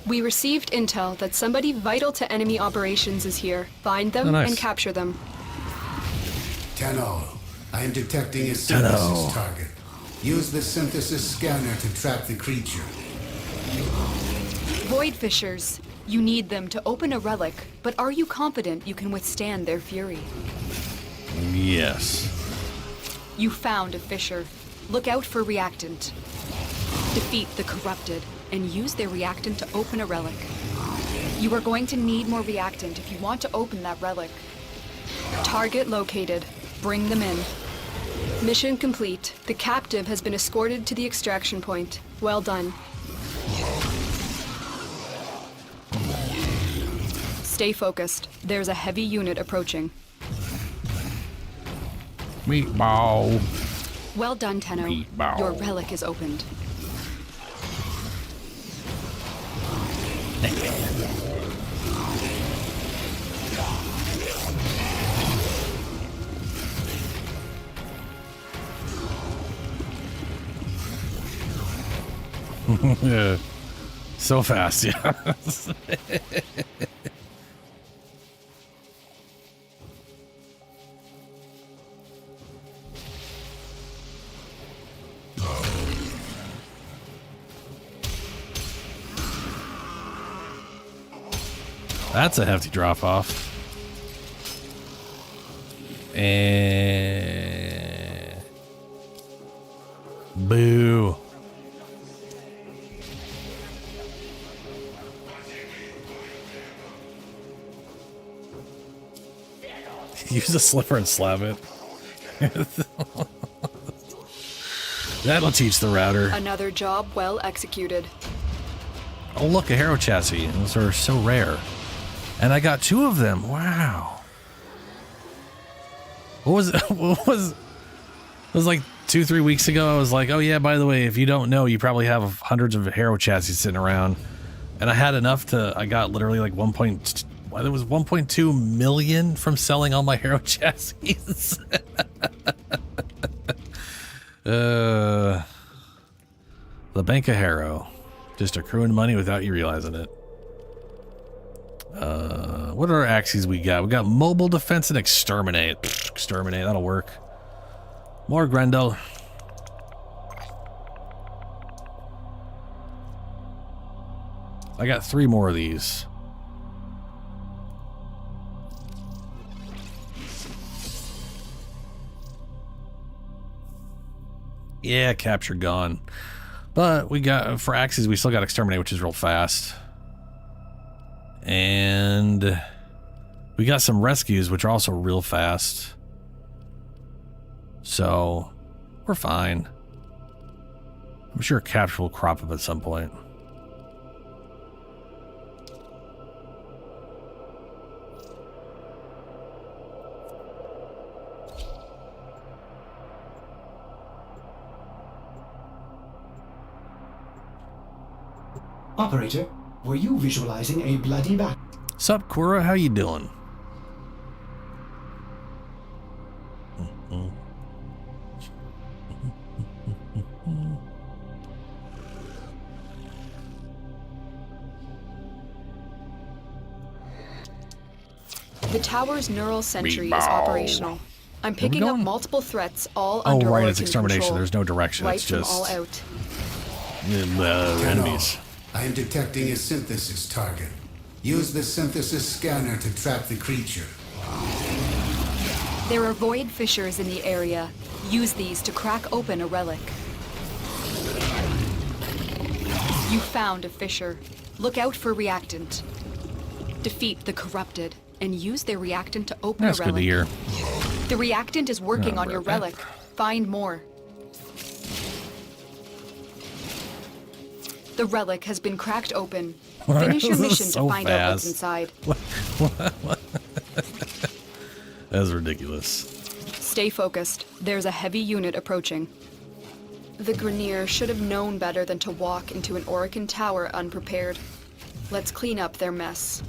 D: We received intel that somebody vital to enemy operations is here. Find them and capture them.
E: Tenno, I am detecting a synthesis target. Use the synthesis scanner to track the creature.
D: Void fissures. You need them to open a relic, but are you confident you can withstand their fury?
B: Yes.
D: You found a fissure. Look out for reactant. Defeat the corrupted, and use their reactant to open a relic. You are going to need more reactant if you want to open that relic. Target located. Bring them in. Mission complete. The captive has been escorted to the extraction point. Well done. Stay focused. There's a heavy unit approaching.
B: Meatball.
D: Well done, Tenno.
B: Meatball.
D: Your relic is opened.
B: Yeah. So fast, yeah. That's a hefty drop off. And boo. Use a slipper and slap it. That'll teach the router.
D: Another job well executed.
B: Oh, look, a hero chassis. Those are so rare. And I got 2 of them. Wow. What was it? It was like 2-3 weeks ago. I was like, oh yeah, by the way, if you don't know, you probably have hundreds of hero chassis sitting around. And I had enough I got literally like 1.2 million from selling all my hero chassis. The Bank of Hero. Just accruing money without you realizing it. What are our axes we got? We got mobile defense and exterminate. Exterminate, that'll work. More Grendel. I got 3 more of these. Yeah, capture gone. But we got, for axes, we still got exterminate, which is real fast. And we got some rescues, which are also real fast. So we're fine. I'm sure capture will crop up at some point.
A: Operator, were you visualizing a bloody back?
B: Sup, Cora? How you doing?
D: The tower's neural sentry is operational. I'm picking up multiple threats, all
B: Oh,
D: under
B: right,
D: Arcane
B: it's extermination.
D: control.
B: There's no direction.
D: Wipe
B: It's
D: them
B: just
D: all out.
B: Enemies.
T: I am detecting a synthesis target. Use the synthesis scanner to track the creature.
D: There are void fissures in the area. Use these to crack open a relic. You found a fissure. Look out for reactant. Defeat the corrupted and use their reactant to open
B: That's
D: a relic.
B: good to hear.
D: The reactant is working on your relic. Find more. The relic has been cracked open. Finish your mission to find out what's inside.
B: What? That's ridiculous.
D: Stay focused. There's a heavy unit approaching. The Grenier should have known better than to walk into an Arcane tower unprepared. Let's clean up their mess.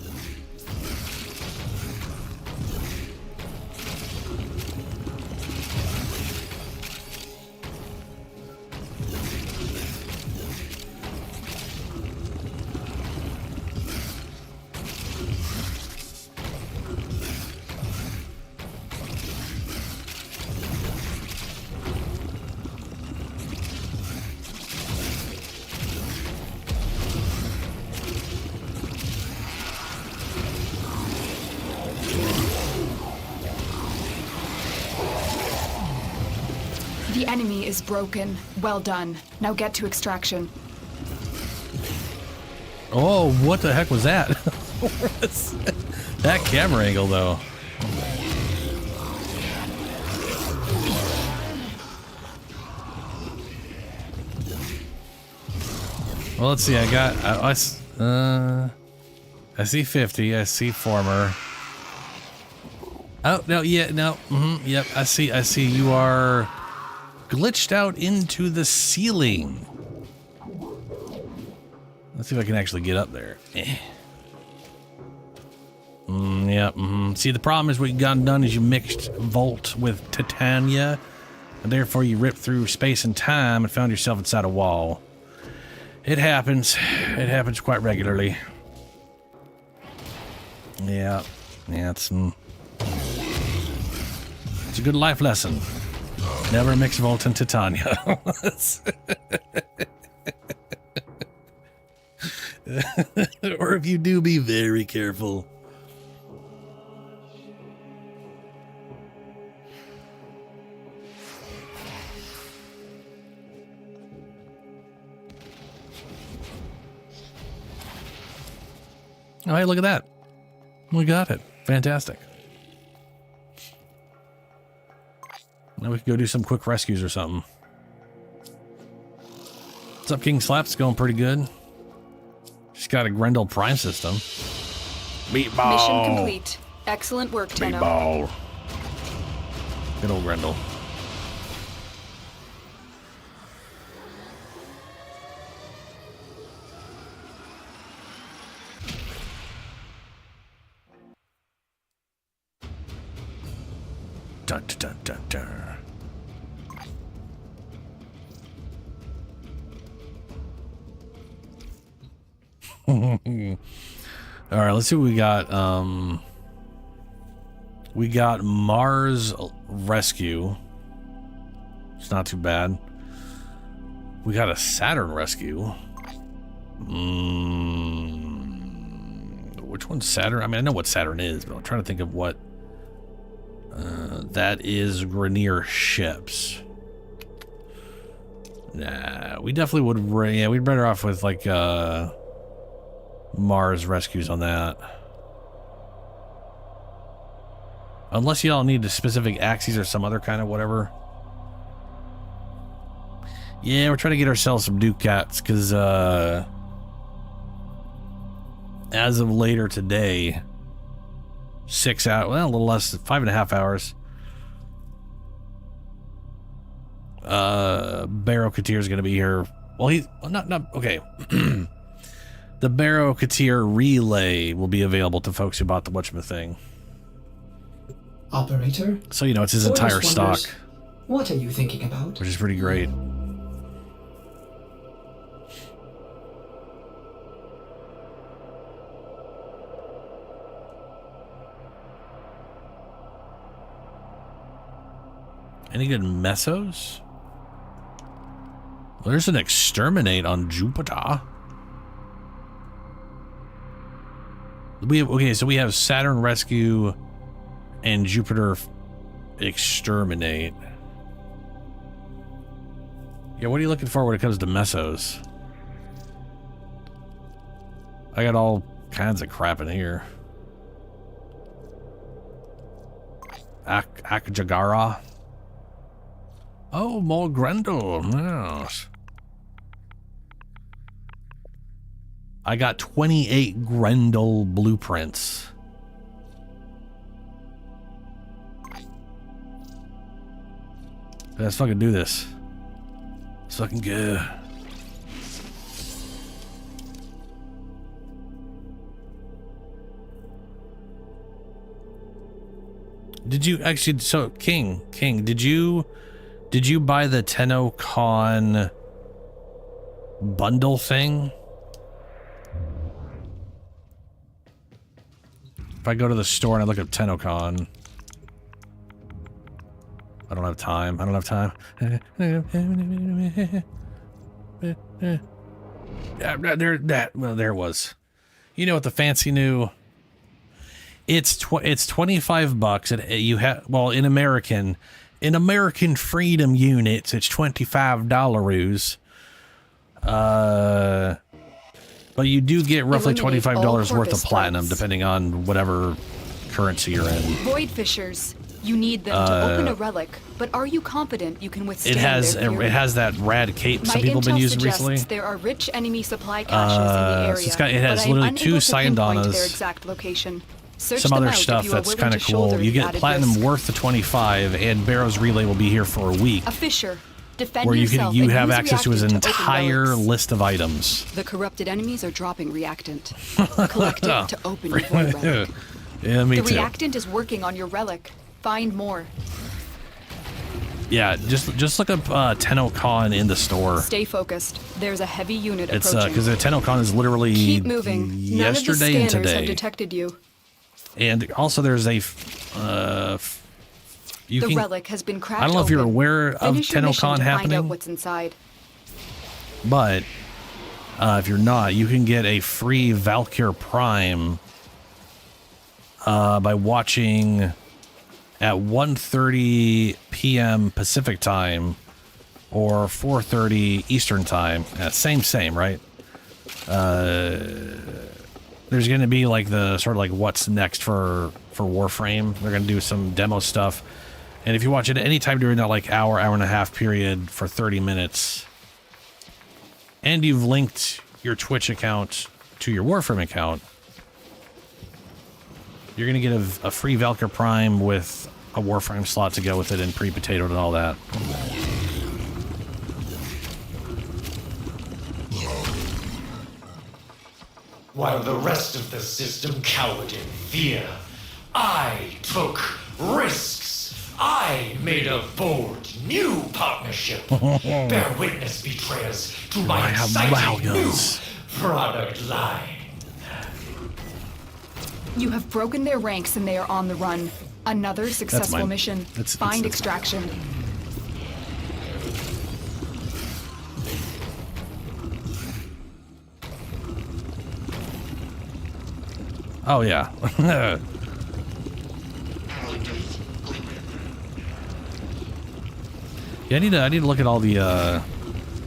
D: The enemy is broken. Well done. Now get to extraction.
B: Oh, what the heck was that? That camera angle, though. Well, let's see. I got. I see 50. I see former. Oh no! Yeah, no. Yep. I see. I see. You are glitched out into the ceiling. Let's see if I can actually get up there. Yep. See, the problem is what you got done is you mixed Volt with Titania, and therefore you ripped through space and time and found yourself inside a wall. It happens. It happens quite regularly. Yeah. Yeah, it's a good life lesson. Never mix Volt and Titania. Or if you do, be very careful. Oh, hey, look at that. We got it. Fantastic. Now we can go do some quick rescues or something. What's up, King Slaps? Going pretty good. She's got a Grendel Prime system. Meatball.
D: Mission complete. Excellent work, Tenno.
B: Meatball. Good old Grendel. Dun, dun, dun, dun. All right, let's see what we got. We got Mars Rescue. It's not too bad. We got a Saturn Rescue. Which one's Saturn? I mean, I know what Saturn is, but I'm trying to think of what. That is Grenier ships. Nah, we definitely would. Yeah, we'd better off with like Mars rescues on that. Unless y'all need the specific axes or some other kind of whatever. Yeah, we're trying to get ourselves some Ducats because as of later today, 6 hours, well, a little less than 5.5 hours. Baro Katir is going to be here. Well, he's not okay. The Baro Katir relay will be available to folks who bought the whatchamacallit thing.
A: Operator?
B: So, you know, it's his entire stock.
A: What are you thinking about?
B: Which is pretty great. Any good mesos? Well, there's an exterminate on Jupiter. Okay, so we have Saturn Rescue and Jupiter Exterminate. Yeah, what are you looking for when it comes to mesos? I got all kinds of crap in here. Akjagara. Oh, more Grendel. Yes. I got 28 Grendel blueprints. Let's fucking do this. Let's fucking go. Did you actually? So, King, did you buy the TennoCon bundle thing? If I go to the store and I look at TennoCon, I don't have time. There it was. You know what the fancy new? It's $25. And you have, well, in American freedom units, it's $25. But you do get roughly
D: Eliminate
B: $25
D: all
B: worth of
D: corpus
B: platinum,
D: threats.
B: depending on whatever currency you're in.
D: Void Fishers. You need them to open a relic, but are you confident you can withstand
B: It has
D: their fury?
B: it has that rad cape some
D: My
B: people have been
D: intel
B: using
D: suggests
B: recently.
D: there are rich enemy supply caches in the area.
B: So it has
D: but I'm
B: literally
D: unable
B: 2
D: to pinpoint
B: Cyandonas,
D: their exact location. Search
B: some
D: them
B: other
D: out if
B: stuff
D: you are
B: that's
D: willing
B: kind
D: to
B: of
D: shoulder
B: cool. You
D: the
B: get
D: added
B: platinum
D: risk.
B: worth the 25, and Baro's relay will be here for a week,
D: A fisher. Defend
B: where you
D: yourself
B: you
D: and
B: have
D: use
B: access to his
D: reactant open
B: entire
D: relics.
B: list of items.
D: The corrupted enemies are dropping reactant. Collect it to open your void relic.
B: Yeah, me
D: The
B: too.
D: reactant is working on your relic. Find more.
B: Yeah, just look up TennoCon in the store.
D: Stay focused. There's a heavy unit
B: It's
D: approaching.
B: because the TennoCon is literally
D: Keep moving. None of the
B: yesterday and
D: scanners have
B: today.
D: detected you.
B: And also there's a you
D: The
B: can,
D: relic has been cracked
B: I don't know if you're
D: open.
B: aware of
D: Finish your mission
B: TennoCon
D: to find out
B: happening,
D: what's inside.
B: but if you're not, you can get a free Valkyr Prime by watching at 1:30 p.m. Pacific time or 4:30 Eastern time. Same, right? There's going to be like the sort of like what's next for Warframe. They're going to do some demo stuff. And if you watch it at any time during that like hour and a half period for 30 minutes, and you've linked your Twitch account to your Warframe account, you're going to get a free Valkyr Prime with a Warframe slot to go with it and pre-potatoed and all that.
U: While the rest of the system cowered in fear, I took risks. I made a bold new partnership. Bear witness, betrayers, to my exciting new product line.
D: You have broken their ranks and they are on the run. Another successful
B: mine.
D: mission.
B: It's
D: Find
B: mine.
D: extraction.
B: Oh yeah. Yeah, I need to look at all the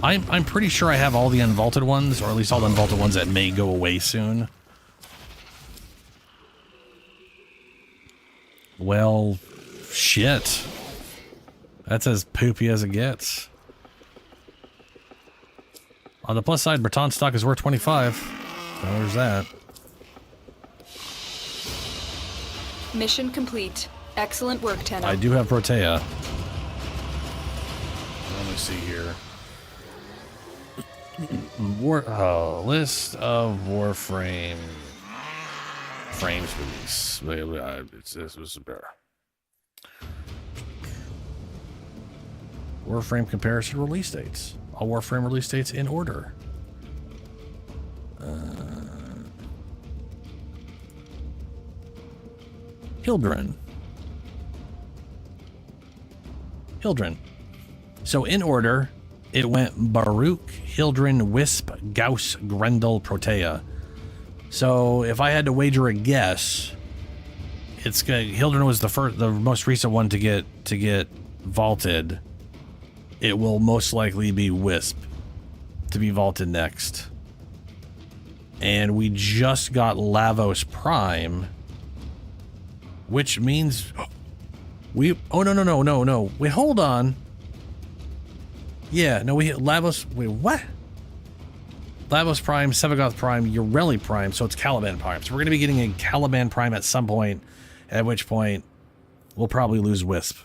B: I'm pretty sure I have all the unvaulted ones, or at least all the unvaulted ones that may go away soon. Well, shit. That's as poopy as it gets. On the plus side, Breton stock is worth 25. So there's that.
D: Mission complete. Excellent work, Tenno.
B: I do have Protea. Let me see here. List of Warframe frames release. This was better. Warframe comparison release dates. All Warframe release dates in order. Hildren. So in order, it went Baruch, Hildren, Wisp, Gauss, Grendel, Protea. So if I had to wager a guess, it's Hildren was the most recent one to get vaulted. It will most likely be Wisp to be vaulted next. And we just got Lavos Prime, which means oh no. Wait, hold on. Yeah, no, we hit Lavos. Wait, what? Lavos Prime, Sevagoth Prime, Ureli Prime, so it's Caliban Prime. So we're going to be getting a Caliban Prime at some point, at which point we'll probably lose Wisp.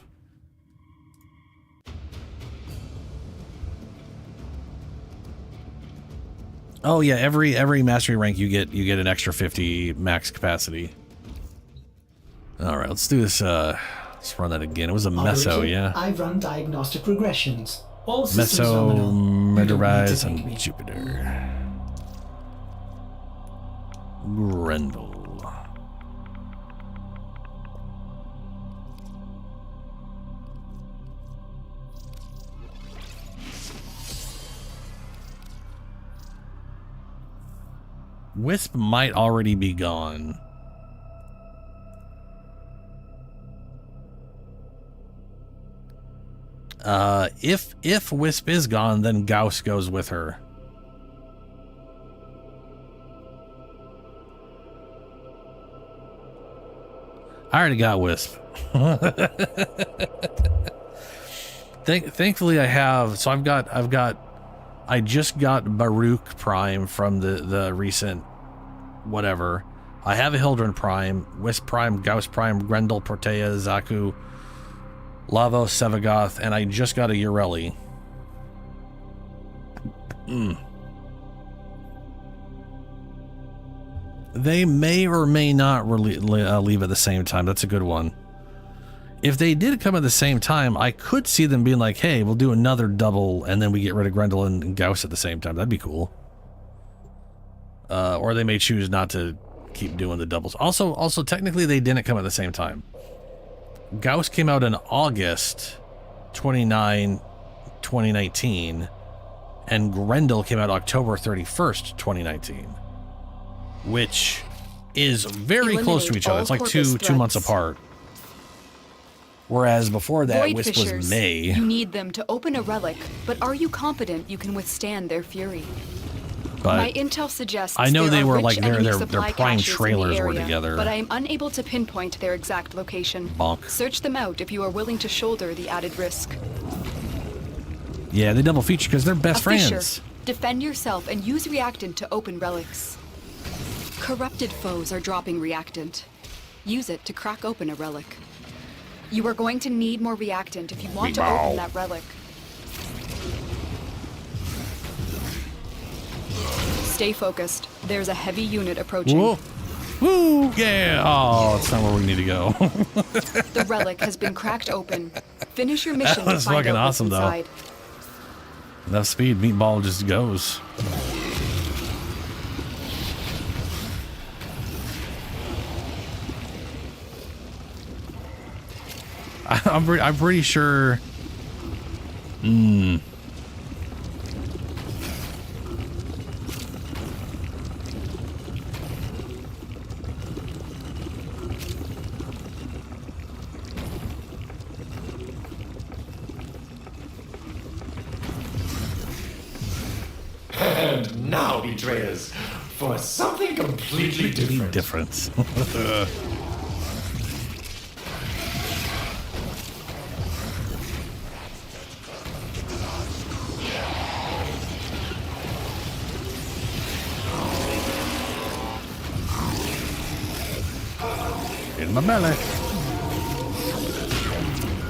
B: Oh yeah, every mastery rank you get an extra 50 max capacity. All right, let's do this. Let's run that again. It was a meso,
A: Operator,
B: yeah.
A: I run diagnostic regressions. All systems nominal.
B: Meso,
A: You don't need to
B: Murderise,
A: thank
B: and
A: me.
B: Jupiter. Grendel. Wisp might already be gone. If Wisp is gone, then Gauss goes with her. I already got Wisp. Thankfully I have, so I just got Baruch Prime from the recent whatever. I have a Hildren Prime, Wisp Prime, Gauss Prime, Grendel, Protea, Zaku, Lavos, Sevagoth, and I just got a Ureli. They may or may not leave at the same time. That's a good one. If they did come at the same time, I could see them being like, hey, we'll do another double and then we get rid of Grendel and Gauss at the same time. That'd be cool. Or they may choose not to keep doing the doubles. Also, technically they didn't come at the same time. Gauss came out in August 29, 2019, and Grendel came out October 31st, 2019, which is very close to each other. It's like two months apart. Whereas before that,
D: Void
B: Wisp
D: Fishers,
B: was May.
D: You need them to open a relic, but are you confident you can withstand their fury?
B: But
D: my intel suggests
B: I know
D: there
B: they
D: are
B: were
D: rich
B: like their
D: enemy supply
B: prime
D: caches in the
B: trailers were
D: area,
B: together.
D: but I am unable to pinpoint their exact location.
B: Bonk.
D: Search them out if you are willing to shoulder the added risk.
B: Yeah, they double feature because they're best friends.
D: Fisher, defend yourself and use reactant to open relics. Corrupted foes are dropping reactant. Use it to crack open a relic. You are going to need more reactant if you want to open that relic. Stay focused. There's a heavy unit approaching.
B: Whoa. Woo! Yeah! Oh, that's not where we need to go.
D: The relic has been cracked open. Finish your mission
B: That was
D: to find
B: fucking
D: out what's
B: awesome, though.
D: inside.
B: Enough speed, Meatball just goes. I'm pretty sure.
U: And now, betrayers, for something completely different.
B: In my belly.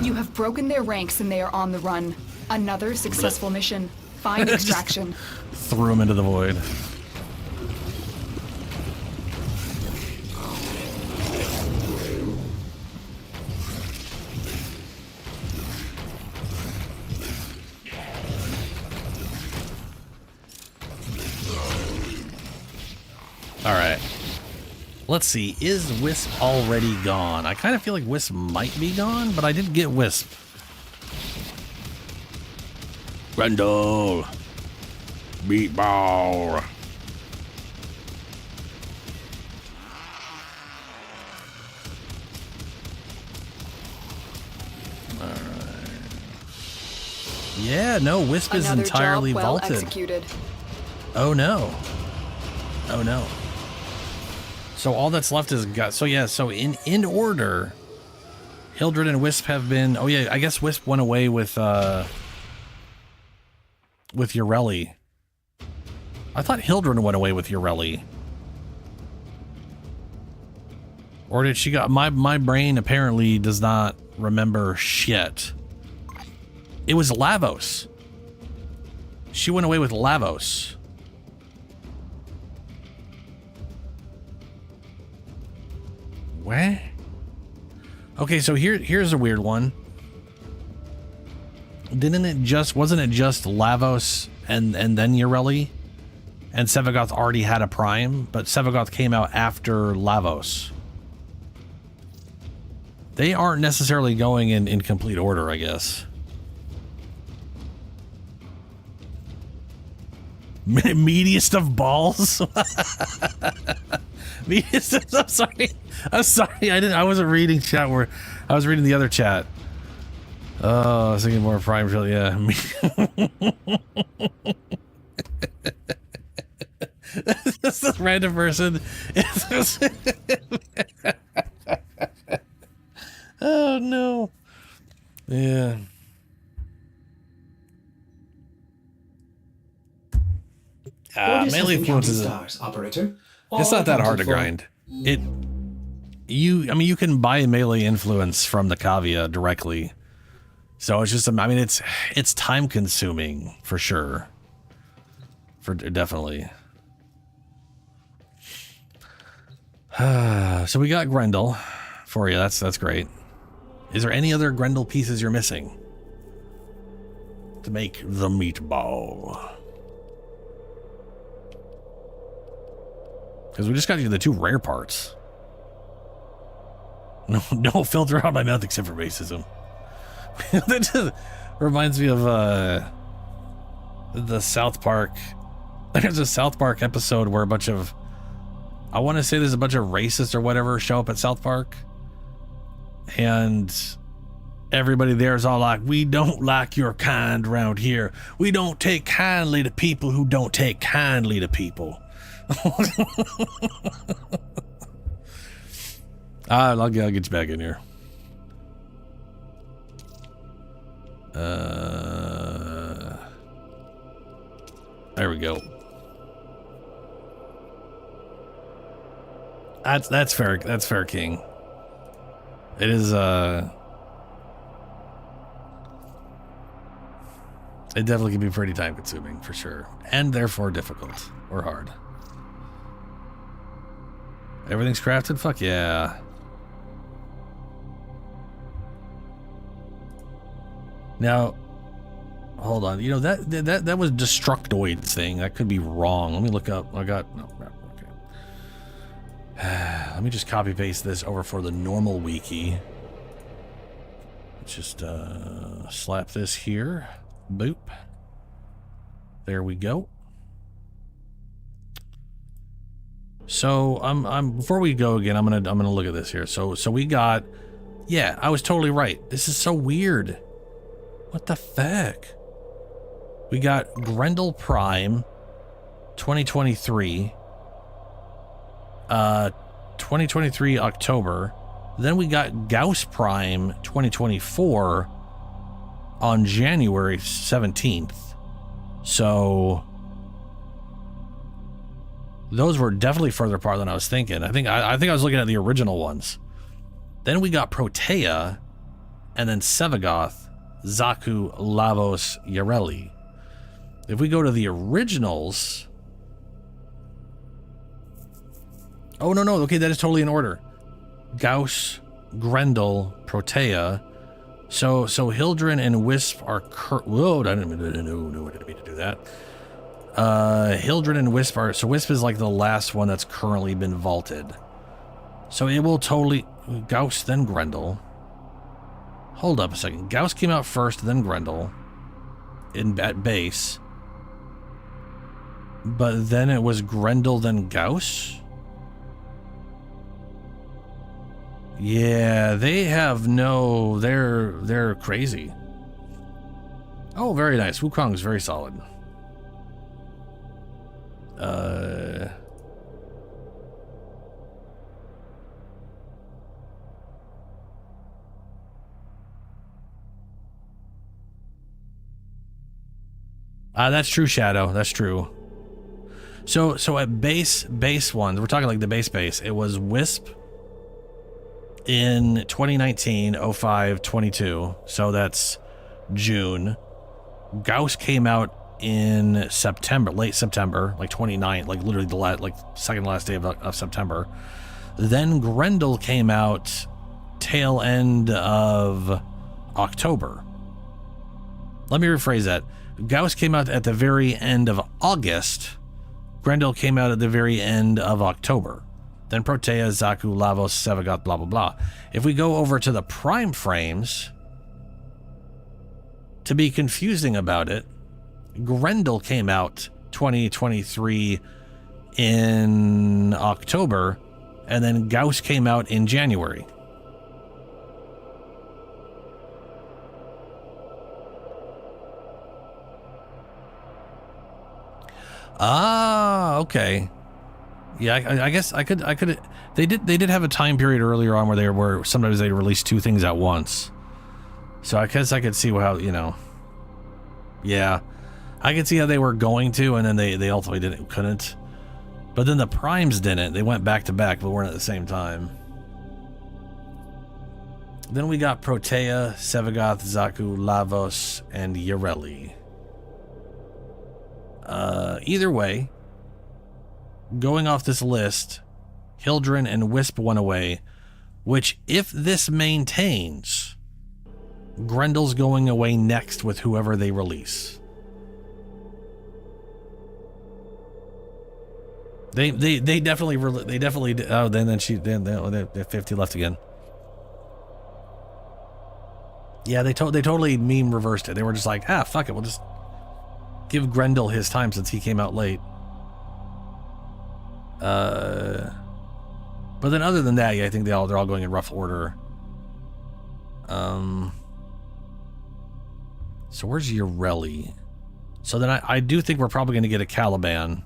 D: You have broken their ranks and they are on the run. Another successful mission. Find extraction.
B: Threw him into the void. All right. Let's see. Is Wisp already gone? I kind of feel like Wisp might be gone, but I did get Wisp. Grendel. Meatball. Alright. Yeah, no, Wisp is
D: Another
B: entirely
D: job well
B: vaulted.
D: executed.
B: Oh no. Oh no. So all that's left is so yeah, so in order, Hildred and Wisp have been, oh yeah, I guess Wisp went away with Ureli. I thought Hildred went away with Ureli. Or did she go? My brain apparently does not remember shit. It was Lavos. She went away with Lavos. What? Okay, so here's a weird one. Wasn't it just Lavos and then Ureli? And Sevagoth already had a prime, but Sevagoth came out after Lavos. They aren't necessarily going in complete order, I guess. Meatiest of balls? I'm sorry. I wasn't reading chat where I was reading the other chat. Oh, I was thinking more prime, yeah. This random person. Oh no. Yeah.
A: Orders
B: Melee
A: has been counting
B: influences.
A: stars, operator.
B: It's
A: All
B: not that hard
A: accounted
B: to
A: for.
B: grind. You can buy melee influence from the Cavia directly. So it's just, I mean, it's time consuming for sure. Definitely. So we got Grendel for you. That's great. Is there any other Grendel pieces you're missing to make the meatball? Because we just got you the 2 rare parts. No filter out my mouth except for racism. That just reminds me of the South Park. There's a South Park episode where a bunch of, I want to say there's a bunch of racists or whatever show up at South Park. And everybody there is all like, we don't like your kind around here. We don't take kindly to people who don't take kindly to people. I'll get you back in here. There we go. That's fair. That's fair, King. It is it definitely can be pretty time consuming for sure, and therefore difficult or hard. Everything's crafted? Fuck yeah. Now, hold on. You know, that was Destructoid's thing. That could be wrong. Let me look up. I got, no, okay. Let me just copy paste this over for the normal wiki. Let's just slap this here. Boop. There we go. So before we go again, I'm gonna look at this here. So we got, yeah, I was totally right. This is so weird. What the fuck? We got Grendel Prime 2023. 2023 October. Then we got Gauss Prime 2024 on January 17th. So those were definitely further apart than I was thinking. I think I was looking at the original ones. Then we got Protea, and then Sevagoth, Zaku, Lavos, Yareli. If we go to the originals, oh no, okay, that is totally in order. Gauss, Grendel, Protea. So Hildren and Wisp are whoa, I didn't mean to do that. Hildren and Wisp are, so Wisp is like the last one that's currently been vaulted. So it will totally, Gauss, then Grendel. Hold up a second. Gauss came out first, then Grendel at base. But then it was Grendel, then Gauss? Yeah, they have no, they're crazy. Oh, very nice. Wukong's very solid. That's true, Shadow. That's true. So at base ones, we're talking like the base, it was Wisp in 2019, 05, 22. So that's June. Gauss came out in September, late September, like 29th, like literally the second last day of September. Then Grendel came out tail end of October. Let me rephrase that. Gauss came out at the very end of August. Grendel came out at the very end of October. Then Protea, Zaku, Lavos, Sevagoth, blah, blah, blah. If we go over to the prime frames, to be confusing about it, Grendel came out 2023 in October, and then Gauss came out in January. Ah, okay. Yeah, I guess I could. They did have a time period earlier on where sometimes they released two things at once. So I guess I could see how, you know. Yeah, I could see how they were going to, and then they ultimately couldn't. But then the primes didn't. They went back to back, but weren't at the same time. Then we got Protea, Sevagoth, Zaku, Lavos, and Yareli. Either way, going off this list, Hildren and Wisp went away, which, if this maintains, Grendel's going away next with whoever they release. They definitely oh, then they 50 left again. Yeah, they totally meme reversed it. They were just like, fuck it, we'll just give Grendel his time since he came out late. But then other than that, yeah, I think they're all going in rough order. So where's Yareli? So then I do think we're probably going to get a Caliban.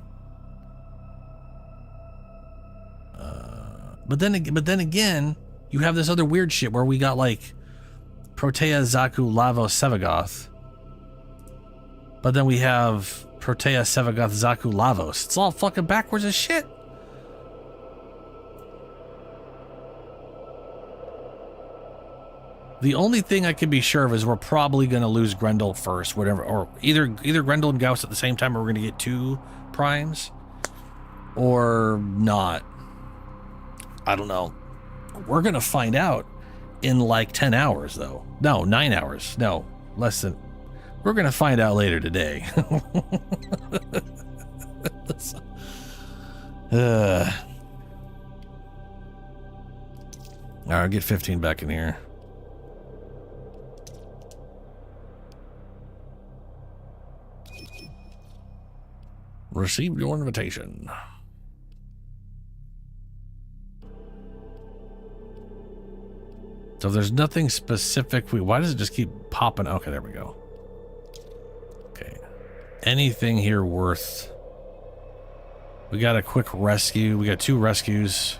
B: But then again, you have this other weird shit where we got like Protea, Zaku, Lavos, Sevagoth. But then we have Protea, Sevagoth, Zaku, Lavos. It's all fucking backwards as shit. The only thing I can be sure of is we're probably going to lose Grendel first, whatever, or either Grendel and Gauss at the same time, or we're going to get two primes, or not. I don't know. We're going to find out in like 10 hours, though. No, 9 hours. No, less than. We're going to find out later today. All right, get 15 back in here. Received your invitation. So there's nothing specific. Why does it just keep popping? Okay, there we go. Okay. Anything here worth? We got a quick rescue. We got 2 rescues.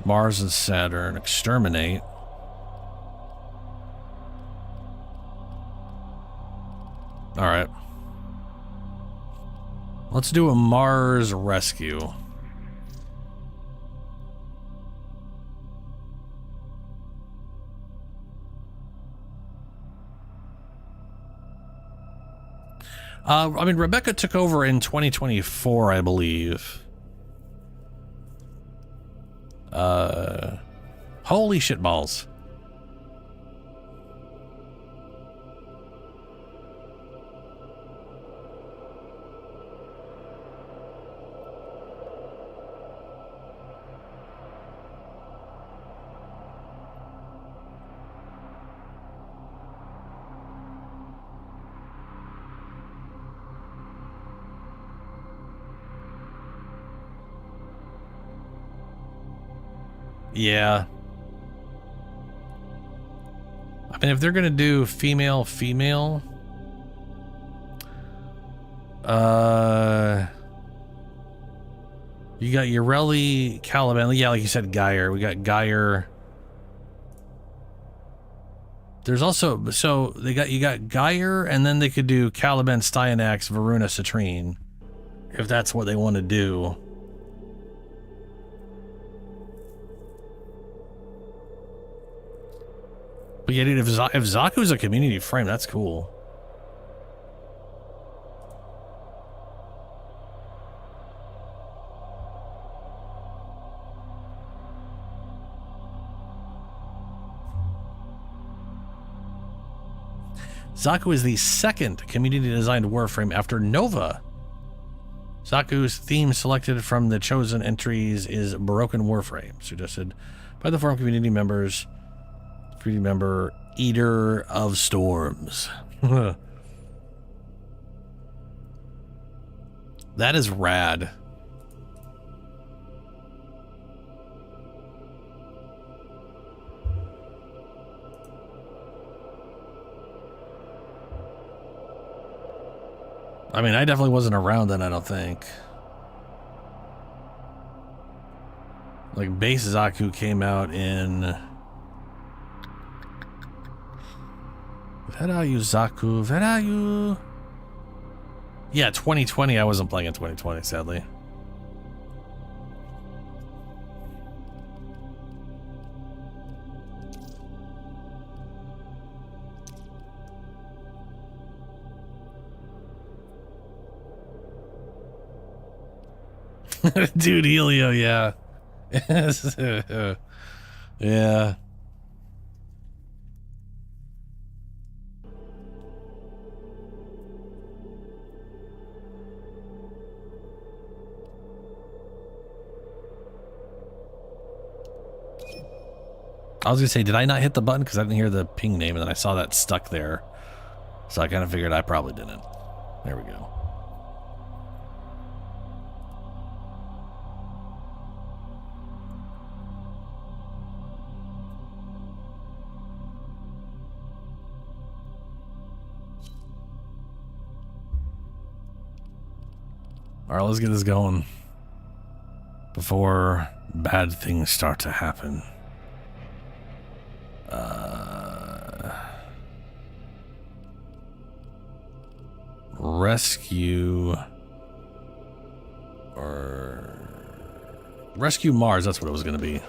B: Mars and Saturn. Exterminate. All right. Let's do a Mars rescue. I mean, Rebecca took over in 2024, I believe. Holy shit balls. Yeah. I mean, if they're gonna do female, you got Yareli, Caliban. Yeah, like you said, Geyer. We got Geyer. There's also, so you got Geyer, and then they could do Caliban, Styanax, Varuna, Citrine, if that's what they want to do. But yeah, dude, if Zaku's a community frame, that's cool. Zaku is the second community-designed Warframe after Nova. Zaku's theme selected from the chosen entries is Baroque Warframe, suggested by the forum community members. Community member, Eater of Storms. That is rad. I mean, I definitely wasn't around then, I don't think. Like base Zaku came out in. Where are you, Zaku? Where are you? Yeah, 2020. I wasn't playing in 2020, sadly. Dude, Helio, yeah. Yeah. I was gonna say, did I not hit the button because I didn't hear the ping name, and then I saw that stuck there, so I kind of figured I probably didn't. There we go. All right, let's get this going before bad things start to happen. Rescue Mars, that's what it was going to be.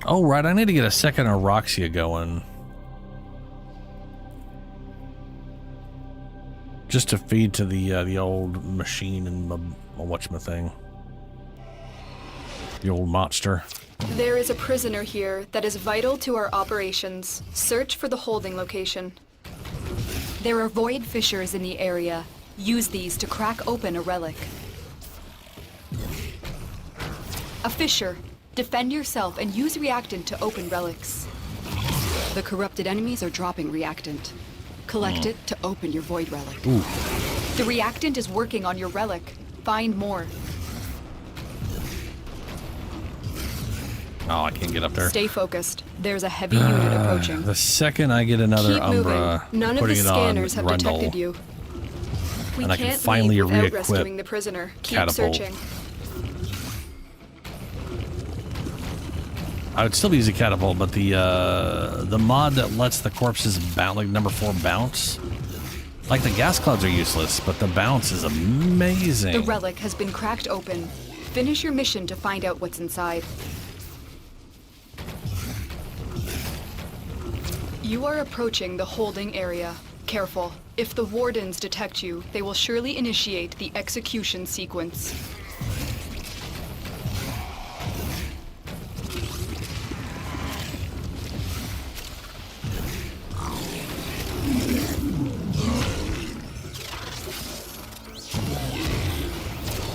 B: Oh, right, I need to get a second Aroxia going. Just to feed to the old machine and whatchamacallit. The old monster.
D: There is a prisoner here that is vital to our operations. Search for the holding location. There are void fissures in the area. Use these to crack open a relic. A fissure. Defend yourself and use reactant to open relics. The corrupted enemies are dropping reactant. Collect it to open your void relic.
B: Ooh.
D: The reactant is working on your relic. Find more.
B: Oh, I can't get up there.
D: Stay focused. There's a heavy unit approaching.
B: The second I get another
D: Keep
B: Umbra,
D: moving. None of the scanners have
B: Grendel,
D: detected you. We
B: and I
D: can't
B: can finally
D: leave without
B: re-equip
D: rescuing the prisoner. Keep
B: catapult.
D: searching.
B: I would still be using catapult, but the mod that lets the corpses bounce, like number 4 bounce, like the gas clouds are useless, but the bounce is amazing.
D: The relic has been cracked open. Finish your mission to find out what's inside. You are approaching the holding area. Careful. If the wardens detect you, they will surely initiate the execution sequence.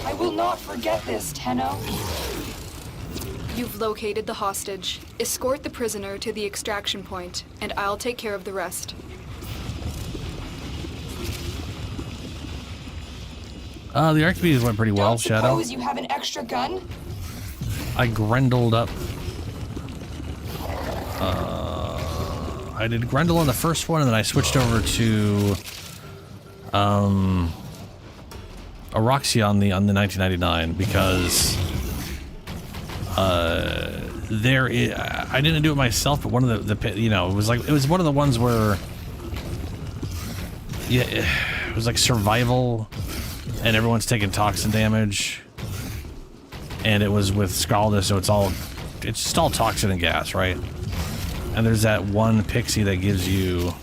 F: I will not forget this, Tenno.
D: You've located the hostage. Escort the prisoner to the extraction point, and I'll take care of the rest.
B: The Archimedia went pretty well, Shadow.
F: Suppose you have an extra gun?
B: I Grendeled up. I did Grendel on the first one, and then I switched over to Aroxia on the 1999 because I didn't do it myself, but one of the it was one of the ones where it was like survival, and everyone's taking toxin damage, and it was with Scalda, so it's just all toxin and gas, right? And there's that one pixie that gives you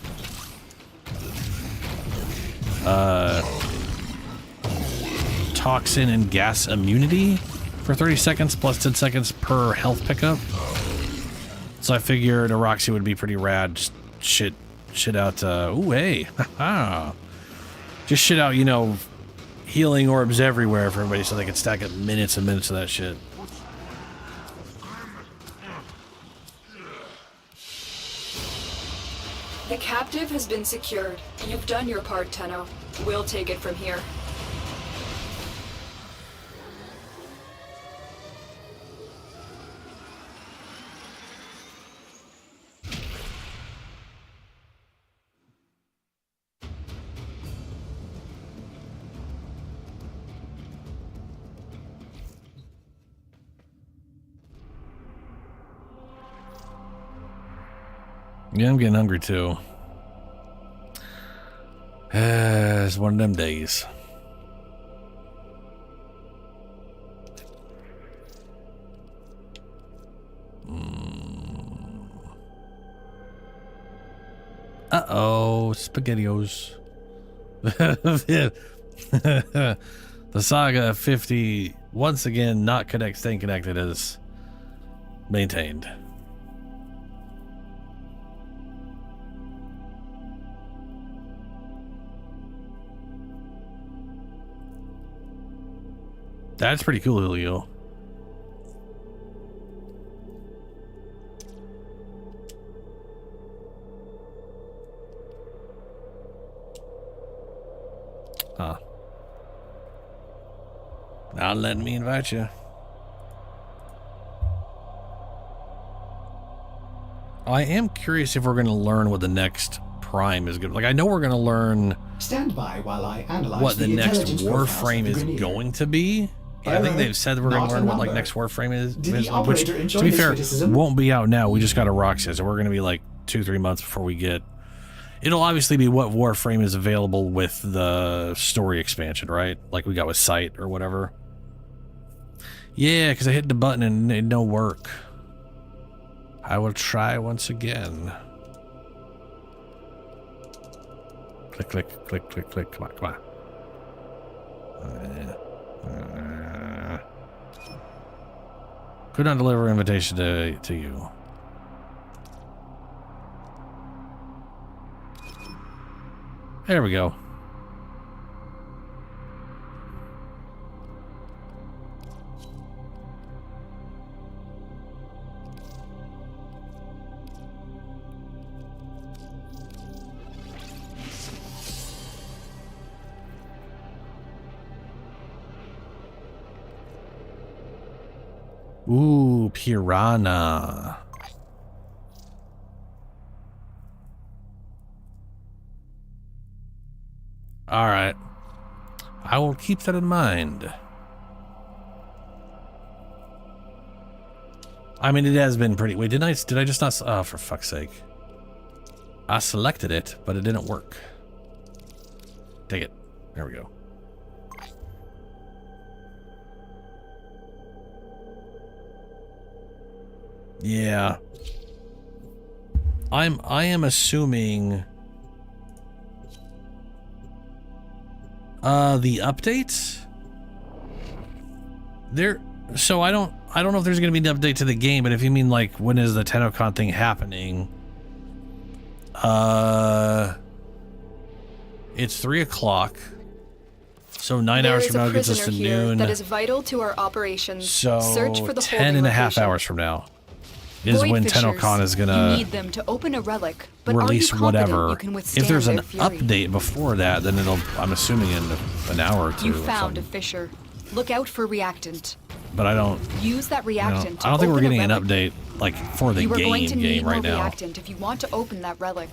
B: toxin and gas immunity for 30 seconds plus 10 seconds per health pickup. So I figured Aroxia would be pretty rad. Just shit out. Ooh, hey. Just shit out, healing orbs everywhere for everybody so they could stack up minutes and minutes of that shit.
D: The captive has been secured. You've done your part, Tenno. We'll take it from here.
B: Yeah, I'm getting hungry too. It's one of them days. Uh-oh, SpaghettiOs. The saga of 50, once again, not staying connected is maintained. That's pretty cool, Julio. Huh. Not letting me invite you. I am curious if we're going to learn what the next prime is going to... Like, I know we're going to learn...
A: Stand by while I analyze
B: what the next
A: intelligence profiles of
B: Warframe
A: the
B: is
A: Grenier.
B: going to be. I think they've said that we're going to learn what, like, next Warframe is.
A: Did the
B: which,
A: operator enjoy
B: to be
A: this
B: fair,
A: criticism?
B: won't be out now. We just got a Roxas, so we're going to be, like, 2-3 months before we get... It'll obviously be what Warframe is available with the story expansion, right? Like we got with Sight or whatever. Yeah, because I hit the button and it don't work. I will try once again. Click, click, click, click, click. Come on, come on. Could not deliver invitation to you. There we go. Ooh, piranha. All right. I will keep that in mind. I mean, it has been pretty... Wait, did I just not... Oh, for fuck's sake. I selected it, but it didn't work. Take it. There we go. Yeah. I am assuming... the updates? So I don't know if there's gonna be an update to the game, but if you mean like when is the TennoCon thing happening? It's 3 o'clock. So 9 hours from now gets us to noon.
D: That is vital to our operations.
B: So
D: search for the
B: 10 and a half
D: location.
B: hours from now is
D: Void
B: when
D: Fishers.
B: TennoCon is
D: You
B: gonna
D: need them to open a relic, but
B: release
D: are you confident
B: whatever.
D: you can withstand
B: If there's an
D: their fury?
B: update before that, then I'm assuming in an hour or two.
D: You
B: or
D: found a
B: something.
D: fissure. Look out for reactant.
B: But I don't.
D: Use that reactant.
B: I don't think we're
D: to
B: getting
D: open
B: an
D: a relic.
B: update like for the
D: You are going to need
B: game
D: more
B: right now.
D: reactant if you want to open that relic.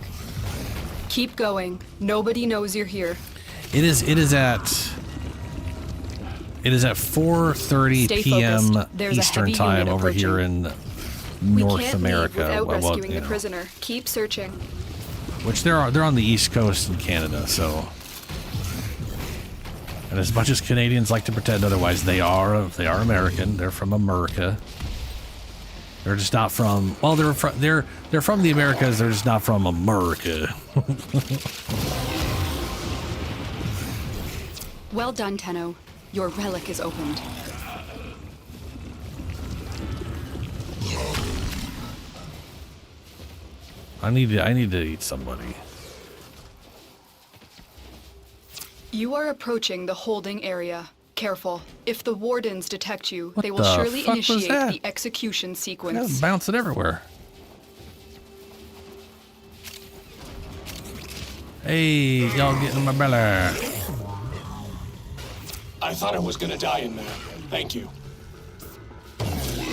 D: Keep going. Nobody knows you're here.
B: It is at 4:30
D: Stay
B: p.m.
D: focused. There's a
B: Eastern
D: heavy
B: time
D: unit
B: over here
D: approaching.
B: in
D: We
B: North
D: can't
B: America.
D: leave without
B: Well,
D: rescuing
B: you
D: the
B: know.
D: prisoner. Keep searching.
B: Which they're on the East Coast in Canada, so. And as much as Canadians like to pretend otherwise, they are American. They're from America. They're just not from. Well, they're from the Americas. They're just not from America.
D: Well done, Tenno. Your relic is opened.
B: I need to eat somebody.
D: You are approaching the holding area. Careful. If the wardens detect you,
B: What
D: they will
B: the
D: surely
B: fuck was
D: initiate
B: that?
D: the execution
B: It's
D: sequence.
B: bouncing everywhere. Hey, y'all getting in my belly.
H: I thought I was gonna die in there. Thank you.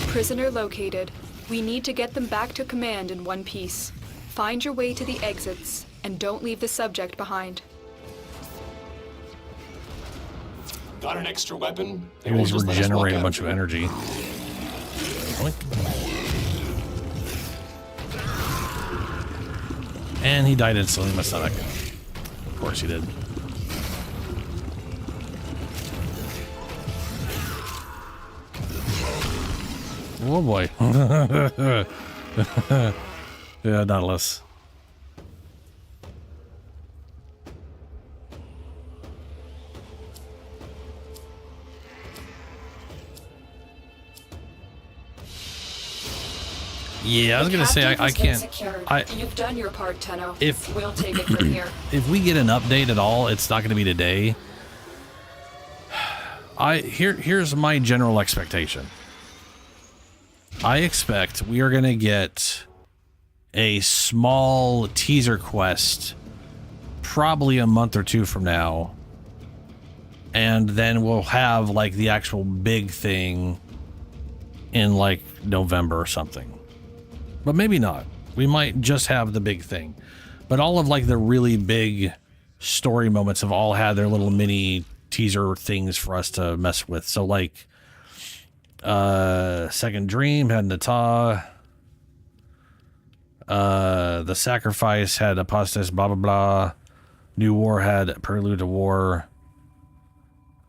D: Prisoner located. We need to get them back to command in one piece. Find your way to the exits, and don't leave the subject behind.
H: Got an extra weapon? They
B: Maybe
H: won't
B: these
H: just let us walk
B: regenerate a
H: out
B: bunch of
H: here.
B: energy. Oink. And he died instantly in my stomach. Of course he did. Oh boy. Yeah, Nautilus. Yeah, I was gonna say I can't.
D: You've done your part, Tenno.
B: If
D: we'll take it from here.
B: If we get an update at all, it's not gonna be today. Here's my general expectation. I expect we are gonna get a small teaser quest probably a month or two from now, and then we'll have like the actual big thing in like November or something. But maybe not. We might just have the big thing. But all of like the really big story moments have all had their little mini teaser things for us to mess with. So like Second Dream had Nata. The Sacrifice had Apostas, blah blah blah. New War had Prelude to War.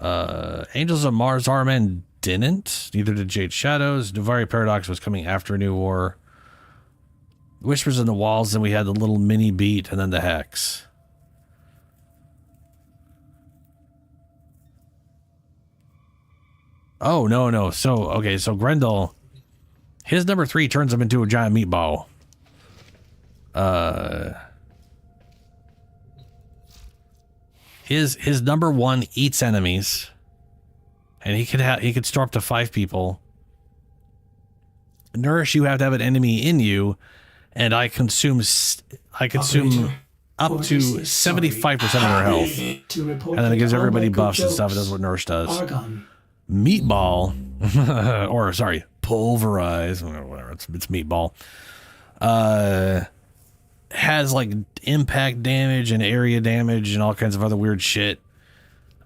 B: Angels of Mars Arman didn't. Neither did Jade Shadows. Duvari Paradox was coming after New War. Whispers in the Walls, then we had the little mini beat, and then the Hex. Oh, no. So, okay, so Grendel, his number 3 turns him into a giant meatball. His number 1 eats enemies, and he could store up to 5 people. Nourish, you have to have an enemy in you. And I consume up to 75% of their health. And then it gives everybody buffs and stuff. It does what Nourish does.
A: Archon.
B: Meatball, or sorry, Pulverize, whatever, it's Meatball, has like impact damage and area damage and all kinds of other weird shit.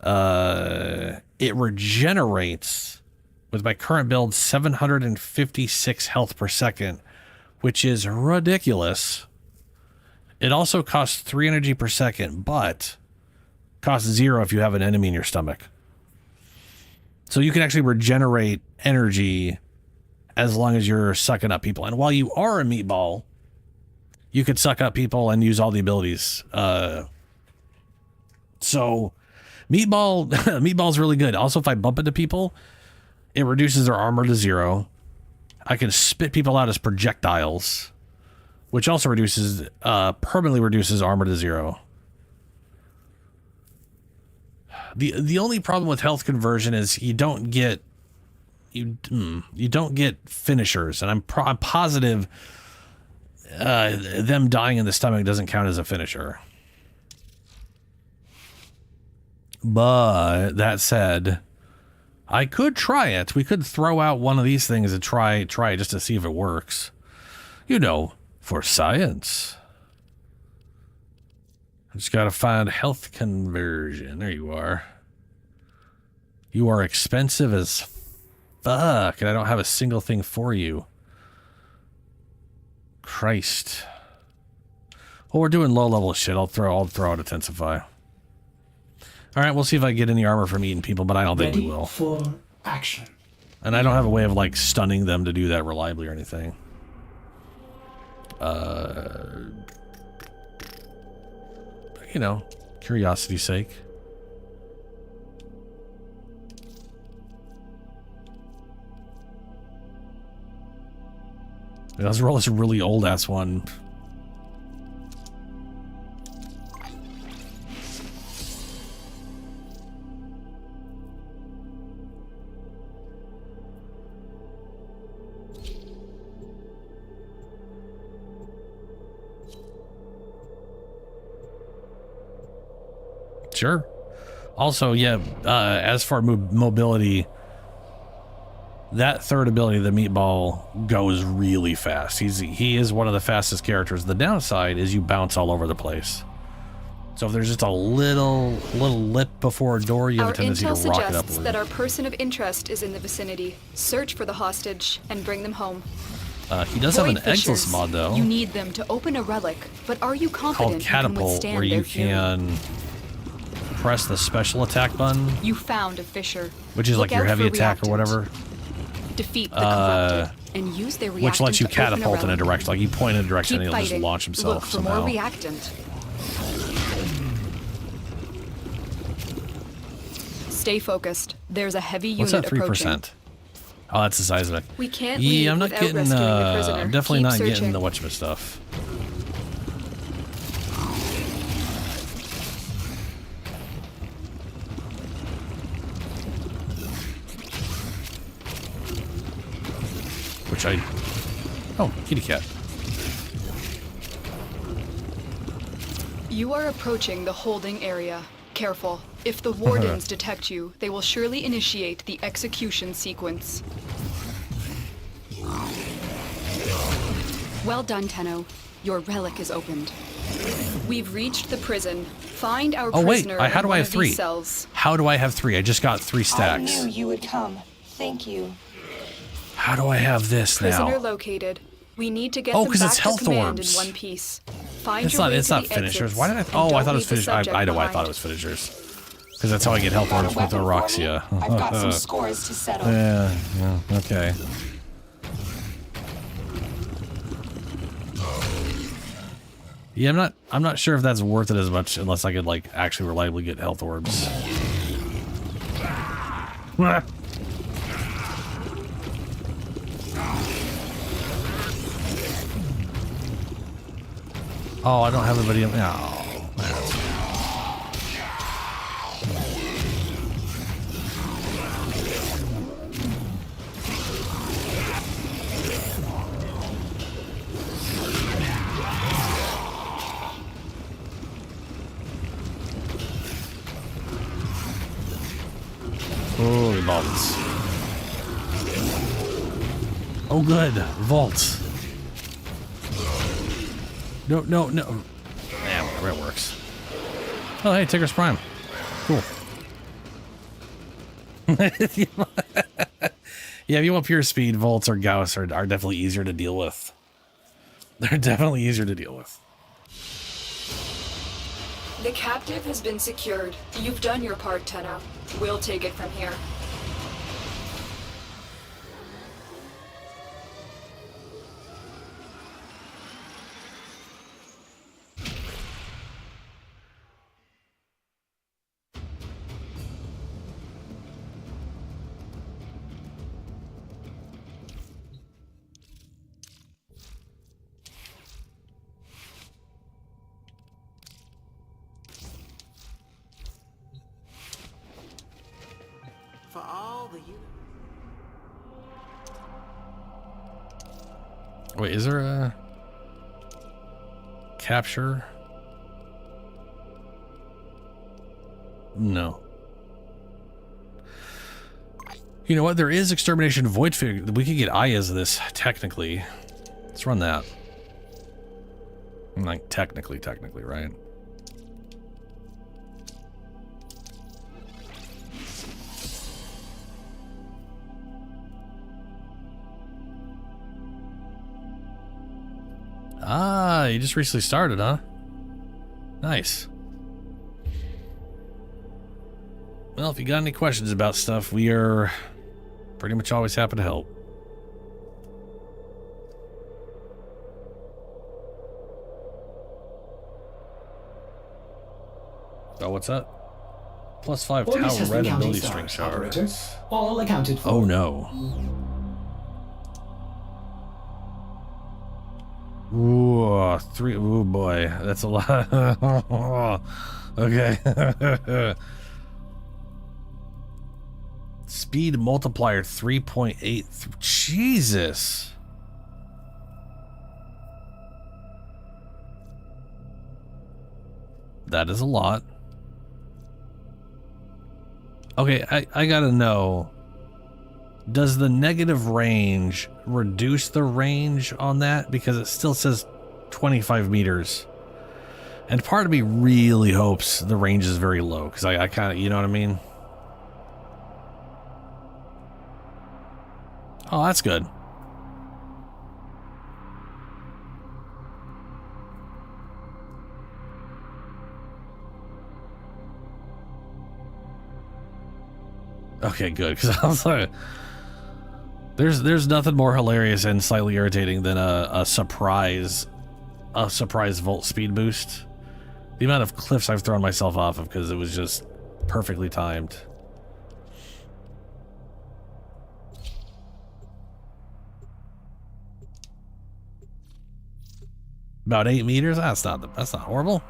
B: It regenerates, with my current build, 756 health per second, which is ridiculous. It also costs 3 energy per second, but costs 0 if you have an enemy in your stomach. So you can actually regenerate energy as long as you're sucking up people. And while you are a meatball, you could suck up people and use all the abilities. So Meatball's really good. Also, if I bump into people, it reduces their armor to 0. I can spit people out as projectiles, which also permanently reduces armor to 0. The only problem with health conversion is you don't get finishers, and I'm positive them dying in the stomach doesn't count as a finisher. But that said, I could try it. We could throw out one of these things and try it just to see if it works. You know, for science. I just gotta find health conversion. There you are. You are expensive as fuck, and I don't have a single thing for you. Christ. Well, we're doing low level shit. I'll throw out Intensify. All right, we'll see if I get any armor from eating people, but I don't think we will.
A: For action.
B: And I don't have a way of like stunning them to do that reliably or anything. You know, curiosity's sake. Let's roll this really old ass one. Sure. Also, yeah, as for mobility, that third ability, the Meatball, goes really fast. He is one of the fastest characters. The downside is you bounce all over the place. So if there's just a little lip before a door, you have a tendency to rocket upward.
D: Our intel suggests that our person of interest is in the vicinity. Search for the hostage and bring them home.
B: He does have
D: Void
B: an Exilus
D: fissures.
B: mod though.
D: You need them to open a relic, but are you
B: Called
D: confident you can
B: Catapult,
D: withstand
B: where
D: their
B: you
D: fury?
B: can press the special attack button,
D: You found a fissure.
B: which is
D: Look
B: like your
D: out
B: heavy
D: for
B: attack or
D: reactant.
B: whatever,
D: Defeat the corrupted and use their reactant
B: which lets you
D: to open
B: catapult in a
D: relic.
B: direction. Like you point in a direction
D: Keep
B: and he'll just
D: fighting.
B: launch himself
D: Look for
B: somehow.
D: more reactant. Stay focused. There's a heavy
B: What's
D: unit
B: that 3%?
D: approaching.
B: Oh, that's the size of it.
D: We can't
B: Yeah,
D: leave
B: I'm not
D: without
B: getting.
D: rescuing the prisoner.
B: I'm definitely
D: Keep
B: not
D: searching.
B: getting the whatchamacallit stuff. Which I. Oh, kitty cat.
D: You are approaching the holding area. Careful. If the wardens detect you, they will surely initiate the execution sequence. Well done, Tenno. Your relic is opened. We've reached the prison. Find our
B: Oh wait,
D: prisoner
B: how
D: in
B: do
D: one
B: I have
D: of
B: 3?
D: these cells.
B: How do I have 3? I just got 3 stacks.
F: I knew you would come. Thank you.
B: How do I have this
D: Prisoner
B: now?
D: located. We need to get
B: Oh,
D: them
B: 'cause
D: back
B: it's
D: to
B: health
D: command
B: orbs.
D: in one piece. Find
B: It's
D: your
B: not.
D: way
B: It's
D: to
B: not
D: the
B: finishers.
D: exits,
B: Why did I?
D: and
B: Oh, I
D: don't
B: thought it was
D: leave the
B: finishers.
D: subject
B: I know. I
D: behind.
B: thought it was finishers. Because that's how I get health orbs with the Roxia.
F: I've got some scores to settle.
B: Yeah. Okay. Yeah, I'm not sure if that's worth it as much unless I could like actually reliably get health orbs. Oh, I don't have anybody. Oh. Holy balls. Oh, good. Vault. No. Yeah, whatever, it works. Oh, hey, Tigger's Prime. Cool. Yeah, if you want pure speed, Vaults or Gauss are definitely easier to deal with. They're definitely easier to deal with.
D: The captive has been secured. You've done your part, Tenno. We'll take it from here.
R: For all the
B: Wait, is there a capture? No. You know what? There is extermination void figure. We could get Aya's of this technically. Let's run that. Like technically, right? Ah, you just recently started, huh? Nice. Well, if you got any questions about stuff, we are pretty much always happy to help. Oh, what's that? +5
A: Orders
B: tower
A: has been
B: red
A: counting
B: ability string
A: stars, operator.
B: shards.
A: All accounted for.
B: Oh no. Ooh, 3. Ooh boy, that's a lot. Okay. Speed multiplier 3.8. Jesus. That is a lot. Okay, I gotta know. Does the negative range reduce the range on that? Because it still says 25 meters. And part of me really hopes the range is very low, because I kind of, you know what I mean? Oh, that's good. Okay, good. Because I was like, there's nothing more hilarious and slightly irritating than a surprise volt speed boost. The amount of cliffs I've thrown myself off of because it was just perfectly timed. About 8 meters. That's not horrible.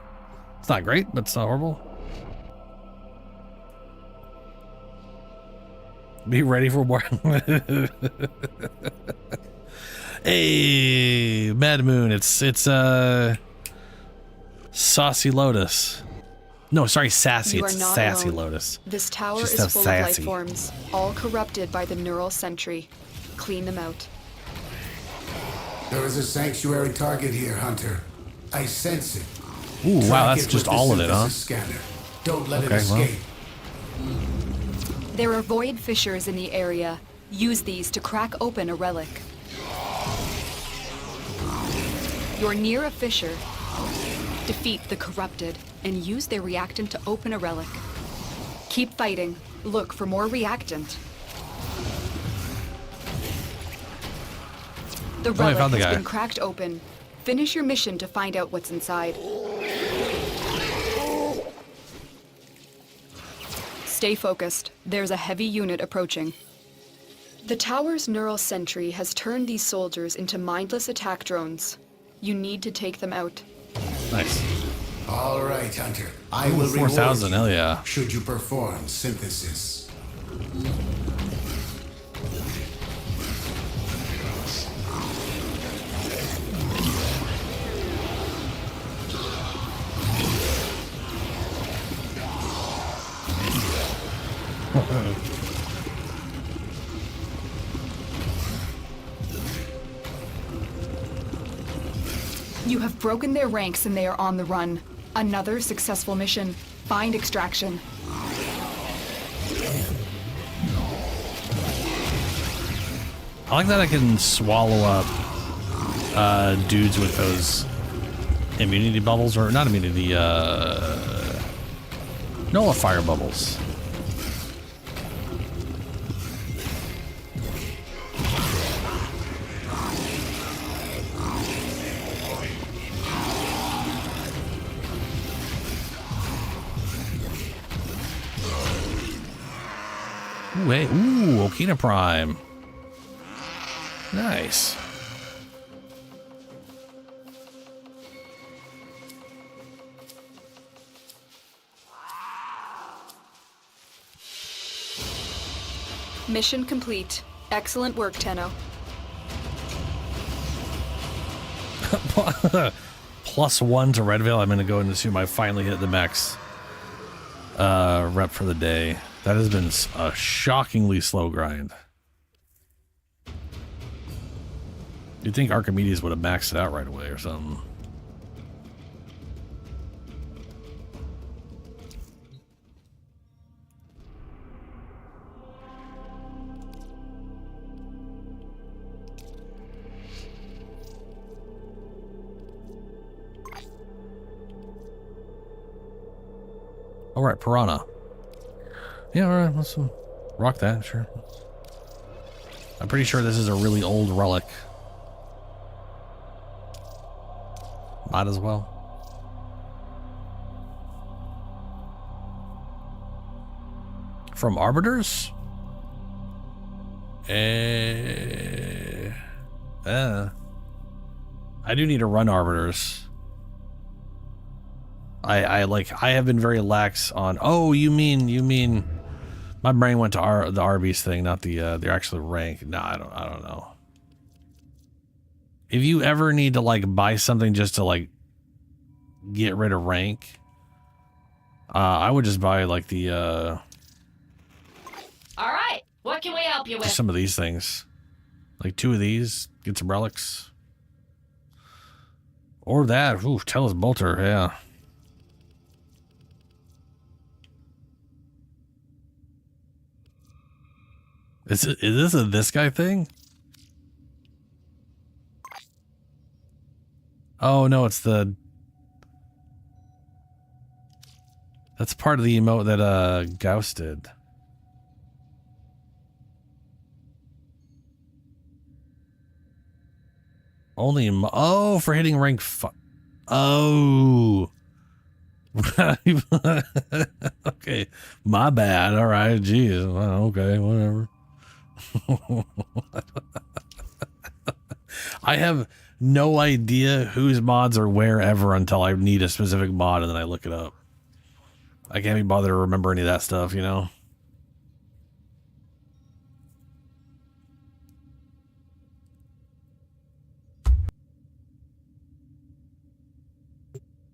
B: It's not great, but it's not horrible. Be ready for more. Hey, Mad Moon. It's Saucy Lotus. No, sorry, Sassy.
D: You
B: It's
D: are not
B: Sassy
D: alone.
B: Lotus.
D: This tower
B: Just
D: is
B: have
D: full
B: sassy.
D: of life forms, all corrupted by the neural sentry. Clean them out.
T: There is a sanctuary target here, Hunter. I sense it.
B: Ooh, wow,
T: Track
B: that's
T: it
B: just
T: with the
B: all of it, huh?
T: synthesis Scanner. Don't let it
B: Okay, well.
T: escape.
D: There are void fissures in the area. Use these to crack open a relic. You're near a fissure. Defeat the corrupted and use their reactant to open a relic. Keep fighting. Look for more reactant. The
B: I
D: relic
B: found the
D: has
B: guy.
D: been cracked open. Finish your mission to find out what's inside. Stay focused. There's a heavy unit approaching. The tower's neural sentry has turned these soldiers into mindless attack drones. You need to take them out.
B: Nice.
T: All right, Hunter. I
B: Ooh,
T: will reward
B: 4,000,
T: you
B: hell yeah.
T: should you perform synthesis.
D: You have broken their ranks and they are on the run. Another successful mission. Find extraction.
B: I like that I can swallow up dudes with those immunity bubbles, or not immunity, nullifier bubbles. Ooh, hey, ooh, Okina Prime. Nice.
D: Mission complete. Excellent work, Tenno.
B: +1 to Redville. I'm gonna go and assume I finally hit the max rep for the day. That has been a shockingly slow grind. You'd think Archimedes would have maxed it out right away or something. All right, Piranha. Yeah, all right, let's rock that, sure. I'm pretty sure this is a really old relic. Might as well. From Arbiters? I do need to run Arbiters. I have been very lax on. Oh, you mean my brain went to the Arby's thing, not the actual rank. No, I don't know. If you ever need to like buy something just to like get rid of rank, I would just buy like the
L: All right, what can we help you with?
B: just some of these things, like 2 of these, get some relics, or that. Ooh, Tellus Bolter, yeah. Is this a this guy thing? Oh no, it's the. That's part of the emote that Gauss did. Only oh, for hitting rank 5. Oh. Okay, my bad. All right, geez. Well, okay, whatever. I have no idea whose mods are wherever until I need a specific mod and then I look it up. I can't be bothered to remember any of that stuff, you know?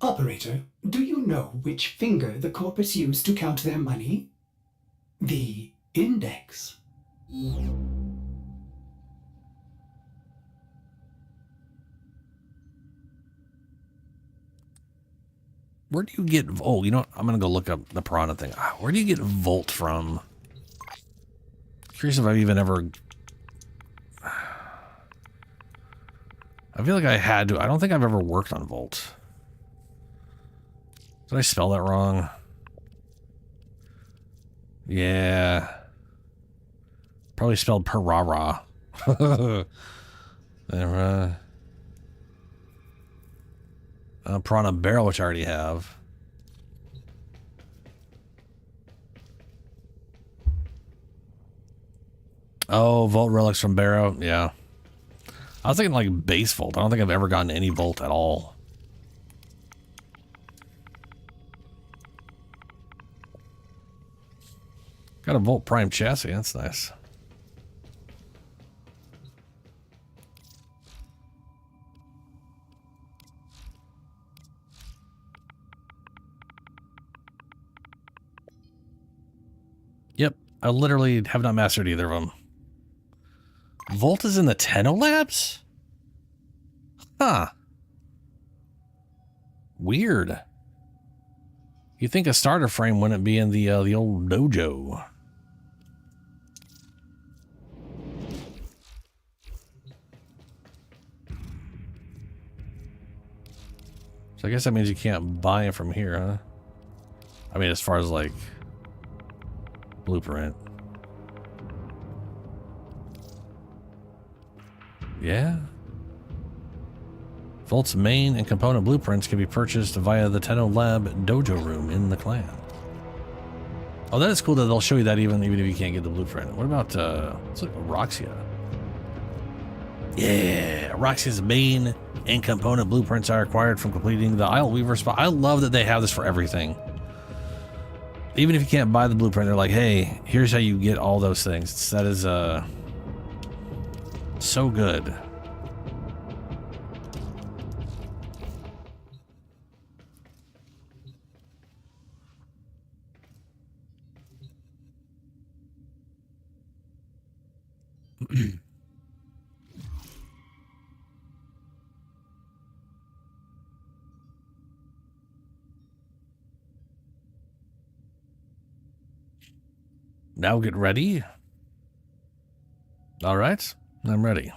A: Operator, do you know which finger the corpus used to count their money? The index.
B: Where do you get... Oh, you know what? I'm going to go look up the Piranha thing. Where do you get Volt from? Curious if I've even ever... I feel like I had to. I don't think I've ever worked on Volt. Did I spell that wrong? Yeah. Probably spelled Parara. Piranha Barrel, which I already have. Oh, Volt Relics from Baro. Yeah. I was thinking like base Volt. I don't think I've ever gotten any Volt at all. Got a Volt Prime chassis. That's nice. Yep, I literally have not mastered either of them. Volt is in the Tenno Labs? Huh. Weird. You think a starter frame wouldn't be in the old dojo? So I guess that means you can't buy it from here, huh? I mean, as far as like blueprint. Yeah. Volt's main and component blueprints can be purchased via the Tenno Lab dojo room in the clan. Oh, that is cool that they'll show you that even if you can't get the blueprint. What about what's it, Roxia? Yeah, Roxia's main and component blueprints are acquired from completing the Isle Weaver spot. I love that they have this for everything. Even if you can't buy the blueprint, they're like, hey, here's how you get all those things. That is so good. Now get ready. All right, I'm ready.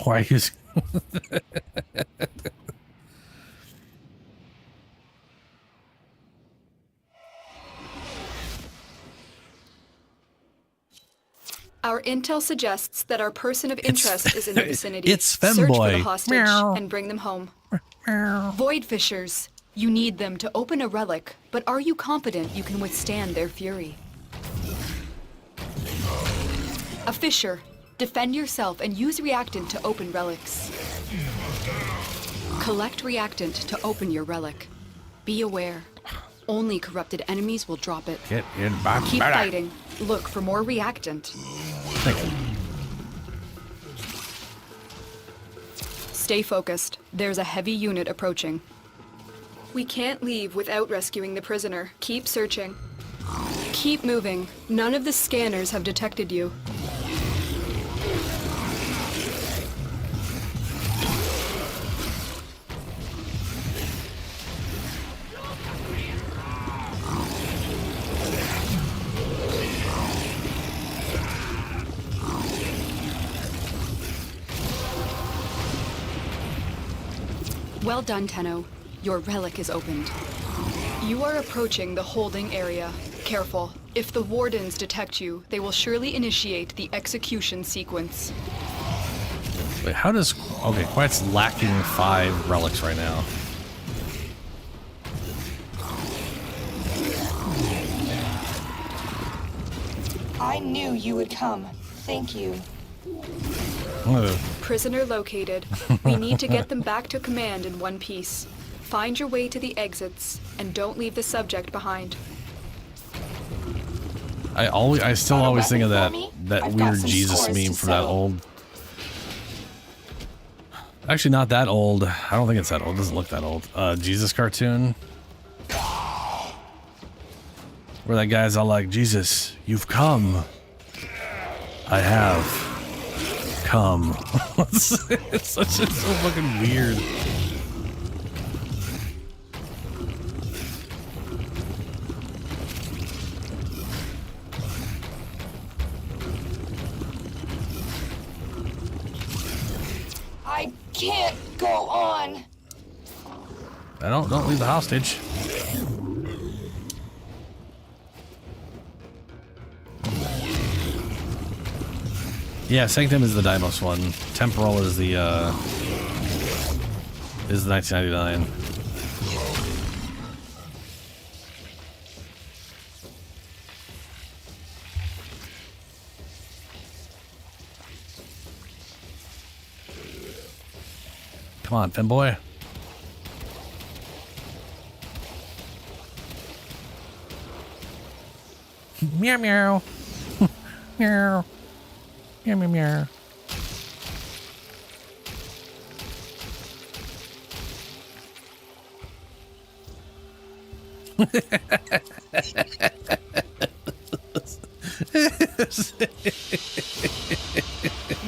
B: Why is
D: Our intel suggests that our person of interest is in the vicinity.
B: It's
D: Search for the
B: Femboy.
D: hostage
B: Meow.
D: and bring them home. Void Fishers. You need them to open a relic, but are you confident you can withstand their fury? A Fisher. Defend yourself and use reactant to open relics. Collect reactant to open your relic. Be aware. Only corrupted enemies will drop it.
B: Get in back.
D: Keep fighting. Look for more reactant.
B: Thank you.
D: Stay focused. There's a heavy unit approaching. We can't leave without rescuing the prisoner. Keep searching. Keep moving. None of the scanners have detected you. Well done, Tenno. Your relic is opened. You are approaching the holding area. Careful. If the wardens detect you, they will surely initiate the execution sequence.
B: Wait, how does... Okay, Quiet's lacking 5 relics right now.
F: I knew you would come. Thank you.
D: Prisoner located. We need to get them back to command in one piece. Find your way to the exits, and don't leave the subject behind.
B: I still always think of that
F: I've got
B: weird
F: some
B: Jesus
F: scores
B: meme
F: to
B: from that
F: settle.
B: old. Actually, not that old. I don't think it's that old. It doesn't look that old. Jesus cartoon. Where that guy's all like, Jesus, you've come. I have come. it's so fucking weird.
F: I can't go on.
B: Don't leave the hostage. Yeah, Sanctum is the Deimos one. Temporal is the 1999. Come on, Femboy. Meow meow. Meow. Meow meow meow.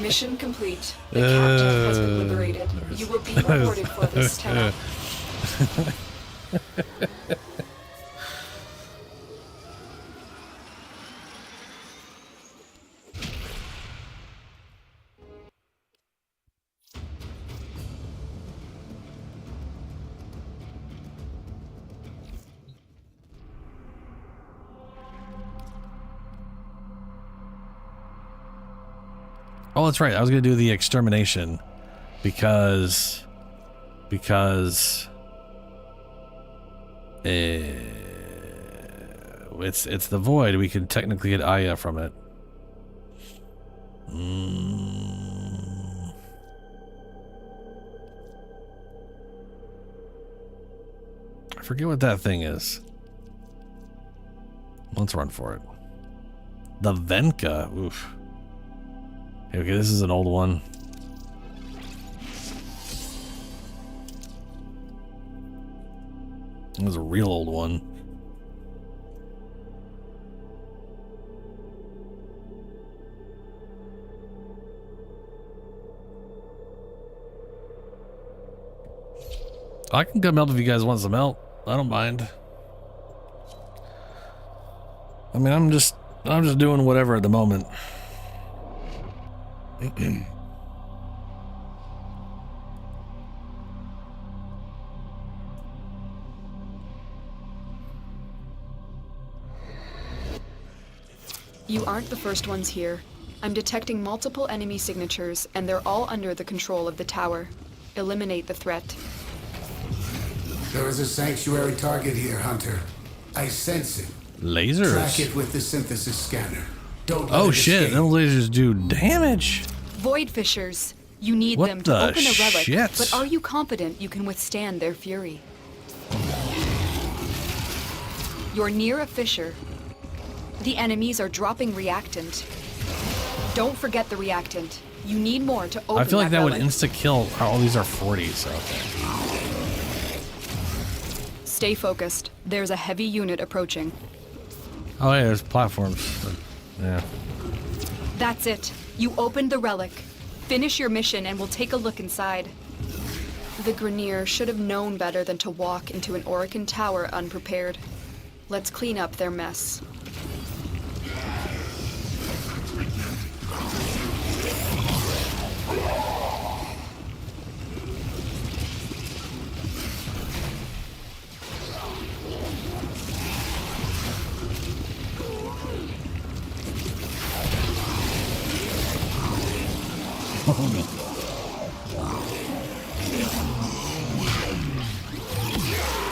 D: Mission complete. The captive has been liberated. You will be rewarded for this, Tenno.
B: Oh, that's right. I was gonna do the extermination because it's the void. We can technically get Aya from it. I forget what that thing is. Let's run for it. The Venka. Oof. Okay, this is an old one. It was a real old one. I can come help if you guys want some help. I don't mind. I mean, I'm just doing whatever at the moment.
D: You aren't the first ones here. I'm detecting multiple enemy signatures, and they're all under the control of the tower. Eliminate the threat.
T: There is a sanctuary target here, Hunter. I sense it.
B: Lasers.
T: Track it with the synthesis scanner. Don't let
B: Oh
T: it
B: shit,
T: escape.
B: those lasers do damage.
D: Void Fissures. You need
B: What
D: them to
B: the
D: open a relic,
B: shit?
D: but are you confident you can withstand their fury? You're near a fissure. The enemies are dropping reactant. Don't forget the reactant. You need more to open
B: I feel like that would
D: relic.
B: insta-kill. Oh, these are 40s. Okay.
D: Stay focused. There's a heavy unit approaching.
B: Oh yeah, there's platforms. Yeah.
D: That's it. You opened the relic. Finish your mission and we'll take a look inside. The Grenier should have known better than to walk into an Orican tower unprepared. Let's clean up their mess.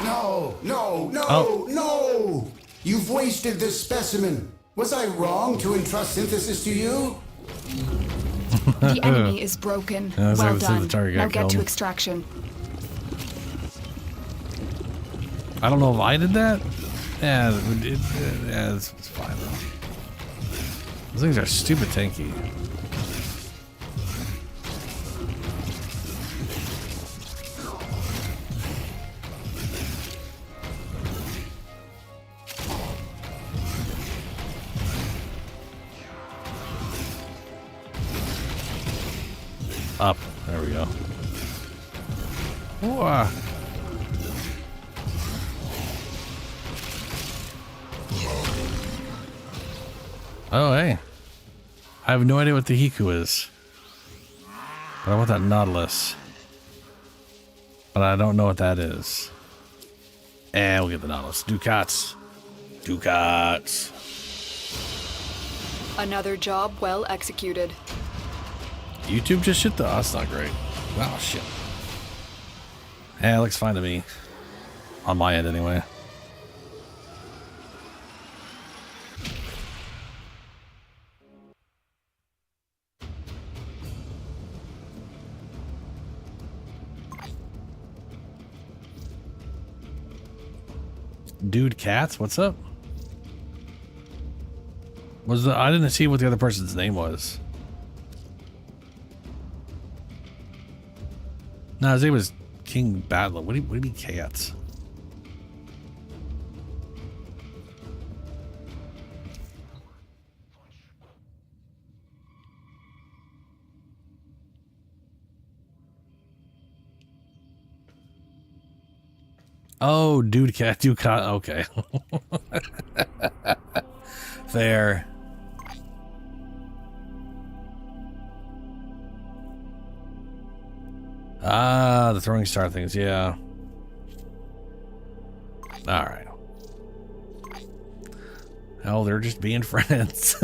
T: No, no, no,
B: Oh.
T: no! You've wasted this specimen. Was I wrong to entrust synthesis to you?
D: The enemy is broken.
B: Yeah,
D: Well
B: the
D: done.
B: target got
D: Now get
B: killed.
D: to extraction.
B: I don't know if I did that. Yeah, it's fine though. Those things are stupid tanky. Up. There we go. Whoa. Oh, hey. I have no idea what the Hiku is. But I want that Nautilus. But I don't know what that is. And we'll get the Nautilus. Ducats. Ducats.
D: Another job well executed.
B: YouTube just shit though. That's not great. Oh shit. Yeah, it looks fine to me. On my end anyway. Dude Cats, what's up? I didn't see what the other person's name was. No, his name was King Battler. What do you mean Cats? Oh, Dude Cat, Ducat. Okay. Fair. Ah, the throwing star things, yeah. Alright. Oh, they're just being friends.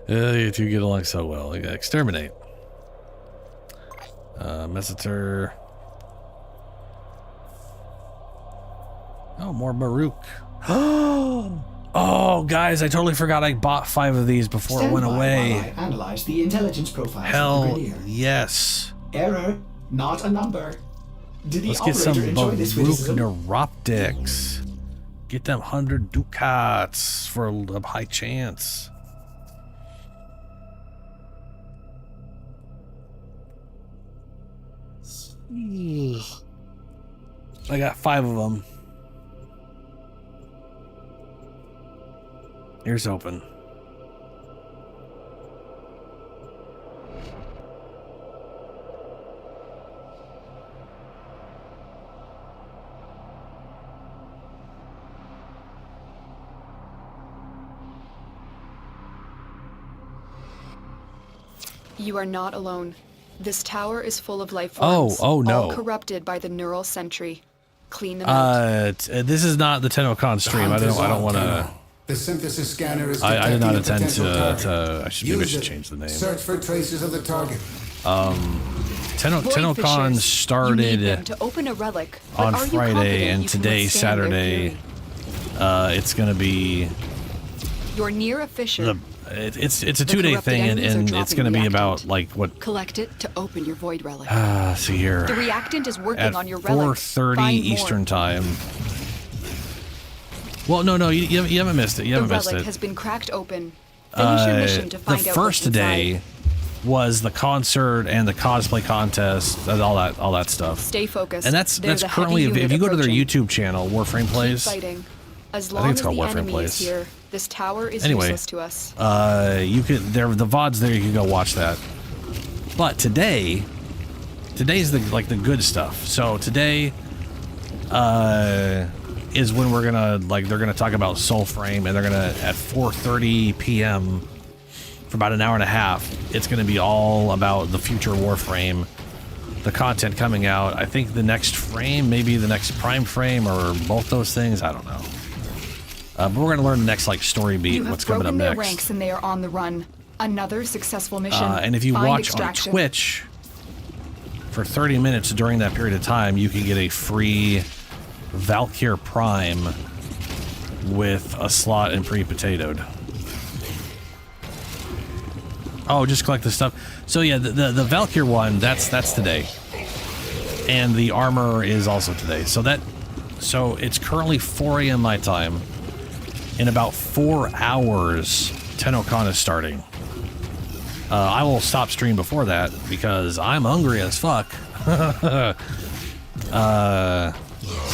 B: You two get along so well. Exterminate. Messeter. Oh, more Maruk. Oh, guys, I totally forgot I bought 5 of these before it went away.
A: While I analyze the intelligence profiles of the
B: Hell,
A: Grineer.
B: yes.
A: Error, not a number. Did the
B: Let's get some
A: operator enjoy this
B: Baroque
A: witticism?
B: Neuroptics. Get them 100 ducats for a high chance. I got 5 of them. Ears open.
D: You are not alone. This tower is full of life
B: Oh,
D: forms.
B: oh, no.
D: All corrupted by the neural sentry. Clean them out.
B: This is not the TennoCon stream. I don't want to.
T: The synthesis scanner is
B: I did not
T: detecting a
B: intend
T: potential target.
B: maybe I
T: Use
B: should
T: it.
B: change the name.
T: Search for traces of the target.
B: TennoCon
D: You need them
B: started
D: to open a relic, but
B: on
D: are you
B: Friday,
D: confident
B: and
D: you can
B: today,
D: withstand their
B: Saturday,
D: fury?
B: it's gonna be
D: You're near a fissure.
B: it's a
D: The
B: 2-day
D: corrupted
B: thing,
D: enemies are
B: and it's
D: dropping
B: gonna be
D: reactant.
B: about like what
D: Collect it to open your void relic.
B: so you're
D: The reactant is working
B: at
D: on your relic.
B: 4:30
D: Find more.
B: Eastern time. Well, no, you haven't missed it. You
D: The
B: haven't missed
D: relic
B: it.
D: has been cracked open. Finish your mission to find
B: the
D: out
B: first
D: what's
B: day
D: inside.
B: was the concert and the cosplay contest and all that stuff.
D: Stay focused.
B: And that's
D: There's a
B: currently,
D: heavy
B: if you go to their
D: unit
B: YouTube channel, Warframe
D: approaching.
B: Plays.
D: Keep fighting. As
B: I
D: long
B: think it's
D: as
B: called
D: the
B: Warframe
D: enemy
B: Plays.
D: is here, this tower is
B: Anyway,
D: useless to us.
B: you could the VOD's there. You can go watch that. But today's the good stuff. So today, is when we're gonna they're gonna talk about Soulframe, and they're gonna at 4:30 p.m. for about an hour and a half. It's gonna be all about the future Warframe, the content coming out. I think the next frame, maybe the next Prime frame, or both those things. I don't know. But we're gonna learn the next story beat.
D: You have
B: What's coming up
D: broken their
B: next?
D: ranks and they are on the run. Another successful mission.
B: And if you
D: Find
B: watch
D: extraction.
B: on Twitch for 30 minutes during that period of time, you can get a free Valkyr Prime with a slot and pre-potatoed. Oh, just collect the stuff. So yeah, the Valkyr one, that's today. And the armor is also today. So it's currently 4 a.m. my time. In about 4 hours, TennoCon is starting. I will stop stream before that because I'm hungry as fuck. So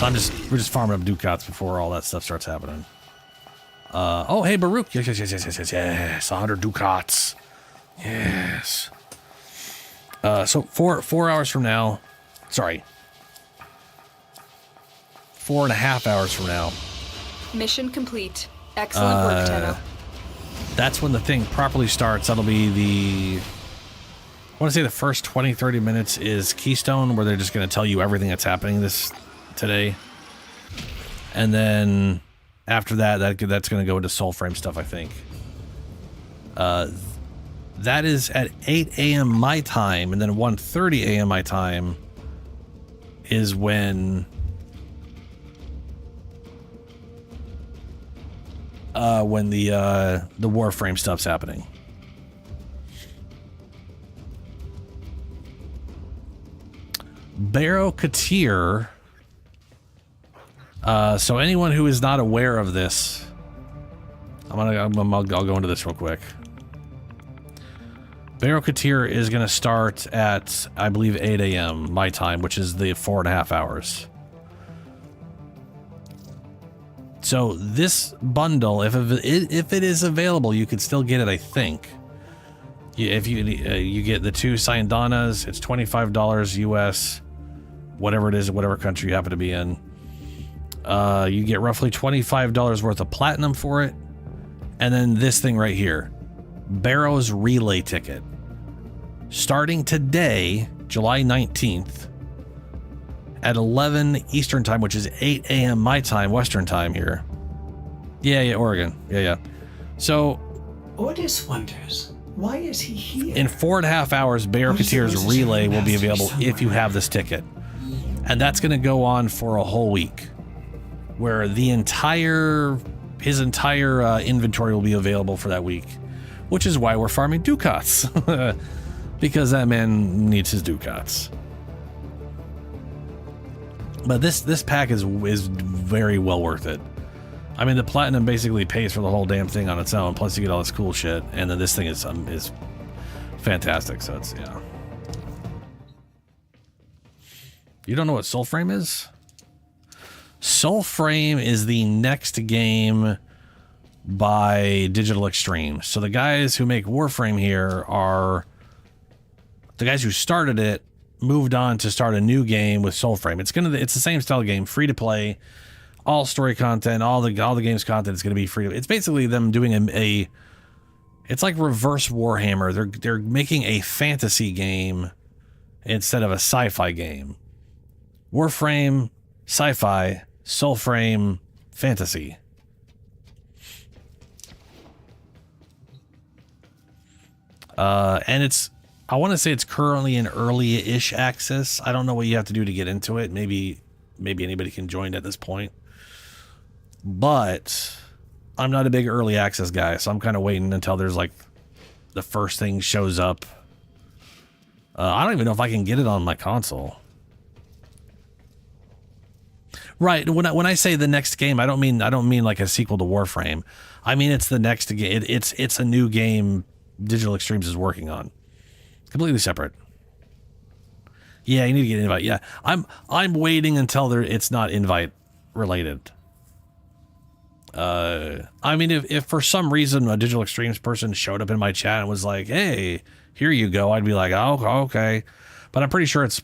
B: we're just farming up ducats before all that stuff starts happening. Oh, hey, Baruch. Yes. 100 ducats. Yes. So 4 hours from now, sorry, 4.5 hours from now.
D: Mission complete. Excellent work, Tenno.
B: That's when the thing properly starts. That'll be I want to say the first 20-30 minutes is Keystone, where they're just going to tell you everything that's happening today. And then after that's going to go into Soulframe stuff, I think. That is at 8 a.m. my time, and then 1:30 a.m. my time is when the Warframe stuff's happening. Baro Katir. So anyone who is not aware of this, I'll go into this real quick. Baro Katir is going to start at, I believe, 8 a.m. my time, which is the 4.5 hours. So this bundle, if it is available, you could still get it, I think. If you get the 2 Syandanas, it's $25 US, whatever it is, whatever country you happen to be in. You get roughly $25 worth of platinum for it. And then this thing right here, Baro's relay ticket. Starting today, July 19th, at 11 Eastern time, which is 8 a.m. my time, Western time here. Yeah, Oregon. Yeah. So,
A: Ordis wonders, why is he here?
B: In 4.5 hours, Baro Katir's relay will be available if you have this ticket. And that's going to go on for a whole week, where his entire inventory will be available for that week, which is why we're farming ducats. Because that man needs his ducats. But this pack is very well worth it. I mean, the platinum basically pays for the whole damn thing on its own. Plus, you get all this cool shit, and then this thing is fantastic. So it's yeah. You don't know what Soulframe is? Soulframe is the next game by Digital Extreme. So the guys who make Warframe here are the guys who started it. Moved on to start a new game with Soulframe. It's the same style game, free to play, all story content, all the game's content is going to be free. It's basically them doing it's like reverse Warhammer. They're making a fantasy game instead of a sci-fi game. Warframe, sci-fi, Soulframe, fantasy. And I want to say it's currently in early-ish access. I don't know what you have to do to get into it. Maybe anybody can join at this point. But I'm not a big early access guy, so I'm kind of waiting until there's like the first thing shows up. I don't even know if I can get it on my console. Right. When I say the next game, I don't mean like a sequel to Warframe. I mean it's the next game. It's a new game Digital Extremes is working on. Completely separate. Yeah, you need to get an invite. Yeah, I'm waiting until it's not invite related. I mean, if for some reason a Digital Extremes person showed up in my chat and was like, "Hey, here you go," I'd be like, "Oh, okay," but I'm pretty sure it's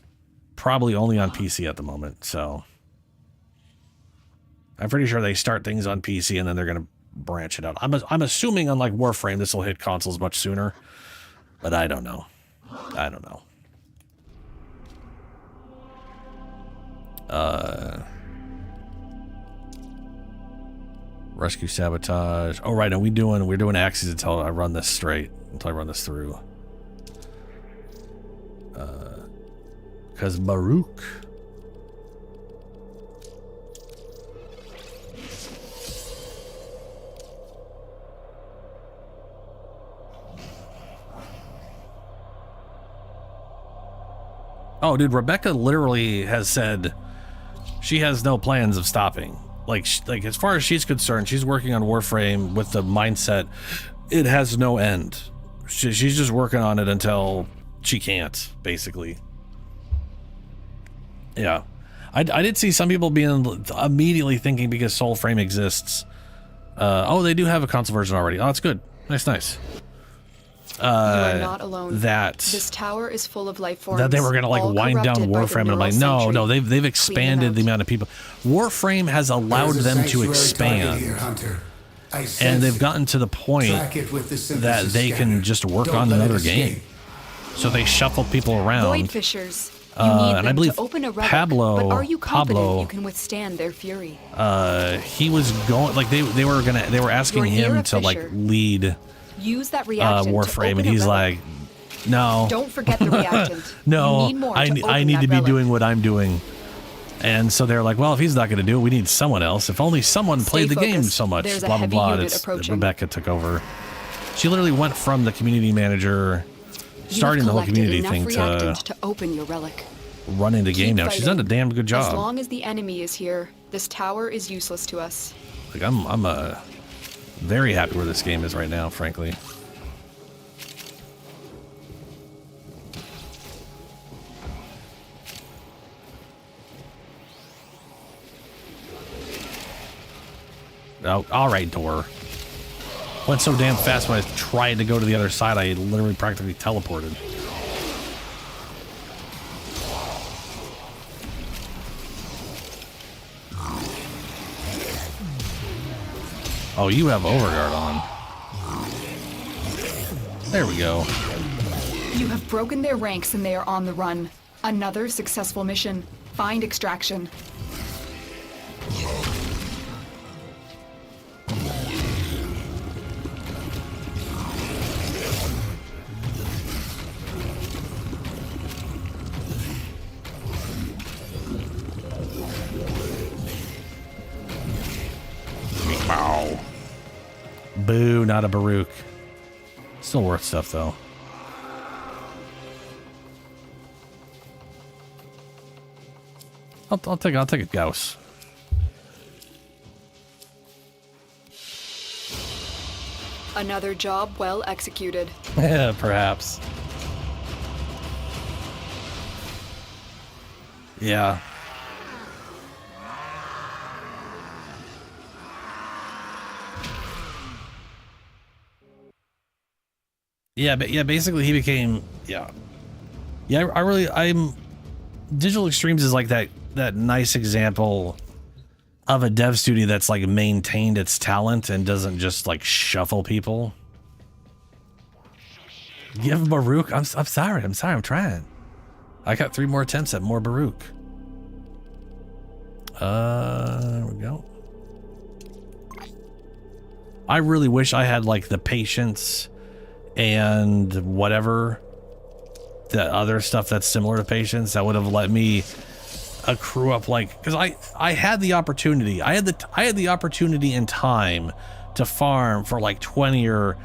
B: probably only on PC at the moment. So I'm pretty sure they start things on PC and then they're gonna branch it out. I'm assuming, unlike Warframe, this will hit consoles much sooner, but I don't know. Rescue sabotage. Oh right, and we're doing axes until I run this straight. Until I run this through. Cause Baruch. Oh, dude, Rebecca literally has said she has no plans of stopping. Like as far as she's concerned, she's working on Warframe with the mindset it has no end. She's just working on it until she can't, basically. Yeah. I did see some people being immediately thinking because Soulframe exists. Oh, they do have a console version already. Oh, that's good. Nice.
D: You are not alone.
B: That
D: this tower is full of life forms.
B: That they were gonna like wind down Warframe, and I'm like, no, they've expanded the amount of people. Warframe has allowed them to expand, and they've gotten to the point that they can just work on another game. So they shuffle people around.
D: Void fissures. You need
B: and I believe
D: to open a relic,
B: Pablo,
D: but are you confident you can withstand their fury?
B: He was going like they were asking him to like lead.
D: Use that reaction
B: Warframe, and he's like, no.
D: Don't forget the reactant.
B: No,
D: you need more
B: I need to be doing what I'm doing. And so they're like, well, if he's not going to do it, we need someone else. If only someone played the game so much.
D: There's
B: blah,
D: a
B: blah,
D: heavy
B: blah.
D: unit
B: Rebecca took over. She literally went from the community manager, starting the whole community thing,
D: to open your relic.
B: Running the game now. She's done a damn good job.
D: As long as the enemy is here, this tower is useless to us.
B: Like I'm very happy where this game is right now, frankly. Oh, all right, door. Went so damn fast when I tried to go to the other side, I literally practically teleported. Oh, you have Overguard on. There we go.
D: You have broken their ranks and they are on the run. Another successful mission. Find extraction.
B: Wow. Boo, not a Baruch. Still worth stuff though. I'll take a Gauss.
D: Another job well executed.
B: Yeah, perhaps. Yeah. Yeah, but yeah, basically he became, yeah. I'm Digital Extremes is like that nice example of a dev studio that's like maintained its talent and doesn't just like shuffle people. Give Baruch. I'm sorry. I'm trying. I got 3 more attempts at more Baruch. There we go. I really wish I had like the patience and whatever the other stuff that's similar to patience that would have let me accrue up, like, because I had the opportunity. I had the opportunity and time to farm for like 20 or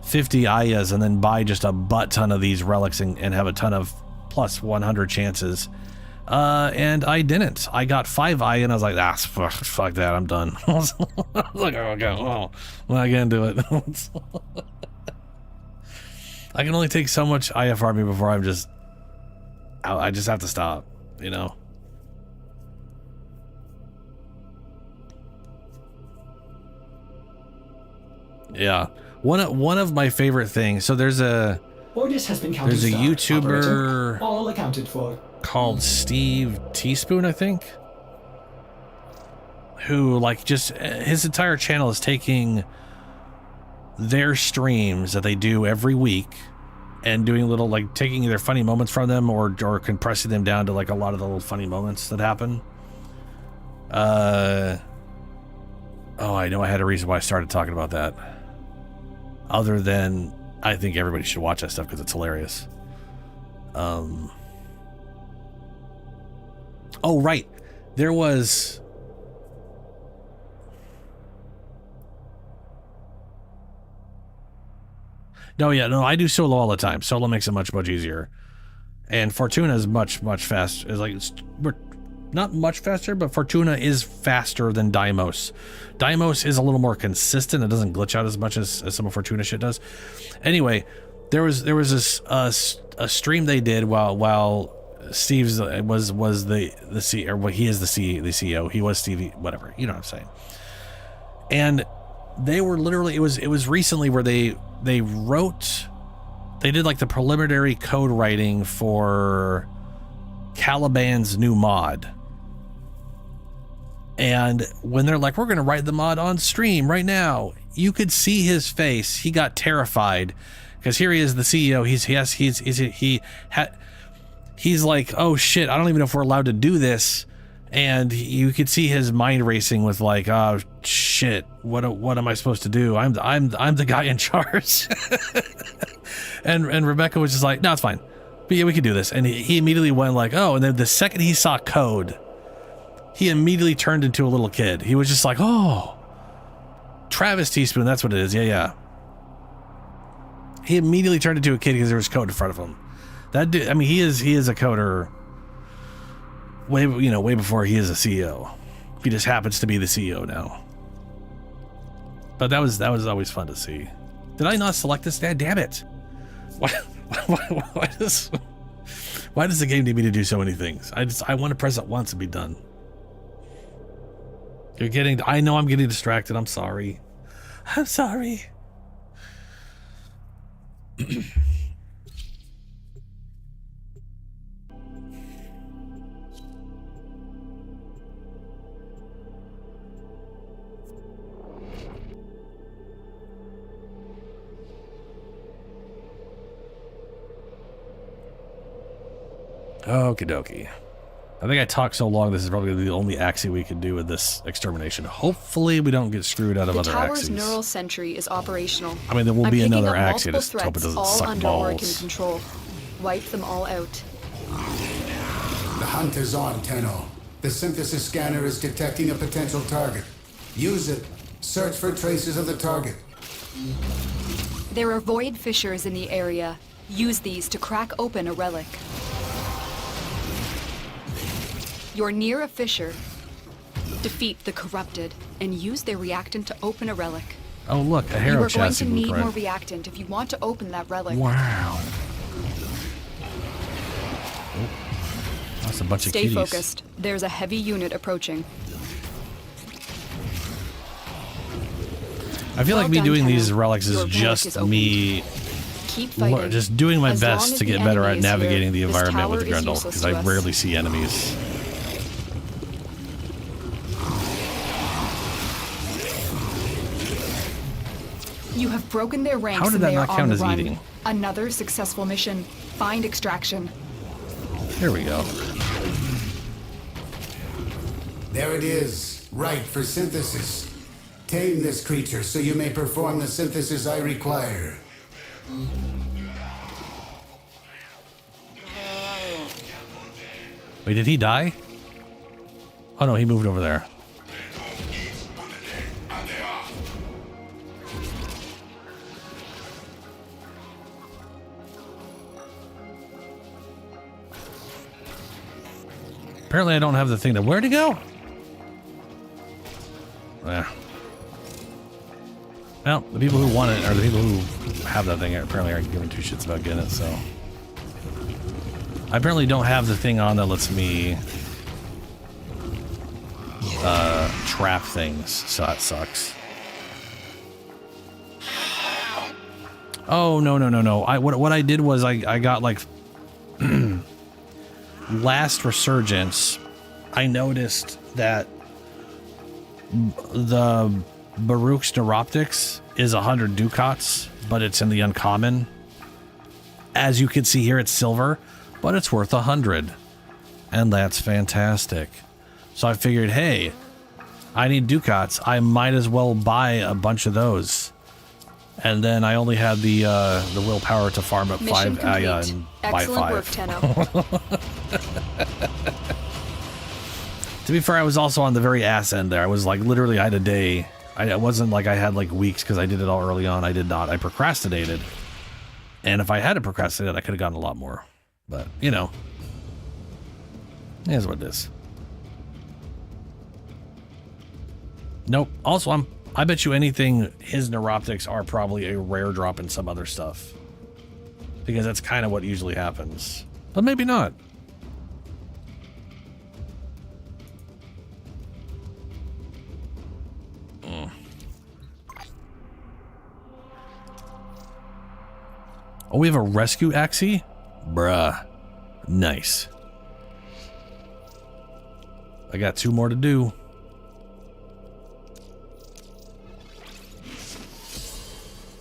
B: 50 Ayas and then buy just a butt ton of these relics and have a ton of plus 100 chances. And I didn't. I got 5 Aya and I was like, fuck that, I'm done. I was like, oh, okay, well, I'm not gonna do it. I can only take so much Aya farming before I just have to stop, you know? Yeah. One of my favorite things. So there's a YouTuber
A: all accounted for
B: called Steve Teaspoon, I think, who like just his entire channel is taking their streams that they do every week and doing little like taking either funny moments from them or compressing them down to like a lot of the little funny moments that happen. Oh, I know I had a reason why I started talking about that. Other than I think everybody should watch that stuff because it's hilarious. Oh, right. There was... No, yeah, no, I do solo all the time. Solo makes it much, much easier. And Fortuna is much, much faster. It's like, we're not much faster, but Fortuna is faster than Deimos. Deimos is a little more consistent. It doesn't glitch out as much as some of Fortuna shit does. Anyway, there was this a stream they did while Steve's was the CEO, or well, he is the CEO. He was Stevie, whatever. You know what I'm saying. And they were literally, it was recently where they did like the preliminary code writing for Caliban's new mod. And when they're like, we're going to write the mod on stream right now, you could see his face. He got terrified because here he is, the CEO. He's like, oh shit, I don't even know if we're allowed to do this. And you could see his mind racing with like, oh shit, what am I supposed to do? I'm the guy in charge. and Rebecca was just like, no, it's fine. But yeah, we can do this. And he immediately went like, oh, and then the second he saw code, he immediately turned into a little kid. He was just like, oh, Travis Teaspoon, that's what it is. Yeah. He immediately turned into a kid because there was code in front of him. That dude, I mean, he is a coder way before he is a CEO. He just happens to be the CEO now. But that was always fun to see. Did I not select this? Damn it! Why does the game need me to do so many things? I want to press it once and be done. I know I'm getting distracted. I'm sorry. I'm sorry. Okie dokie. I think I talked so long, this is probably the only axie we can do with this extermination. Hopefully we don't get screwed out of other
D: tower's
B: axies.
D: neural sentry is operational.
B: I mean, there will be another axie,
D: axis.
B: just hope it doesn't
D: all
B: suck
D: under Arcane
B: balls.
D: control. Wipe them all out.
T: The hunt is on, Tenno. The synthesis scanner is detecting a potential target. Use it. Search for traces of the target.
D: There are void fissures in the area. Use these to crack open a relic. You're near a fissure. Defeat the corrupted and use their reactant to open a relic.
B: Oh look, a hero chassis
D: You are going to need
B: blueprint.
D: more reactant if you want to open that relic.
B: Wow. Oh, that's a bunch of
D: Stay
B: kitties.
D: focused. There's a heavy unit approaching.
B: I feel like me
D: done,
B: doing
D: Tenno.
B: these relics is
D: Your relic
B: just
D: is open.
B: me
D: Keep fighting.
B: just doing my
D: As long
B: best
D: as
B: to
D: the
B: get better
D: enemy
B: at
D: is here,
B: navigating the
D: this
B: environment with
D: tower is
B: Grendel,
D: useless
B: because
D: to
B: I
D: us.
B: rarely see enemies.
D: You have broken their ranks.
B: How did
D: and
B: that
D: they
B: not
D: are
B: count
D: on the
B: as
D: run.
B: eating?
D: Another successful mission. Find extraction.
B: Here we go.
T: There it is. Right for synthesis. Tame this creature so you may perform the synthesis I require.
B: Wait, did he die? Oh no, he moved over there. Apparently I don't have the thing to... Where'd he go? Yeah. Well, the people who want it, or the people who have that thing, apparently aren't giving two shits about getting it, so... I apparently don't have the thing on that lets me... trap things, so that sucks. Oh, no. What I did was I got, like... Last Resurgence, I noticed that the Baruch's Neuroptics is 100 ducats, but it's in the uncommon. As you can see here, it's silver, but it's worth 100. And that's fantastic. So I figured, hey, I need ducats. I might as well buy a bunch of those. And then I only had the willpower to farm up
D: Mission
B: 5 Aya
D: complete.
B: and buy
D: Excellent
B: 5.
D: work, Tenno.
B: To be fair, I was also on the very ass end there. I was like, literally, I had a day. It wasn't like I had like weeks because I did it all early on. I did not. I procrastinated. And if I had to procrastinate, I could have gotten a lot more. But, you know, here's what it is. Nope. Also, I bet you anything, his neuroptics are probably a rare drop in some other stuff. Because that's kind of what usually happens. But maybe not. Oh, we have a rescue axie? Bruh. Nice. I got 2 more to do.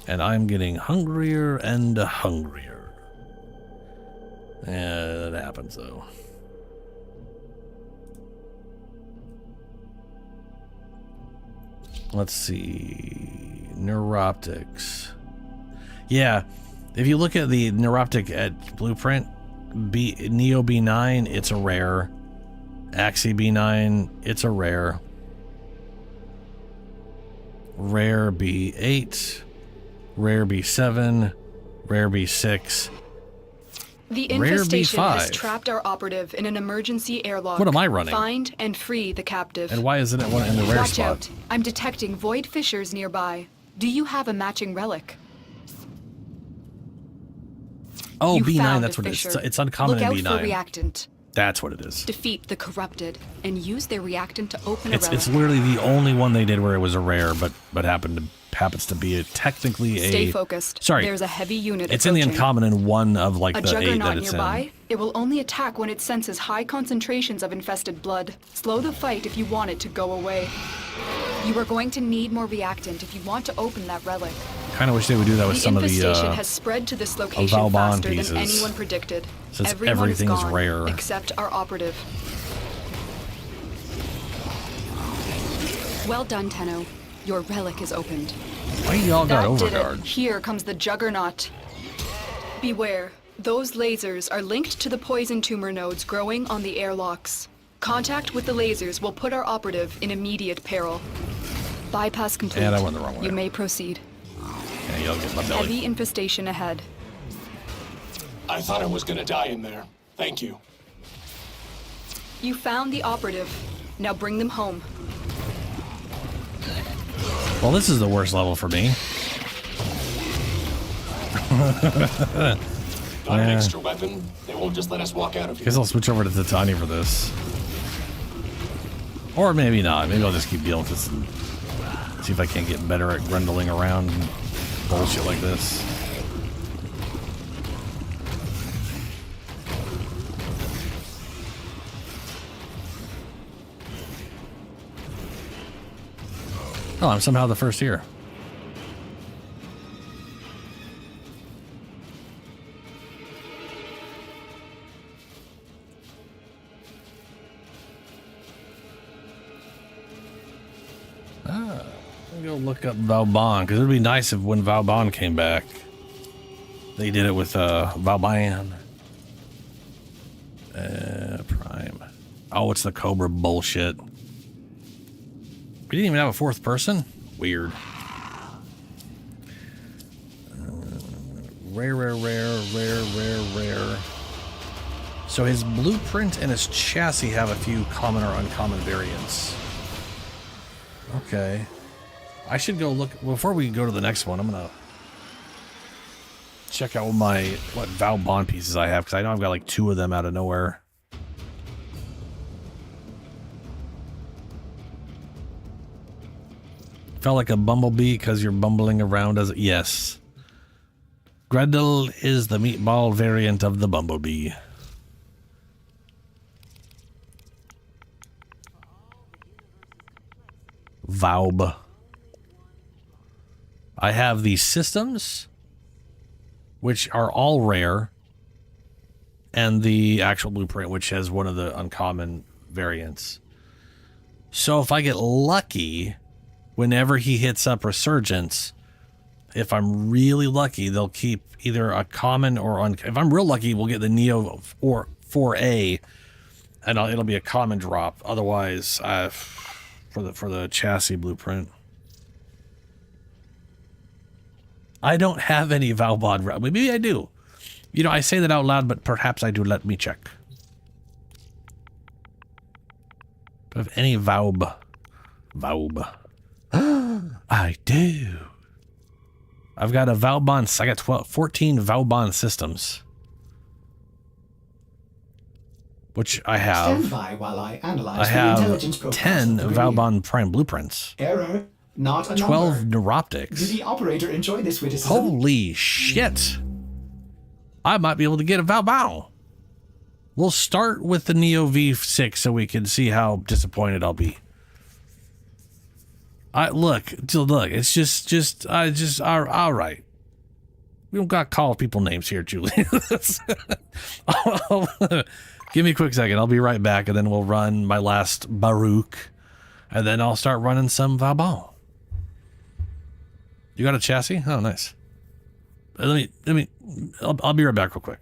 B: And I'm getting hungrier and hungrier. Yeah, that happens though. Let's see. Neuroptics. Yeah. If you look at the neuroptic at blueprint, Neo B9, it's a rare. Axie B9, it's a rare. Rare B8, rare B7, rare B6.
D: The
B: Rare
D: infestation
B: B5.
D: has trapped our operative in an emergency airlock.
B: What am I running?
D: Find and free the captive.
B: And why isn't it one in the rare
D: Watch
B: spot?
D: out. I'm detecting void fissures nearby. Do you have a matching relic?
B: Oh,
D: You
B: B9,
D: found
B: that's
D: a
B: what it is.
D: fissure.
B: It's uncommon
D: Look
B: in
D: out
B: B9.
D: for reactant.
B: That's what it is.
D: Defeat the corrupted and use their reactant to open a
B: It's
D: relic.
B: literally the only one they did where it was a rare, but happens to be technically a.
D: Stay focused.
B: Sorry,
D: There's a heavy unit
B: it's in the
D: approaching.
B: uncommon in one of like
D: A
B: the 8 that
D: juggernaut
B: it's
D: nearby?
B: in.
D: It will only attack when it senses high concentrations of infested blood. Slow the fight if you want it to go away. You are going to need more reactant if you want to open that relic.
B: Kind of wish they would do that with some of the
D: infestation has spread to this location
B: Valbon
D: faster
B: pieces.
D: than anyone predicted.
B: Since
D: Everyone is
B: everything's
D: gone,
B: rare.
D: except our operative. Well done, Tenno. Your relic is opened.
B: Why y'all got
D: That did
B: overguard?
D: it. Here comes the juggernaut. Beware. Those lasers are linked to the poison tumor nodes growing on the airlocks. Contact with the lasers will put our operative in immediate peril. Bypass complete.
B: And I went the wrong way.
D: You may proceed.
B: Yeah, y'all get my belly.
D: Heavy infestation ahead.
H: I thought I was gonna die in there. Thank you.
D: You found the operative. Now bring them home.
B: Well, this is the worst level for me.
H: Got an extra weapon? They won't just let us walk out of here.
B: Guess I'll switch over to Titania for this. Or maybe not. Maybe I'll just keep dealing with this and see if I can't get better at grundling around and bullshit like this. Oh, I'm somehow the first here. Let me go look up Valbon, because it would be nice if when Valbon came back, they did it with Valban. Prime. Oh, it's the Cobra bullshit. We didn't even have a fourth person? Weird. Rare. So his blueprint and his chassis have a few common or uncommon variants. Okay. I should go look, before we go to the next one, I'm gonna check out what Valbon pieces I have, because I know I've got like 2 of them out of nowhere. Felt like a bumblebee because you're bumbling around as yes. Grendel is the meatball variant of the bumblebee. Vaub. I have the systems, which are all rare, and the actual blueprint, which has one of the uncommon variants. So if I get lucky, whenever he hits up Resurgence, if I'm really lucky, they'll keep either a common or if I'm real lucky, we'll get the Neo or 4A, and it'll be a common drop. Otherwise, for the chassis blueprint, I don't have any Valbod. Maybe I do. You know, I say that out loud, but perhaps I do. Let me check. Do I have any Valb? I do. I've got a Valbon. I got 14 Valbon systems, which I have.
A: Stand by while I analyze
B: I have
A: intelligence profiles
B: 10
A: of the
B: Valbon Prime blueprints.
A: Error, not a
B: 12
A: number.
B: neuroptics.
A: Did the operator enjoy this witticism?
B: Holy shit! I might be able to get a Valbon. We'll start with the Neo V6 so we can see how disappointed I'll be. Look, it's just all right. We don't got to call people names here, Julie. Give me a quick second. I'll be right back, and then we'll run my last Baruch, and then I'll start running some Valbon. You got a chassis? Oh, nice. I'll be right back real quick.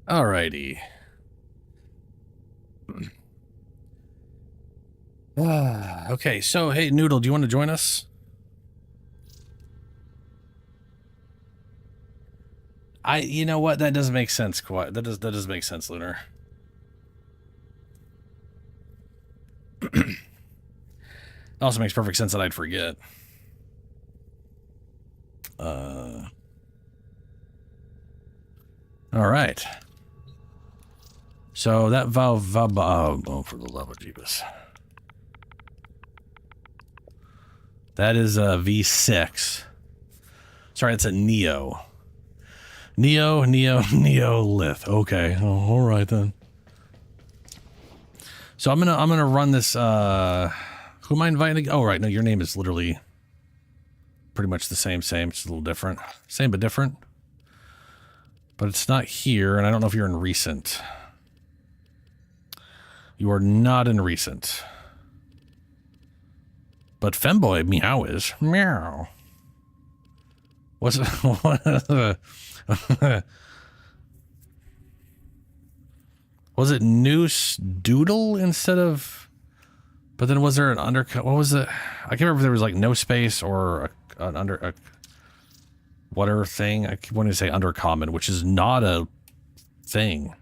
B: Alrighty. Okay, so hey, Noodle, do you want to join us? You know what? That doesn't make sense. Quite. That does make sense, Lunar. It also makes perfect sense that I'd forget. All right. So that oh, for the love of Jeebus. That is a V6. Sorry, it's a Neo. Neo Lith. Okay. Oh, all right then. So I'm gonna run this. Who am I inviting? Oh, right. No, your name is literally pretty much the same. It's a little different. Same but different. But it's not here, and I don't know if you're in recent. You are not in recent. But Femboy Meow is. Meow. What's was it Noose Doodle instead of? But then was there an undercut? What was it? I can't remember if there was like no space or a whatever thing. I keep wanting to say undercommon, which is not a thing.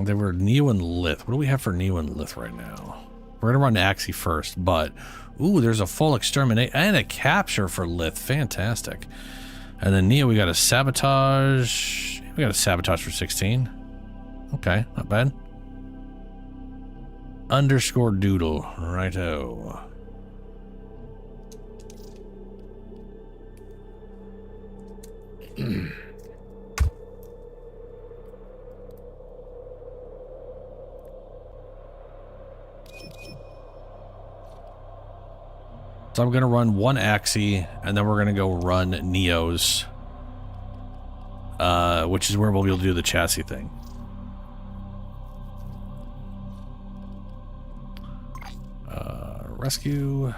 B: They were Neo and Lith. What do we have for Neo and Lith right now? We're gonna run to Axie first, but ooh, there's a full exterminate and a capture for Lith. Fantastic. And then Neo, we got a sabotage. We got a sabotage for 16. Okay, not bad. Underscore doodle. Righto. So I'm going to run one Axie, and then we're going to go run Neo's, which is where we'll be able to do the chassis thing. Rescue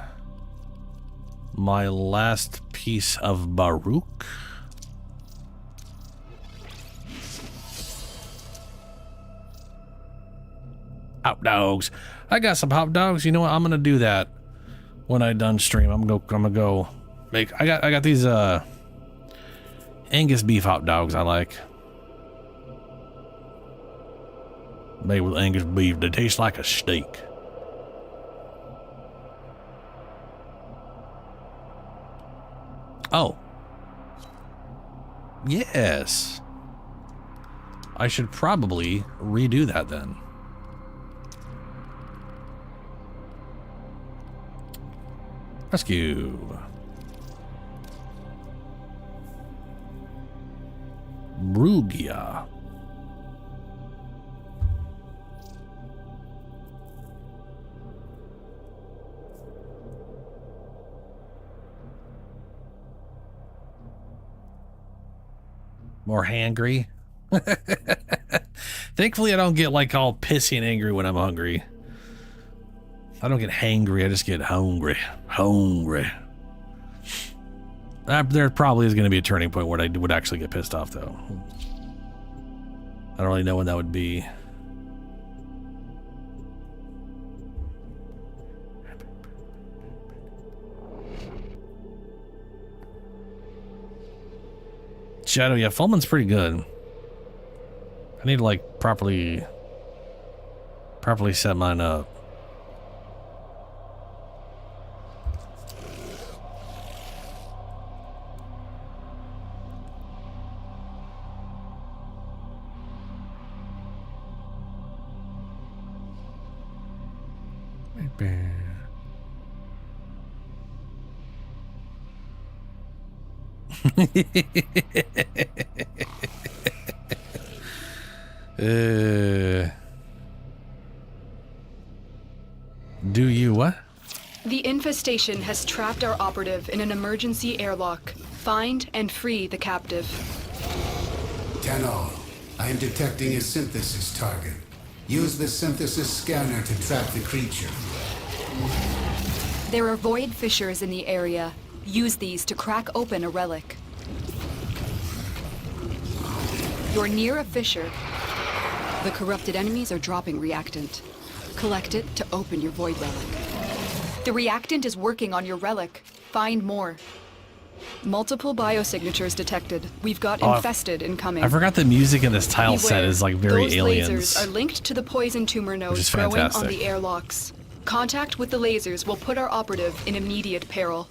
B: my last piece of Baruch. Hot dogs. I got some hot dogs. You know what? I'm gonna do that when I done stream. I'm gonna go make. I got these Angus beef hot dogs. I like made with Angus beef. They taste like a steak. Oh. Yes. I should probably redo that then. Rescue. Brugia. More hangry. Thankfully, I don't get like all pissy and angry when I'm hungry. I don't get hangry, I just get hungry. Hungry. There probably is going to be a turning point where I would actually get pissed off, though. I don't really know when that would be. Shadow, yeah, Fulman's pretty good. I need to like properly set mine up. Do you what?
D: The infestation has trapped our operative in an emergency airlock. Find and free the captive.
T: Tenno, I am detecting a synthesis target. Use the synthesis scanner to track the creature.
D: There are void fissures in the area. Use these to crack open a relic. You're near a fissure. The corrupted enemies are dropping reactant. Collect it to open your void relic. The reactant is working on your relic. Find more. Multiple biosignatures detected. We've got infested incoming.
B: I forgot the music in this tile set
D: Beware.
B: is like very
D: Those
B: aliens.
D: lasers are linked to the poison tumor nodes growing on the airlocks. Contact with the lasers will put our operative in immediate peril.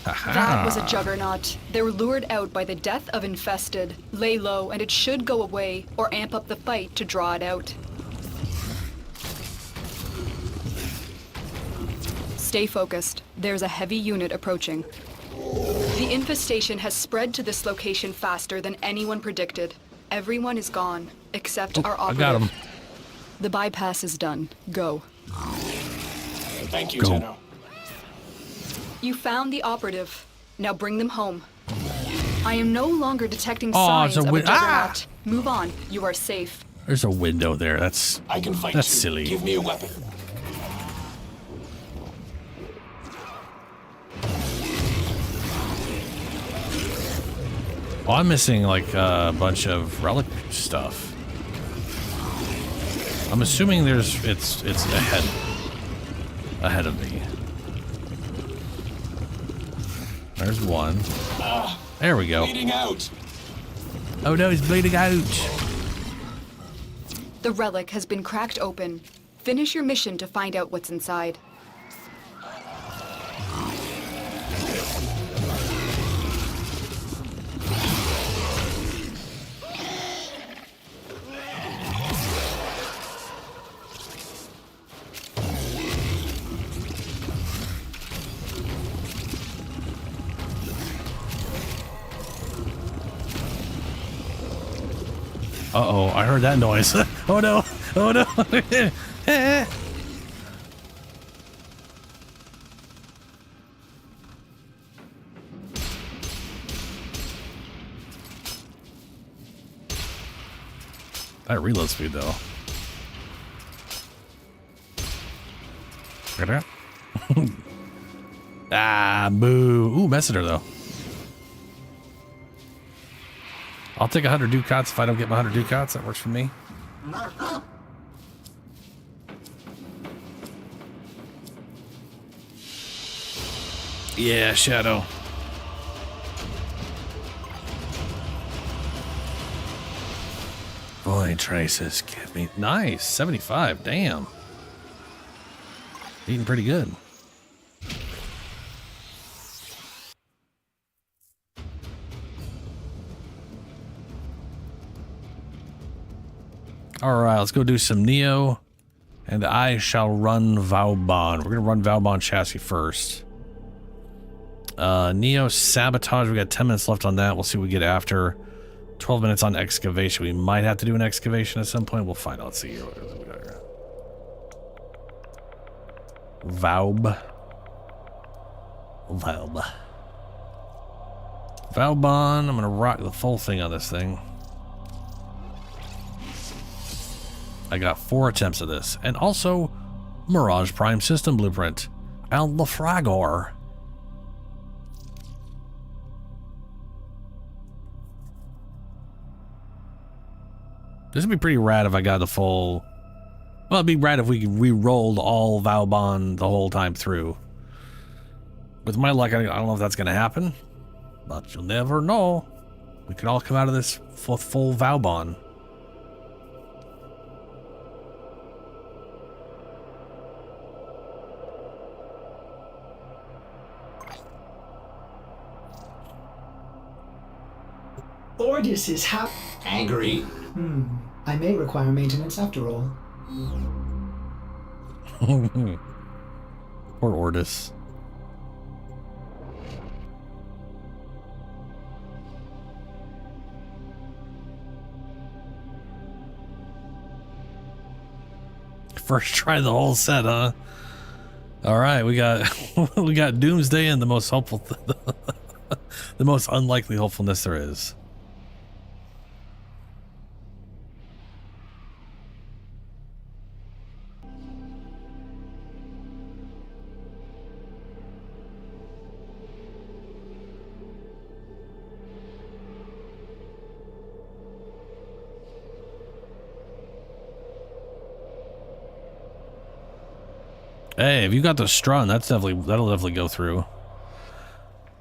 D: That was a juggernaut. They're lured out by the death of infested. Lay low and it should go away, or amp up the fight to draw it out. Stay focused. There's a heavy unit approaching. The infestation has spread to this location faster than anyone predicted. Everyone is gone, except our operative.
B: I got him.
D: The bypass is done. Go.
H: Thank you, Tenno.
D: You found the operative. Now bring them home. I am no longer detecting signs of a juggernaut. Move on. You are safe.
B: There's a window there. That's
H: I can fight
B: that's
H: you.
B: silly.
H: Give me a weapon.
B: Well, I'm missing like a bunch of relic stuff. I'm assuming it's ahead of me. There's one. There we go.
H: Bleeding out.
B: Oh no, he's bleeding out.
D: The relic has been cracked open. Finish your mission to find out what's inside.
B: Uh-oh, I heard that noise. Oh no! Oh no! That reload speed though. Ah, boo. Ooh, messenger though. I'll take 100 ducats if I don't get my 100 ducats. That works for me. Yeah, Shadow. Boy, traces, give me nice 75. Damn, eating pretty good. All right, let's go do some Neo, and I shall run Vauban. We're gonna run Vauban chassis first. Neo sabotage. We got 10 minutes left on that. We'll see what we get after. 12 minutes on excavation. We might have to do an excavation at some point. We'll find out. Let's see here. What we got here. Vauban. I'm gonna rock the full thing on this thing. I got 4 attempts of this, and also Mirage Prime System Blueprint. El Lafragor. This would be pretty rad if I got the full. Well, it'd be rad if we re-rolled all Vauban the whole time through. With my luck, I don't know if that's going to happen, but you'll never know. We could all come out of this full Vauban.
A: Ordis is
E: angry.
A: I may require maintenance after all.
B: Poor Ordis. First try the whole set, huh? All right, we got we got Doomsday and the most hopeful, the most unlikely hopefulness there is. Hey, if you got the Strun, that'll definitely go through.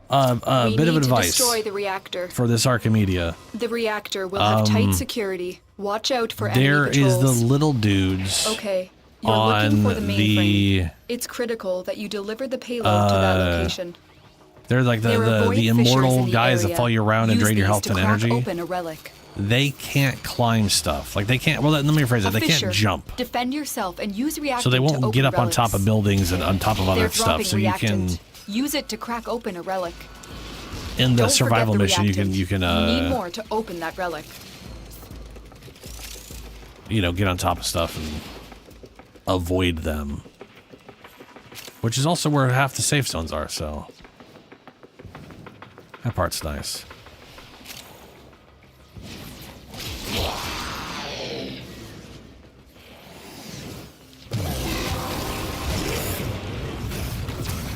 B: A bit of advice
D: destroy the reactor.
B: For this Archimedia.
D: The reactor will have tight security. Watch out for enemy
B: There
D: patrols.
B: is the little dudes.
D: Okay, you're
B: on
D: looking for the mainframe. It's critical that you deliver the payload to that location.
B: They're like the immortal guys that follow you around and drain your health and energy.
D: Open a relic.
B: They can't climb stuff. Like they can't. Well, let me rephrase it. They can't jump.
D: Defend yourself and use reactor.
B: So they won't get up on top of buildings and on top of other
D: They're
B: stuff. So
D: reactant.
B: you can
D: use it to crack open a relic.
B: In the
D: Don't
B: survival
D: forget the
B: mission,
D: reactant.
B: you can
D: You need more to open that relic.
B: You know, get on top of stuff and avoid them. Which is also where half the safe zones are. So that part's nice.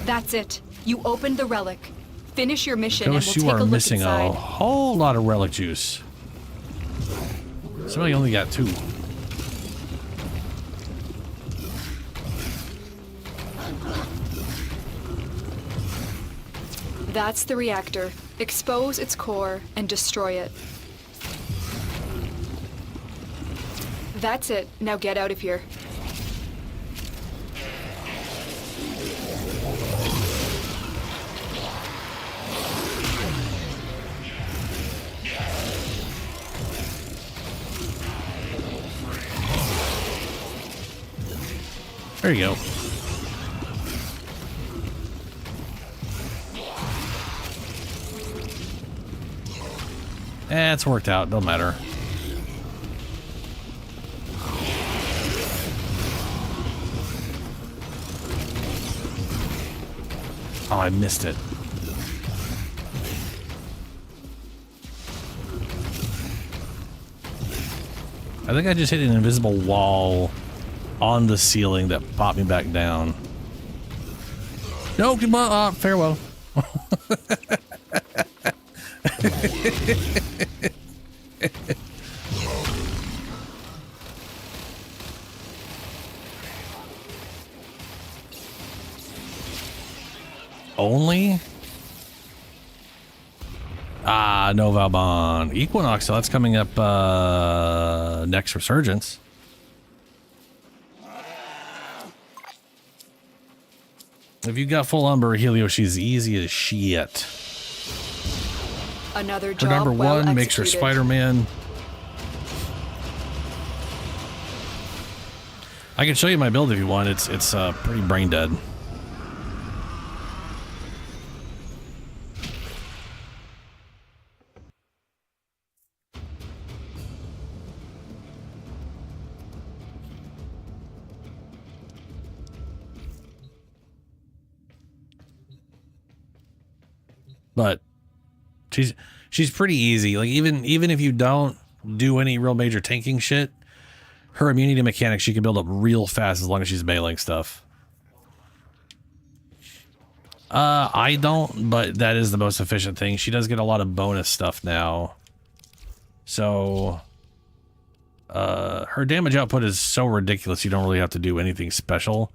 D: That's it. You opened the relic. Finish your mission and we'll
B: Ghost,
D: take
B: you
D: a
B: are
D: look
B: missing
D: inside.
B: a whole lot of relic juice. Somebody only got 2.
D: That's the reactor. Expose its core and destroy it. That's it. Now get out of here.
B: There you go. It's worked out. Don't matter. Oh, I missed it. I think I just hit an invisible wall on the ceiling that popped me back down. No, farewell. Only? No Valbon. Equinox, so that's coming up next Resurgence. If you got full Umber, Helio, she's easy as shit.
D: Another
B: Her
D: job
B: number
D: well
B: one makes her
D: executed.
B: Spider-Man. I can show you my build if you want. It's pretty brain dead. But she's pretty easy. Like even if you don't do any real major tanking shit, her immunity mechanics she can build up real fast as long as she's meleeing stuff. I don't, but that is the most efficient thing. She does get a lot of bonus stuff now. So her damage output is so ridiculous you don't really have to do anything special.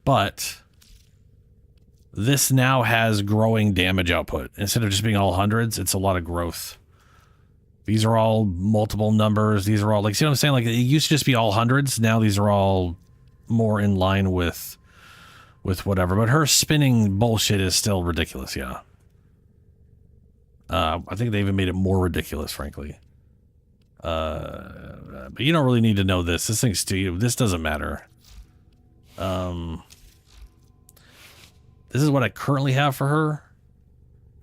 B: But this now has growing damage output. Instead of just being all hundreds, it's a lot of growth. These are all multiple numbers. These are all, like, see what I'm saying? Like, it used to just be all hundreds. Now these are all more in line with whatever. But her spinning bullshit is still ridiculous, yeah. I think they even made it more ridiculous, frankly. But you don't really need to know this. This thing's to you. This doesn't matter. This is what I currently have for her.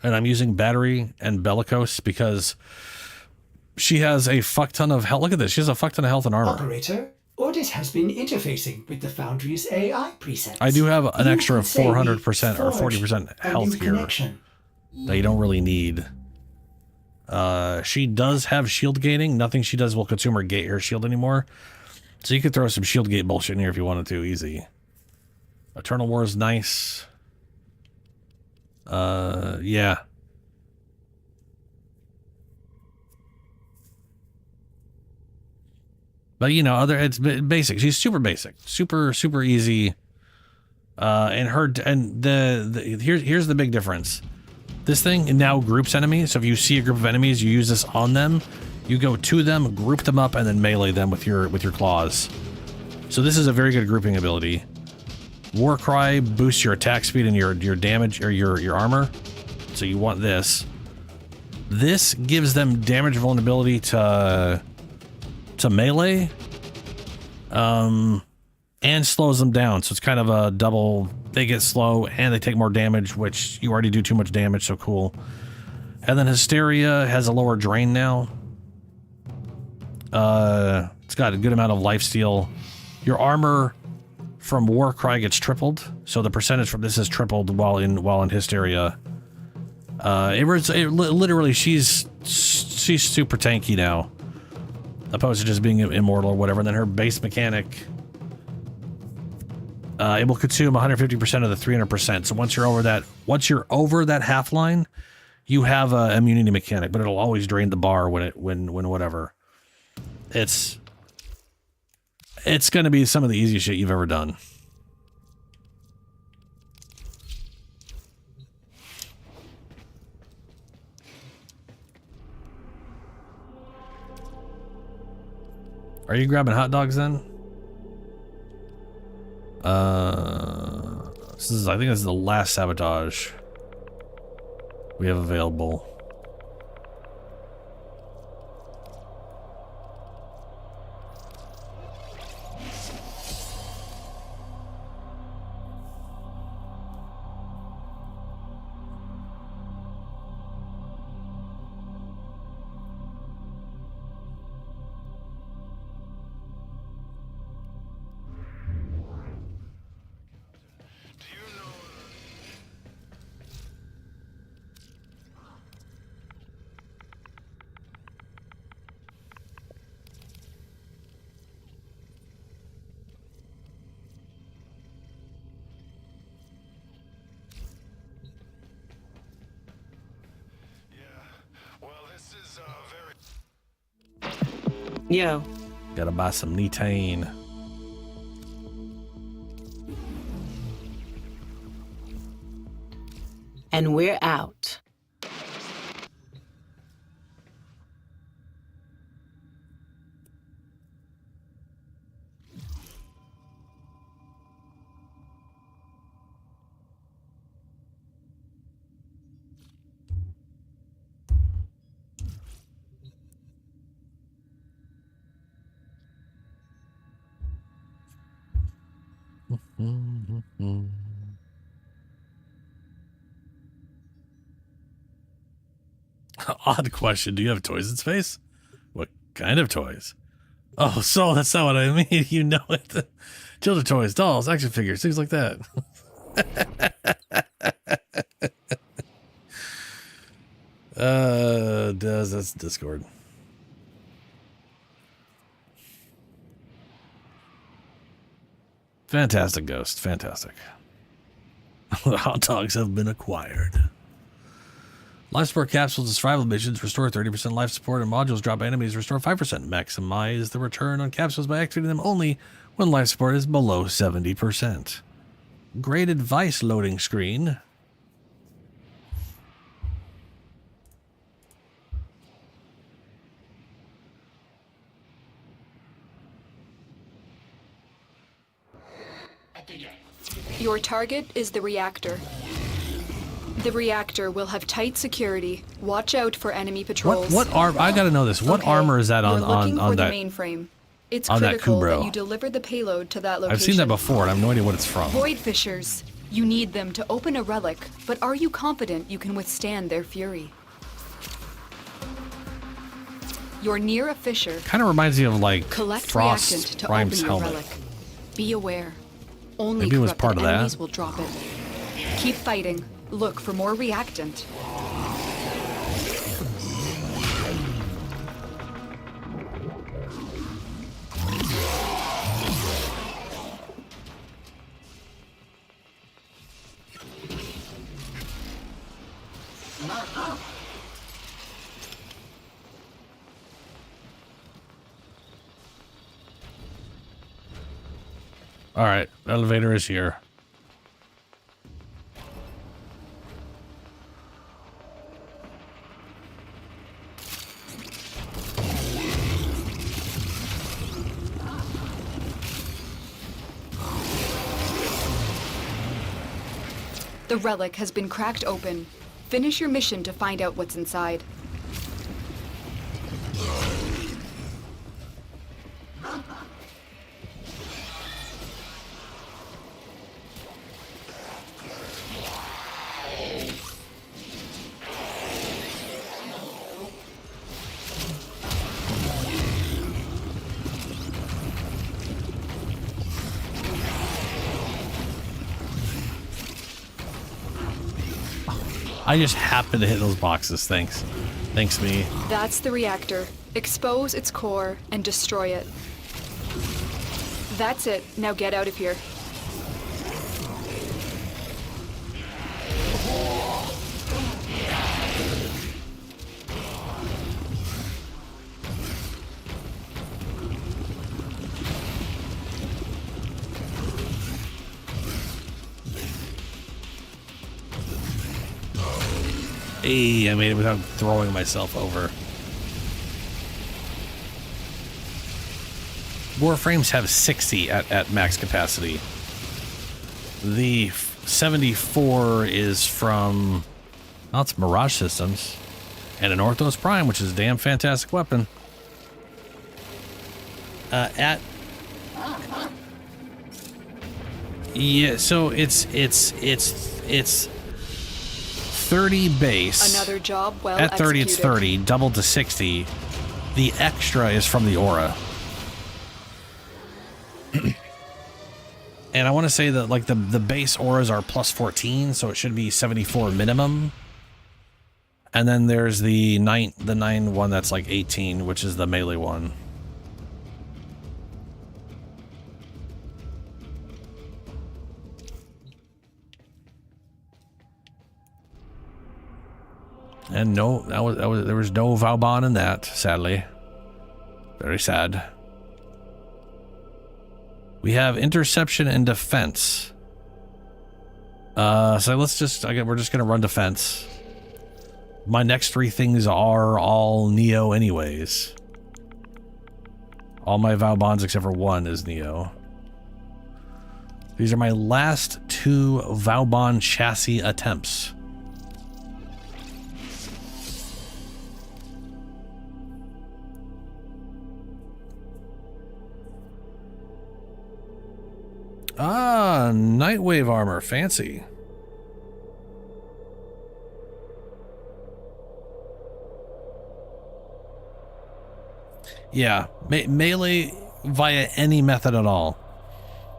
B: And I'm using Battery and Bellicose because she has a fuck ton of health. Look at this. She has a fuck ton of health and armor.
A: Operator, Audit has been interfacing with the Foundry's AI presets.
B: I do have an
A: You
B: extra
A: could say
B: 400% or
A: forged
B: 40%
A: a
B: health
A: new
B: here
A: connection.
B: that you don't really need. She does have shield gating. Nothing she does will consume her gate or shield anymore. So you could throw some shield gate bullshit in here if you wanted to. Easy. Eternal War is nice. Yeah. But you know, it's basic. She's super basic, super easy. Here's the big difference. This thing now groups enemies. So if you see a group of enemies, you use this on them. You go to them, group them up, and then melee them with your claws. So this is a very good grouping ability. Warcry boosts your attack speed and your damage or your armor. So you want this. This gives them damage vulnerability to melee. And slows them down. So it's kind of a double. They get slow and they take more damage, which you already do too much damage, so cool. And then Hysteria has a lower drain now. It's got a good amount of lifesteal. Your armor from Warcry gets tripled, so the percentage from this is tripled while in Hysteria. Literally, she's super tanky now, opposed to just being immortal or whatever. And then her base mechanic, it will consume 150% of the 300%. So once you're over that half line, you have a immunity mechanic, but it'll always drain the bar when whatever. It's going to be some of the easiest shit you've ever done. Are you grabbing hot dogs then? This is, I think this is the last sabotage we have available.
R: Yo.
B: Gotta buy some netane.
R: And we're out.
B: Odd question. Do you have toys in space? What kind of toys? Oh, so that's not what I mean. You know it. Children toys, dolls, action figures, things like that. That's Discord. Fantastic, Ghost. Fantastic. Hot dogs have been acquired. Life support capsules and survival missions restore 30% life support, and modules drop enemies restore 5%. Maximize the return on capsules by activating them only when life support is below 70%. Great advice, loading screen.
D: Your target is the reactor. The reactor will have tight security. Watch out for enemy patrols.
B: What armor? I gotta know this. What armor is that on
D: for
B: that?
D: The mainframe. It's
B: on
D: critical
B: that
D: that you deliver the payload to that location.
B: I've seen that before, and I have no idea what it's from.
D: Void Fissures. You need them to open a relic, but are you confident you can withstand their fury? You're near a fissure.
B: Kind of reminds me of like
D: Collect
B: Frost
D: reactant to
B: Prime's
D: open your
B: helmet.
D: relic. Be aware. Only
B: Maybe it was
D: corrupted
B: part of that.
D: enemies will drop it. Keep fighting. Look for more reactant.
B: All right, elevator is here.
D: The relic has been cracked open. Finish your mission to find out what's inside.
B: I just happened to hit those boxes. Thanks. Thanks, me.
D: That's the reactor. Expose its core and destroy it. That's it. Now get out of here.
B: Hey, I made it without throwing myself over. Warframes have 60 at max capacity. The 74 is from, well, it's Mirage Systems and an Orthos Prime, which is a damn fantastic weapon. Yeah, so it's 30 base.
D: Another job well
B: At 30
D: executed.
B: it's 30, doubled to 60. The extra is from the aura. And I want to say that like the base auras are plus 14, so it should be 74 minimum. And then there's the 9 one that's like 18, which is the melee one. And no, there was no Vauban in that, sadly. Very sad. We have interception and defense. So we're just gonna run defense. My next three things are all Neo anyways. All my Vaubans except for one is Neo. These are my last two Vauban chassis attempts. Ah, Nightwave armor, fancy. Yeah, melee via any method at all.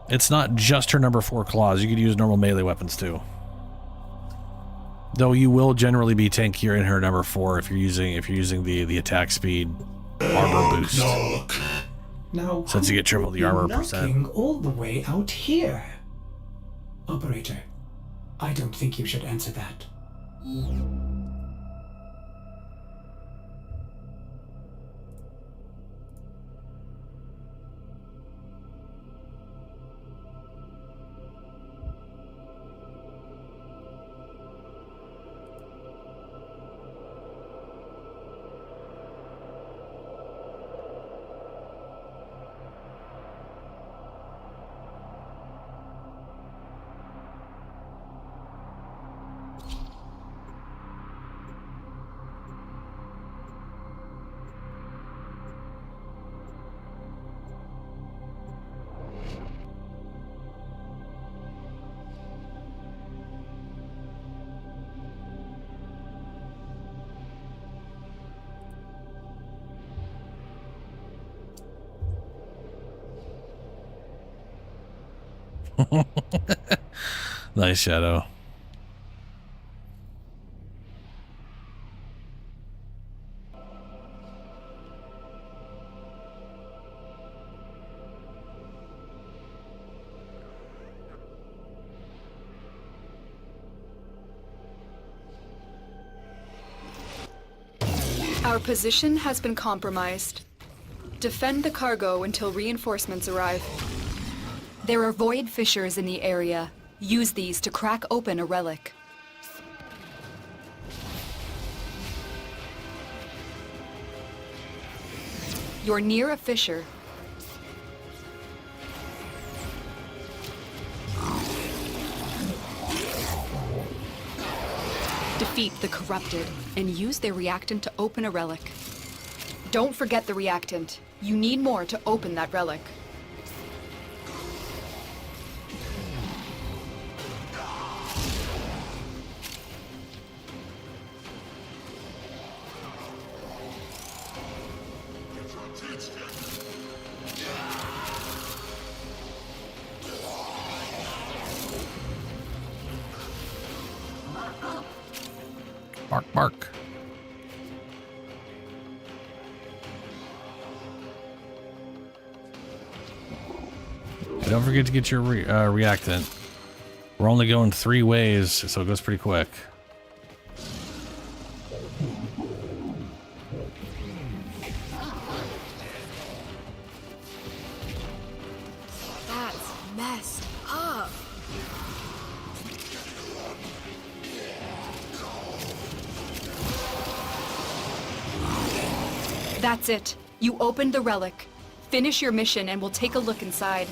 B: It's not just her number 4 claws. You could use normal melee weapons too. Though you will generally be tankier in her number 4 if you're using the attack speed armor boost.
A: Now,
B: Since you get triple the armor
A: knocking all the way out here. Operator, I don't think you should answer that.
B: Nice shadow.
D: Our position has been compromised. Defend the cargo until reinforcements arrive. There are void fissures in the area. Use these to crack open a relic. You're near a fissure. Defeat the corrupted and use their reactant to open a relic. Don't forget the reactant. You need more to open that relic.
B: Bark, bark. Don't forget to get your reactant. We're only going 3 ways, so it goes pretty quick.
O: That's messed up.
D: That's it. You opened the relic. Finish your mission and we'll take a look inside.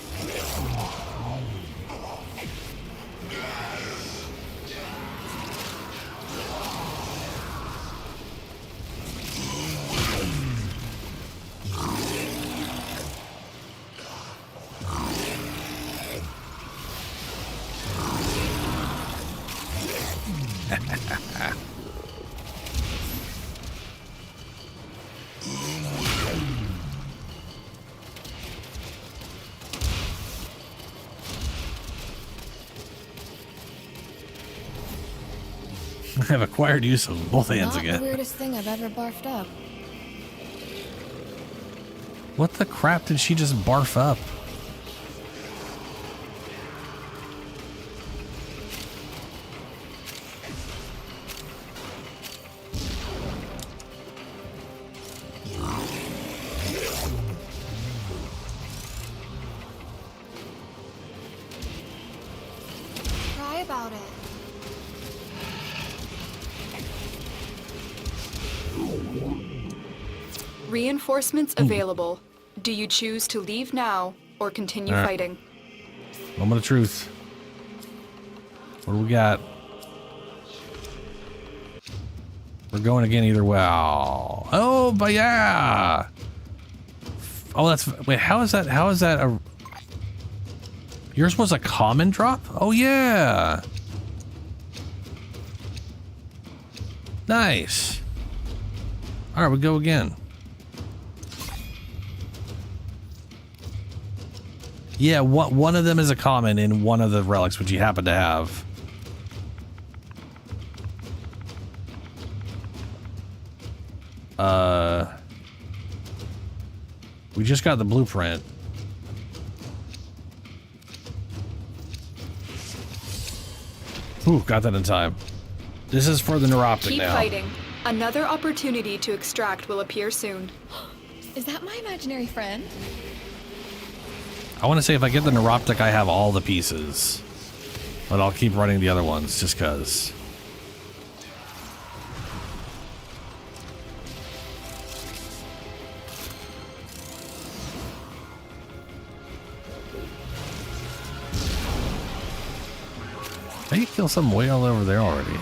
B: I've acquired use of both hands
O: Not
B: again.
O: the weirdest thing I've ever barfed up.
B: What the crap did she just barf up?
O: Cry about it.
D: Reinforcements available. Do you choose to leave now or continue
B: All right.
D: fighting?
B: Moment of truth. What do we got? We're going again either way. Oh, but yeah. Oh, that's wait. How is that? How is that a? Yours was a common drop. Oh yeah. Nice. All right, we go again. Yeah, one of them is a common in one of the relics, which you happen to have. We just got the blueprint. Ooh, got that in time. This is for the neuroptic
D: Keep
B: now.
D: fighting. Another opportunity to extract will appear soon.
O: Is that my imaginary friend?
B: I want to say if I get the neuroptic, I have all the pieces. But I'll keep running the other ones just because. How you kill something way all over there already?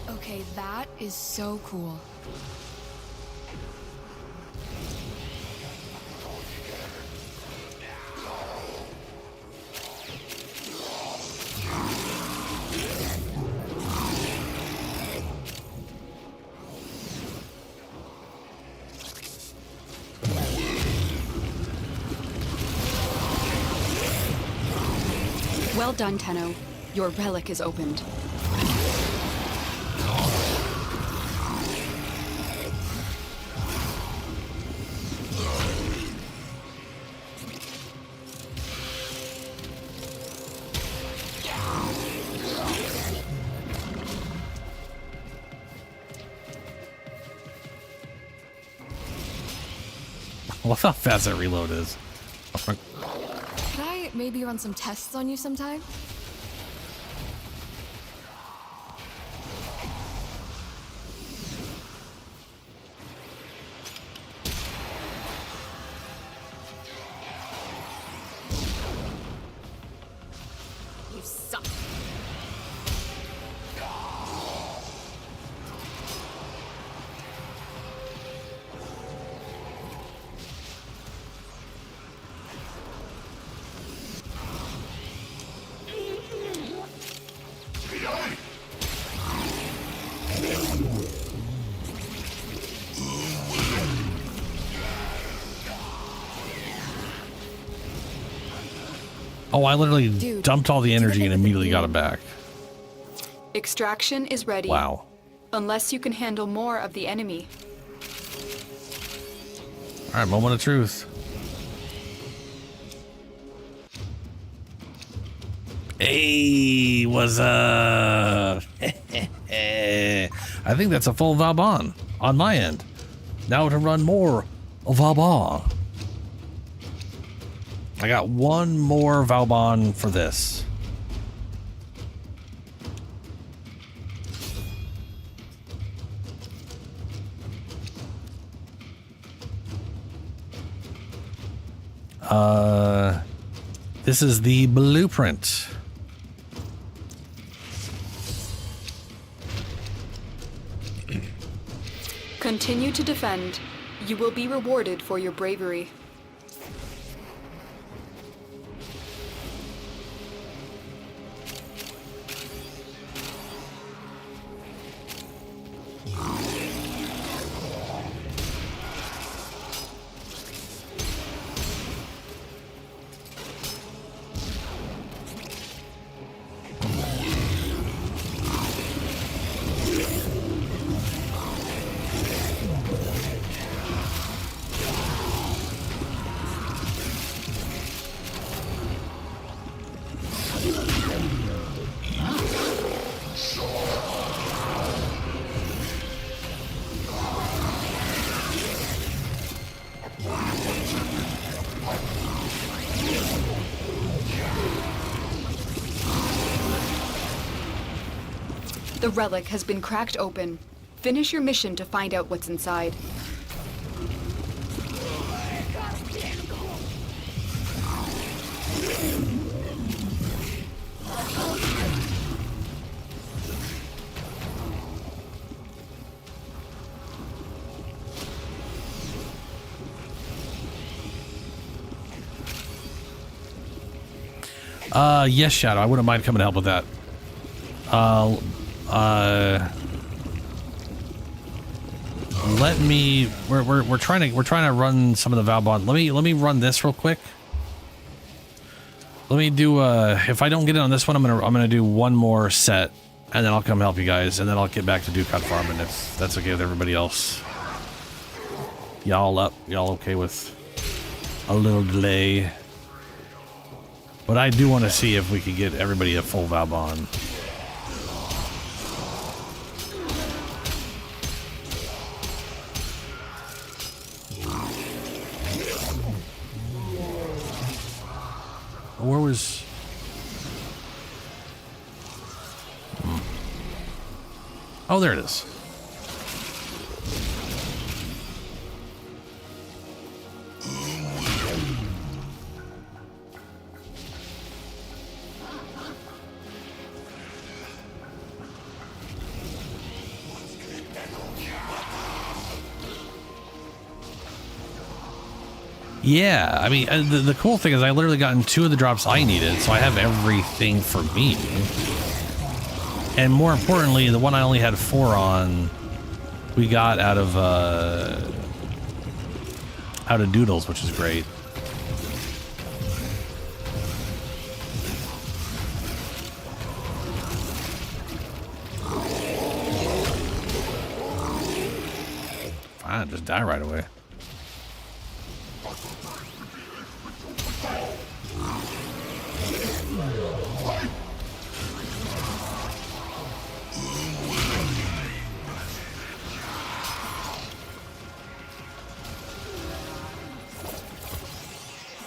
O: Okay, that is so cool.
D: Well done, Tenno. Your relic is opened.
B: I love how fast that reload is.
O: Could I maybe run some tests on you sometime?
D: You suck.
B: Oh, I literally
D: Dude,
B: dumped all the energy and immediately got it back.
D: Extraction is ready.
B: Wow.
D: unless you can handle more of the enemy.
B: All right, moment of truth. Hey, what's up? I think that's a full Vauban on my end. Now to run more Vauban. I got one more Vauban for this. This is the blueprint.
D: Continue to defend. You will be rewarded for your bravery. The relic has been cracked open. Finish your mission to find out what's inside.
B: Yes, Shadow, I wouldn't mind coming to help with that. Let me. We're trying to run some of the Vauban. Let me run this real quick. Let me do. If I don't get it on this one, I'm gonna do one more set, and then I'll come help you guys, and then I'll get back to Ducat farming if that's okay with everybody else. Y'all okay with a little delay? But I do want to see if we can get everybody a full Vauban. Where was... Oh, there it is. Yeah, I mean, the cool thing is I literally gotten 2 of the drops I needed, so I have everything for me. And more importantly, the one I only had 4 on, we got out of Doodles, which is great. Fine, just die right away.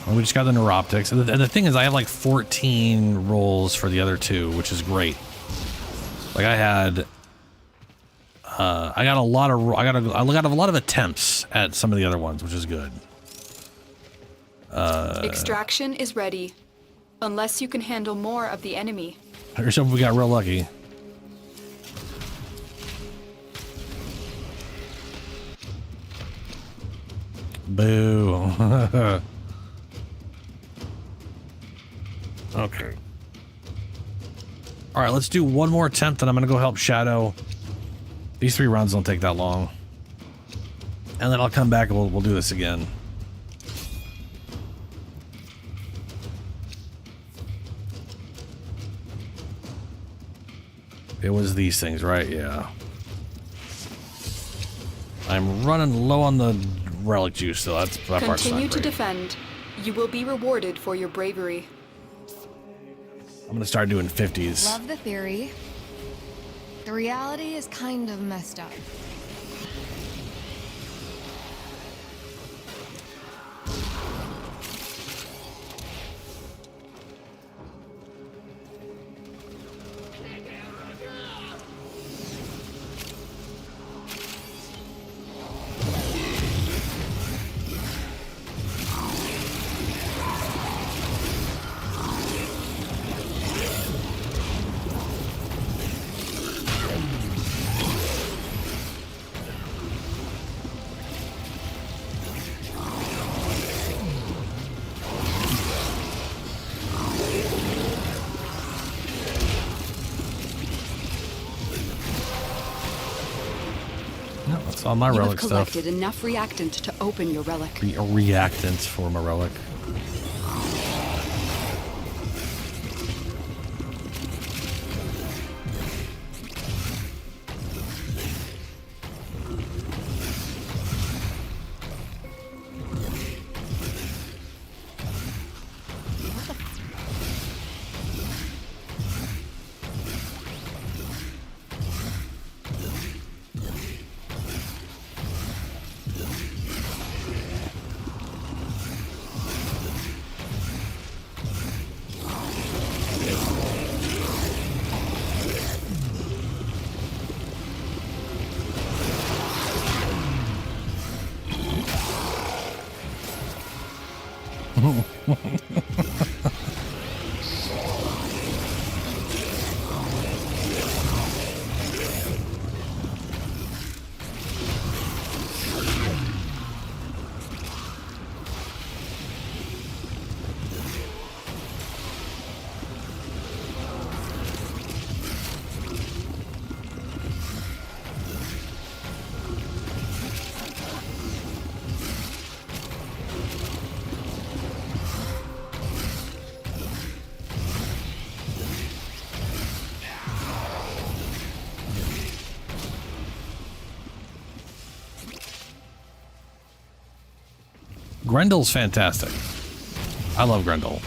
B: We just got the neuroptics, and the thing is, I have like 14 rolls for the other 2, which is great. Like I had, I got a lot of attempts at some of the other ones, which is good.
D: Extraction is ready, unless you can handle more of the enemy.
B: Here's something we got real lucky. Boo. Okay. All right, let's do one more attempt, and I'm gonna go help Shadow. These 3 rounds don't take that long, and then I'll come back and we'll do this again. It was these things, right? Yeah. I'm running low on the relic juice, so that part's not
D: Continue to
B: great.
D: defend. You will be rewarded for your bravery.
B: I'm gonna start doing 50s.
N: Love the theory. The reality is kind of messed up.
B: On my
D: You
B: relic
D: have
B: stuff.
D: collected enough reactant to open your relic.
B: Reactants for my relic. Grendel's fantastic. I love Grendel.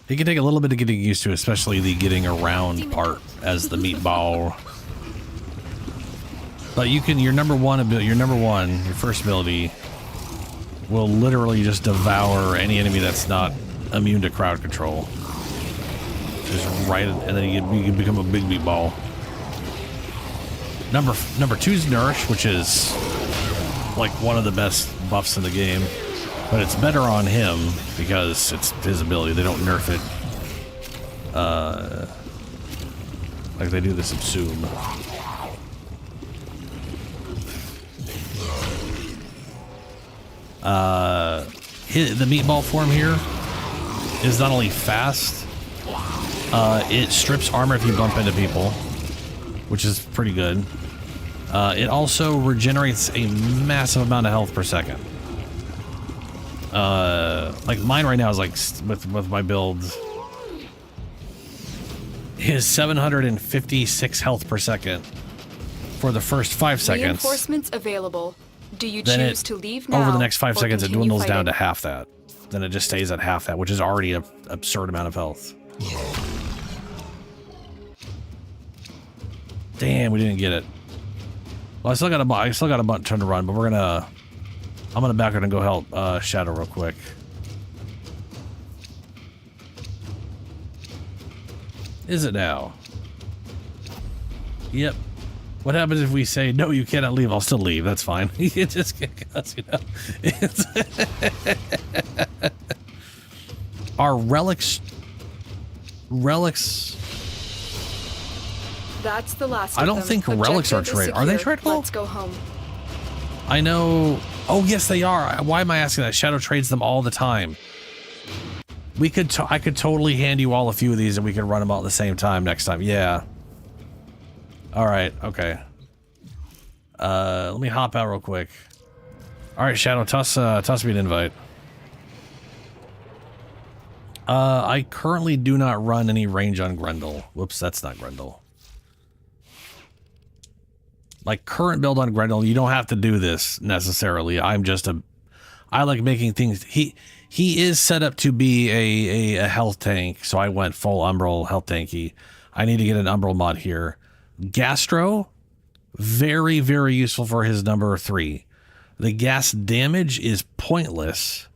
B: It can take a little bit of getting used to, especially the getting around part as the meatball. But you can, your first ability will literally just devour any enemy that's not immune to crowd control. Just right, and then you can become a big meatball. Number 2 is Nourish, which is like one of the best buffs in the game, but it's better on him because it's his ability. They don't nerf it like they do the Subsume. The meatball form here is not only fast, it strips armor if you bump into people, which is pretty good. It also regenerates a massive amount of health per second. Like mine right now is like, with my build, is 756 health per second for the first 5 seconds.
D: Reinforcements available. Do you
B: Then
D: choose to leave now?
B: over the next 5
D: or
B: seconds, it
D: continue
B: dwindles down
D: fighting?
B: to half that. Then it just stays at half that, which is already an absurd amount of health. Damn, we didn't get it. Well, I still got a bunch to run, but I'm gonna back it and go help Shadow real quick. Is it now? Yep. What happens if we say no? You cannot leave. I'll still leave. That's fine. You just because, you know. Are relics?
D: That's the last.
B: I
D: of
B: don't
D: them.
B: think relics are
D: Objective is
B: trade. Are they
D: secure.
B: tradable?
D: Let's go home.
B: I know. Oh yes, they are. Why am I asking that? Shadow trades them all the time. We could. I could totally hand you all a few of these, and we could run them all at the same time next time. Yeah. All right. Okay. Let me hop out real quick. All right, Shadow, toss me an invite. I currently do not run any range on Grendel. Whoops, that's not Grendel. like current build on Grendel, you don't have to do this necessarily. I like making things. He is set up to be a health tank, so I went full Umbral health tanky. I need to get an Umbral mod here. Gastro, very, very useful for his number 3. The gas damage is pointless,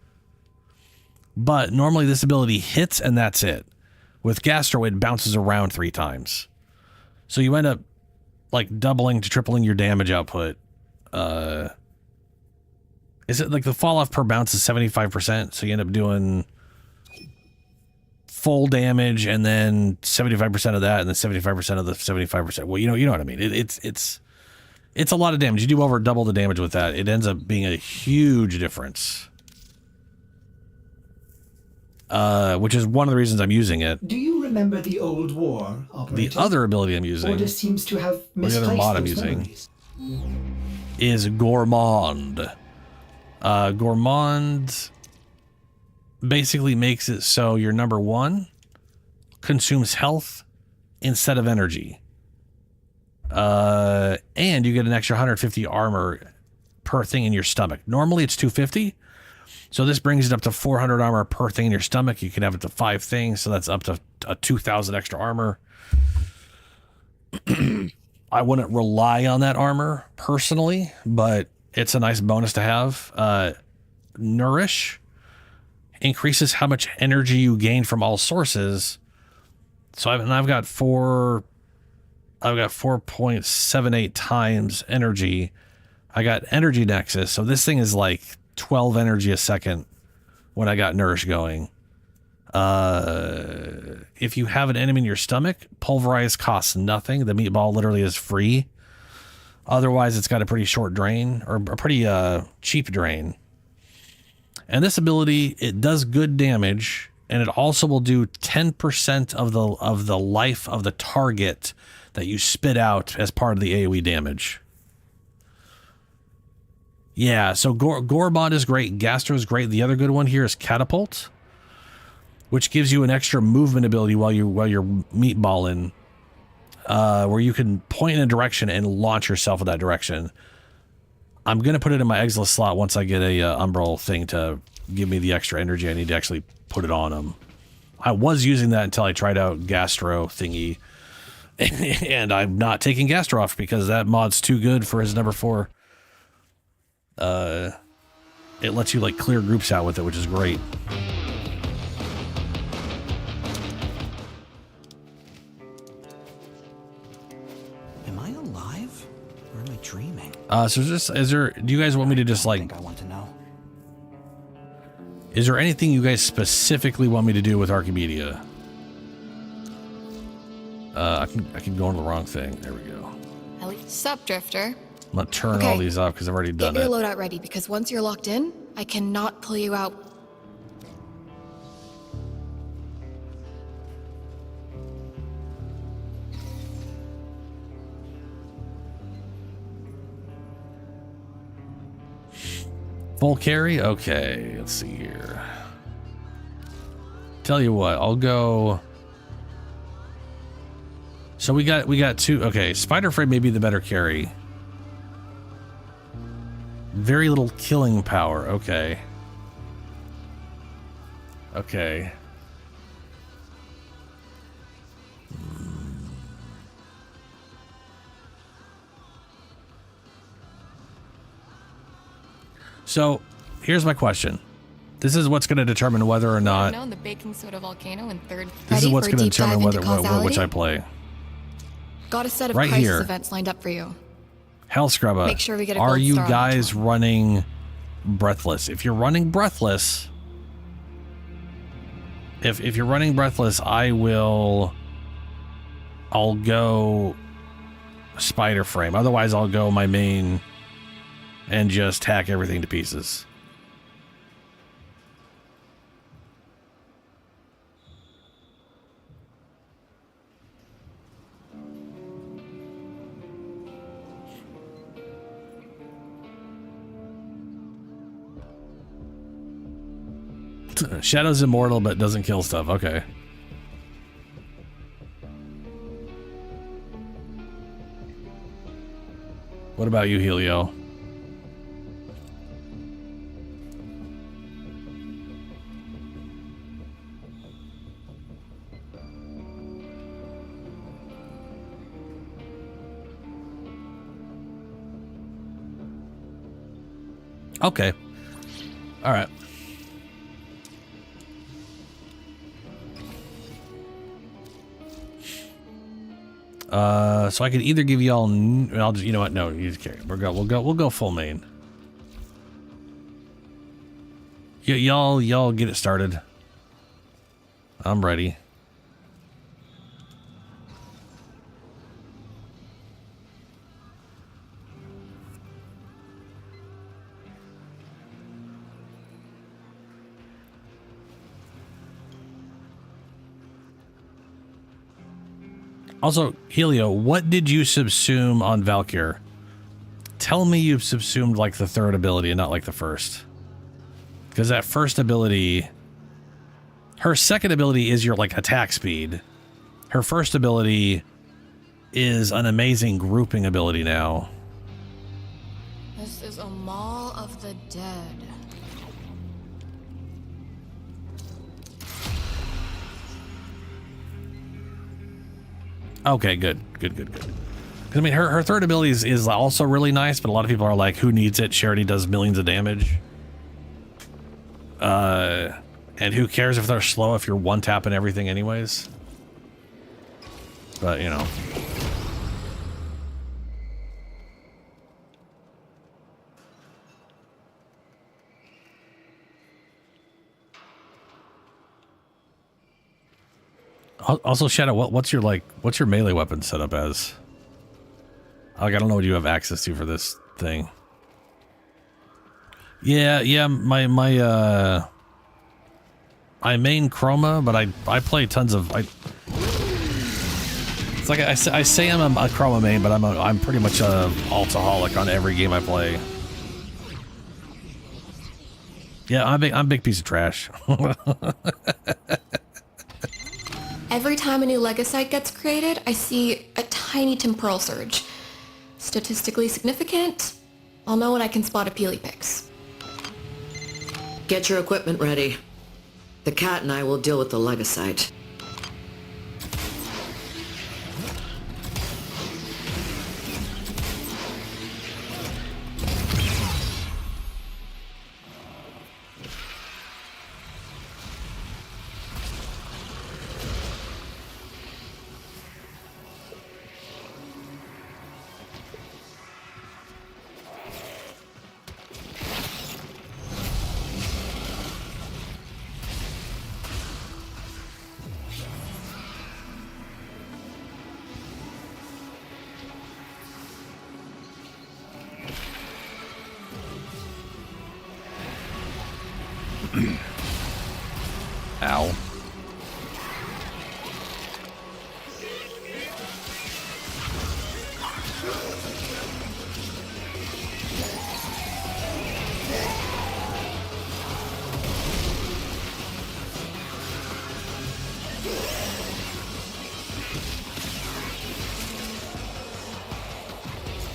B: but normally this ability hits and that's it. With Gastro, it bounces around 3 times. So you end up like doubling to tripling your damage output. Is it like the fall off per bounce is 75%? So you end up doing full damage and then 75% of that and then 75% of the 75%. Well, you know what I mean? It's a lot of damage. You do over double the damage with that. It ends up being a huge difference. Which is one of the reasons I'm using it.
A: Do you remember the old war, Operator?
B: The other ability I'm using,
A: Order seems to have
B: the other mod I'm using, is Gourmand. Gourmand basically makes it so your number 1 consumes health instead of energy. And you get an extra 150 armor per thing in your stomach. Normally it's 250. So this brings it up to 400 armor per thing in your stomach. You can have it to 5 things. So that's up to 2,000 extra armor. I wouldn't rely on that armor personally, but it's a nice bonus to have. Nourish increases how much energy you gain from all sources. So I've got 4.78 times energy. I got energy nexus. So this thing is like 12 energy a second when I got nourish going. If you have an enemy in your stomach, pulverize costs nothing. The meatball literally is free. Otherwise, it's got a pretty short drain, or a pretty cheap drain. And this ability, it does good damage, and it also will do 10% of the life of the target that you spit out as part of the AoE damage. Yeah, so Gourmand is great. Gastro is great. The other good one here is Catapult, which gives you an extra movement ability while you're meatballing, where you can point in a direction and launch yourself in that direction. I'm going to put it in my Exilus slot once I get a Umbral thing to give me the extra energy I need to actually put it on them. I was using that until I tried out Gastro thingy, and I'm not taking Gastro off because that mod's too good for his number 4. It lets you like clear groups out with it, which is great.
P: Am I alive or am I dreaming?
B: So do you guys want me to just like,
P: I want to know.
B: is there anything you guys specifically want me to do with Archimedia? I can go on the wrong thing. There we go.
O: Sup, Drifter.
B: I'm gonna turn all these off because I've already done
O: Get
B: it.
O: your loadout ready, because once you're locked in, I cannot pull you out.
B: Full carry? Okay, let's see here. Tell you what, I'll go. So we got 2. Okay, Spider Frame may be the better carry. Very little killing power. Okay. Okay. So here's my question. This is what's going to determine whether or not.
O: The baking soda volcano in third.
B: This is what's going to determine whether which I play.
O: Got a set of
B: right
O: crisis
B: here.
O: events lined up for you.
B: Hell Scrubba.
O: Make sure we get a
B: are
O: gold
B: you
O: star on
B: guys running Breathless? If you're running Breathless, if you're running Breathless, I'll go Spider Frame. Otherwise, I'll go my main and just hack everything to pieces. Shadow's immortal, but doesn't kill stuff. Okay. What about you, Helio? Okay. All right. So I could either give y'all. I'll just. You know what? No, you just carry. We'll go full main. Y'all get it started. I'm ready. Also, Helio, what did you subsume on Valkyr? Tell me you've subsumed like the third ability and not like the first. Because that first ability... Her second ability is your like attack speed. Her first ability is an amazing grouping ability now.
O: This is a Maul of the Dead.
B: Okay, good. Because I mean, her third ability is also really nice, but a lot of people are like, who needs it? She already does millions of damage. And who cares if they're slow if you're one-tapping everything anyways? But, you know. Also, Shadow, what's your melee weapon set up as? Like, I don't know what you have access to for this thing. Yeah, my main Chroma, but I play tons of it's like I say I'm a Chroma main, but I'm pretty much a altaholic on every game I play. Yeah, I'm a big piece of trash.
O: Every time a new Legosite gets created, I see a tiny temporal surge. Statistically significant, I'll know when I can spot a Peely Pix.
C: Get your equipment ready. The cat and I will deal with the Legosite.
B: Ow.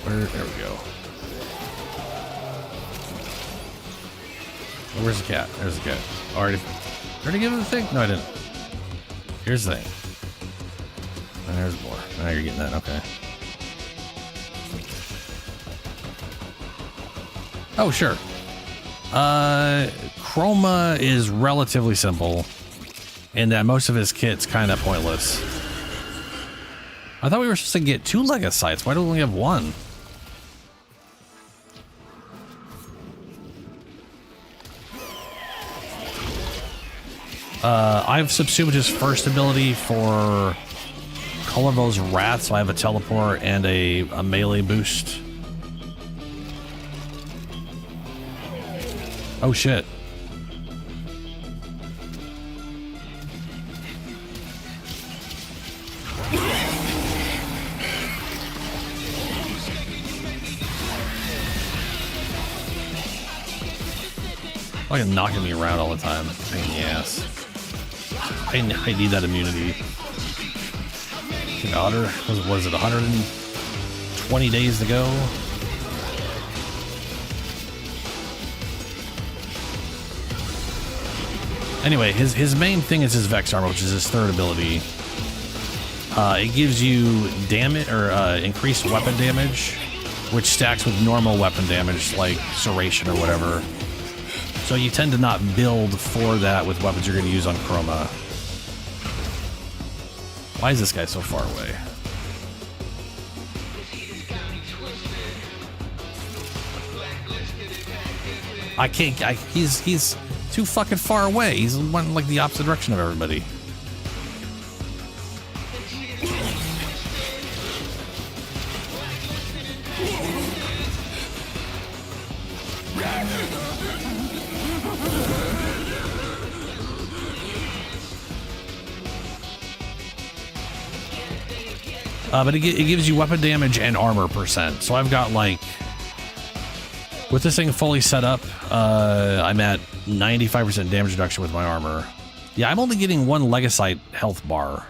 B: There we go. Where's the cat? There's the cat. Already give him the thing? No, I didn't. Here's the thing. And there's more. Now you're getting that. Okay. Oh, sure. Chroma is relatively simple in that most of his kit's kind of pointless. I thought we were supposed to get 2 Legosites. Why do we only have 1? I've subsumed his first ability for Colorbo's Wrath, so I have a teleport and a melee boost. Oh shit. Fucking knocking me around all the time. Pain in the ass. I need that immunity. Otter, was it 120 days to go? Anyway, his main thing is his Vex Armor, which is his third ability. It gives you damage or increased weapon damage, which stacks with normal weapon damage like Serration or whatever. So you tend to not build for that with weapons you're going to use on Chroma. Why is this guy so far away? I can't. He's too fucking far away. He's one like the opposite direction of everybody. But it gives you weapon damage and armor percent. So I've got like, with this thing fully set up, I'm at 95% damage reduction with my armor. Yeah, I'm only getting one Legasite health bar.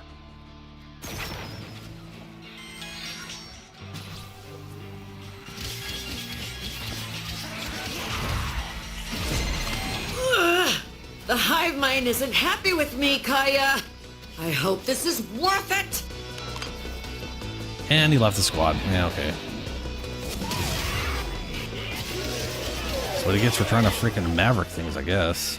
C: The hive mind isn't happy with me, Kaya. I hope this is worth it.
B: And he left the squad. Yeah, okay. That's what he gets for trying to freaking Maverick things, I guess.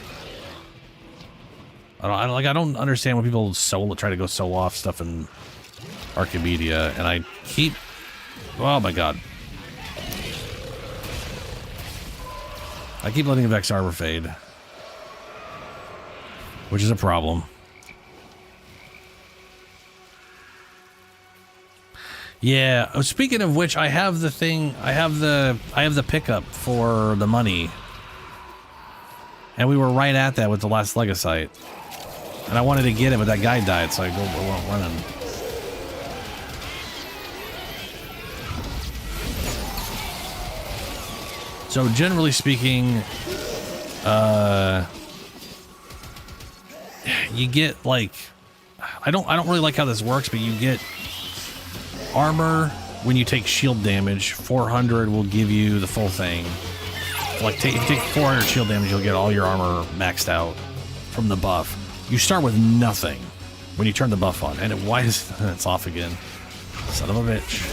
B: I don't understand when people try to go solo off stuff in Archimedia, and I keep... Oh my god. I keep letting Vex Armor fade. Which is a problem. Yeah, speaking of which, I have the thing, I have the pickup for the money. And we were right at that with the last Legasite. And I wanted to get it, but that guy died, so I go running. So generally speaking, you get like, I don't really like how this works, but you get armor when you take shield damage. 400 will give you the full thing. Like if you take 400 shield damage, you'll get all your armor maxed out from the buff. You start with nothing when you turn the buff on, and why is it's off again? Son of a bitch.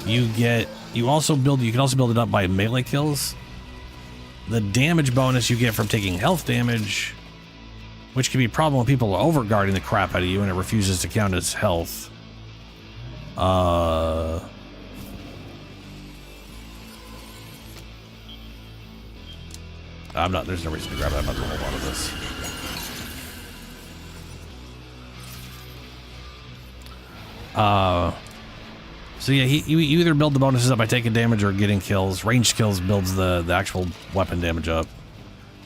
B: You can also build it up by melee kills. The damage bonus you get from taking health damage, which can be a problem when people are overguarding the crap out of you and it refuses to count as health. There's no reason to grab that. I'm not gonna hold on to this. So yeah, you either build the bonuses up by taking damage or getting kills. Ranged kills builds the actual weapon damage up.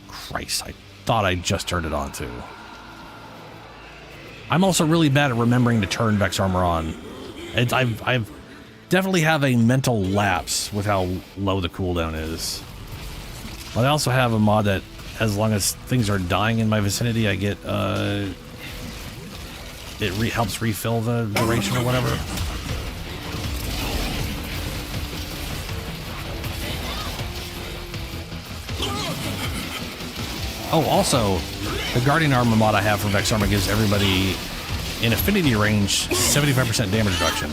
B: Christ, I thought I just turned it on too. I'm also really bad at remembering to turn Vex Armor on. I've definitely have a mental lapse with how low the cooldown is. But I also have a mod that, as long as things are dying in my vicinity, I get it helps refill the duration or whatever. Oh, also, the Guardian Armor mod I have for Vex Armor gives everybody in affinity range 75% damage reduction.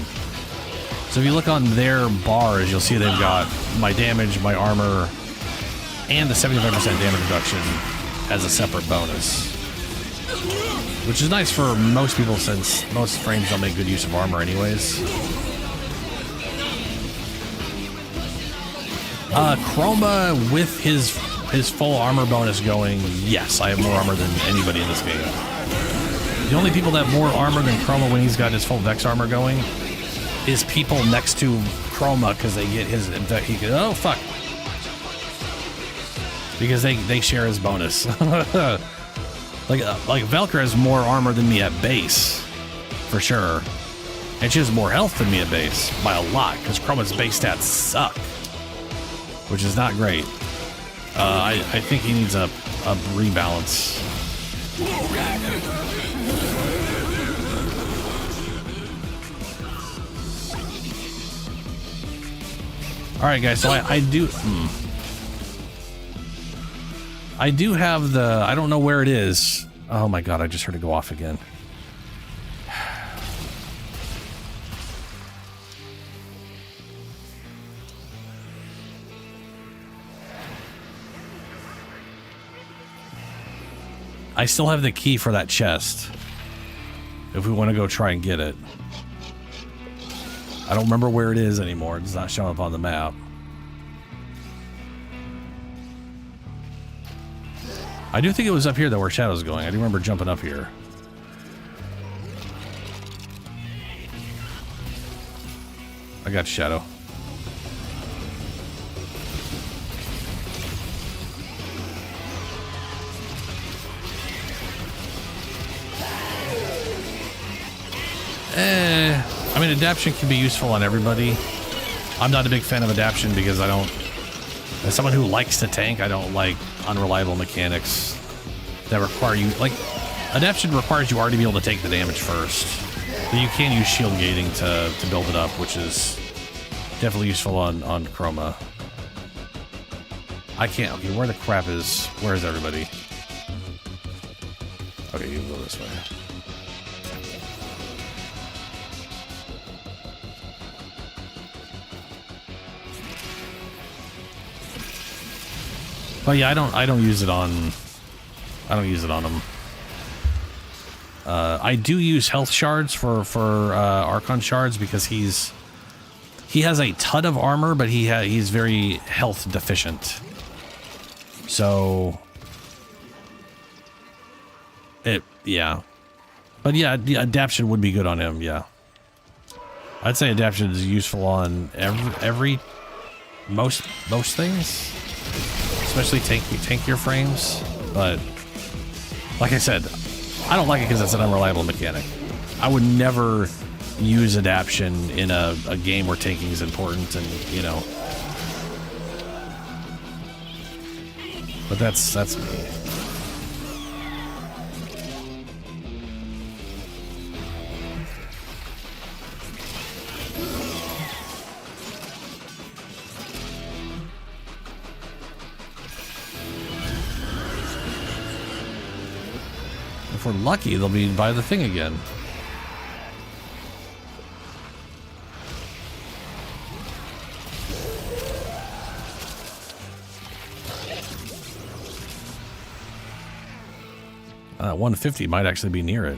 B: So if you look on their bars, you'll see they've got my damage, my armor, and the 75% damage reduction as a separate bonus. Which is nice for most people, since most frames don't make good use of armor anyways. Chroma with his full armor bonus going, yes, I have more armor than anybody in this game. The only people that have more armor than Chroma when he's got his full Vex armor going is people next to Chroma, because they get his, oh fuck, because they share his bonus. like Valkyr has more armor than me at base, for sure, and she has more health than me at base by a lot, because Chroma's base stats suck, which is not great. I think he needs a rebalance. All right, guys. So I do have the. I don't know where it is. Oh my god! I just heard it go off again. I still have the key for that chest. If we want to go try and get it. I don't remember where it is anymore. It's not showing up on the map. I do think it was up here though where Shadow's going. I do remember jumping up here. I got Shadow. I mean, adaptation can be useful on everybody. I'm not a big fan of adaptation because I don't... As someone who likes to tank, I don't like unreliable mechanics that require you... Like, adaptation requires you already be able to take the damage first. But you can use shield gating to build it up, which is definitely useful on Chroma. I can't... Okay, where the crap is... Where is everybody? Okay, you can go this way. But yeah, I don't use it on them. I do use health shards for Archon shards because he has a ton of armor, but he's very health deficient. So yeah. But yeah, adaptation would be good on him, yeah. I'd say adaptation is useful on most things. Especially tankier frames, but like I said, I don't like it because it's an unreliable mechanic. I would never use adaptation in a game where tanking is important, and you know. But that's me. If we're lucky, they'll be by the thing again. Uh, 150 might actually be near it.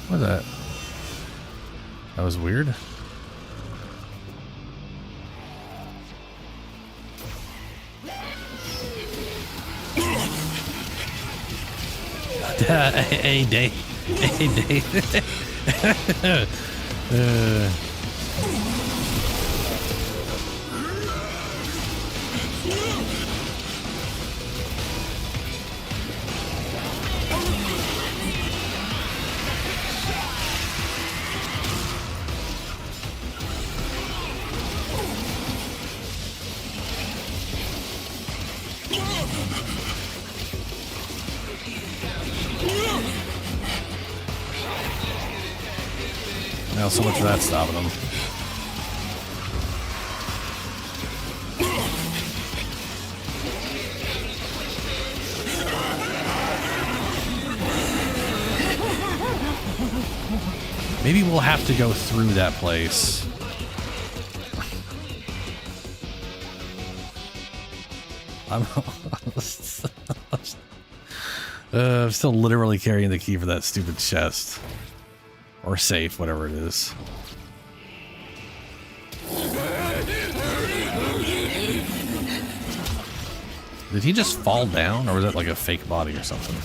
B: What's that? That was weird. Hey, Dave. Hey, Dave. Now, so much for that stopping them. Maybe we'll have to go through that place. I'm still literally carrying the key for that stupid chest. Or safe, whatever it is. Did he just fall down, or was that like a fake body or something?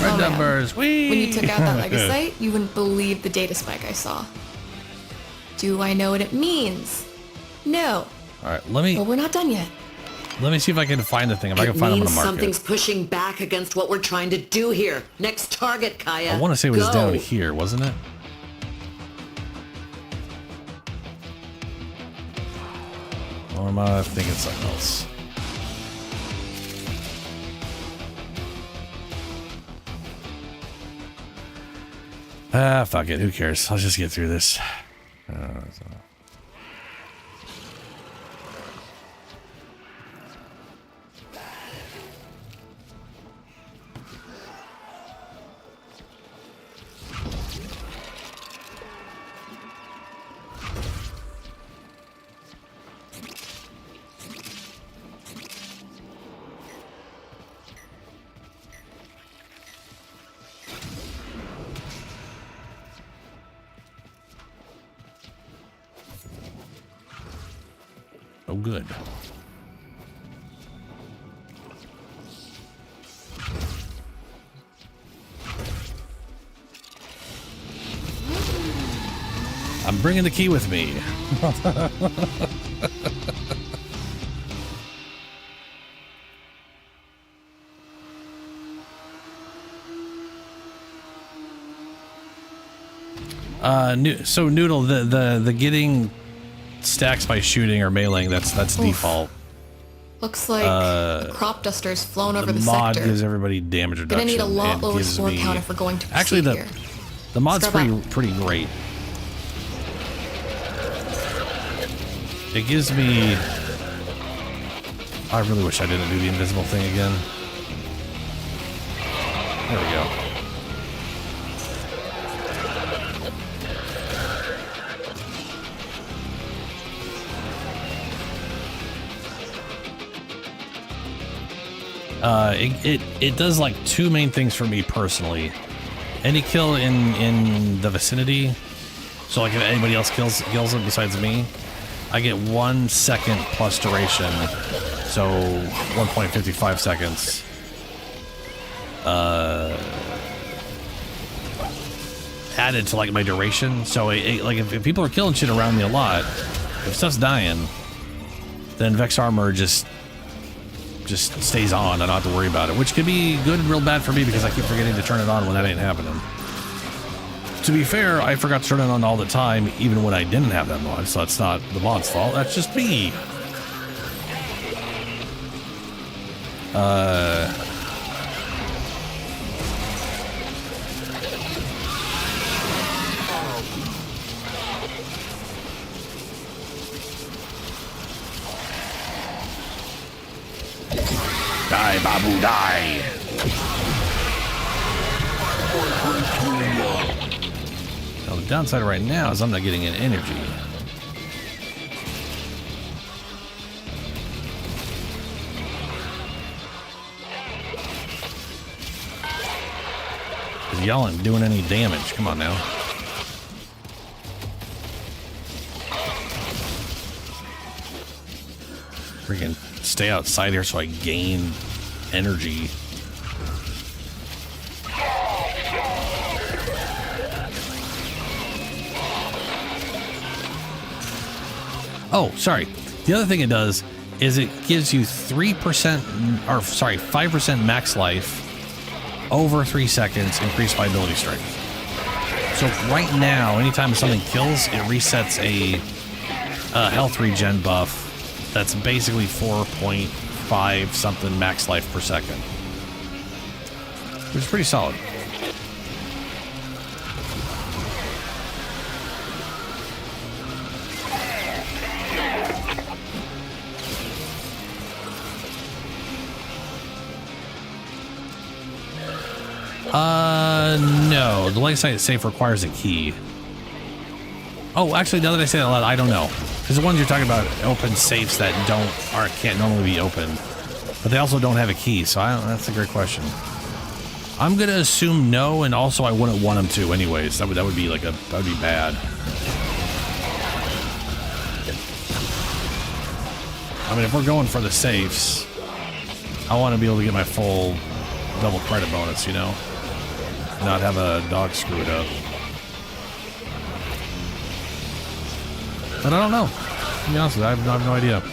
B: Red numbers, whee!
O: When you took out that Legasite, you wouldn't believe the data spike I saw. Do I know what it means? No.
B: All right, let me.
O: But we're not done yet.
B: Let me see if I can find the thing. If I can find, I'm gonna mark
C: something's
B: it.
C: pushing back against what we're trying to do here. Next target, Kaya.
B: I want to say it was
C: Go.
B: down here, wasn't it? Or am I thinking something else? Ah, fuck it. Who cares? Let's just get through this. Oh, good. I'm bringing the key with me. So Noodle, the getting stacks by shooting or meleeing, that's default.
O: Looks like the crop duster's flown over the
B: mod
O: sector.
B: gives everybody damage reduction.
O: Gonna need a lot
B: and
O: lower
B: gives
O: score
B: me-
O: count if we're going to proceed
B: Actually,
O: here.
B: the mod's
O: Scrub
B: pretty great. It gives me. I really wish I didn't do the invisible thing again. There we go. It does like two main things for me personally. Any kill in the vicinity, so like if anybody else kills it besides me, I get 1 second plus duration, so 1.55 seconds. Added to like my duration, so like if people are killing shit around me a lot, if stuff's dying, then Vex Armor just stays on. I don't have to worry about it, which could be good and real bad for me because I keep forgetting to turn it on when that ain't happening. To be fair, I forgot to turn it on all the time, even when I didn't have that mod, so that's not the mod's fault, that's just me. Die, Babu, die! Now, the downside right now is I'm not getting any energy. Because y'all ain't doing any damage. Come on now. Freaking stay outside here so I gain energy. Oh, sorry. The other thing it does is it gives you 5% max life over 3 seconds, increased by ability strength. So right now, anytime something kills, it resets a health regen buff that's basically 4.5 something max life per second, which is pretty solid. No, the legacy safe requires a key. Oh, actually, now that I say that out loud, I don't know. Because the ones you're talking about open safes that can't normally be opened, but they also don't have a key. So that's a great question. I'm gonna assume no, and also I wouldn't want them to, anyways. That would be like that would be bad. I mean, if we're going for the safes, I want to be able to get my full double credit bonus, you know? Not have a dog screw it up. But I don't know. To be honest with you, I have no idea.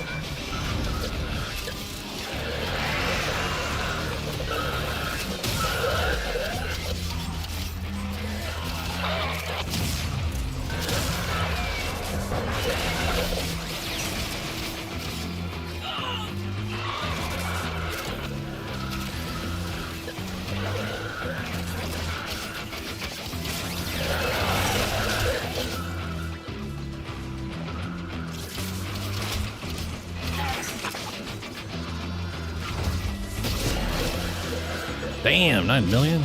B: Damn, 9 million?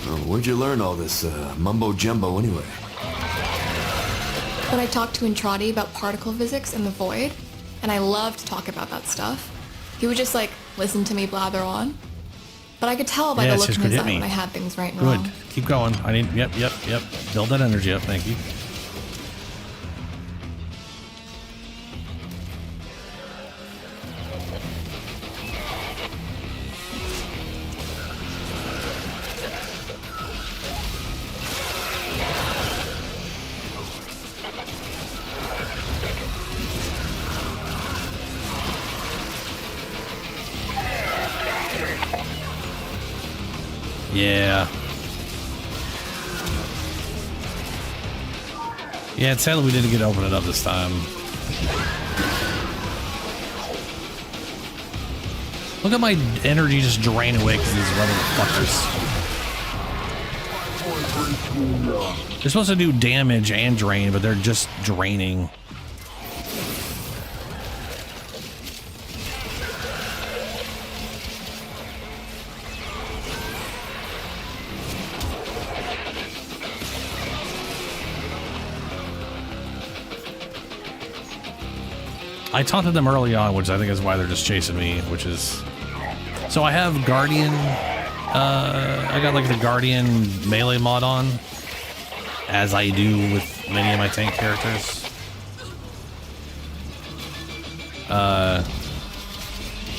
S: Well, where'd you learn all this mumbo-jumbo anyway?
O: When I talked to Entrati about particle physics and the void, and I loved to talk about that stuff, he would just like listen to me blather on. But I could tell by the look in his eye when I had things right and wrong.
B: Good. Keep going. I need, yep. Build that energy up, thank you. Yeah. Yeah, it's sadly we didn't get to open it up this time. Look at my energy just drain away because these rubber fuckers. They're supposed to do damage and drain, but they're just draining. I taunted them early on, which I think is why they're just chasing me, which is... So I have Guardian... I got like the Guardian melee mod on, as I do with many of my tank characters.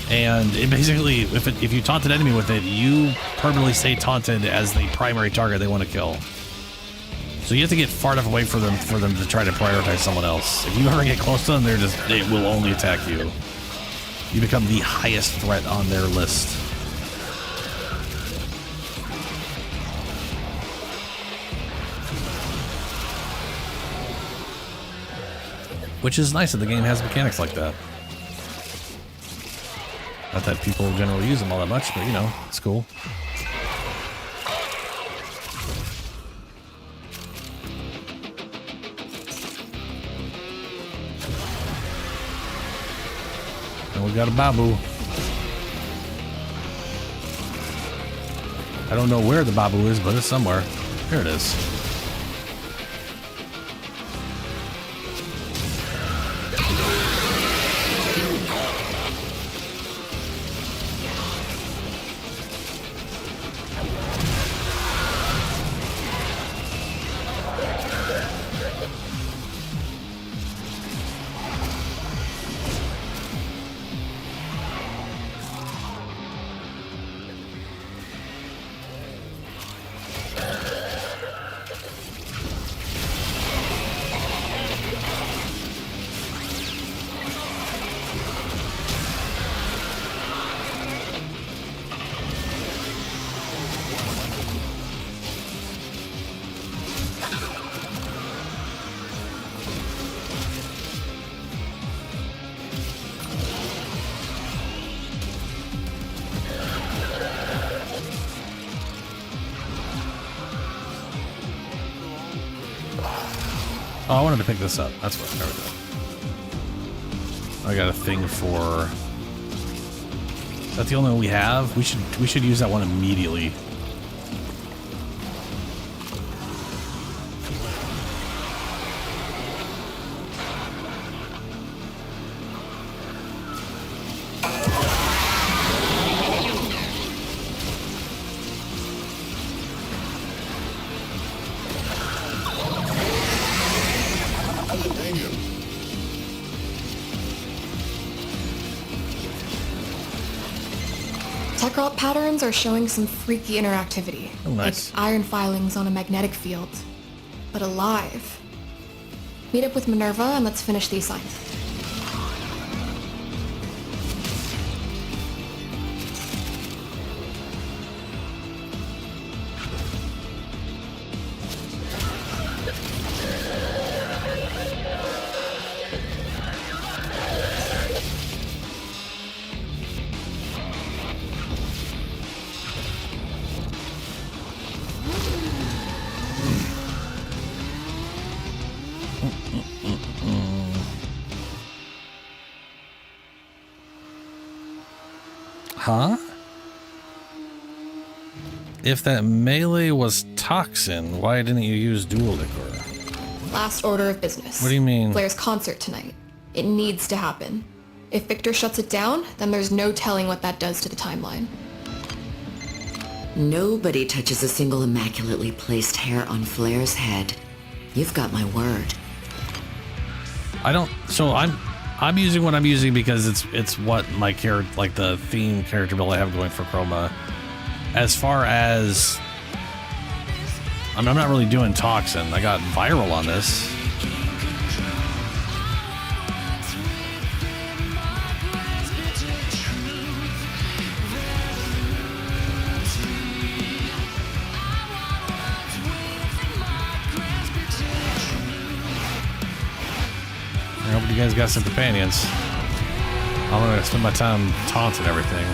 B: And it basically, if you taunt an enemy with it, you permanently stay taunted as the primary target they want to kill. So you have to get far enough away from them to try to prioritize someone else. If you ever get close to them, they will only attack you. You become the highest threat on their list. Which is nice that the game has mechanics like that. Not that people generally use them all that much, but you know, it's cool. And we got a Babu. I don't know where the Babu is, but it's somewhere. Here it is. Oh, I wanted to pick this up. That's what. There we go. I got a thing for. Is that the only one we have? We should use that one immediately.
O: tech rot patterns are showing some freaky interactivity.
B: Oh, nice.
O: Like iron filings on a magnetic field. But alive. Meet up with Minerva and let's finish the assignment.
B: Huh? If that melee was toxin, why didn't you use dual liquor?
O: Last order of business.
B: What do you mean?
O: Blair's concert tonight. It needs to happen. If Victor shuts it down, then there's no telling what that does to the timeline.
C: Nobody touches a single immaculately placed hair on Flair's head. You've got my word.
B: I don't. So I'm using what I'm using because it's what my character, like the theme character build I have going for Chroma. As far as, I mean, I'm not really doing toxin. I got viral on this. I hope you guys got some companions. I'm gonna spend my time taunting everything.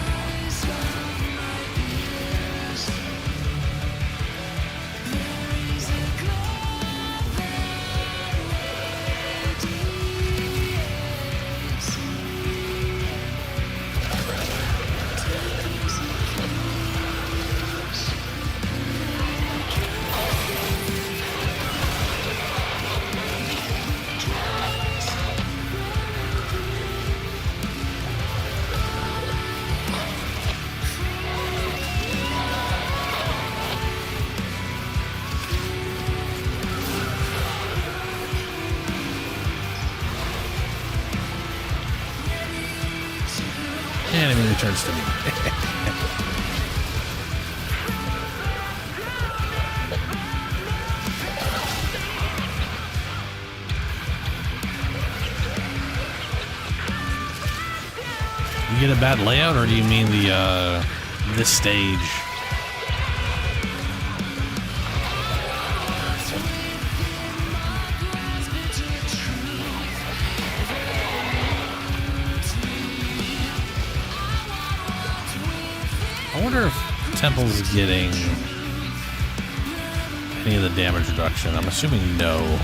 B: Enemy returns to me. You get a bad layout, or do you mean the this stage? I wonder if Temple's getting any of the damage reduction. I'm assuming no.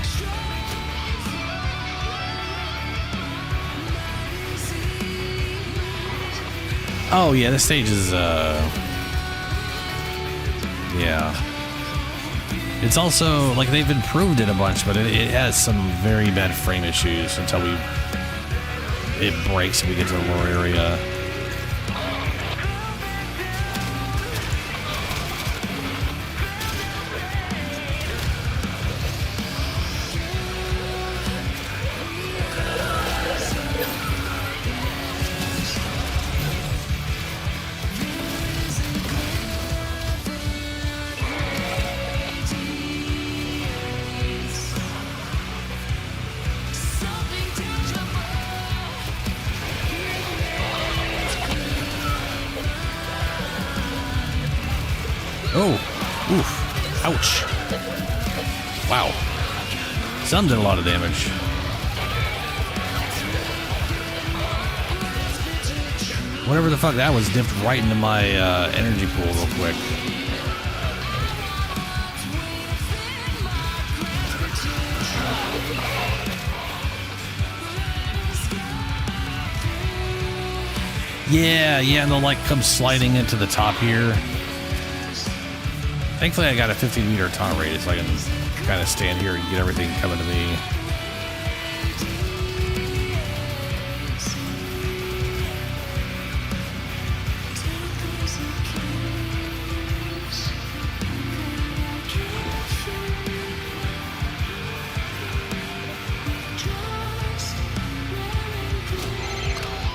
B: Oh yeah, this stage is yeah. It's also like they've improved it a bunch, but it has some very bad frame issues until it breaks and we get to the lower area. Oh, oof, ouch. Wow. Some did a lot of damage. Whatever the fuck that was dipped right into my energy pool real quick. Yeah, and they'll like come sliding into the top here. Thankfully, I got a 15-meter taunt radius, so I can kind of stand here and get everything coming to me.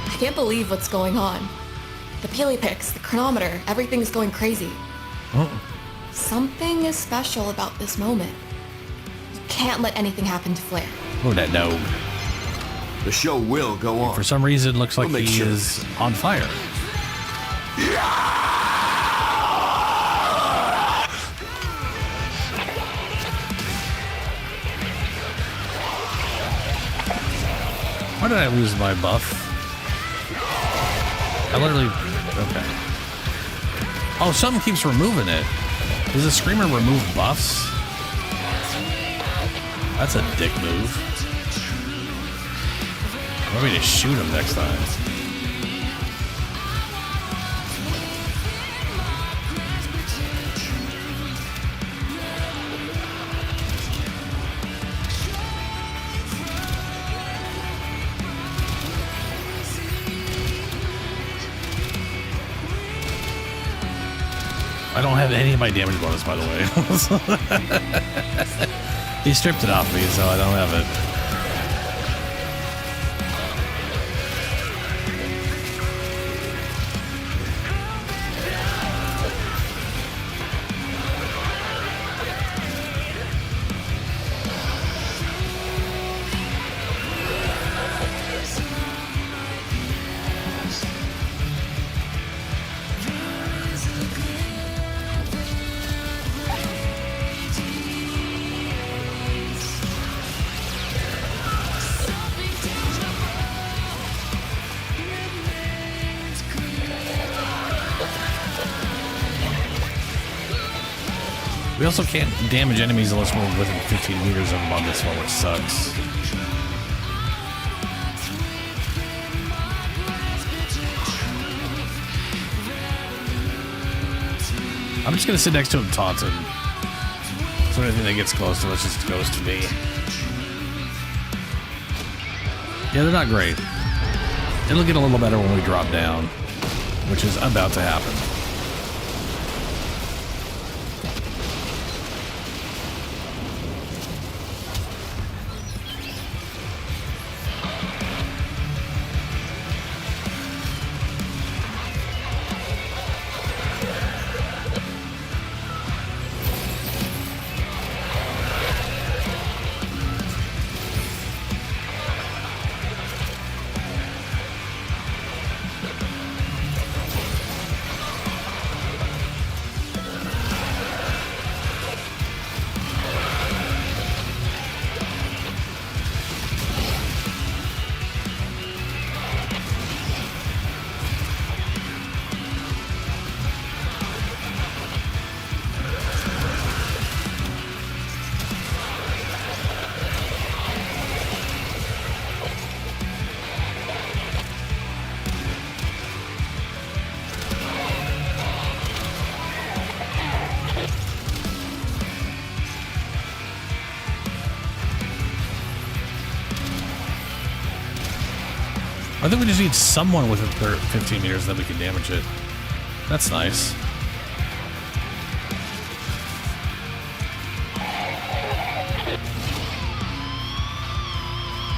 O: I can't believe what's going on. The peely picks, the chronometer, everything's going crazy.
B: Oh.
O: Something is special about this moment. You can't let anything happen to Flare.
B: Oh, that dog.
S: The show will go on.
B: For some reason, it looks like
S: We'll make
B: he
S: sure.
B: is on fire. Why did I lose my buff? I literally... Okay. Oh, something keeps removing it. Does the Screamer remove buffs? That's a dick move. I'm ready to shoot him next time. I don't have any of my damage bonus, by the way. He stripped it off me, so I don't have it. We also can't damage enemies unless we're within 15 meters of them on this one, which sucks. I'm just gonna sit next to him, taunting. So anything that gets close to us just goes to me. Yeah, they're not great. It'll get a little better when we drop down, which is about to happen. I think we just need someone within 15 meters that we can damage it. That's nice.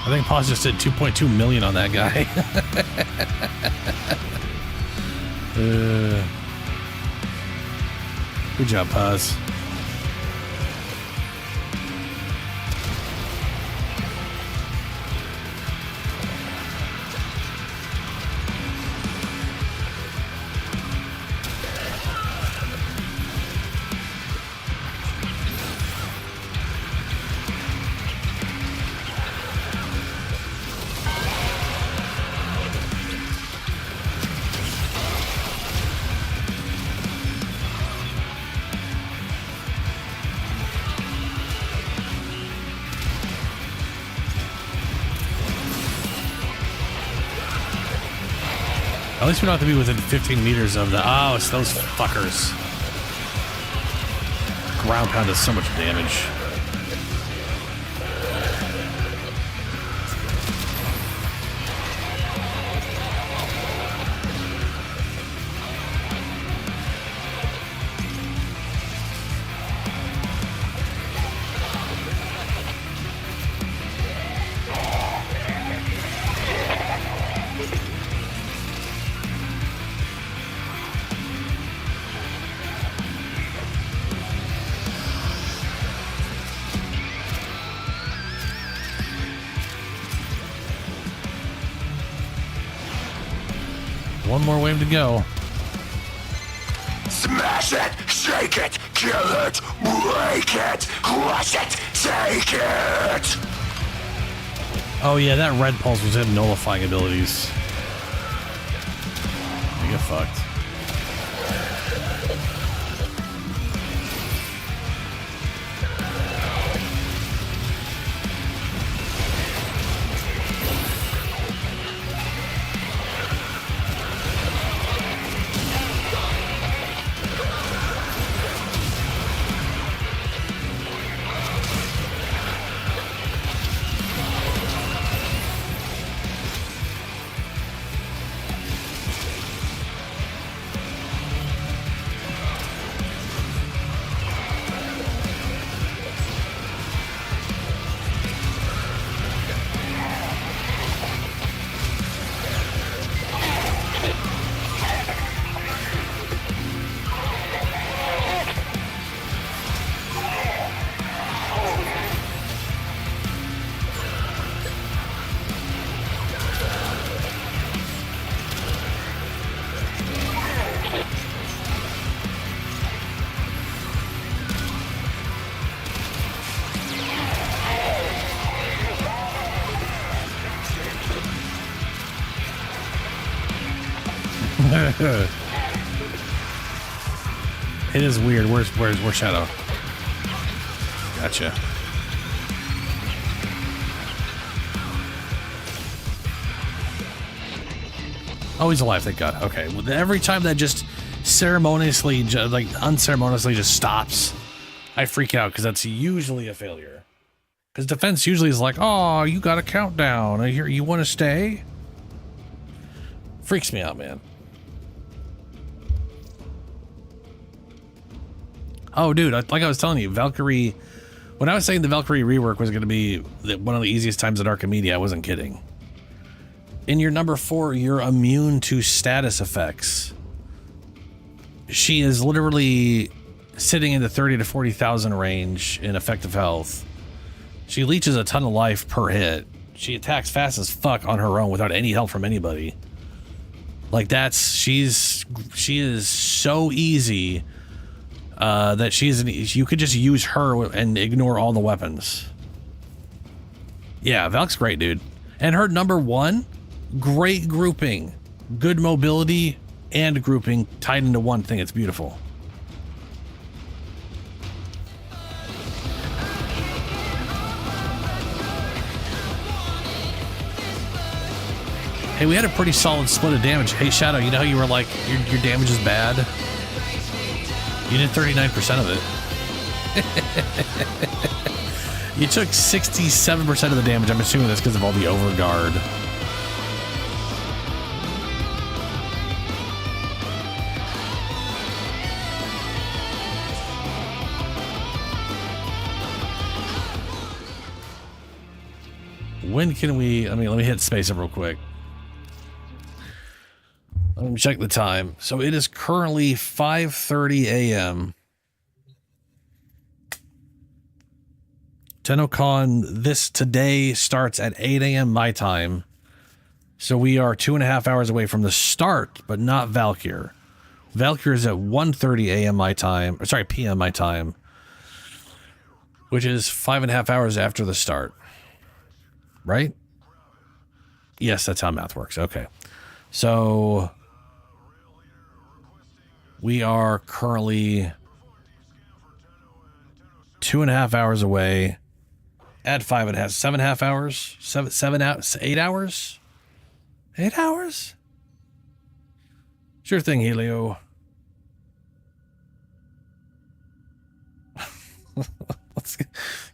B: I think Paz just did 2.2 million on that guy. Good job, Paz. At least we don't have to be within 15 meters of the... Oh, it's those fuckers. Ground pound does so much damage. One more wave to go.
E: Smash it, shake it, kill it, break it, crush it, take it!
B: Oh yeah, that red pulse was him nullifying abilities. You get fucked. It is weird. Where's Shadow? Gotcha. Oh, he's alive, thank God. Okay. Well, every time that just ceremoniously, like unceremoniously just stops, I freak out because that's usually a failure. Because defense usually is like, oh, you got a countdown. I hear you want to stay? Freaks me out, man. Oh, dude, like I was telling you, Valkyrie, when I was saying the Valkyrie rework was going to be one of the easiest times at Archimedia, I wasn't kidding. In your number 4, you're immune to status effects. She is literally sitting in the 30 to 40,000 range in effective health. She leeches a ton of life per hit. She attacks fast as fuck on her own without any help from anybody. Like she is so easy that you could just use her and ignore all the weapons. Yeah, Valk's great, dude. And her number 1, great grouping, good mobility and grouping tied into one thing. It's beautiful. Hey, we had a pretty solid split of damage. Hey, Shadow, you know how you were like, your damage is bad? You did 39% of it. You took 67% of the damage. I'm assuming that's because of all the overguard. When can we, let me hit space up real quick. Let me check the time. So it is currently 5:30 a.m. TennoCon today starts at 8 a.m. my time. So we are 2.5 hours away from the start, but not Valkyr. Valkyr is at 1:30 a.m. my time, or sorry, p.m. my time, which is 5.5 hours after the start. Right? Yes, that's how math works. Okay. So we are currently 2.5 hours away. Add 5.5, 7.5 hours, 8 hours, 8 hours. Sure thing, Helio. It's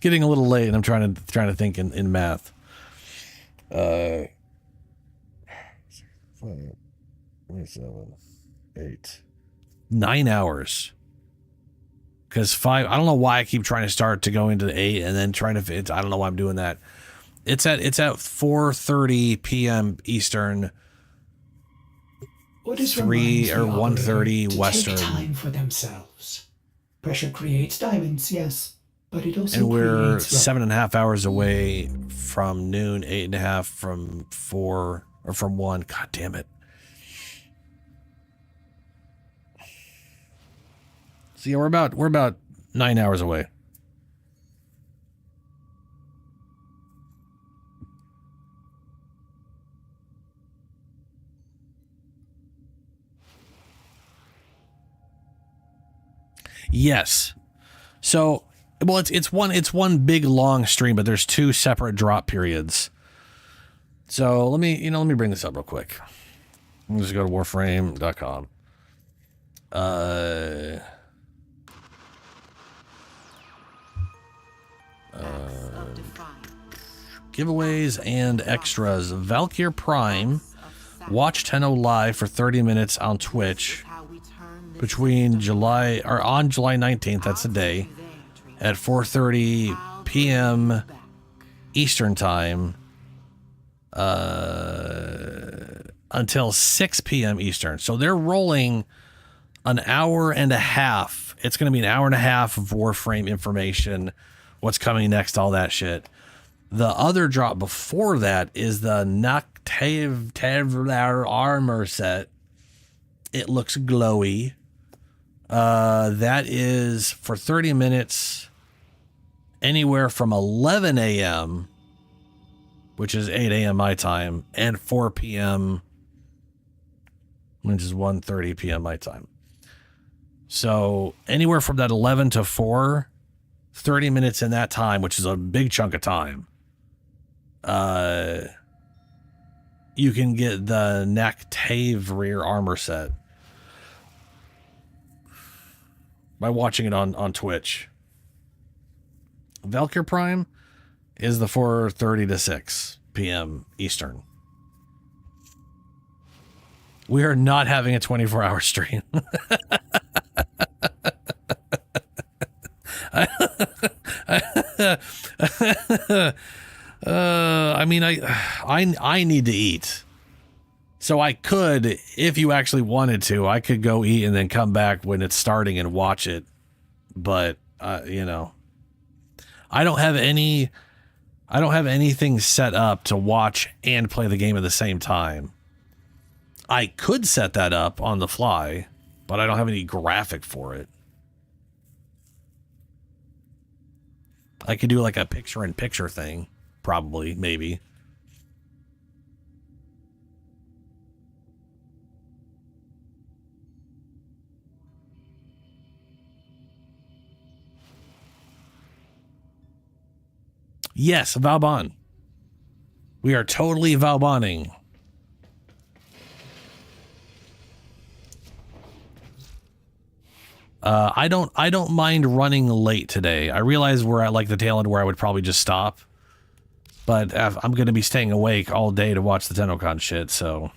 B: getting a little late, and I'm trying to think in math. 5, 7, 8, 9 hours. Because 5, I don't know why I keep trying to start to go into the 8 and then trying to, I don't know why I'm doing that. It's at 4:30 p.m. Eastern.
A: Orders
B: 3 or 1:30 Western.
A: Take time for themselves. Pressure creates diamonds, yes, but it also
B: and we're
A: creates
B: 7.5 hours away from noon, 8.5 from 4 or from 1. God damn it. So yeah, we're about 9 hours away. Yes. So, well, it's one big long stream, but there's 2 separate drop periods. So let me bring this up real quick. Let me just go to warframe.com. Giveaways and extras. Valkyr Prime. Watch Tenno live for 30 minutes on Twitch between on July 19th, that's the day, at 4:30 p.m. Eastern Time until 6 p.m. Eastern. So they're rolling an hour and a half. It's going to be an hour and a half of Warframe information, what's coming next, all that shit. The other drop before that is the Noctave armor set. It looks glowy. That is for 30 minutes, anywhere from 11 a.m., which is 8 a.m. my time, and 4 p.m., which is 1:30 p.m. my time. So anywhere from that 11 to 4, 30 minutes in that time, which is a big chunk of time, you can get the Noctave rear armor set by watching it on Twitch. Valkyr Prime is the 4:30 to 6 p.m. Eastern. We are not having a 24-hour stream. I mean, I need to eat. So I could, if you actually wanted to, I could go eat and then come back when it's starting and watch it. But, you know, I don't have anything set up to watch and play the game at the same time. I could set that up on the fly, but I don't have any graphic for it. I could do like a picture-in-picture thing, probably, maybe. Yes, Valbon. We are totally Valboning. I don't mind running late today. I realize we're at like the tail end where I would probably just stop, but I'm going to be staying awake all day to watch the TennoCon shit, so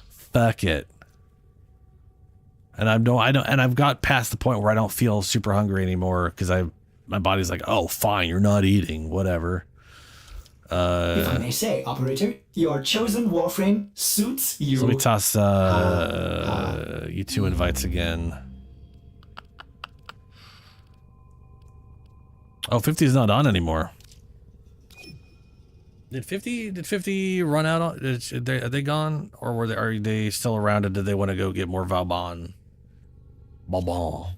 B: fuck it. And I've got past the point where I don't feel super hungry anymore because my body's like, oh, fine, you're not eating, whatever.
A: If I may say, operator, your chosen Warframe suits you.
B: So let me toss you 2 invites again. Oh, 50 is not on anymore. Did 50 run out? Are they gone, or are they still around? And did they want to go get more Valbon? Valbon.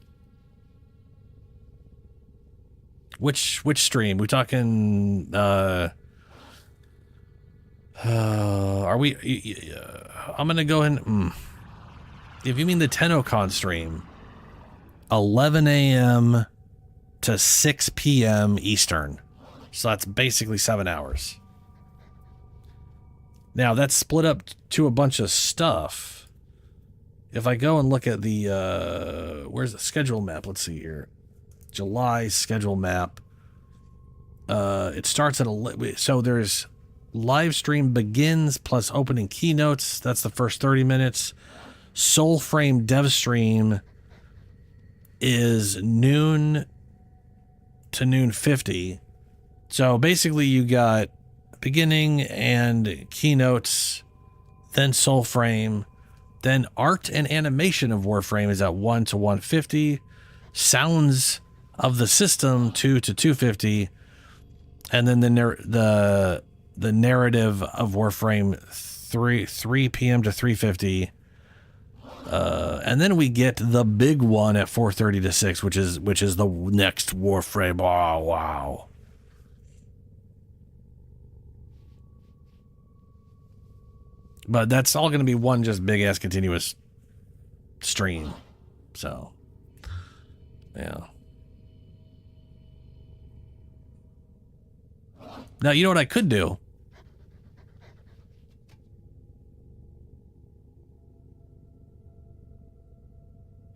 B: Which stream? We talking? Are we? I'm gonna go in. If you mean the TennoCon stream, 11 a.m. to 6 p.m. Eastern, so that's basically 7 hours. Now that's split up to a bunch of stuff. If I go and look at the where's the schedule map? Let's see here. July schedule map. It starts at so there's live stream begins plus opening keynotes. That's the first 30 minutes. Soulframe dev stream is noon to noon 50. So basically you got beginning and keynotes, then Soulframe, then art and animation of Warframe is at 1 to 150. Sounds of the system 2 to 250, and then the narrative of Warframe 3 p.m. to 350, And then we get the big one at 4:30 to 6, which is the next Warframe. Oh, wow. But that's all going to be one just big ass continuous stream. So, yeah. Now, you know what I could do?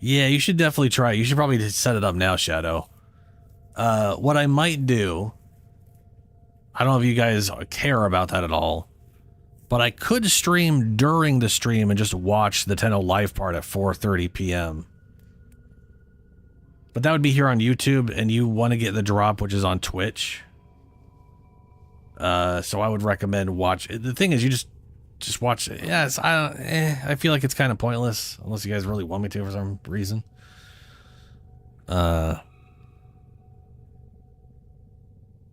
B: Yeah, you should definitely try it. You should probably just set it up now, Shadow. What I might do, I don't know if you guys care about that at all, but I could stream during the stream and just watch the Tenno live part at 4:30 p.m. But that would be here on YouTube, and you want to get the drop, which is on Twitch. So I would recommend watch. The thing is, you just watch it. Yes, I feel like it's kind of pointless unless you guys really want me to for some reason. Yeah,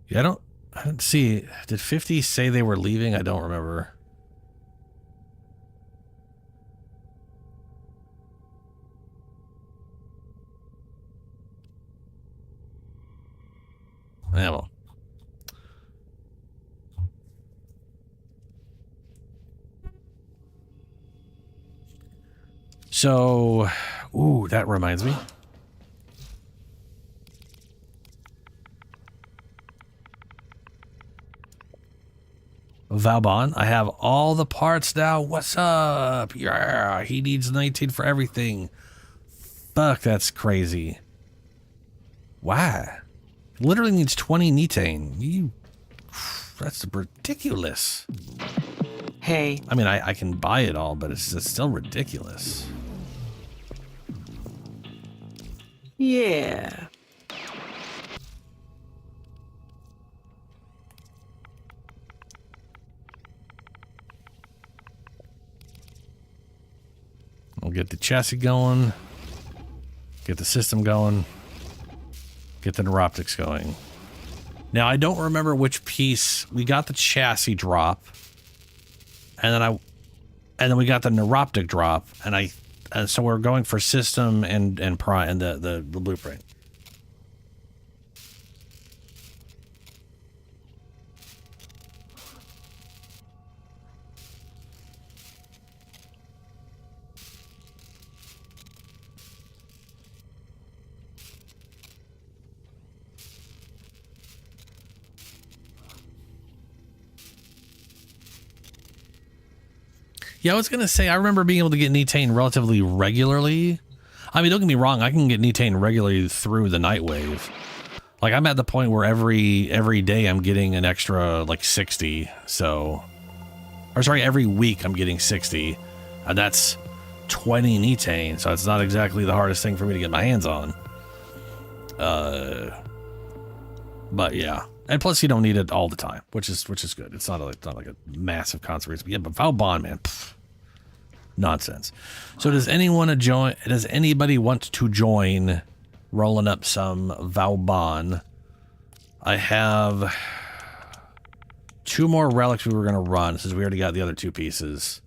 B: I don't see. Did 50 say they were leaving? I don't remember. Yeah, well. So, ooh, that reminds me. Valbon, I have all the parts now. What's up? Yeah, he needs 19 for everything. Fuck, that's crazy. Why? Literally needs 20 netane. That's ridiculous.
R: Hey.
B: I mean, I can buy it all, but it's still ridiculous.
R: Yeah.
B: We'll get the chassis going. Get the system going. Get the neuroptics going. Now, I don't remember which piece. We got the chassis drop. And then we got the neuroptic drop. And so we're going for system and prime and the blueprint. Yeah, I was going to say, I remember being able to get netane relatively regularly. I mean, don't get me wrong, I can get netane regularly through the Nightwave. Like, I'm at the point where every day I'm getting an extra, like, 60, so... Or, sorry, every week I'm getting 60, and that's 20 netane, so it's not exactly the hardest thing for me to get my hands on. But, yeah. And plus, you don't need it all the time, which is good. It's not like a massive conservation. But yeah, but Valbon, man, nonsense. So does anybody want to join rolling up some Valbon? I have 2 more relics we were going to run since we already got the other 2 pieces.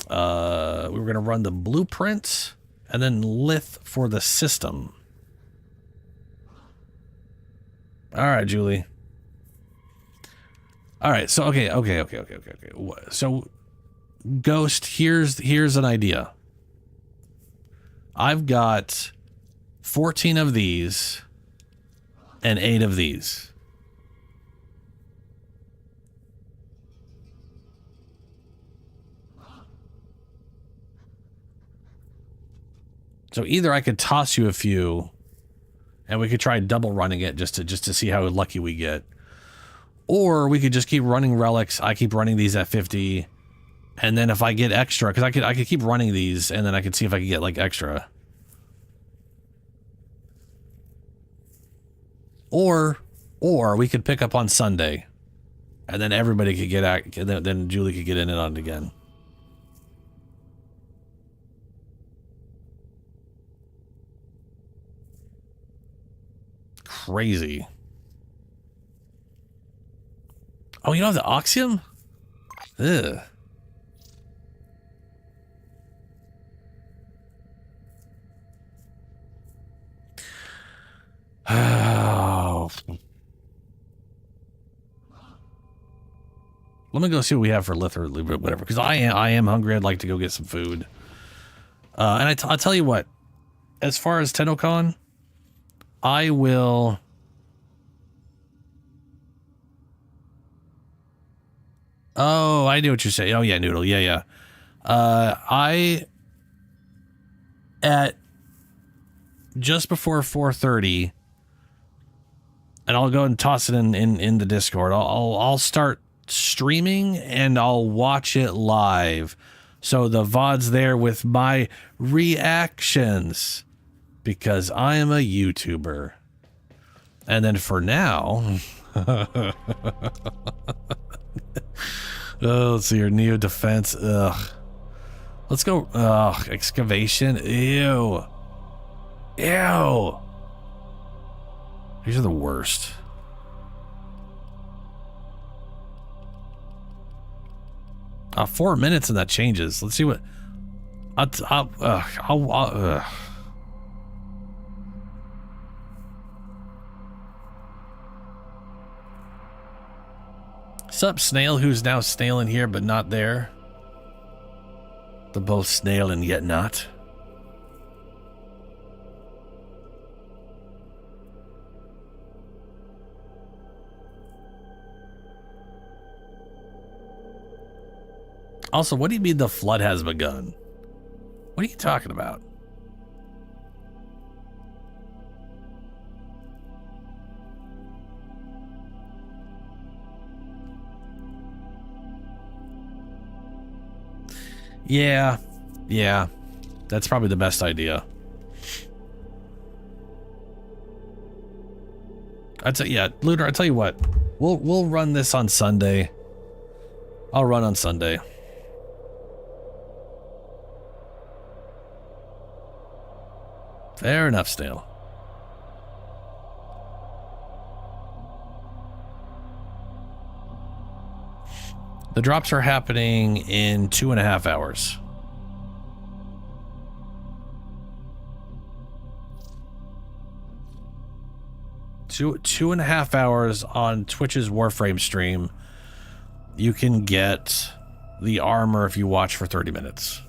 B: We were going to run the blueprint and then lith for the system. All right, Julie. All right, so okay. So, Ghost, here's an idea. I've got 14 of these and 8 of these. So either I could toss you a few, and we could try double running it just to see how lucky we get. Or we could just keep running relics. I keep running these at 50. And then if I get extra, because I could keep running these, and then I could see if I could get like extra. Or we could pick up on Sunday. And then everybody could get then Julie could get in and on it again. Crazy. Oh, you don't have the Oxium? Ugh. Let me go see what we have for Lith or whatever, because I am hungry. I'd like to go get some food. And I'll tell you what, as far as TennoCon, I will... Oh, I knew what you're saying. Oh, yeah, Noodle. Yeah. At just before 4:30, and I'll go and toss it in the Discord. I'll start streaming and I'll watch it live. So the VOD's there with my reactions, because I am a YouTuber. And then for now... Oh, let's see your Neo Defense. Ugh. Let's go. Ugh, Excavation. Ew. Ew. These are the worst. 4 minutes and that changes. Let's see what. Sup, Snail, who's now snailing here but not there. They're both snailing yet not. Also, what do you mean the flood has begun? What are you talking about? Yeah, that's probably the best idea. Looter, I tell you what, we'll run this on Sunday. I'll run on Sunday. Fair enough, Snail. The drops are happening in 2.5 hours. Two and a half hours on Twitch's Warframe stream. You can get the armor if you watch for 30 minutes.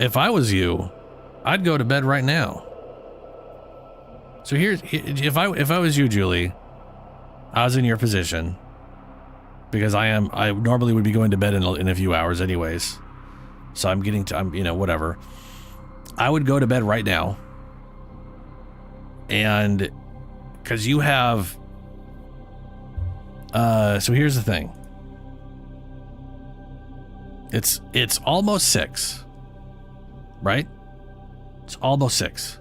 B: If I was you, I'd go to bed right now. So if I was you, Julie, I was in your position, because I normally would be going to bed in a few hours anyways. So whatever. I would go to bed right now. And because you have, so here's the thing. It's almost 6. Right? It's almost 6.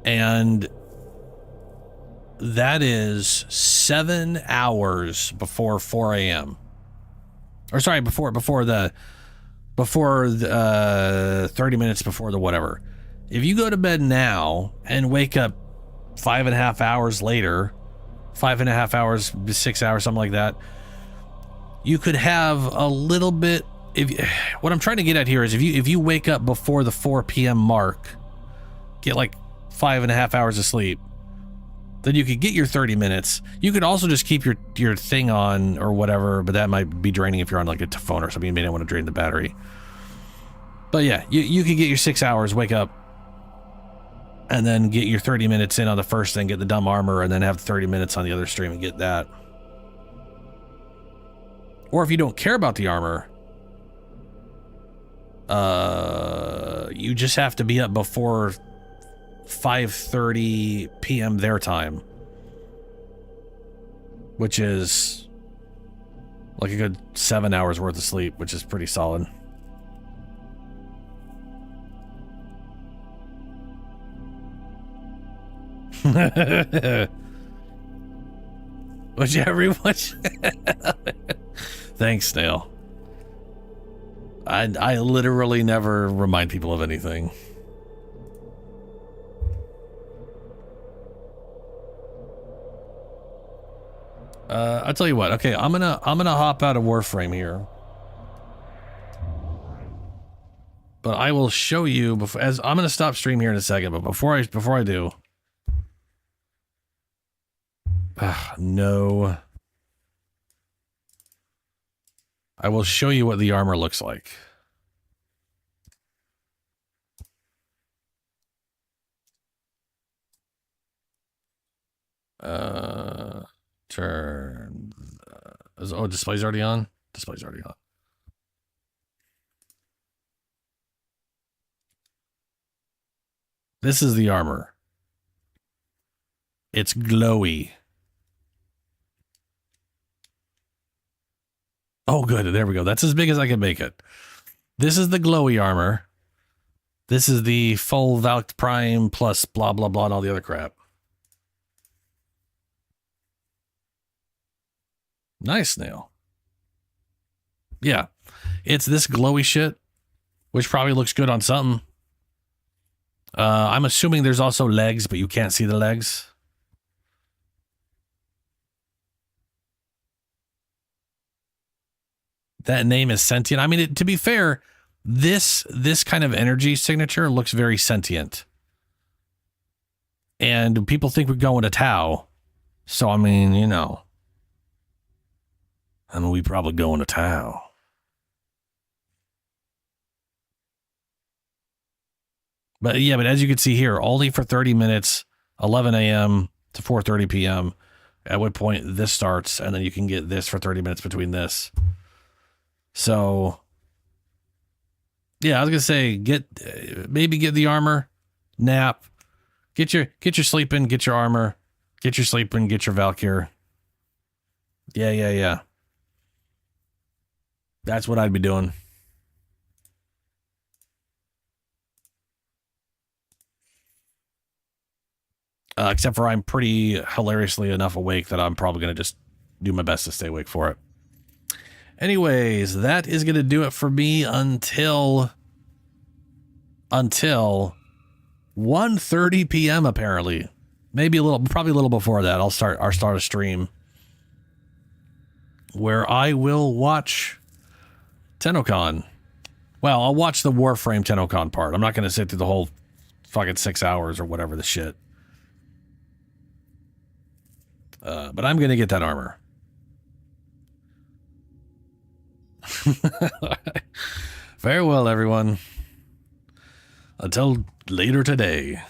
B: And that is 7 hours before 4 a.m. Or sorry, before the 30 minutes before the whatever. If you go to bed now and wake up 5.5 hours later, 5.5 hours, 6 hours, something like that, you could have a little bit. What I'm trying to get at here is if you wake up before the 4 p.m. mark, get like 5.5 hours of sleep, then you could get your 30 minutes. You could also just keep your thing on or whatever, but that might be draining if you're on like a phone or something. You may not want to drain the battery. But yeah, you could get your 6 hours, wake up, and then get your 30 minutes in on the first thing, get the dumb armor, and then have 30 minutes on the other stream and get that. Or if you don't care about the armor, you just have to be up before 5:30 p.m. their time, which is like a good 7 hours worth of sleep, which is pretty solid. Whichever. Thanks, Snail. I literally never remind people of anything. I'll tell you what. Okay, I'm gonna hop out of Warframe here, But I will show you before, as I'm going to stop stream here in a second, but before I do, no, I will show you what the armor looks like. Turn. Oh, display's already on? Display's already on. This is the armor. It's glowy. Oh, good. There we go. That's as big as I can make it. This is the glowy armor. This is the full Valk Prime plus blah, blah, blah, and all the other crap. Nice, Snail. Yeah. It's this glowy shit, which probably looks good on something. I'm assuming there's also legs, but you can't see the legs. That name is sentient. I mean, to be fair, this kind of energy signature looks very sentient. And people think we're going to Tau. So, I mean, you know. I mean, we probably going to Tau. But yeah, but as you can see here, only for 30 minutes, 11 a.m. to 4:30 p.m., at what point this starts, and then you can get this for 30 minutes between this. So, yeah, I was going to say, maybe get the armor, nap, get your sleep in, get your armor, get your sleep in, get your Valkyr. Yeah. That's what I'd be doing. Except for I'm pretty hilariously enough awake that I'm probably going to just do my best to stay awake for it. Anyways, that is going to do it for me until 1:30 p.m. apparently. Maybe probably a little before that. I'll start a stream where I will watch TennoCon. Well, I'll watch the Warframe TennoCon part. I'm not going to sit through the whole fucking 6 hours or whatever the shit. But I'm going to get that armor. Farewell, everyone. Until later today.